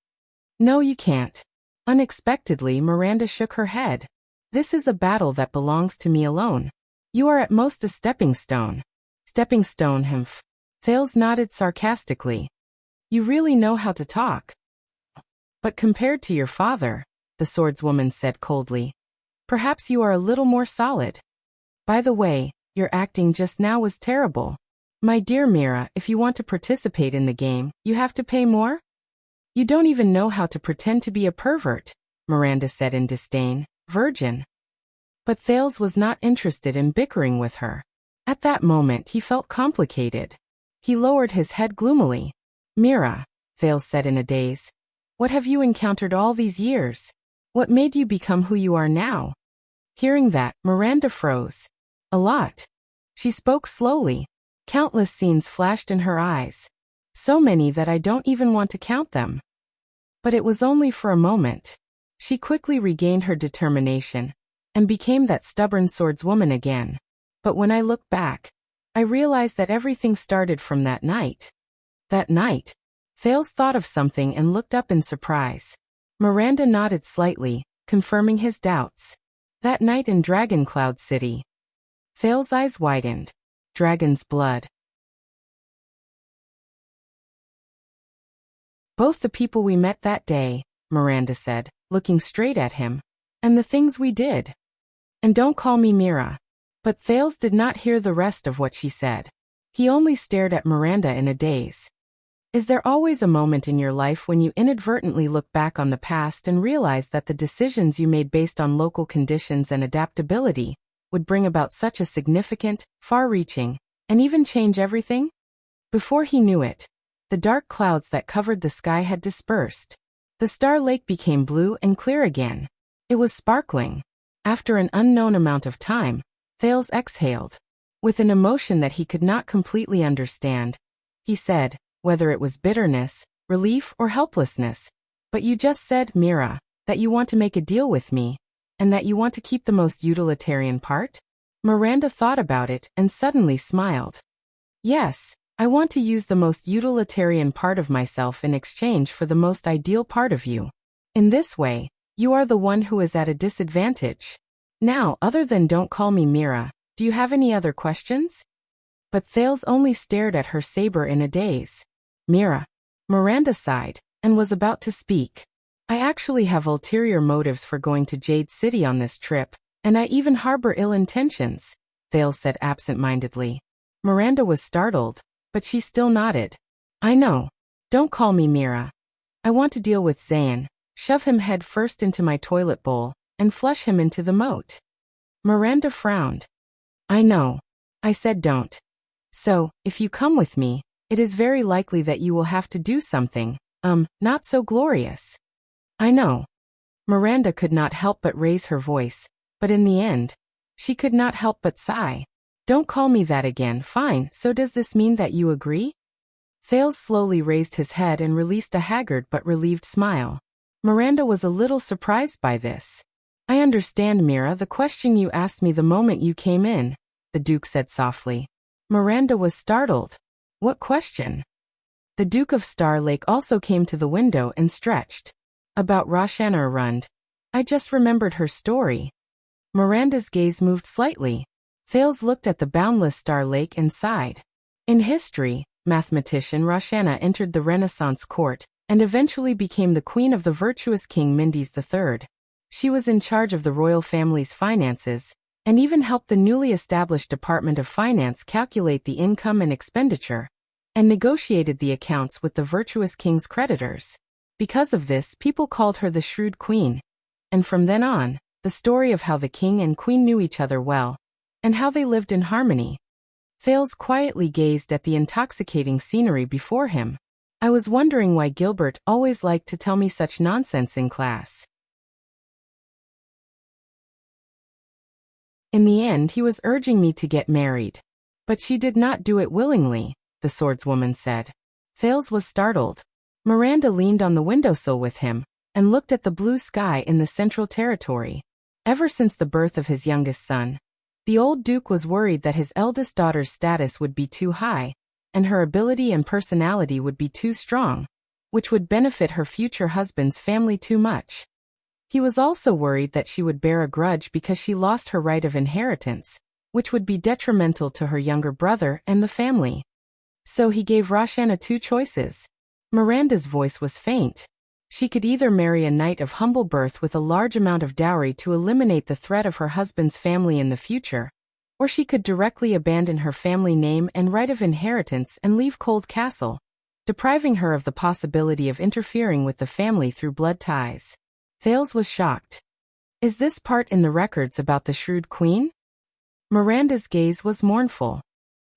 No, you can't. Unexpectedly, Miranda shook her head. This is a battle that belongs to me alone. You are at most a stepping stone. Stepping stone, humph. Thales nodded sarcastically. You really know how to talk. But compared to your father, the swordswoman said coldly, perhaps you are a little more solid. By the way, your acting just now was terrible. My dear Mira, if you want to participate in the game, you have to pay more? You don't even know how to pretend to be a pervert, Miranda said in disdain. Virgin. But Thales was not interested in bickering with her. At that moment he felt complicated. He lowered his head gloomily. Mira, Thales said in a daze, what have you encountered all these years? What made you become who you are now? Hearing that, Miranda froze. A lot. She spoke slowly. Countless scenes flashed in her eyes. So many that I don't even want to count them. But it was only for a moment. She quickly regained her determination and became that stubborn swordswoman again. But when I look back, I realized that everything started from that night. That night. Thales thought of something and looked up in surprise. Miranda nodded slightly, confirming his doubts. That night in Dragon Cloud City. Thales' eyes widened. Dragon's blood. Both the people we met that day, Miranda said, looking straight at him, and the things we did. And don't call me Mira. But Thales did not hear the rest of what she said. He only stared at Miranda in a daze. Is there always a moment in your life when you inadvertently look back on the past and realize that the decisions you made based on local conditions and adaptability would bring about such a significant, far-reaching, and even change everything? Before he knew it, the dark clouds that covered the sky had dispersed. The star lake became blue and clear again. It was sparkling. After an unknown amount of time, Thales exhaled. With an emotion that he could not completely understand, he said, whether it was bitterness, relief, or helplessness, but you just said, Mira, that you want to make a deal with me, and that you want to keep the most utilitarian part? Miranda thought about it and suddenly smiled. Yes, I want to use the most utilitarian part of myself in exchange for the most ideal part of you. In this way, you are the one who is at a disadvantage. Now, other than don't call me Mira, do you have any other questions? But Thales only stared at her saber in a daze. Mira. Miranda sighed, and was about to speak. I actually have ulterior motives for going to Jade City on this trip, and I even harbor ill intentions, Thales said absent-mindedly. Miranda was startled, but she still nodded. I know. Don't call me Mira. I want to deal with Zayn, shove him head first into my toilet bowl, and flush him into the moat. Miranda frowned. I know. I said don't. So, if you come with me, it is very likely that you will have to do something, not so glorious. I know. Miranda could not help but raise her voice, but in the end, she could not help but sigh. Don't call me that again, fine, so does this mean that you agree? Thales slowly raised his head and released a haggard but relieved smile. Miranda was a little surprised by this. I understand, Mira, the question you asked me the moment you came in, the Duke said softly. Miranda was startled. What question? The Duke of Star Lake also came to the window and stretched. About Roshana Arund. I just remembered her story. Miranda's gaze moved slightly. Thales looked at the boundless Star Lake and sighed. In history, mathematician Roshana entered the Renaissance court and eventually became the queen of the virtuous King Mendes III. She was in charge of the royal family's finances and even helped the newly established Department of Finance calculate the income and expenditure and negotiated the accounts with the virtuous king's creditors. Because of this, people called her the Shrewd Queen. And from then on, the story of how the king and queen knew each other well and how they lived in harmony. Thales quietly gazed at the intoxicating scenery before him. I was wondering why Gilbert always liked to tell me such nonsense in class. In the end, he was urging me to get married. But she did not do it willingly, the swordswoman said. Thales was startled. Miranda leaned on the windowsill with him and looked at the blue sky in the Central Territory. Ever since the birth of his youngest son, the old duke was worried that his eldest daughter's status would be too high, and her ability and personality would be too strong, which would benefit her future husband's family too much. He was also worried that she would bear a grudge because she lost her right of inheritance, which would be detrimental to her younger brother and the family. So he gave Roshana two choices. Miranda's voice was faint. She could either marry a knight of humble birth with a large amount of dowry to eliminate the threat of her husband's family in the future, or she could directly abandon her family name and right of inheritance and leave Cold Castle, depriving her of the possibility of interfering with the family through blood ties. Thales was shocked. Is this part in the records about the Shrewd Queen? Miranda's gaze was mournful.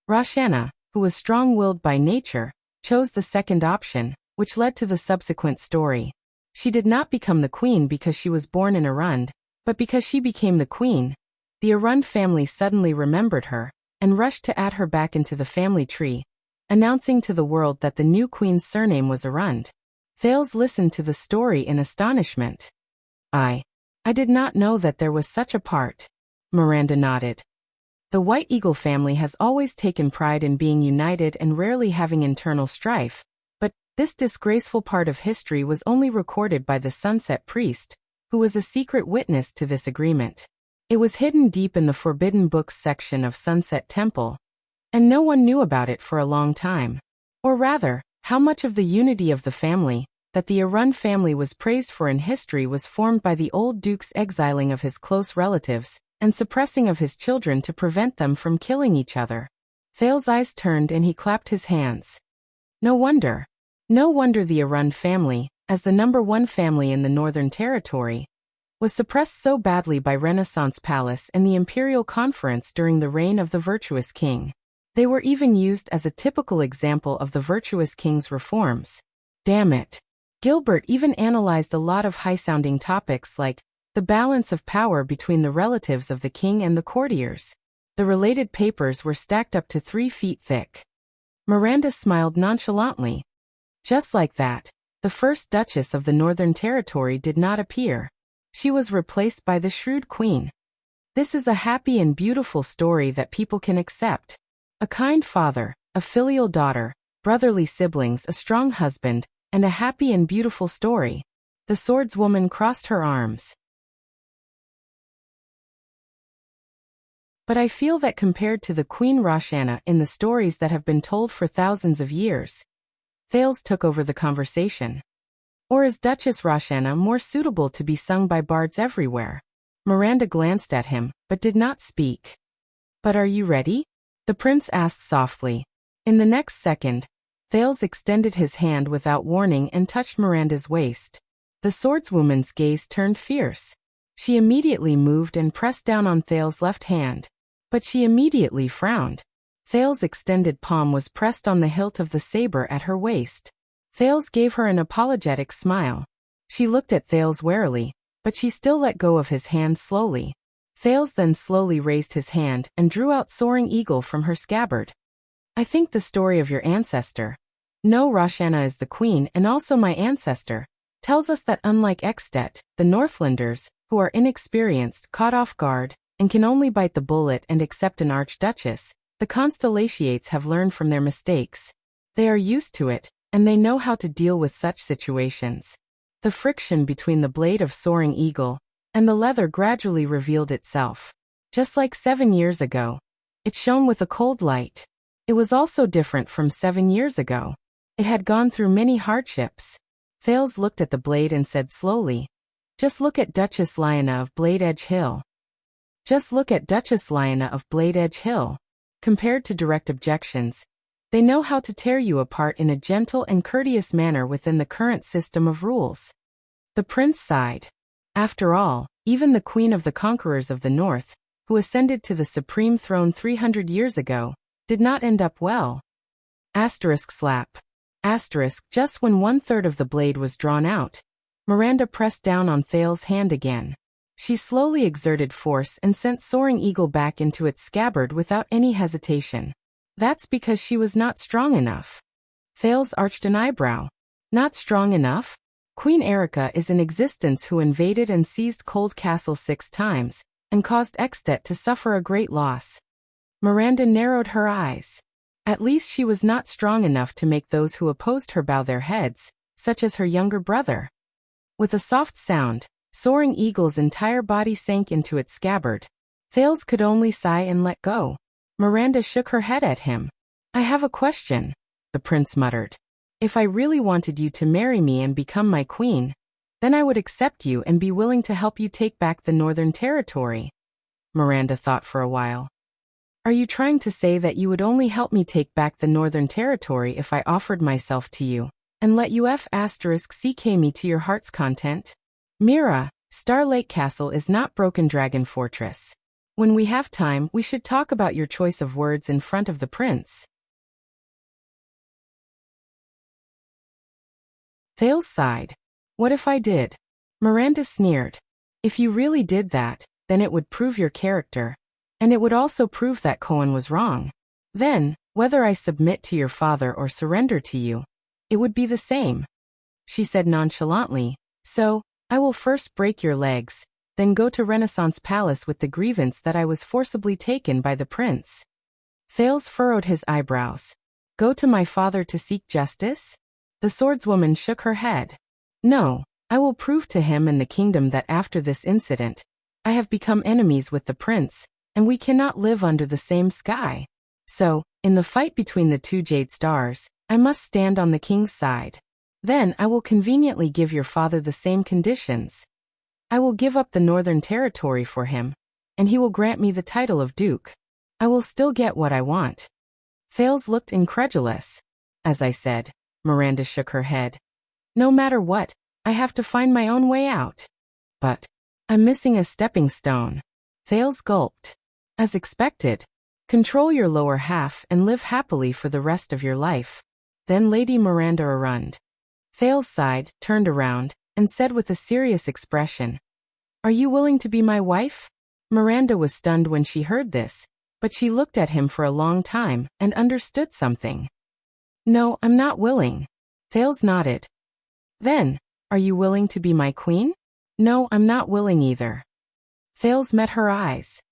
Roshana, who was strong-willed by nature, chose the second option, which led to the subsequent story. She did not become the queen because she was born in Arund, but because she became the queen. The Arund family suddenly remembered her and rushed to add her back into the family tree, announcing to the world that the new queen's surname was Arund. Thales listened to the story in astonishment. I did not know that there was such a part. Miranda nodded. The White Eagle family has always taken pride in being united and rarely having internal strife. This disgraceful part of history was only recorded by the Sunset Priest, who was a secret witness to this agreement. It was hidden deep in the Forbidden Books section of Sunset Temple, and no one knew about it for a long time. Or rather, how much of the unity of the family that the Arund family was praised for in history was formed by the old duke's exiling of his close relatives and suppressing of his children to prevent them from killing each other. Thales' eyes turned and he clapped his hands. No wonder the Arund family, as the #1 family in the Northern Territory, was suppressed so badly by Renaissance Palace and the Imperial Conference during the reign of the virtuous king. They were even used as a typical example of the virtuous king's reforms. Damn it. Gilbert even analyzed a lot of high-sounding topics like the balance of power between the relatives of the king and the courtiers. The related papers were stacked up to 3 feet thick. Miranda smiled nonchalantly. Just like that, the first Duchess of the Northern Territory did not appear. She was replaced by the Shrewd Queen. This is a happy and beautiful story that people can accept. A kind father, a filial daughter, brotherly siblings, a strong husband, and a happy and beautiful story. The swordswoman crossed her arms. But I feel that compared to the Queen Roshana in the stories that have been told for thousands of years, Thales took over the conversation. Or is Duchess Roshana more suitable to be sung by bards everywhere? Miranda glanced at him, but did not speak. But are you ready? The prince asked softly. In the next second, Thales extended his hand without warning and touched Miranda's waist. The swordswoman's gaze turned fierce. She immediately moved and pressed down on Thales' left hand. But she immediately frowned. Thales' extended palm was pressed on the hilt of the saber at her waist. Thales gave her an apologetic smile. She looked at Thales warily, but she still let go of his hand slowly. Thales then slowly raised his hand and drew out Soaring Eagle from her scabbard. I think the story of your ancestor. No, Roshana is the queen and also my ancestor, tells us that unlike Extet, the Northlanders, who are inexperienced, caught off guard, and can only bite the bullet and accept an archduchess, the Constellations have learned from their mistakes. They are used to it, and they know how to deal with such situations. The friction between the blade of Soaring Eagle and the leather gradually revealed itself. Just like 7 years ago, it shone with a cold light. It was also different from 7 years ago. It had gone through many hardships. Thales looked at the blade and said slowly, "Just look at Duchess Lyanna of Blade Edge Hill. Just look at Duchess Lyanna of Blade Edge Hill." Compared to direct objections, they know how to tear you apart in a gentle and courteous manner within the current system of rules. The prince sighed. After all, even the queen of the conquerors of the north, who ascended to the supreme throne 300 years ago, did not end up well. Asterisk slap. Asterisk. Just when 1/3 of the blade was drawn out, Miranda pressed down on Thales' hand again. She slowly exerted force and sent Soaring Eagle back into its scabbard without any hesitation. That's because she was not strong enough. Thales arched an eyebrow. Not strong enough? Queen Erica is in existence, who invaded and seized Cold Castle 6 times, and caused Extet to suffer a great loss. Miranda narrowed her eyes. At least she was not strong enough to make those who opposed her bow their heads, such as her younger brother. With a soft sound, Soaring Eagle's entire body sank into its scabbard. Thales could only sigh and let go. Miranda shook her head at him. "I have a question," the prince muttered. "If I really wanted you to marry me and become my queen, then I would accept you and be willing to help you take back the Northern Territory." Miranda thought for a while. "Are you trying to say that you would only help me take back the Northern Territory if I offered myself to you, and let you *ck me to your heart's content?" "Mira, Star Lake Castle is not Broken Dragon Fortress. When we have time, we should talk about your choice of words in front of the prince." Thales sighed. "What if I did?" Miranda sneered. "If you really did that, then it would prove your character. And it would also prove that Cohen was wrong. Then, whether I submit to your father or surrender to you, it would be the same." She said nonchalantly, "So, I will first break your legs, then go to Renaissance Palace with the grievance that I was forcibly taken by the prince." Thales furrowed his eyebrows. "Go to my father to seek justice?" The swordswoman shook her head. "No, I will prove to him and the kingdom that after this incident, I have become enemies with the prince, and we cannot live under the same sky. So, in the fight between the 2 jade stars, I must stand on the king's side. Then I will conveniently give your father the same conditions. I will give up the Northern Territory for him, and he will grant me the title of Duke. I will still get what I want." Thales looked incredulous. "As I said," Miranda shook her head. "No matter what, I have to find my own way out. But I'm missing a stepping stone." Thales gulped. "As expected. Control your lower half and live happily for the rest of your life." Then Lady Miranda Arund. Thales sighed, turned around, and said with a serious expression, "Are you willing to be my wife?" Miranda was stunned when she heard this, but she looked at him for a long time and understood something. "No, I'm not willing." Thales nodded. "Then, are you willing to be my queen?" "No, I'm not willing either." Thales met her eyes.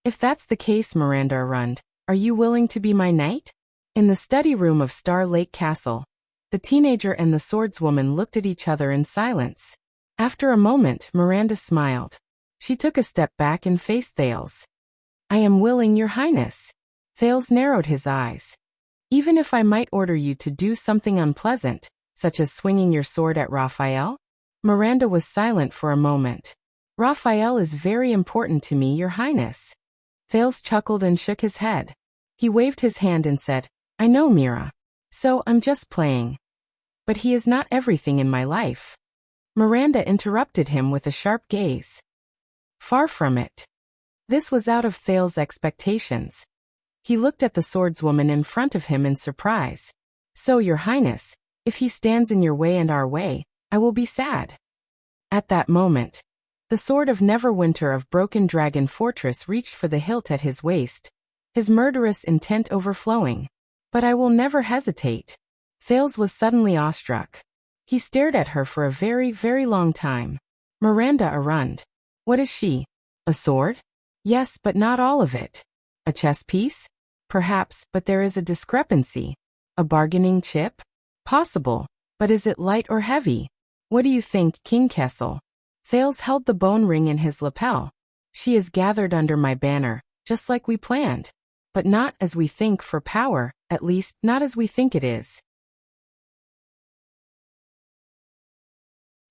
"If that's the case, Miranda Arund, are you willing to be my knight?" In the study room of Star Lake Castle, the teenager and the swordswoman looked at each other in silence. After a moment, Miranda smiled. She took a step back and faced Thales. "I am willing, Your Highness." Thales narrowed his eyes. "Even if I might order you to do something unpleasant, such as swinging your sword at Raphael?" Miranda was silent for a moment. "Raphael is very important to me, Your Highness." Thales chuckled and shook his head. He waved his hand and said, "I know, Mira. So I'm just playing. But he is not everything in my life." Miranda interrupted him with a sharp gaze. Far from it. This was out of Thales' expectations. He looked at the swordswoman in front of him in surprise. "So, Your Highness, if he stands in your way and our way, I will be sad." At that moment, the sword of Neverwinter of Broken Dragon Fortress reached for the hilt at his waist, his murderous intent overflowing. "But I will never hesitate." Thales was suddenly awestruck. He stared at her for a very, very long time. "Miranda Arund. What is she? A sword?" "Yes, but not all of it." "A chess piece?" "Perhaps, but there is a discrepancy." "A bargaining chip?" Possible. But is it light or heavy? What do you think, King Kessel? Thales held the bone ring in his lapel. She is gathered under my banner, just like we planned. But not as we think for power, at least not as we think it is.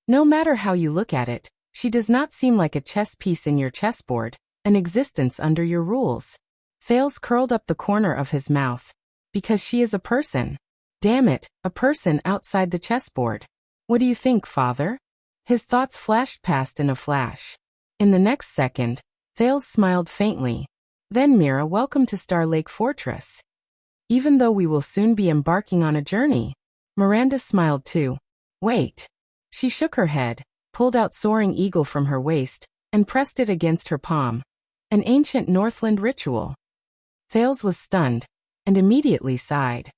No matter how you look at it, she does not seem like a chess piece in your chessboard, an existence under your rules. Thales curled up the corner of his mouth. Because she is a person. Damn it, a person outside the chessboard. What do you think, father? His thoughts flashed past in a flash. In the next second, Thales smiled faintly. Then Mira, welcome to Star Lake Fortress. Even though we will soon be embarking on a journey. Miranda smiled too. Wait. She shook her head, pulled out Soaring Eagle from her waist, and pressed it against her palm. An ancient Northland ritual. Thales was stunned, and immediately sighed.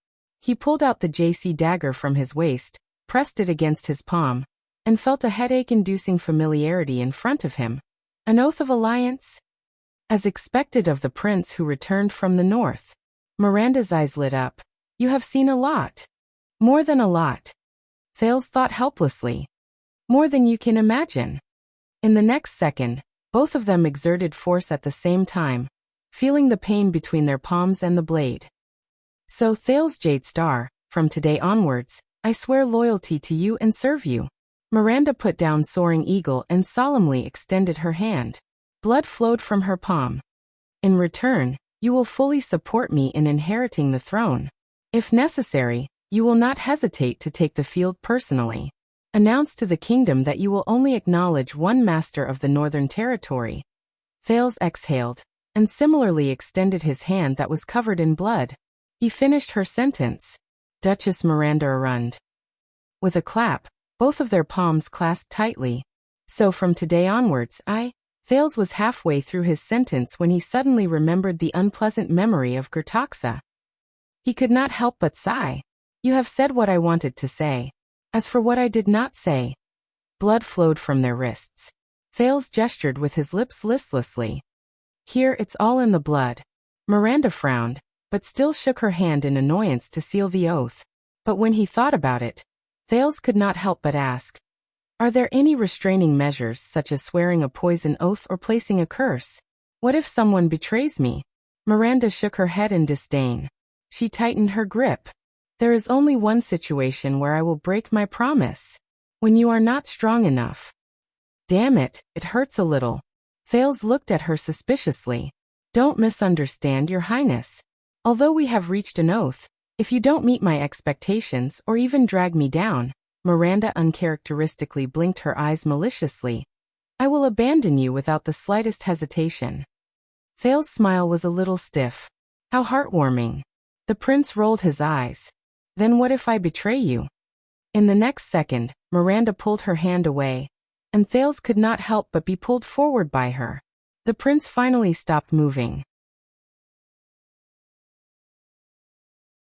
He pulled out the JC dagger from his waist, pressed it against his palm, and felt a headache-inducing familiarity in front of him. An oath of alliance? As expected of the prince who returned from the north. Miranda's eyes lit up. You have seen a lot. More than a lot. Thales thought helplessly. More than you can imagine. In the next second, both of them exerted force at the same time, feeling the pain between their palms and the blade. So Thales Jade Star, from today onwards, I swear loyalty to you and serve you. Miranda put down Soaring Eagle and solemnly extended her hand. Blood flowed from her palm. In return, you will fully support me in inheriting the throne. If necessary, you will not hesitate to take the field personally. Announce to the kingdom that you will only acknowledge one master of the Northern Territory. Thales exhaled, and similarly extended his hand that was covered in blood. He finished her sentence. Duchess Miranda Arund. With a clap, both of their palms clasped tightly. So from today onwards, Thales was halfway through his sentence when he suddenly remembered the unpleasant memory of Gertoxa. He could not help but sigh. You have said what I wanted to say. As for what I did not say. Blood flowed from their wrists. Thales gestured with his lips listlessly. Here it's all in the blood. Miranda frowned, but still shook her hand in annoyance to seal the oath. But when he thought about it, Thales could not help but ask, are there any restraining measures such as swearing a poison oath or placing a curse? What if someone betrays me? Miranda shook her head in disdain. She tightened her grip. There is only one situation where I will break my promise. When you are not strong enough. Damn it, it hurts a little. Thales looked at her suspiciously. Don't misunderstand, Your Highness. Although we have reached an oath, if you don't meet my expectations or even drag me down, Miranda uncharacteristically blinked her eyes maliciously, I will abandon you without the slightest hesitation. Thales' smile was a little stiff. How heartwarming. The prince rolled his eyes. Then what if I betray you? In the next second, Miranda pulled her hand away, and Thales could not help but be pulled forward by her. The prince finally stopped moving.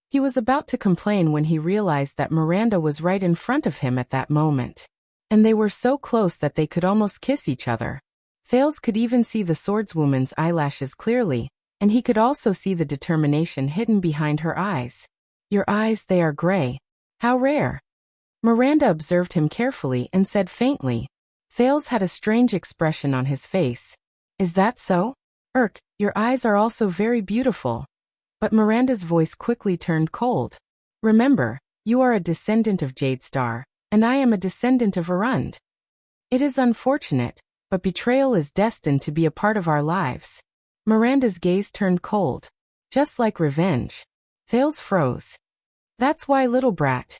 He was about to complain when he realized that Miranda was right in front of him at that moment. And they were so close that they could almost kiss each other. Thales could even see the swordswoman's eyelashes clearly, and he could also see the determination hidden behind her eyes. Your eyes, they are gray. How rare. Miranda observed him carefully and said faintly. Thales had a strange expression on his face. Is that so? Your eyes are also very beautiful. But Miranda's voice quickly turned cold. Remember, you are a descendant of Jade Star, and I am a descendant of Arund. It is unfortunate, but betrayal is destined to be a part of our lives. Miranda's gaze turned cold. Just like revenge. Thales froze. That's why, little brat.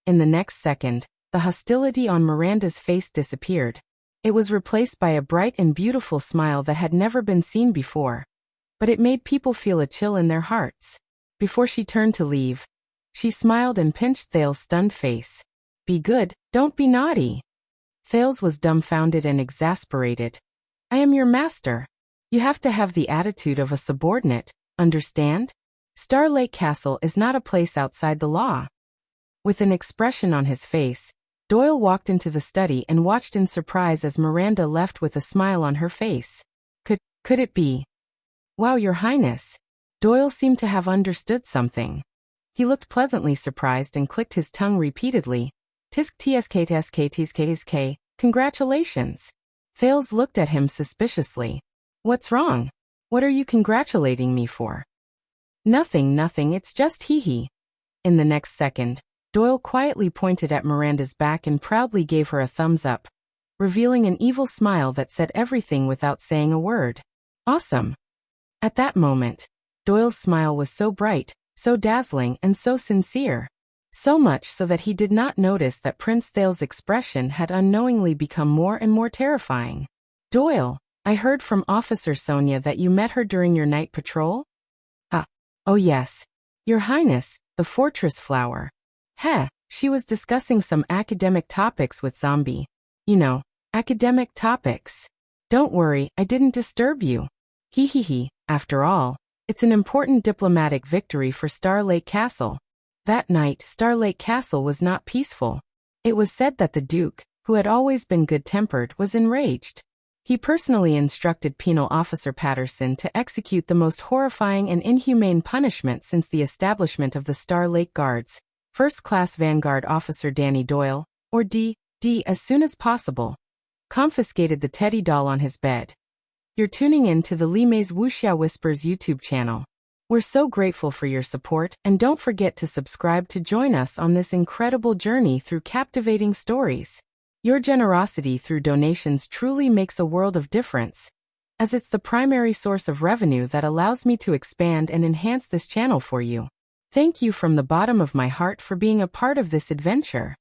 In the next second, the hostility on Miranda's face disappeared. It was replaced by a bright and beautiful smile that had never been seen before. But it made people feel a chill in their hearts. Before she turned to leave, she smiled and pinched Thales' stunned face. Be good, don't be naughty. Thales was dumbfounded and exasperated. I am your master. You have to have the attitude of a subordinate, understand? Star Lake Castle is not a place outside the law. With an expression on his face, Doyle walked into the study and watched in surprise as Miranda left with a smile on her face. Could it be? Wow, Your Highness. Doyle seemed to have understood something. He looked pleasantly surprised and clicked his tongue repeatedly. Tisk tsk tsk tsk tsk, congratulations. Thales looked at him suspiciously. What's wrong? What are you congratulating me for? Nothing, it's just hee. In the next second, Doyle quietly pointed at Miranda's back and proudly gave her a thumbs up, revealing an evil smile that said everything without saying a word. Awesome. At that moment, Doyle's smile was so bright, so dazzling, and so sincere. So much so that he did not notice that Prince Thales' expression had unknowingly become more and more terrifying. Doyle, I heard from Officer Sonia that you met her during your night patrol? Oh yes. Your Highness, the fortress flower. She was discussing some academic topics with Zombie. You know, academic topics. Don't worry, I didn't disturb you. Hee. After all, it's an important diplomatic victory for Star Lake Castle. That night, Star Lake Castle was not peaceful. It was said that the Duke, who had always been good-tempered, was enraged. He personally instructed Penal Officer Patterson to execute the most horrifying and inhumane punishment since the establishment of the Star Lake Guards, First-Class Vanguard Officer Danny Doyle, or D, as soon as possible. Confiscated the teddy doll on his bed. You're tuning in to the Li Mei's Wuxia Whispers YouTube channel. We're so grateful for your support, and don't forget to subscribe to join us on this incredible journey through captivating stories. Your generosity through donations truly makes a world of difference, as it's the primary source of revenue that allows me to expand and enhance this channel for you. Thank you from the bottom of my heart for being a part of this adventure.